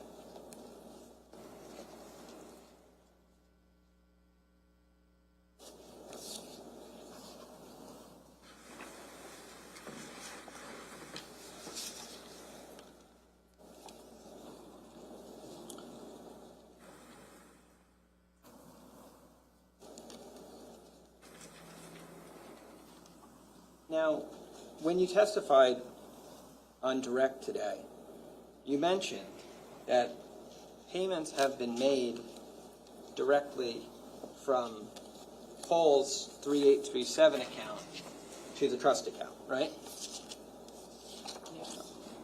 D: Now, when you testified on direct today, you mentioned that payments have been made directly from Paul's 3837 account to the trust account, right?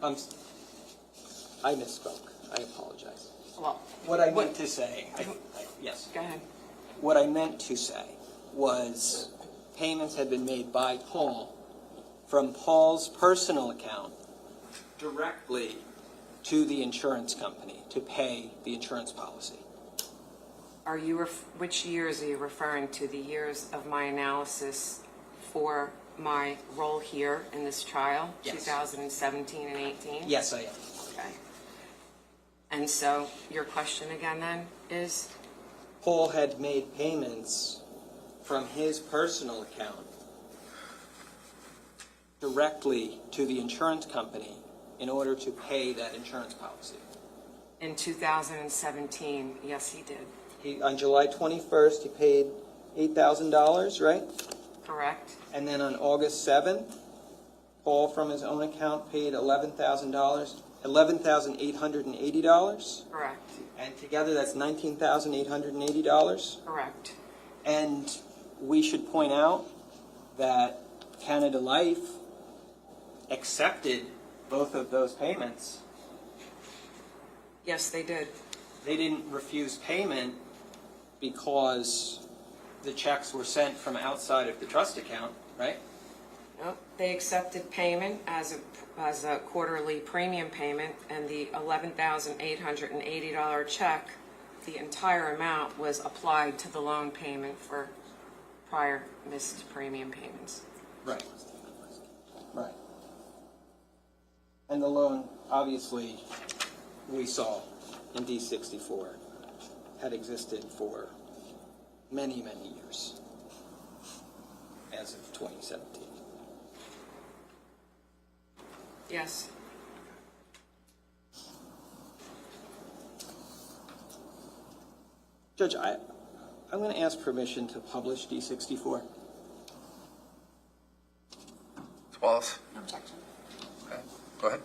D: I misspoke. I apologize.
B: Well,
D: What I meant to say, yes.
B: go ahead.
D: What I meant to say was payments had been made by Paul from Paul's personal account directly to the insurance company to pay the insurance policy.
B: Are you, which years are you referring to? The years of my analysis for my role here in this trial?
D: Yes.
B: 2017 and 18?
D: Yes, I am.
B: Okay. And so your question again then is?
D: Paul had made payments from his personal account directly to the insurance company in order to pay that insurance policy.
B: In 2017, yes, he did.
D: On July 21st, he paid $8,000, right?
B: Correct?
D: And then on August 7th, Paul from his own account paid $11,880.
B: Correct.
D: And together that's $19,880.
B: Correct.
D: And we should point out that Canada Life accepted both of those payments.
B: Yes, they did.
D: They didn't refuse payment because the checks were sent from outside of the trust account, right?
B: Nope. They accepted payment as a quarterly premium payment, and the $11,880 check, the entire amount was applied to the loan payment for prior missed premium payments.
D: Right. Right. And the loan, obviously, we saw in D64 had existed for many, many years as of 2017.
B: Yes.
D: Judge, I'm going to ask permission to publish D64.
I: Wallace?
C: No objection.
I: Okay, go ahead.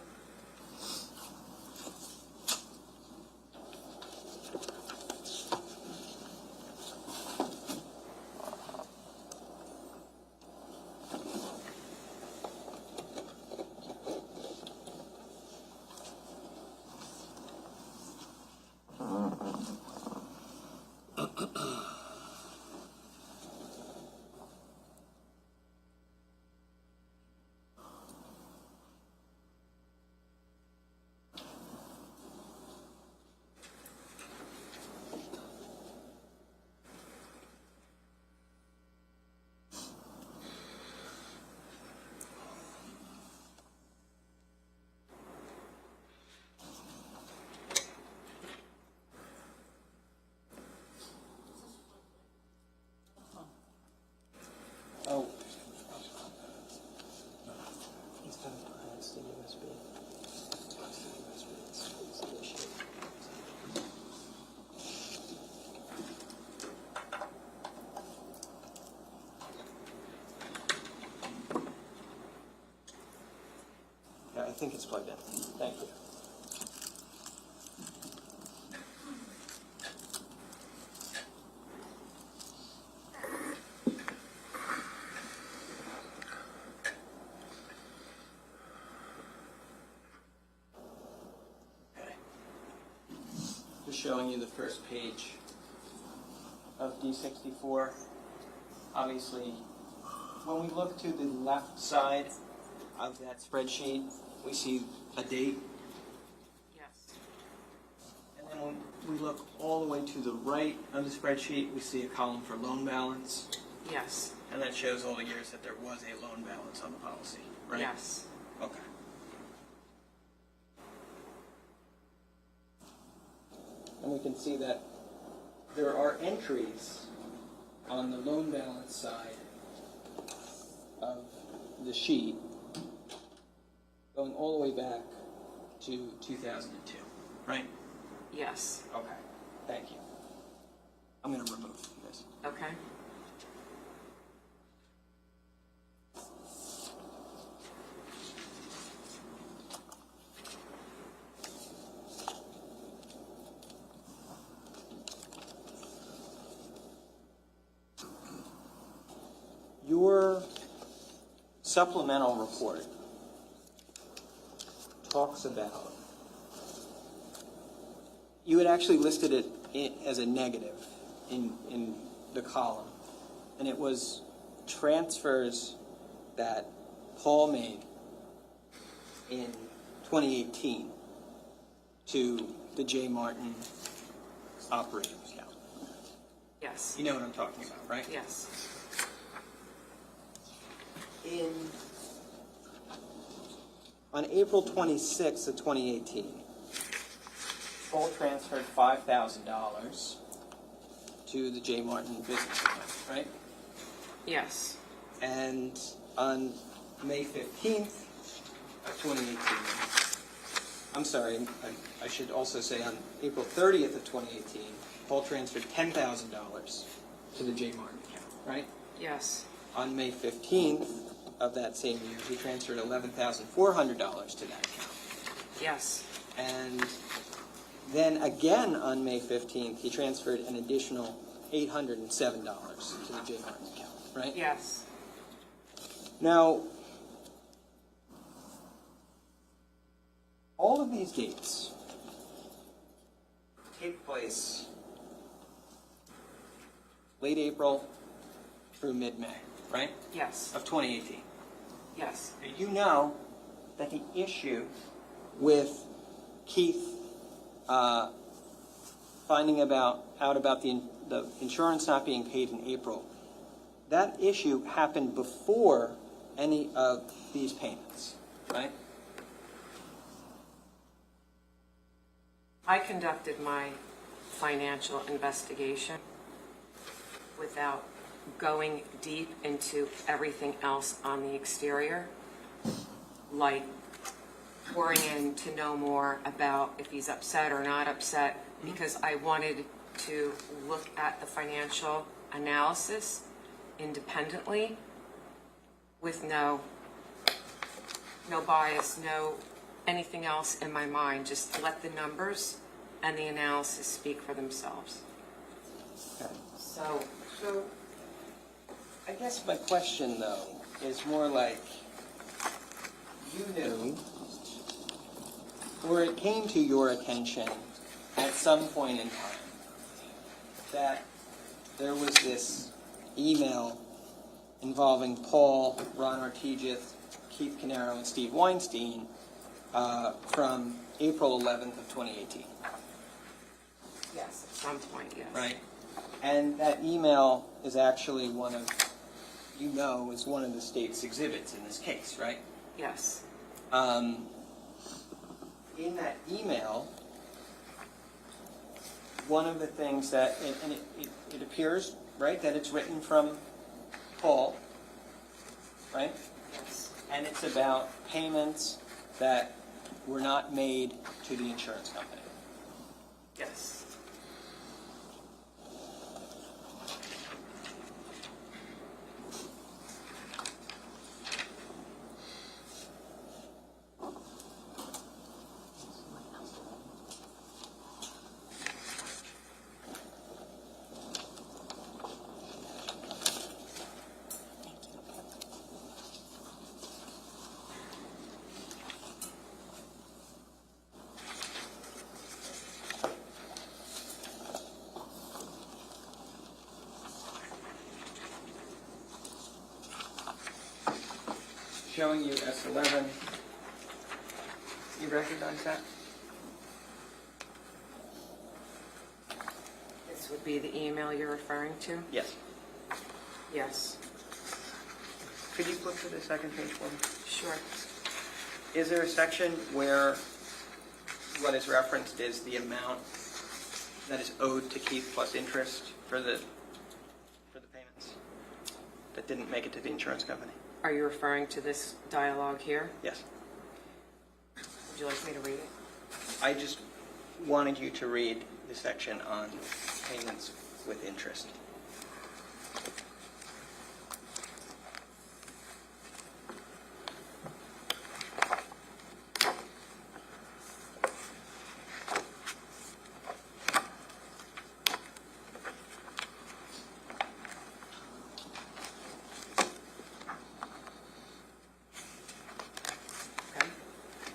D: Oh. He's got to enhance the USB. Yeah, I think it's plugged in. Thank you. Just showing you the first page of D64. Obviously, when we look to the left side of that spreadsheet, we see a date.
B: Yes.
D: And then when we look all the way to the right of the spreadsheet, we see a column for loan balance.
B: Yes.
D: And that shows all the years that there was a loan balance on the policy. right?
B: Yes.
D: Okay. And we can see that there are entries on the loan balance side of the sheet going all the way back to 2002, right?
B: Yes.
D: Okay, thank you. I'm going to remove this.
B: Okay.
D: Your supplemental report talks about, you had actually listed it as a negative in the column, and it was transfers that Paul made in 2018 to the J. Martin operating account.
B: Yes.
D: You know what I'm talking about, right?
B: Yes.
D: On April 26th of 2018, Paul transferred $5,000 to the J. Martin business account, right?
B: Yes.
D: And on May 15th of 2018, I'm sorry, I should also say on April 30th of 2018, Paul transferred $10,000 to the J. Martin account, right?
B: Yes.
D: On May 15th of that same year, he transferred $11,400 to that account.
B: Yes.
D: And then again on May 15th, he transferred an additional $807 to the J. Martin account, right?
B: Yes.
D: Now, all of these dates take place late April through mid-May, right?
B: Yes.
D: Of 2018.
B: Yes.
D: You know that the issue with Keith finding out about the insurance not being paid in April, that issue happened before any of these payments, right?
B: I conducted my financial investigation without going deep into everything else on the exterior, like pouring in to know more about if he's upset or not upset, because I wanted to look at the financial analysis independently with no bias, no anything else in my mind, just let the numbers and the analysis speak for themselves.
D: Okay.
B: So,
D: I guess my question, though, is more like you knew, or it came to your attention at some point in time, that there was this email involving Paul, Ron Artigith, Keith Caneiro, and Steve Weinstein from April 11th of 2018.
B: yes, at some point, yes.
D: Right. And that email is actually is one of the state's exhibits in this case, right?
B: Yes.
D: In that email, one of the things that, and it appears, right, that it's written from Paul, right?
B: Yes.
D: And it's about payments that were not made to the insurance company.
B: Yes.
D: Showing you S11. You recognize that?
B: This would be the email you're referring to?
D: Yes.
B: Yes.
D: Could you flip to the second page for me?
B: Sure.
D: Is there a section where what is referenced is the amount that is owed to Keith plus interest for the payments that didn't make it to the insurance company?
B: Are you referring to this dialogue here?
D: Yes.
B: Would you like me to read it?
D: I just wanted you to read the section on payments with interest.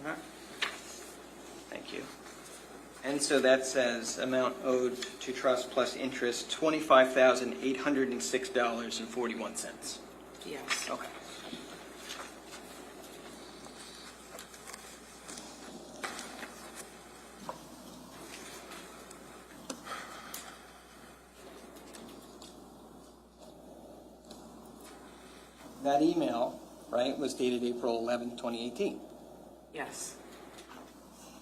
B: Okay.
D: Thank you. And so that says amount owed to trust plus interest, $25,806.41.
B: Yes.
D: Okay. That email, right, was dated April 11, 2018.
B: Yes.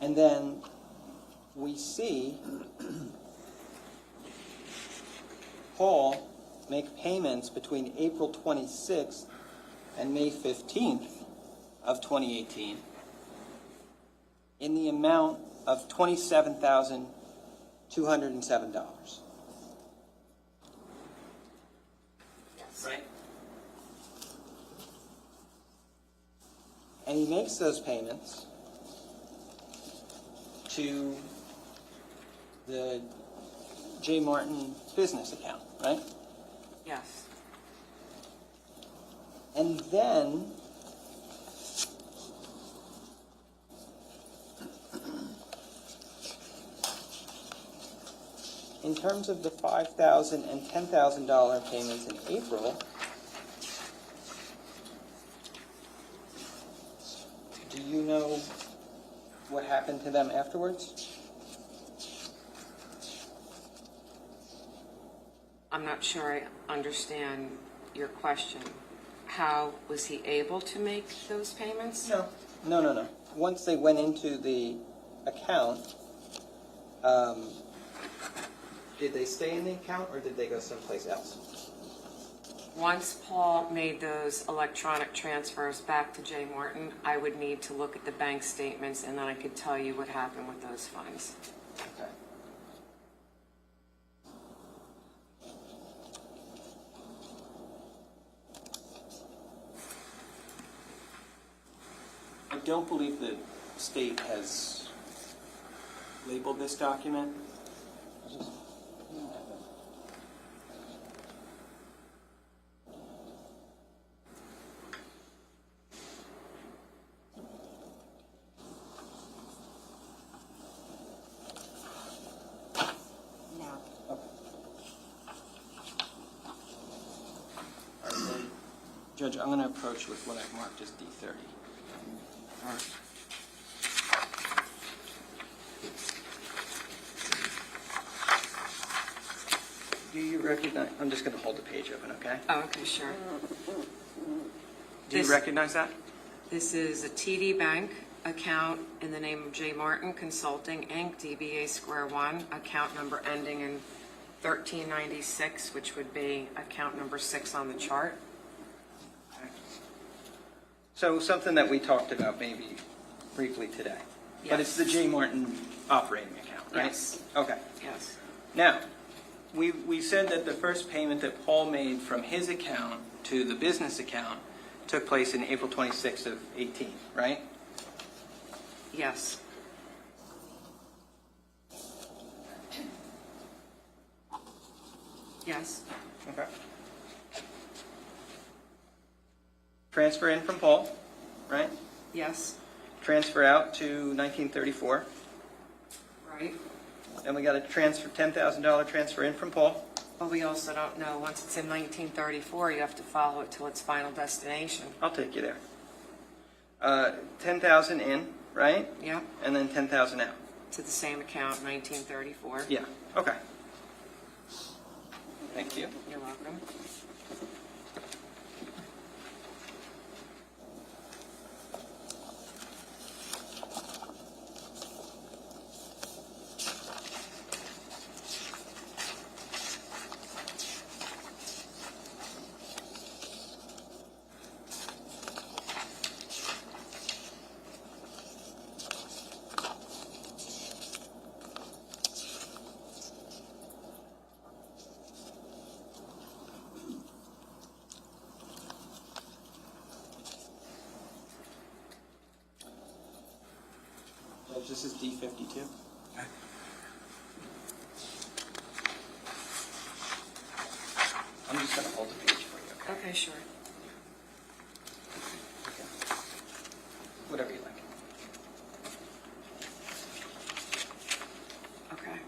D: And then we see Paul make payments between April 26th and May 15th of 2018 in the amount of $27,207. Right? And he makes those payments to the J. Martin business account, right?
B: Yes.
D: And then in terms of the $5,000 and $10,000 payments in April, do you know what happened to them afterwards?
B: I'm not sure I understand your question. How was he able to make those payments?
D: No. Once they went into the account, did they stay in the account or did they go someplace else?
B: Once Paul made those electronic transfers back to J. Martin, I would need to look at the bank statements and then I could tell you what happened with those funds.
D: Okay. I don't believe the state has labeled this document.
C: No.
D: Judge, I'm going to approach with what I've marked as D30. All right. Do you recognize? I'm just going to hold the page open, okay?
B: Oh, okay, sure.
D: Do you recognize that?
B: This is a TD Bank account in the name of J. Martin Consulting, Inc., DBA Square One, account number ending in 1396, which would be account number 6 on the chart.
D: So something that we talked about maybe briefly today. But it's the J. Martin operating account, right?
B: Yes.
D: Okay.
B: Yes.
D: Now, we said that the first payment that Paul made from his account to the business account took place in April 26th of 18, right?
B: Yes. Yes.
D: Okay. Transfer in from Paul, right?
B: Yes.
D: Transfer out to 1934.
B: Right.
D: Then we got a $10,000 transfer in from Paul.
B: But we also don't know, once it's in 1934, you have to follow it till its final destination.
D: I'll take you there. 10,000 in, right?
B: Yep.
D: And then 10,000 out.
B: To the same account, 1934.
D: Yeah. Okay. Thank you.
B: You're welcome.
D: this is D52. I'm just going to hold the page for you, okay?
B: Okay, sure.
D: Whatever you like.
B: Okay.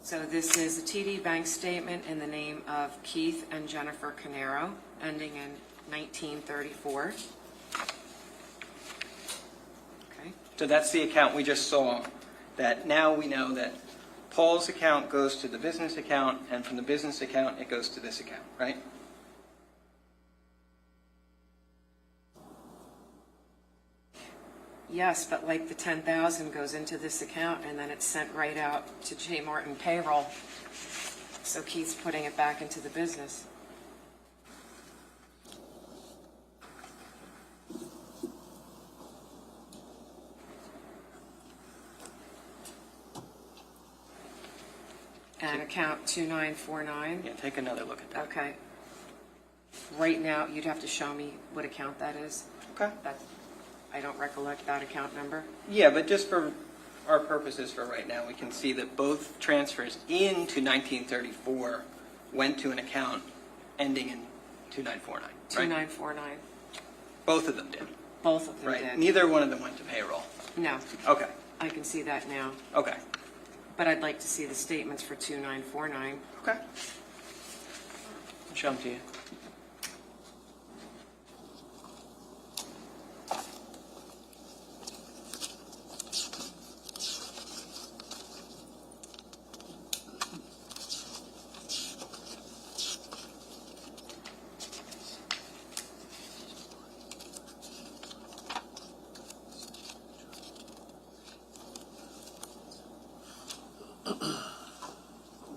B: So this is a TD Bank statement in the name of Keith and Jennifer Caneiro, ending in 1934. Okay.
D: So that's the account we just saw, that now we know that Paul's account goes to the business account, and from the business account, it goes to this account, right?
B: Yes, but like the 10,000 goes into this account and then it's sent right out to J. Martin payroll. So Keith's putting it back into the business. And account 2949.
D: Yeah, take another look at that.
B: Okay. Right now, you'd have to show me what account that is.
D: Okay.
B: I don't recollect that account number.
D: Yeah, but just for our purposes for right now, we can see that both transfers into 1934 went to an account ending in 2949, right?
B: 2949.
D: Both of them did,
B: Both of them
D: right?
B: did.
D: Neither one of them went to payroll.
B: No,
D: Okay,
B: I can see that now.
D: okay,
B: But I'd like to see the statements for 2949.
D: okay. I'll show them to you.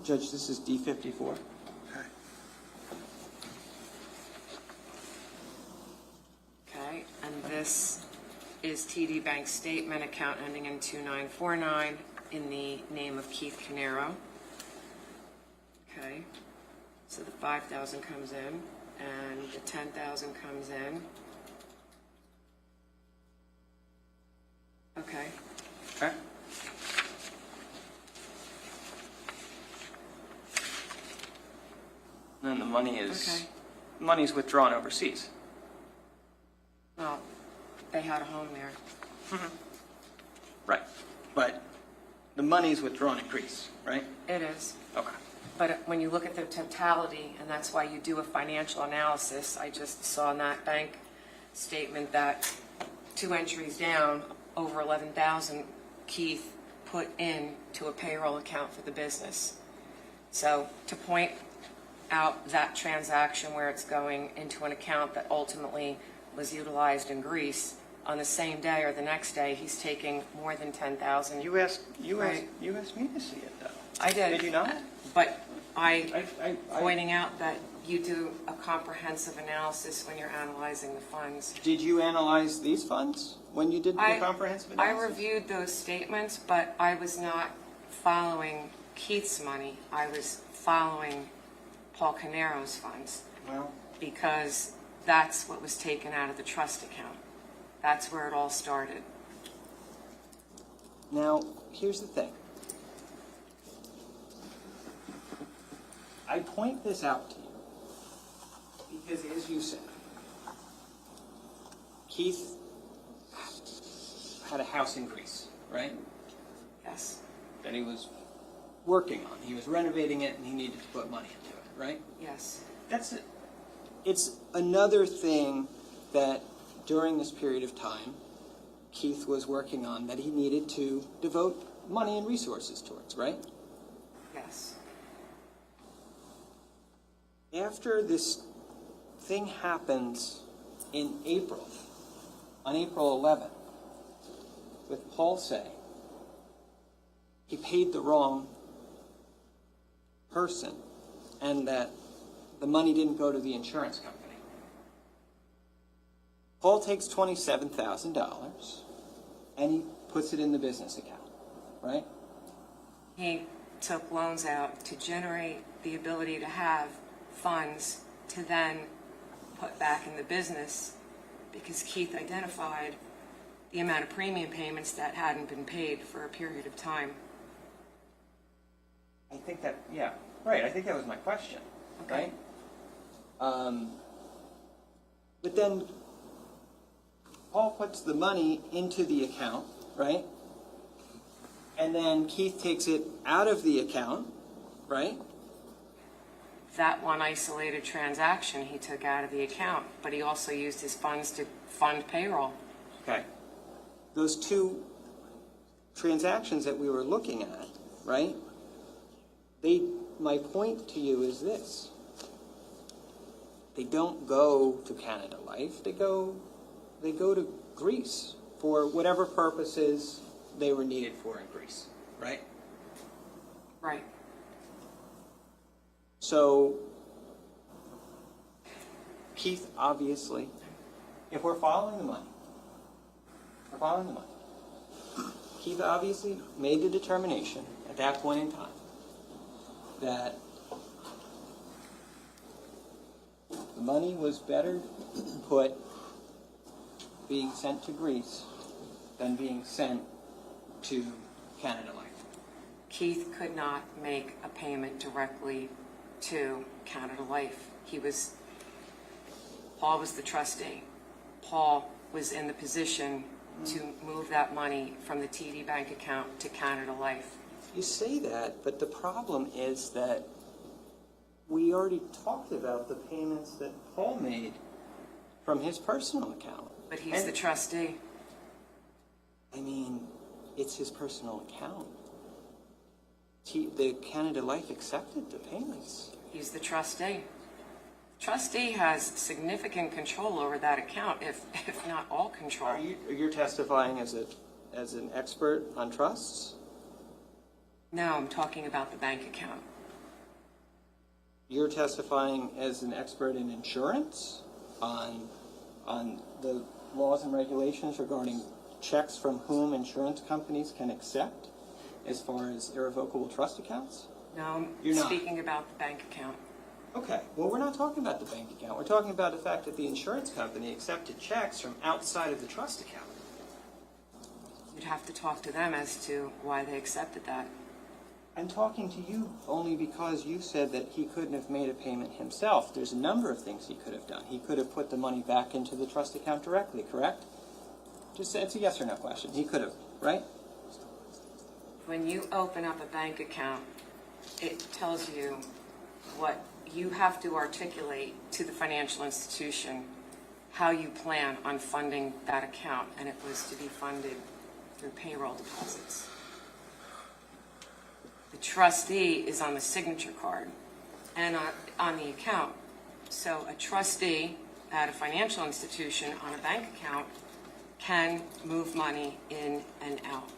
D: Judge, this is D54.
B: Okay, and this is TD Bank statement, account ending in 2949, in the name of Keith Caneiro. Okay, so the 5,000 comes in, and the 10,000 comes in. Okay,
D: Okay. And the money is
B: okay.
D: money's withdrawn overseas.
B: Well, they had a home there.
D: Right. But the money's withdrawn in Greece, right?
B: It is.
D: Okay.
B: But when you look at the totality, and that's why you do a financial analysis, I just saw in that bank statement that 2 entries down, over 11,000, Keith put in to a payroll account for the business. So to point out that transaction where it's going into an account that ultimately was utilized in Greece, on the same day or the next day, he's taking more than 10,000.
D: You asked
B: Right.
D: me to see it though.
B: I did.
D: Did you not?
B: But I
D: I
B: pointing out that you do a comprehensive analysis when you're analyzing the funds.
D: Did you analyze these funds when you did the
B: I-
D: comprehensive
B: I
D: analysis?
B: reviewed those statements, but I was not following Keith's money. I was following Paul Caneiro's funds,
D: Well,
B: because that's what was taken out of the trust account. That's where it all started.
D: now here's the thing. I point this out to you because, as you said, Keith had a house in Greece, right?
B: Yes,
D: That he was working on. He was renovating it, and he needed to put money into it, right?
B: yes.
D: That's it. It's another thing that during this period of time, Keith was working on that he needed to devote money and resources towards, right?
B: Yes.
D: After this thing happens in April, on April 11th, with Paul saying he paid the wrong person and that the money didn't go to the insurance company. Paul takes $27,000 and he puts it in the business account, right?
B: He took loans out to generate the ability to have funds to then put back in the business, because Keith identified the amount of premium payments that hadn't been paid for a period of time.
D: I think that, yeah, right, I think that was my question,
B: Okay.
D: right? But then Paul puts the money into the account, right? And then Keith takes it out of the account, right?
B: That one isolated transaction he took out of the account, but he also used his funds to fund payroll.
D: Okay. Those two transactions that we were looking at, right? My point to you is this. They don't go to Canada Life. They go to Greece for whatever purposes they were needed for in Greece, right?
B: Right.
D: So, Keith, obviously, if we're following the money, Keith obviously made the determination at that point in time that the money was better put being sent to Greece than being sent to Canada Life.
B: Keith could not make a payment directly to Canada Life. Paul was the trustee. Paul was in the position to move that money from the TD Bank account to Canada Life.
D: You say that, but the problem is that we already talked about the payments that Paul made from his personal account.
B: But he's the trustee.
D: I mean, it's his personal account. The Canada Life accepted the payments.
B: He's the trustee. Trustee has significant control over that account, if not all control.
D: You're testifying as an expert on trusts?
B: No, I'm talking about the bank account.
D: You're testifying as an expert in insurance on the laws and regulations regarding checks from whom insurance companies can accept as far as irrevocable trust accounts?
B: No,
D: You're
B: I'm
D: not.
B: speaking about the bank account.
D: Okay, well, we're not talking about the bank account. We're talking about the fact that the insurance company accepted checks from outside of the trust account.
B: You'd have to talk to them as to why they accepted that.
D: I'm talking to you only because you said that he couldn't have made a payment himself. There's a number of things he could have done. He could have put the money back into the trust account directly, correct? Just it's a yes or no question. He could have, right?
B: When you open up a bank account, it tells you what you have to articulate to the financial institution, how you plan on funding that account, and it was to be funded through payroll deposits. The trustee is on the signature card and on the account. So a trustee at a financial institution on a bank account can move money in and out.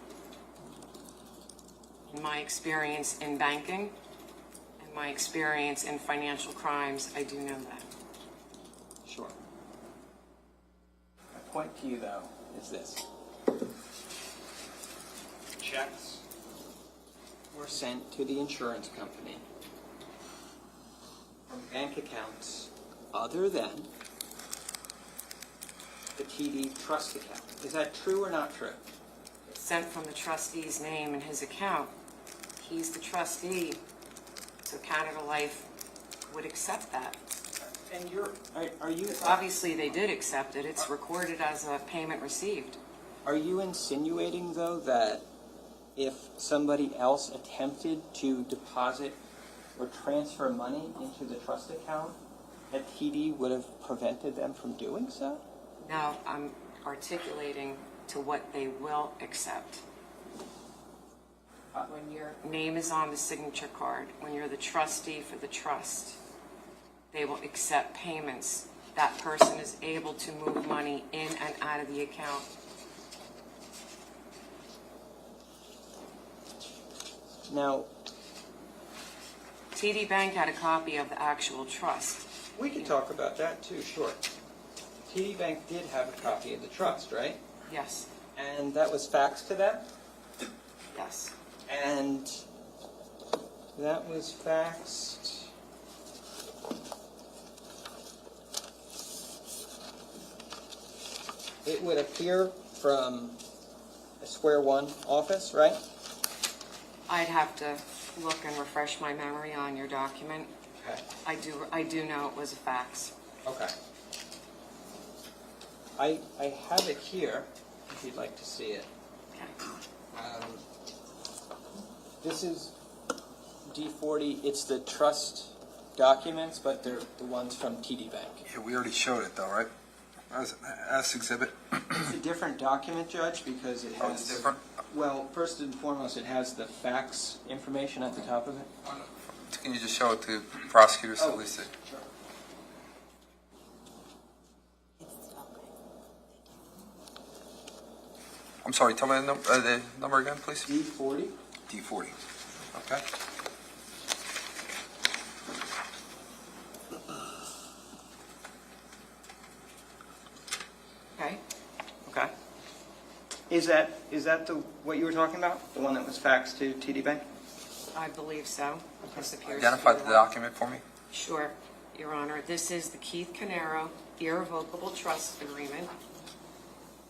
B: In my experience in banking and my experience in financial crimes, I do know that.
D: Sure. My point to you, though, is this. Checks were sent to the insurance company from bank accounts other than the TD trust account. Is that true or not true?
B: It's sent from the trustee's name and his account. He's the trustee, so Canada Life would accept that.
D: And are you
B: Obviously, they did accept it. It's recorded as a payment received.
D: Are you insinuating, though, that if somebody else attempted to deposit or transfer money into the trust account, that TD would have prevented them from doing so?
B: No, I'm articulating to what they will accept. When your name is on the signature card, when you're the trustee for the trust, they will accept payments. That person is able to move money in and out of the account.
D: Now,
B: TD Bank had a copy of the actual trust.
D: we could talk about that too, sure. TD Bank did have a copy of the trust, right?
B: Yes,
D: And that was faxed to them?
B: yes.
D: And that was faxed. It would appear from a Square One office, right?
B: I'd have to look and refresh my memory on your document.
D: Okay.
B: I do know it was a fax.
D: Okay. I have it here, if you'd like to see it.
B: Okay.
D: This is D40, it's the trust documents, but they're the ones from TD Bank.
I: Yeah, we already showed it though, right? As exhibit.
D: It's a different document, Judge, because it has...
I: Oh, it's different?
D: Well, first and foremost, it has the fax information at the top of it.
I: Can you just show it to prosecutors at least?
D: Sure.
I: I'm sorry, tell me the number again, please.
D: D40?
I: D40. Okay.
B: Okay?
D: Okay. Is that what you were talking about? The one that was faxed to TD Bank?
B: I believe so. This appears to
I: Identify
B: be
I: the
B: one.
I: document for me.
B: Sure, Your Honor. This is the Keith Caneiro irrevocable trust agreement.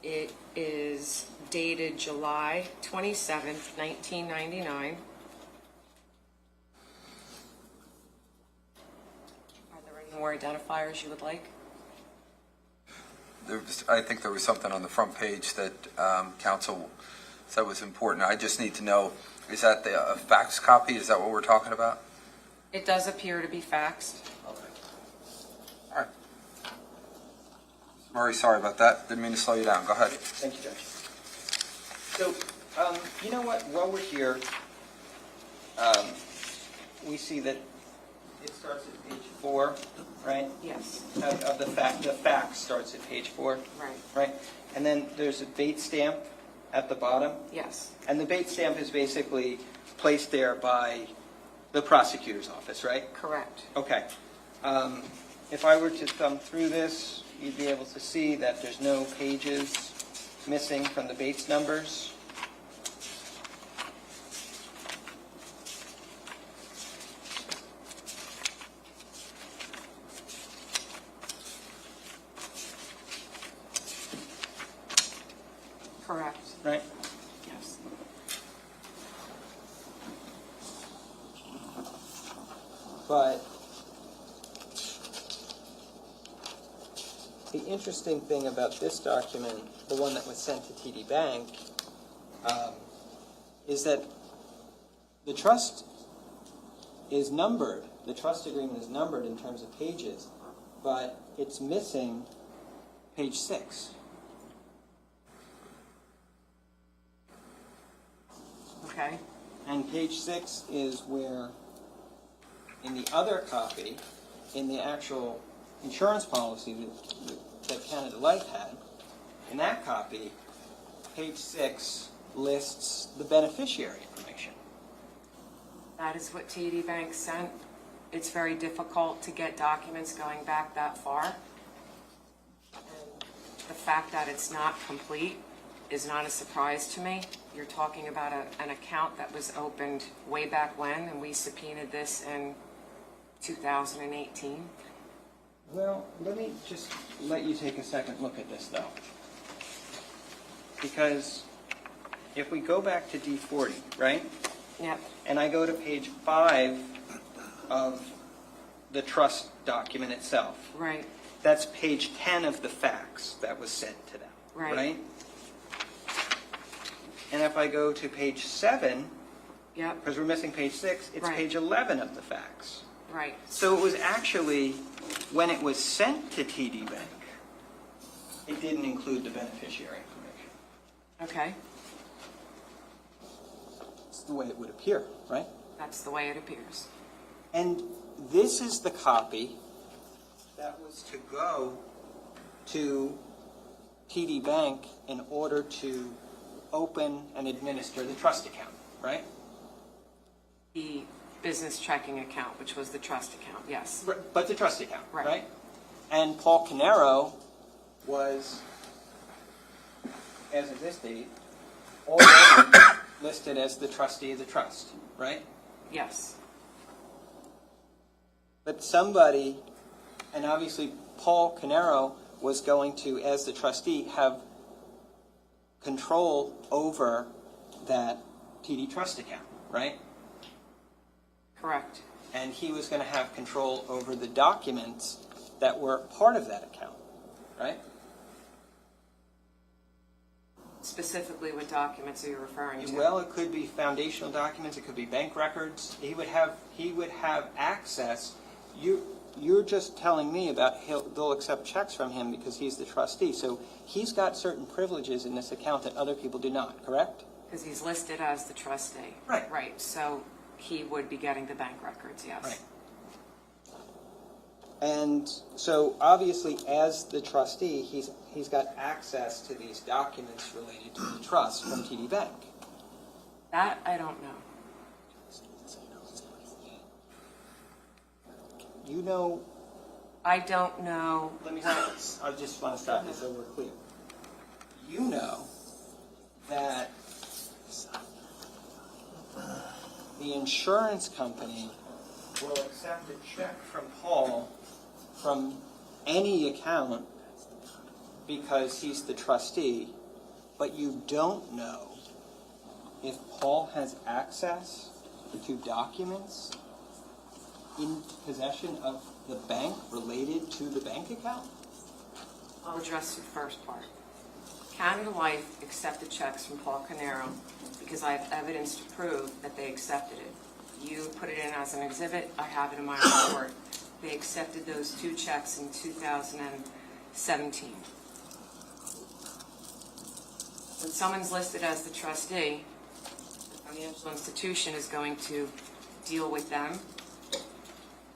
B: It is dated July 27th, 1999. Are there any more identifiers you would like?
I: I think there was something on the front page that counsel said was important. I just need to know, is that a fax copy? Is that what we're talking about?
B: It does appear to be faxed.
I: Okay. All right. Very sorry about that. Didn't mean to slow you down. Go ahead.
D: Thank you, Judge. So, you know what? While we're here, we see that it starts at page 4, right?
B: Yes.
D: Of the fax starts at page 4.
B: Right.
D: Right? And then there's a bait stamp at the bottom.
B: Yes.
D: And the bait stamp is basically placed there by the prosecutor's office, right?
B: Correct.
D: Okay. If I were to thumb through this, you'd be able to see that there's no pages missing from the Bates numbers.
B: Correct.
D: Right?
B: Yes.
D: But the interesting thing about this document, the one that was sent to TD Bank, is that the trust is numbered. The trust agreement is numbered in terms of pages, but it's missing page 6.
B: Okay.
D: And page 6 is where, in the other copy, in the actual insurance policy that Canada Life had, in that copy, page 6 lists the beneficiary information.
B: That is what TD Bank sent. It's very difficult to get documents going back that far. And the fact that it's not complete is not a surprise to me. You're talking about an account that was opened way back when, and we subpoenaed this in 2018.
D: Well, let me just let you take a second look at this, though. Because if we go back to D40, right?
B: Yep.
D: And I go to page 5 of the trust document itself.
B: Right.
D: That's page 10 of the fax that was sent to them.
B: Right.
D: And if I go to page 7,
B: Yep.
D: because we're missing page 6, it's
B: Right.
D: page 11 of the fax.
B: Right.
D: So it was actually, when it was sent to TD Bank, it didn't include the beneficiary information.
B: Okay.
D: It's the way it would appear, right?
B: That's the way it appears.
D: And this is the copy that was to go to TD Bank in order to open and administer the trust account, right?
B: The business checking account, which was the trust account, yes.
D: But the trust account,
B: Right.
D: right? And Paul Caneiro was, as of this date, already listed as the trustee of the trust, right?
B: Yes.
D: But somebody, and obviously Paul Caneiro was going to, as the trustee, have control over that TD Trust account, right?
B: Correct.
D: And he was going to have control over the documents that were part of that account, right?
B: Specifically, what documents are you referring to?
D: Well, it could be foundational documents, it could be bank records. He would have access. You're just telling me about they'll accept checks from him because he's the trustee. So he's got certain privileges in this account that other people do not, correct?
B: Because he's listed as the trustee.
D: Right.
B: Right, so he would be getting the bank records, yes.
D: Right. And so obviously as the trustee, he's got access to these documents related to the trust from TD Bank.
B: That I don't know.
D: You know,
B: I don't know.
D: let me stop this. I just want to stop this so we're clear. You know that the insurance company will accept a check from Paul from any account because he's the trustee, but you don't know if Paul has access to documents in possession of the bank related to the bank account?
B: I'll address the first part. Canada Life accepted checks from Paul Caneiro because I have evidence to prove that they accepted it. You put it in as an exhibit. I have it in my report. They accepted those 2 checks in 2017. When someone's listed as the trustee, the financial institution is going to deal with them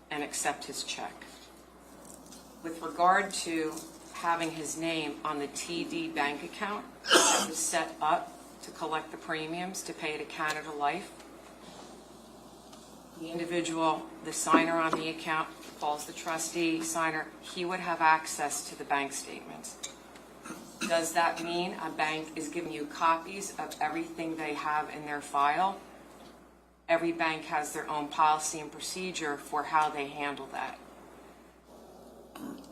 B: and accept his check. With regard to having his name on the TD bank account that was set up to collect the premiums to pay to Canada Life, the individual, the signer on the account, Paul's the trustee, signer, he would have access to the bank statements. Does that mean a bank is giving you copies of everything they have in their file? Every bank has their own policy and procedure for how they handle that.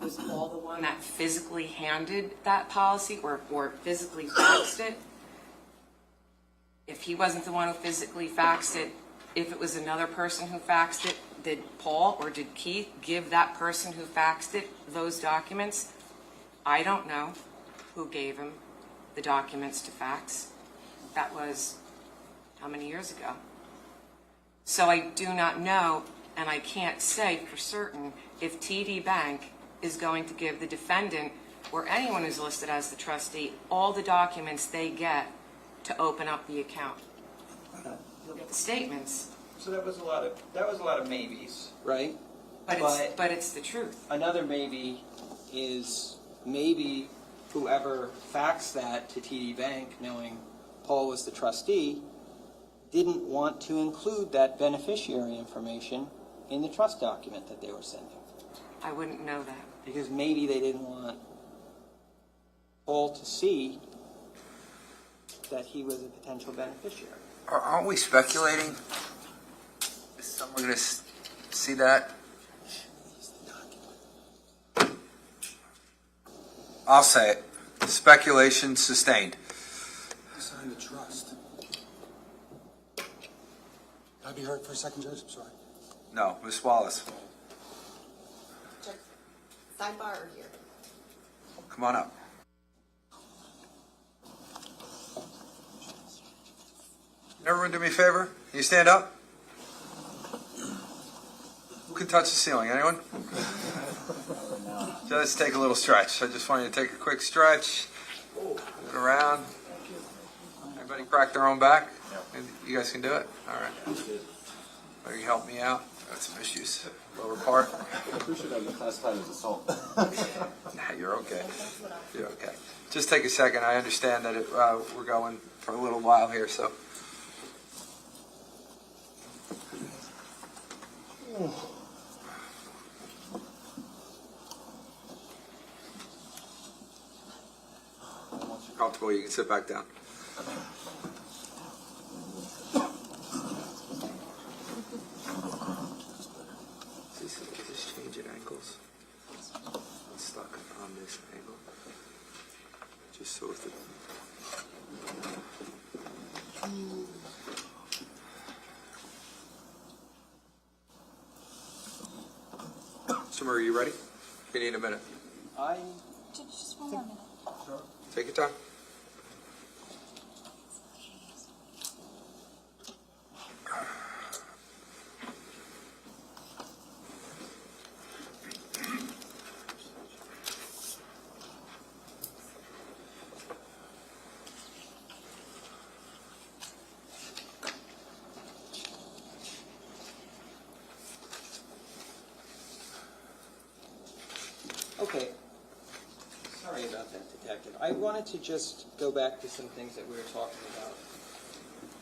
B: Was Paul the one that physically handed that policy or physically faxed it? If he wasn't the one who physically faxed it, if it was another person who faxed it, did Paul or did Keith give that person who faxed it those documents? I don't know who gave him the documents to fax. That was how many years ago? So I do not know, and I can't say for certain if TD Bank is going to give the defendant or anyone who's listed as the trustee all the documents they get to open up the account. You'll get the statements.
D: So that was a lot of maybes, right?
B: But it's the truth.
D: Another maybe is maybe whoever faxed that to TD Bank, knowing Paul was the trustee, didn't want to include that beneficiary information in the trust document that they were sending.
B: I wouldn't know that.
D: Because maybe they didn't want Paul to see that he was a potential beneficiary.
I: Aren't we speculating? Is someone going to see that? I'll say it. Speculation sustained.
G: Sign the trust. Can I be heard for a second, Judge? I'm sorry.
I: No, Ms. Wallace,
C: Sidebar or here?
I: come on up. Everyone do me a favor? Can you stand up? Who can touch the ceiling? Anyone? Just take a little stretch. I just want you to take a quick stretch. Get around. Everybody crack their own back? You guys can do it? All right. Better you help me out. Got some issues. Lower part.
J: I appreciate that classified as assault.
I: Nah, you're okay. You're okay. Just take a second. I understand that we're going for a little while here, so. Once you're comfortable, you can sit back down. Is this change at angles? It's stuck on this angle. Just so if the Mr. Murray, you ready? You need a minute.
E: Just one more minute.
I: Take your time.
D: Okay. Sorry about that, Detective. I wanted to just go back to some things that we were talking about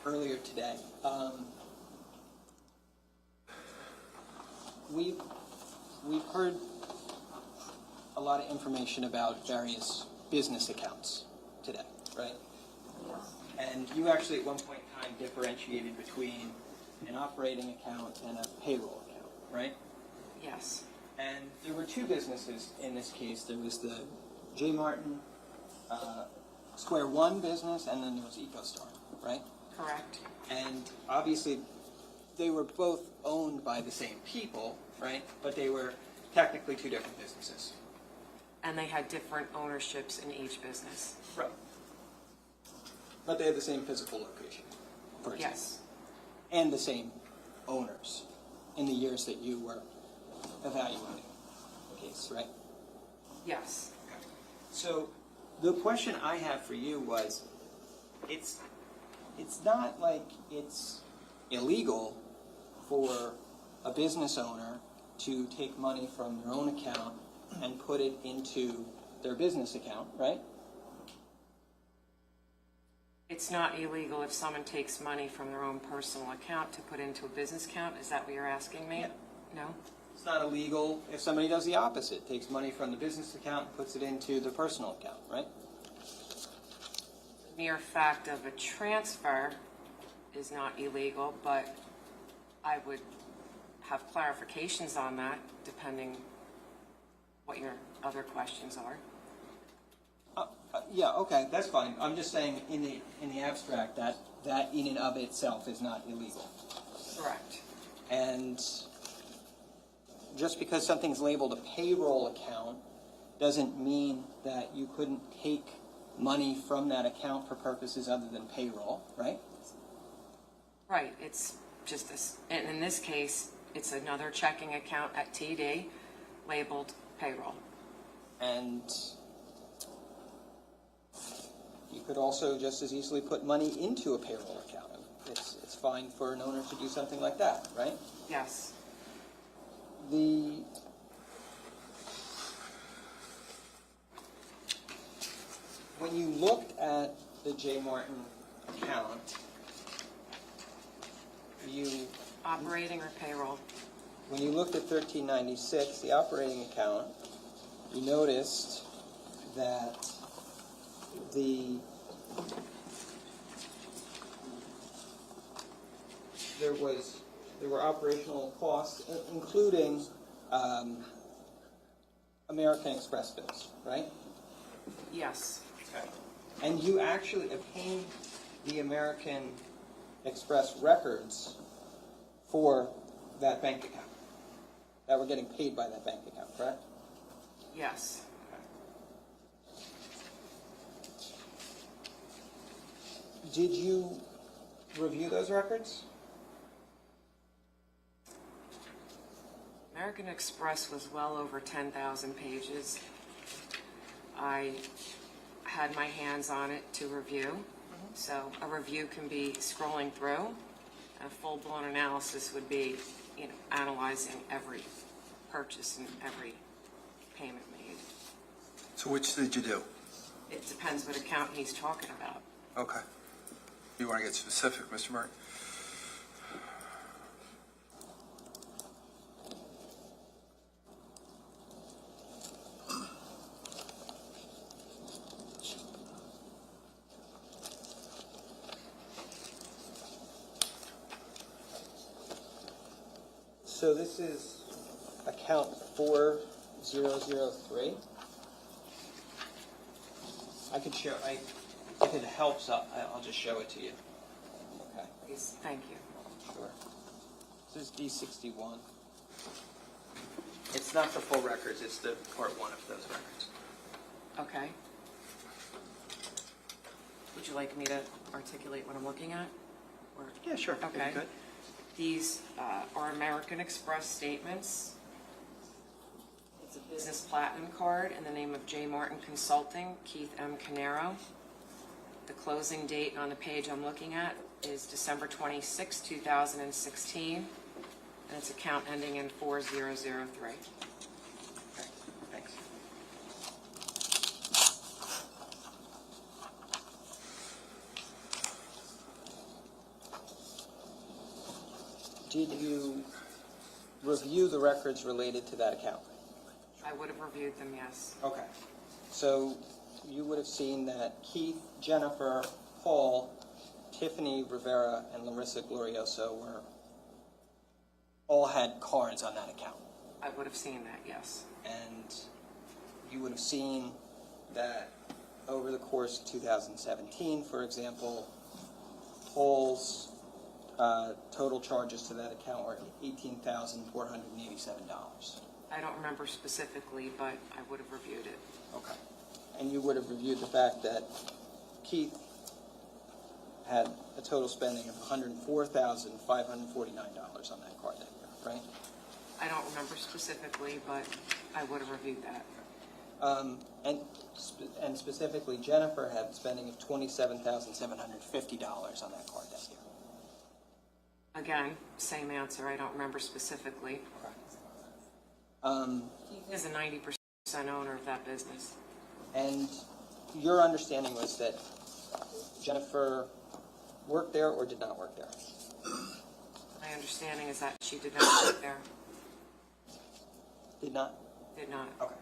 D: earlier today. We've heard a lot of information about various business accounts today, right? And you actually at one point in time differentiated between an operating account and a payroll account, right?
B: Yes,
D: And there were two businesses in this case. There was the J. Martin Square One business, and then there was EcoStar, right?
B: correct.
D: And obviously, they were both owned by the same people, right? But they were technically two different businesses.
B: And they had different ownerships in each business.
D: Right. But they had the same physical location, for example.
B: Yes,
D: And the same owners in the years that you were evaluating the case, right?
B: yes.
D: So the question I have for you was, it's not like it's illegal for a business owner to take money from their own account and put it into their business account, right?
B: It's not illegal if someone takes money from their own personal account to put into a business account? Is that what you're asking me?
D: Yeah.
B: No?
D: It's not illegal if somebody does the opposite, takes money from the business account and puts it into the personal account, right?
B: The mere fact of a transfer is not illegal, but I would have clarifications on that, depending what your other questions are.
D: Yeah, okay, that's fine. I'm just saying in the abstract that in and of itself is not illegal.
B: Correct.
D: And just because something's labeled a payroll account doesn't mean that you couldn't take money from that account for purposes other than payroll, right?
B: Right, it's just this, and in this case, it's another checking account at TD labeled payroll.
D: And you could also just as easily put money into a payroll account. It's fine for an owner to do something like that, right?
B: Yes.
D: When you looked at the J. Martin account,
B: Operating or payroll?
D: when you looked at 1396, the operating account, you noticed that there were operational costs, including American Express bills, right?
B: Yes.
D: And you actually obtained the American Express records for that bank account, that were getting paid by that bank account, correct?
B: Yes.
D: Did you review those records?
B: American Express was well over 10,000 pages. I had my hands on it to review. So a review can be scrolling through. A full-blown analysis would be, analyzing every purchase and every payment made.
I: So which did you do?
B: It depends what account he's talking about.
I: Okay. You want to get specific, Mr. Murray?
D: So this is account 4003. I could show, if it helps, I'll just show it to you. Okay,
B: Please, thank you.
D: sure. This is D61. It's It's not the full records, it's the part one of those records.
B: Okay. Would you like me to articulate what I'm looking at? Or-
D: Yeah, sure. if you
B: Okay.
D: could.
B: These are American Express statements. It's a business platinum card in the name of J. Martin Consulting, Keith M. Caneiro. The closing date on the page I'm looking at is December 26, 2016, and it's account ending in 4003.
D: Okay, thanks. Did you review the records related to that account?
B: I would have reviewed them, yes.
D: Okay. So you would have seen that Keith, Jennifer, Paul, Tiffany Rivera, and Larissa Glorioso all had cards on that account.
B: I would have seen that, yes.
D: And you would have seen that over the course of 2017, for example, Paul's total charges to that account were $18,487.
B: I don't remember specifically, but I would have reviewed it.
D: Okay. And you would have reviewed the fact that Keith had a total spending of $104,549 on that card that year, right?
B: I don't remember specifically, but I would have reviewed that.
D: And specifically, Jennifer had a spending of $27,750 on that card that year.
B: Again, same answer, I don't remember specifically. Keith is a 90% owner of that business.
D: And your understanding was that Jennifer worked there or did not work there?
B: My understanding is that she did not work there.
D: Did not?
B: Did not.
D: Okay.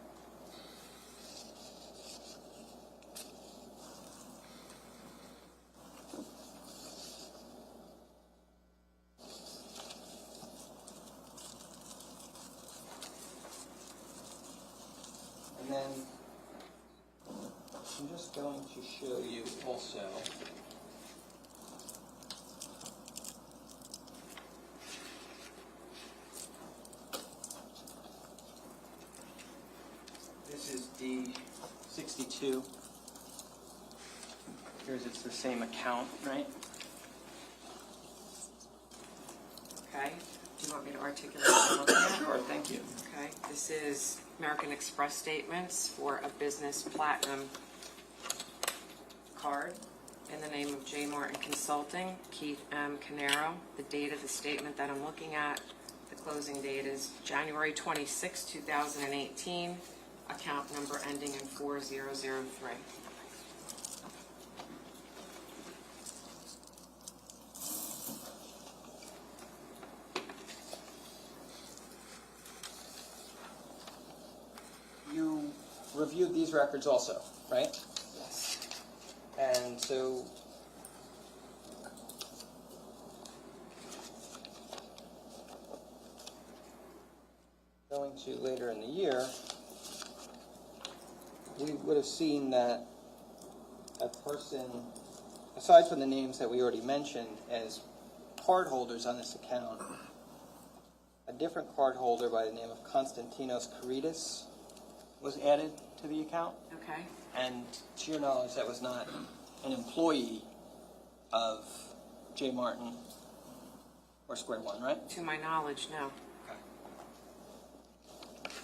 D: And then I'm just going to show you also this is D62. Here's it's the same account, right?
B: Okay, do you want me to articulate what I'm looking at?
D: Sure, thank you.
B: Okay, this is American Express statements for a business platinum card in the name of J. Martin Consulting, Keith M. Caneiro. The date of the statement that I'm looking at, the closing date is January 26, 2018, account number ending in 4003.
D: You reviewed these records also, right?
B: Yes.
D: And so going to later in the year, we would have seen that a person, aside from the names that we already mentioned as card holders on this account, a different card holder by the name of Konstantinos Karidis was added to the account.
B: Okay.
D: And to your knowledge, that was not an employee of J. Martin or Square One, right?
B: To my knowledge, no.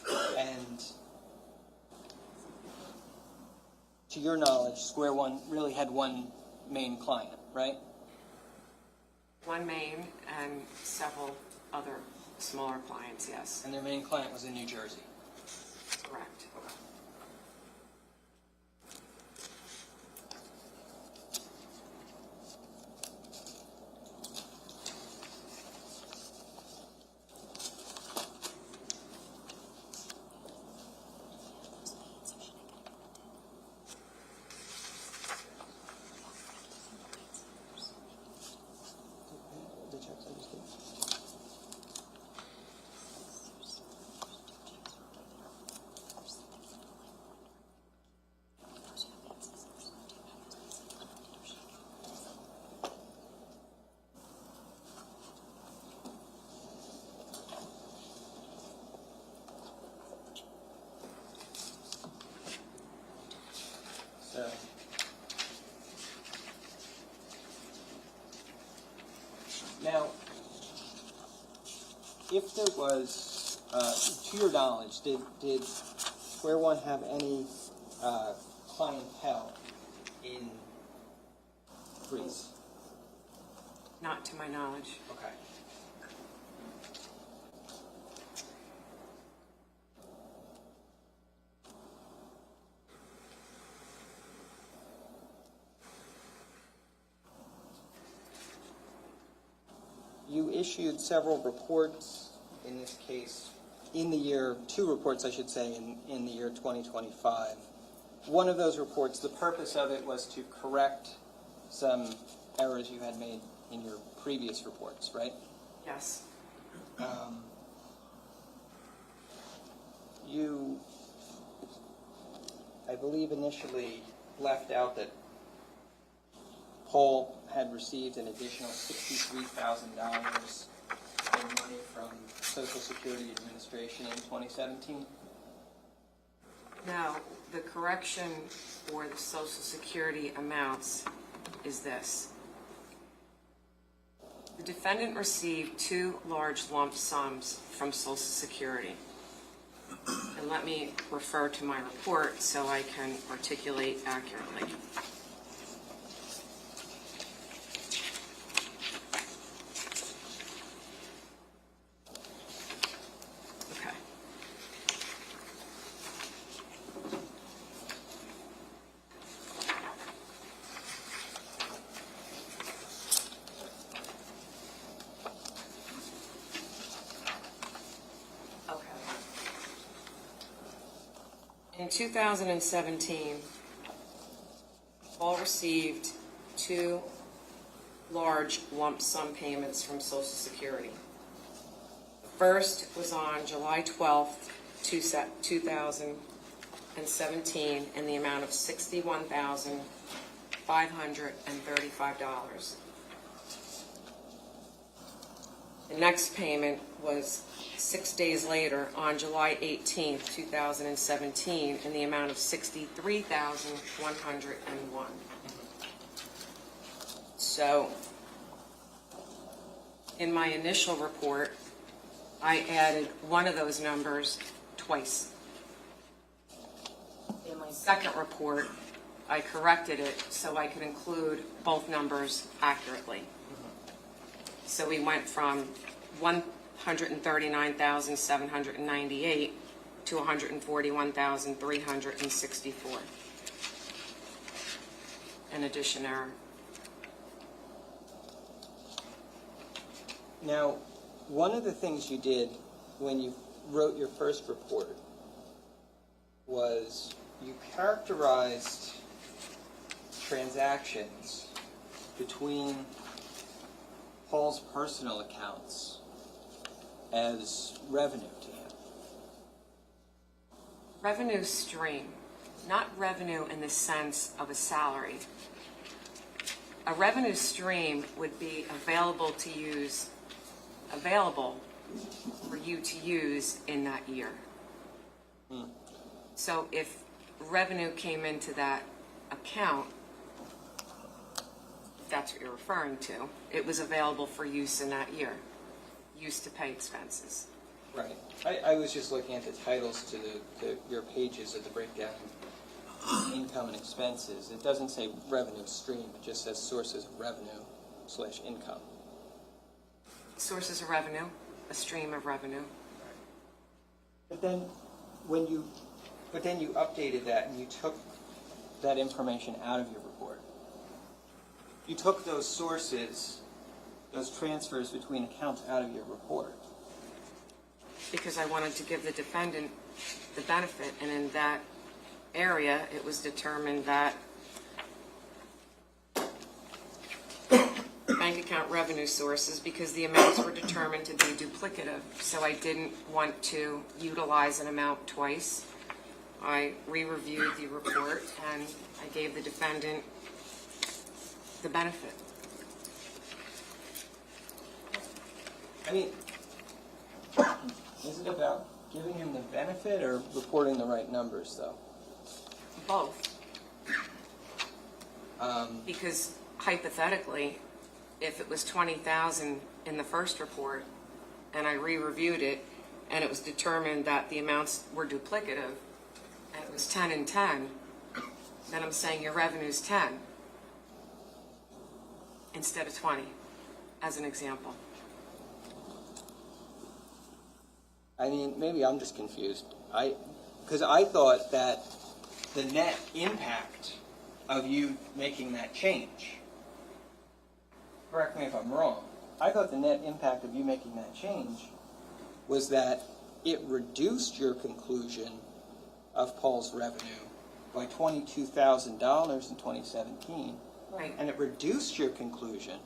D: Okay. And to your knowledge, Square One really had one main client, right?
B: One main and several other smaller clients, yes.
D: And their main client was in New Jersey.
B: Correct.
D: The checks I just gave. if there was, to your knowledge, did Square One have any clientele in Greece?
B: Not to my knowledge.
D: Okay. You issued several reports, in this case, in the year, 2 reports, I should say, in the year 2025. One of those reports, the purpose of it was to correct some errors you had made in your previous reports, right?
B: Yes.
D: You, I believe, initially left out that Paul had received an additional $63,000 in money from Social Security Administration in 2017.
B: Now, the correction for the Social Security amounts is this. The defendant received 2 large lump sums from Social Security. And let me refer to my report so I can articulate accurately. Okay. In 2017, Paul received 2 large lump sum payments from Social Security. The first was on July 12th, 2017, in the amount of $61,535. The next payment was 6 days later, on July 18th, 2017, in the amount of $63,101. So, in my initial report, I added one of those numbers twice. In my second report, I corrected it so I could include both numbers accurately. So we went from $139,798 to $141,364. An addition error.
D: Now, one of the things you did when you wrote your first report was you characterized transactions between Paul's personal accounts as revenue to him.
B: Revenue stream, not revenue in the sense of a salary. A revenue stream would be available for you to use in that year. So if revenue came into that account, if that's what you're referring to, it was available for use in that year, used to pay expenses.
D: Right. I was just looking at the titles to your pages of the breakdown of income and expenses. It doesn't say revenue stream, it just says sources of revenue / income.
B: Sources of revenue, a stream of revenue.
D: But then you updated that and you took that information out of your report. You took those sources, those transfers between accounts out of your report.
B: Because I wanted to give the defendant the benefit, and in that area, it was determined that bank account revenue sources, because the amounts were determined to be duplicative, so I didn't want to utilize an amount twice. I re-reviewed the report, and I gave the defendant the benefit.
D: I mean, is it about giving him the benefit or reporting the right numbers, though?
B: Both. Because hypothetically, if it was $20,000 in the first report and I re-reviewed it, and it was determined that the amounts were duplicative, and it was 10 and 10, then I'm saying your revenue's 10 instead of 20, as an example.
D: I mean, maybe I'm just confused. Because I thought that the net impact of you making that change, correct me if I'm wrong, I thought the net impact of you making that change was that it reduced your conclusion of Paul's revenue by $22,000 in 2017,
B: Right.
D: and it reduced your conclusion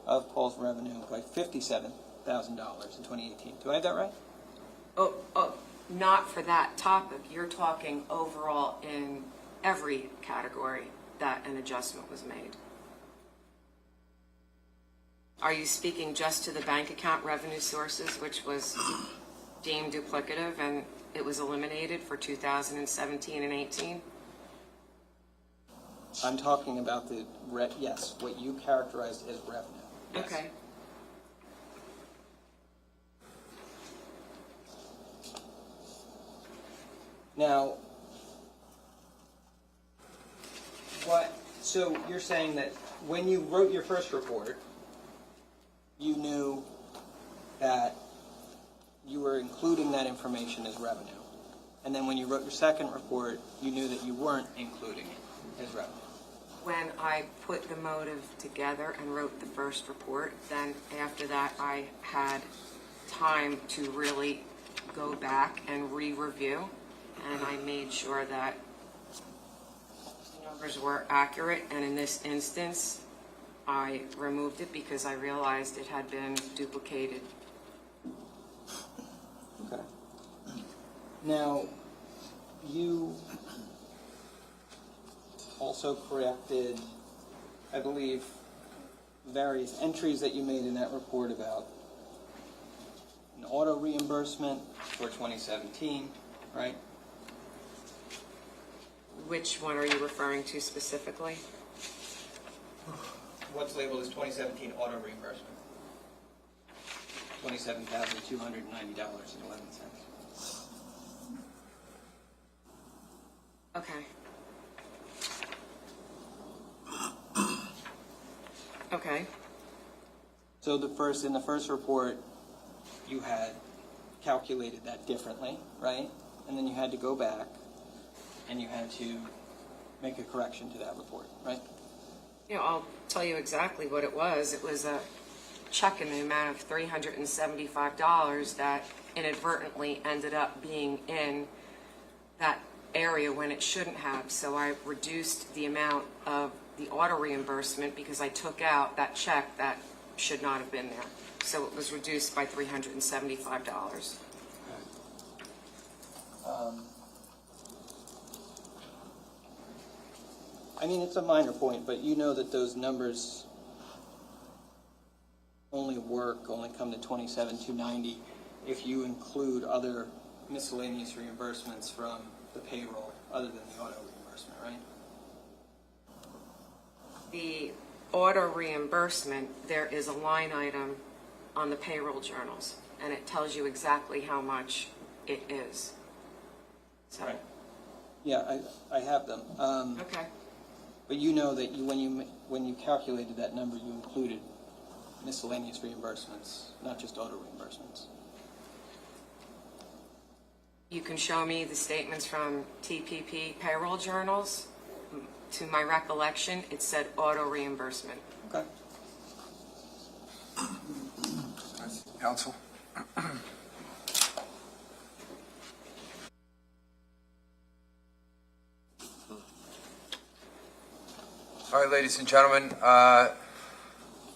D: of Paul's revenue by $57,000 in 2018. Do I have that right?
B: Oh, not for that topic. You're talking overall in every category that an adjustment was made. Are you speaking just to the bank account revenue sources, which was deemed duplicative and it was eliminated for 2017 and 18?
D: I'm talking about yes, what you characterized as revenue. Yes.
B: Okay.
D: Now, so you're saying that when you wrote your first report, you knew that you were including that information as revenue. And then when you wrote your second report, you knew that you weren't including it as revenue.
B: When I put the motive together and wrote the first report, then after that I had time to really go back and re-review, and I made sure that the numbers were accurate, and in this instance I removed it because I realized it had been duplicated.
D: Okay. Now, you also corrected, I believe, various entries that you made in that report about an auto reimbursement for 2017, right?
B: Which one are you referring to specifically?
D: What's labeled as 2017 auto reimbursement? $27,290.11.
B: Okay. Okay.
D: So in the first report, you had calculated that differently, right? And then you had to go back and you had to make a correction to that report, right?
B: I'll tell you exactly what it was. It was a check in the amount of $375 that inadvertently ended up being in that area when it shouldn't have. So I reduced the amount of the auto reimbursement because I took out that check that should not have been there. So it was reduced by $375.
D: I mean, it's a minor point, but you know that those numbers only come to $27,290 if you include other miscellaneous reimbursements from the payroll other than the auto reimbursement, right?
B: The auto reimbursement, there is a line item on the payroll journals, and it tells you exactly how much it is. So,
D: Right. Yeah, I have them.
B: okay.
D: But you know that when you calculated that number, you included miscellaneous reimbursements, not just auto reimbursements.
B: You can show me the statements from TPP payroll journals. To my recollection, it said auto reimbursement.
D: Okay.
I: Counsel? All right, ladies and gentlemen,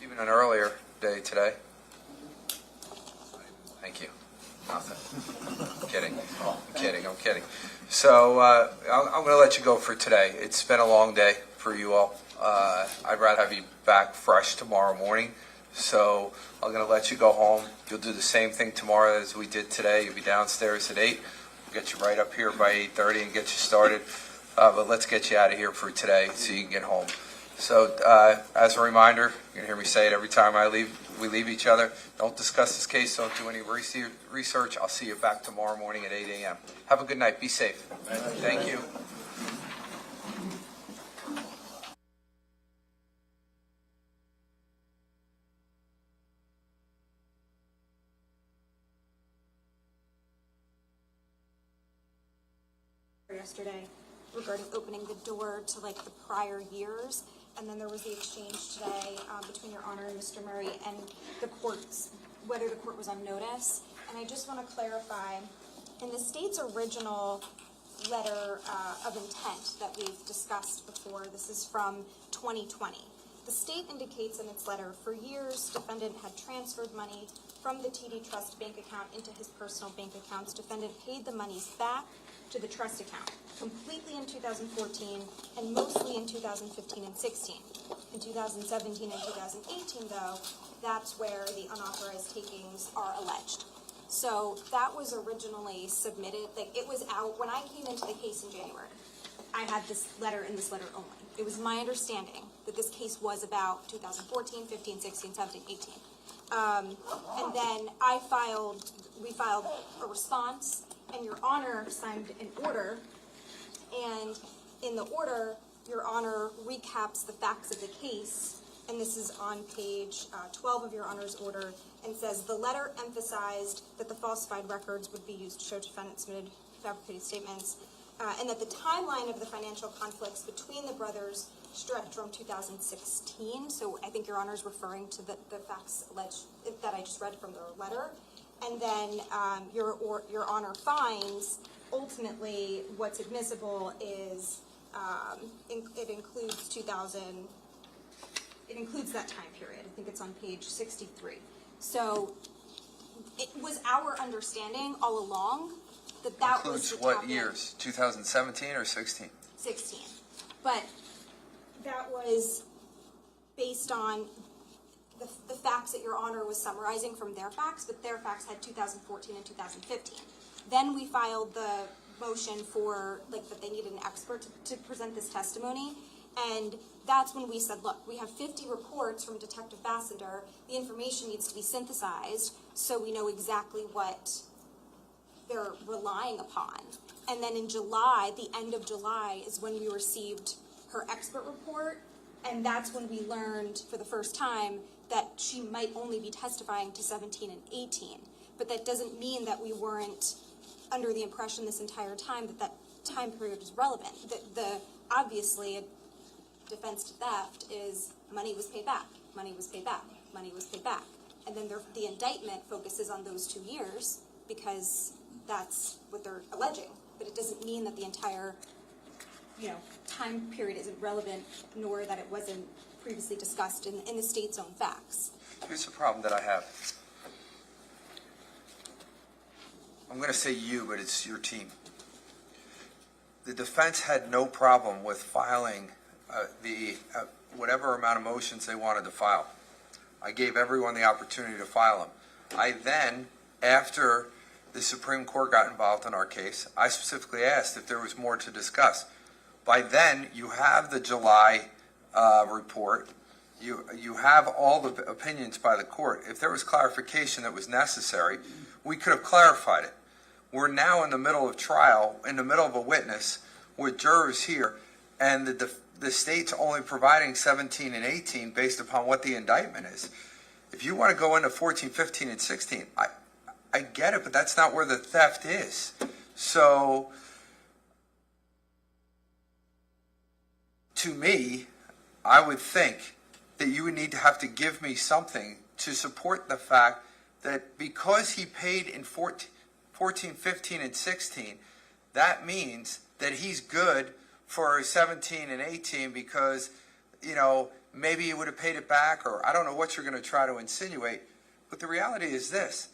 I: even an earlier day today. Thank you. Nothing. I'm kidding. So I'm going to let you go for today. It's been a long day for you all. I'd rather have you back fresh tomorrow morning. So I'm going to let you go home. You'll do the same thing tomorrow as we did today. You'll be downstairs at 8. We'll get you right up here by 8:30 and get you started. But let's get you out of here for today so you can get home. So as a reminder, you're going to hear me say it every time we leave each other. Don't discuss this case. Don't do any research. I'll see you back tomorrow morning at 8 a.m. Have a good night. Be safe. Thank you.
E: Yesterday regarding opening the door to like the prior years, and then there was the exchange today between Your Honor and Mr. Murray and the courts, whether the court was on notice. And I just want to clarify, in the state's original letter of intent that we've discussed before, this is from 2020. The state indicates in its letter, for years, defendant had transferred money from the TD Trust bank account into his personal bank accounts. Defendant paid the monies back to the trust account, completely in 2014 and mostly in 2015 and 16. In 2017 and 2018, though, that's where the unauthorized takings are alleged. So that was originally submitted, like it was out, when I came into the case in January, I had this letter and this letter only. It was my understanding that this case was about 2014, 15, 16, 17, 18. And then we filed a response, and Your Honor signed an order, and in the order, Your Honor recaps the facts of the case, and this is on page 12 of Your Honor's order, and says, the letter emphasized that the falsified records would be used to show defendant submitted fabricated statements, and that the timeline of the financial conflicts between the brothers stretched from 2016, so I think Your Honor is referring to the facts alleged that I just read from the letter. And then Your Honor finds, ultimately, what's admissible is, it includes it includes that time period. I think it's on page 63. So it was our understanding all along that that was
I: Includes what years? 2017 or 16?
E: 16. But that was based on the facts that Your Honor was summarizing from their facts, but their facts had 2014 and 2015. Then we filed the motion for, like, that they needed an expert to present this testimony, and that's when we said, look, we have 50 reports from Detective Bassender. The information needs to be synthesized so we know exactly what they're relying upon. And then in July, the end of July, is when we received her expert report, and that's when we learned for the first time that she might only be testifying to 17 and 18. But that doesn't mean that we weren't under the impression this entire time that that time period is relevant. Obviously, a defense to theft is money was paid back, money was paid back, money was paid back. And then the indictment focuses on those 2 years because that's what they're alleging. But it doesn't mean that the entire time period isn't relevant, nor that it wasn't previously discussed in the state's own facts.
I: Here's the problem that I have. I'm going to say you, but it's your team. The defense had no problem with filing whatever amount of motions they wanted to file. I gave everyone the opportunity to file them. I then, after the Supreme Court got involved in our case, I specifically asked if there was more to discuss. By then, you have the July report. You have all the opinions by the court. If there was clarification that was necessary, we could have clarified it. We're now in the middle of trial, in the middle of a witness, with jurors here, and the state's only providing 17 and 18 based upon what the indictment is. If you want to go into 14, 15, and 16, I get it, but that's not where the theft is. So, to me, I would think that you would need to have to give me something to support the fact that because he paid in 14, 15, and 16, that means that he's good for 17 and 18 because, maybe he would have paid it back, or I don't know what you're going to try to insinuate. But the reality is this.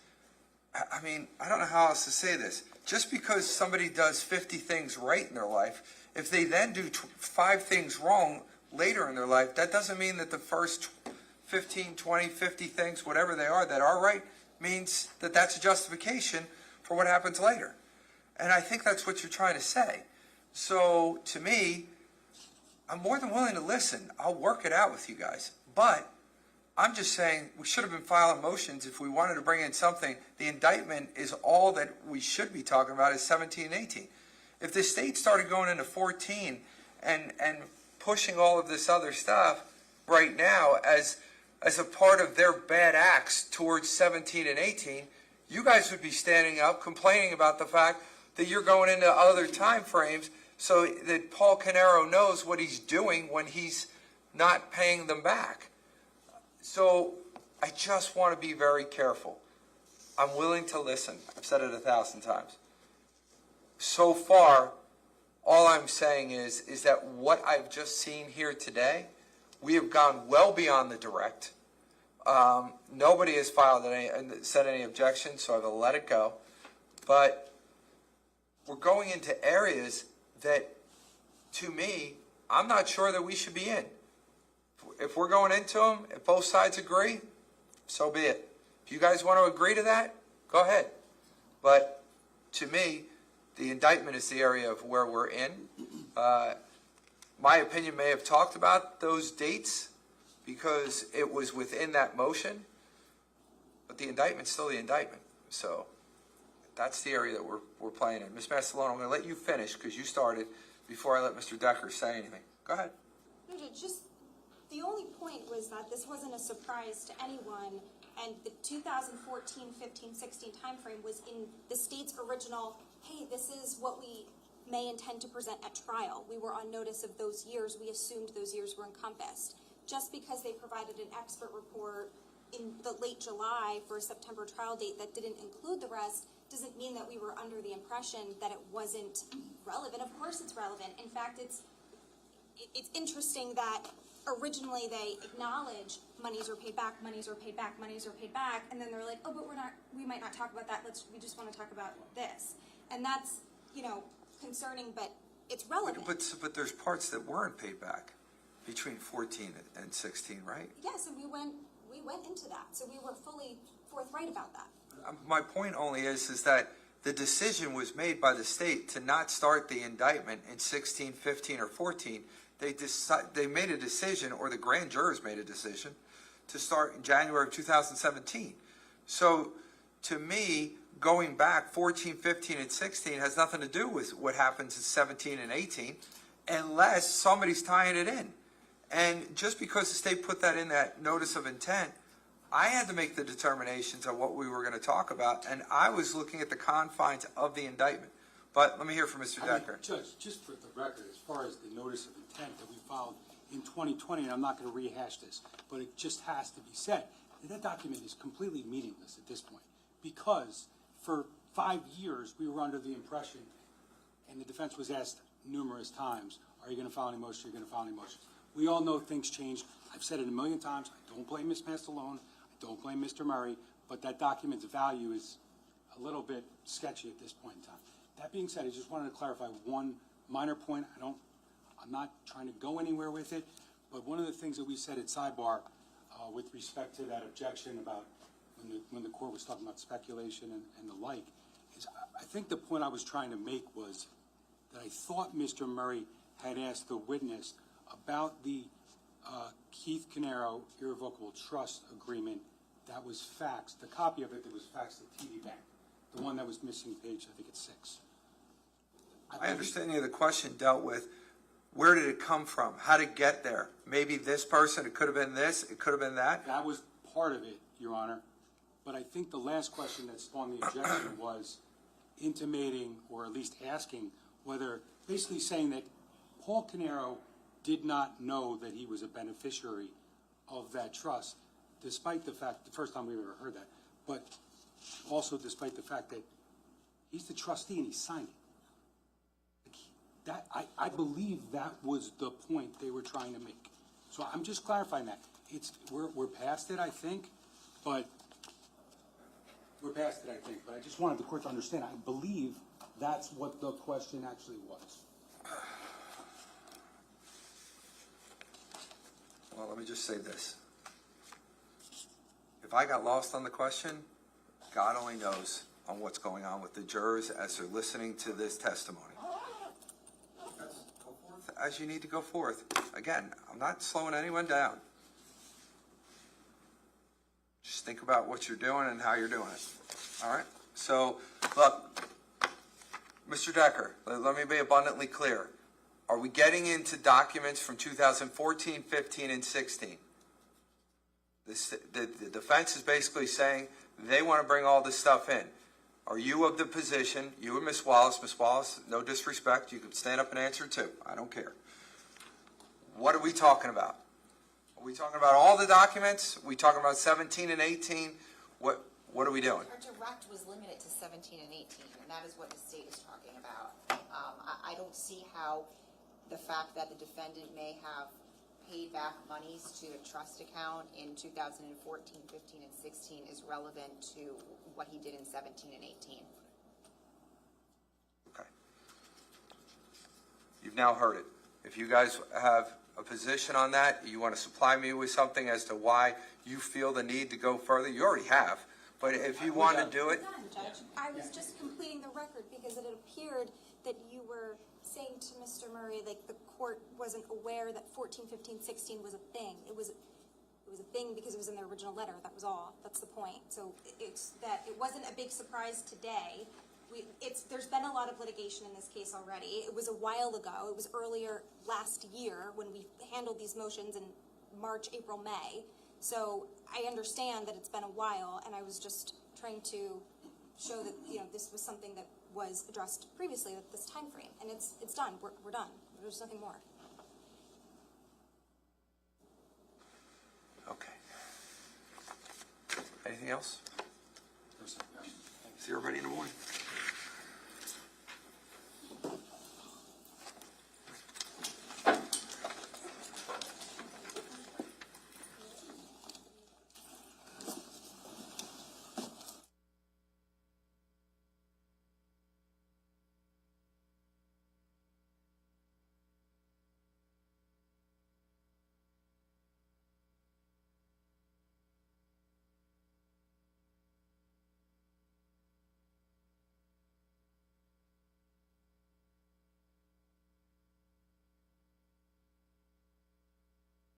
I: I mean, I don't know how else to say this. Just because somebody does 50 things right in their life, if they then do 5 things wrong later in their life, that doesn't mean that the first 15, 20, 50 things, whatever they are, that are right, means that that's a justification for what happens later. And I think that's what you're trying to say. So, to me, I'm more than willing to listen. I'll work it out with you guys. But I'm just saying we should have been filing motions if we wanted to bring in something. The indictment is all that we should be talking about is 17 and 18. If the state started going into 14 and pushing all of this other stuff right now as a part of their bad acts towards 17 and 18, you guys would be standing up complaining about the fact that you're going into other time frames so that Paul Caneiro knows what he's doing when he's not paying them back. So I just want to be very careful. I'm willing to listen. I've said it 1,000 times. So far, all I'm saying is that what I've just seen here today, we have gone well beyond the direct. Nobody has said any objections, so I've let it go. But we're going into areas that, to me, I'm not sure that we should be in. If we're going into them, if both sides agree, so be it. If you guys want to agree to that, go ahead. But to me, the indictment is the area of where we're in. My opinion may have talked about those dates because it was within that motion, but the indictment's still the indictment. So that's the area that we're playing in. Ms. Mastellone, I'm going to let you finish because you started before I let Mr. Decker say anything. Go ahead.
E: No, just, the only point was that this wasn't a surprise to anyone, and the 2014, 15, 16 timeframe was in the state's original, hey, this is what we may intend to present at trial. We were on notice of those years. We assumed those years were encompassed. Just because they provided an expert report in the late July for a September trial date that didn't include the rest doesn't mean that we were under the impression that it wasn't relevant. Of course it's relevant. In fact, it's interesting that originally they acknowledge monies are paid back, monies are paid back, monies are paid back, and then they're like, oh, but we might not talk about that. We just want to talk about this. And that's, concerning, but it's relevant.
I: But there's parts that weren't paid back between 14 and 16, right?
E: Yes, and we went into that, so we were fully forthright about that.
I: My point only is that the decision was made by the state to not start the indictment in 16, 15, or 14. They made a decision, or the grand jurors made a decision, to start in January of 2017. So, to me, going back 14, 15, and 16 has nothing to do with what happens in 17 and 18, unless somebody's tying it in. And just because the state put that in that notice of intent, I had to make the determinations of what we were going to talk about, and I was looking at the confines of the indictment. But let me hear from Mr. Decker.
G: Judge, just for the record, as far as the notice of intent that we filed in 2020, and I'm not going to rehash this, but it just has to be said, that document is completely meaningless at this point, because for 5 years we were under the impression, and the defense was asked numerous times, are you going to file any motion, are you going to file any motions? We all know things change. I've said it a million times. I don't blame Ms. Mastellone. I don't blame Mr. Murray. But that document's value is a little bit sketchy at this point in time. That being said, I just wanted to clarify one minor point. I'm not trying to go anywhere with it, but one of the things that we said at sidebar with respect to that objection about when the court was talking about speculation and the like, is I think the point I was trying to make was that I thought Mr. Murray had asked the witness about the Keith Caneiro irrevocable trust agreement that was faxed, the copy of it that was faxed to TD Bank, the one that was missing page, I think it's 6.
I: My understanding of the question dealt with where did it come from? How did it get there? Maybe this person, it could have been this, it could have been that.
G: That was part of it, Your Honor. But I think the last question that spawned the objection was intimating, or at least asking, whether, basically saying that Paul Caneiro did not know that he was a beneficiary of that trust, despite the fact, the first time we've ever heard that, but also despite the fact that he's the trustee and he signed it. I believe that was the point they were trying to make. So I'm just clarifying that. We're past it, I think, but I just wanted the court to understand. I believe that's what the question actually was.
I: Well, let me just say this. If I got lost on the question, God only knows on what's going on with the jurors as they're listening to this testimony. as you need to go forth. Again, I'm not slowing anyone down. Just think about what you're doing and how you're doing it. All right? So, look, Mr. Decker, let me be abundantly clear. Are we getting into documents from 2014, 15, and 16? The defense is basically saying they want to bring all this stuff in. Are you of the position, you and Ms. Wallace, no disrespect, you can stand up and answer too. I don't care. What are we talking about? Are we talking about all the documents? Are we talking about 17 and 18? What are we doing?
C: Our direct was limited to 17 and 18, and that is what the state is talking about. I don't see how the fact that the defendant may have paid back monies to a trust account in 2014, 15, and 16 is relevant to what he did in 17 and 18.
I: Okay. You've now heard it. If you guys have a position on that, you want to supply me with something as to why you feel the need to go further, you already have. But if you want to do it,
E: Done, Judge. I was just completing the record because it had appeared that you were saying to Mr. Murray, like, the court wasn't aware that 14, 15, 16 was a thing. It was a thing because it was in the original letter. That was all. That's the point. So it's that it wasn't a big surprise today. There's been a lot of litigation in this case already. It was a while ago. It was earlier last year when we handled these motions in March, April, May. So I understand that it's been a while, and I was just trying to show that, you know, this was something that was addressed previously at this time frame, and it's done. We're done. There's nothing more.
I: okay. Anything else? See everybody in the morning.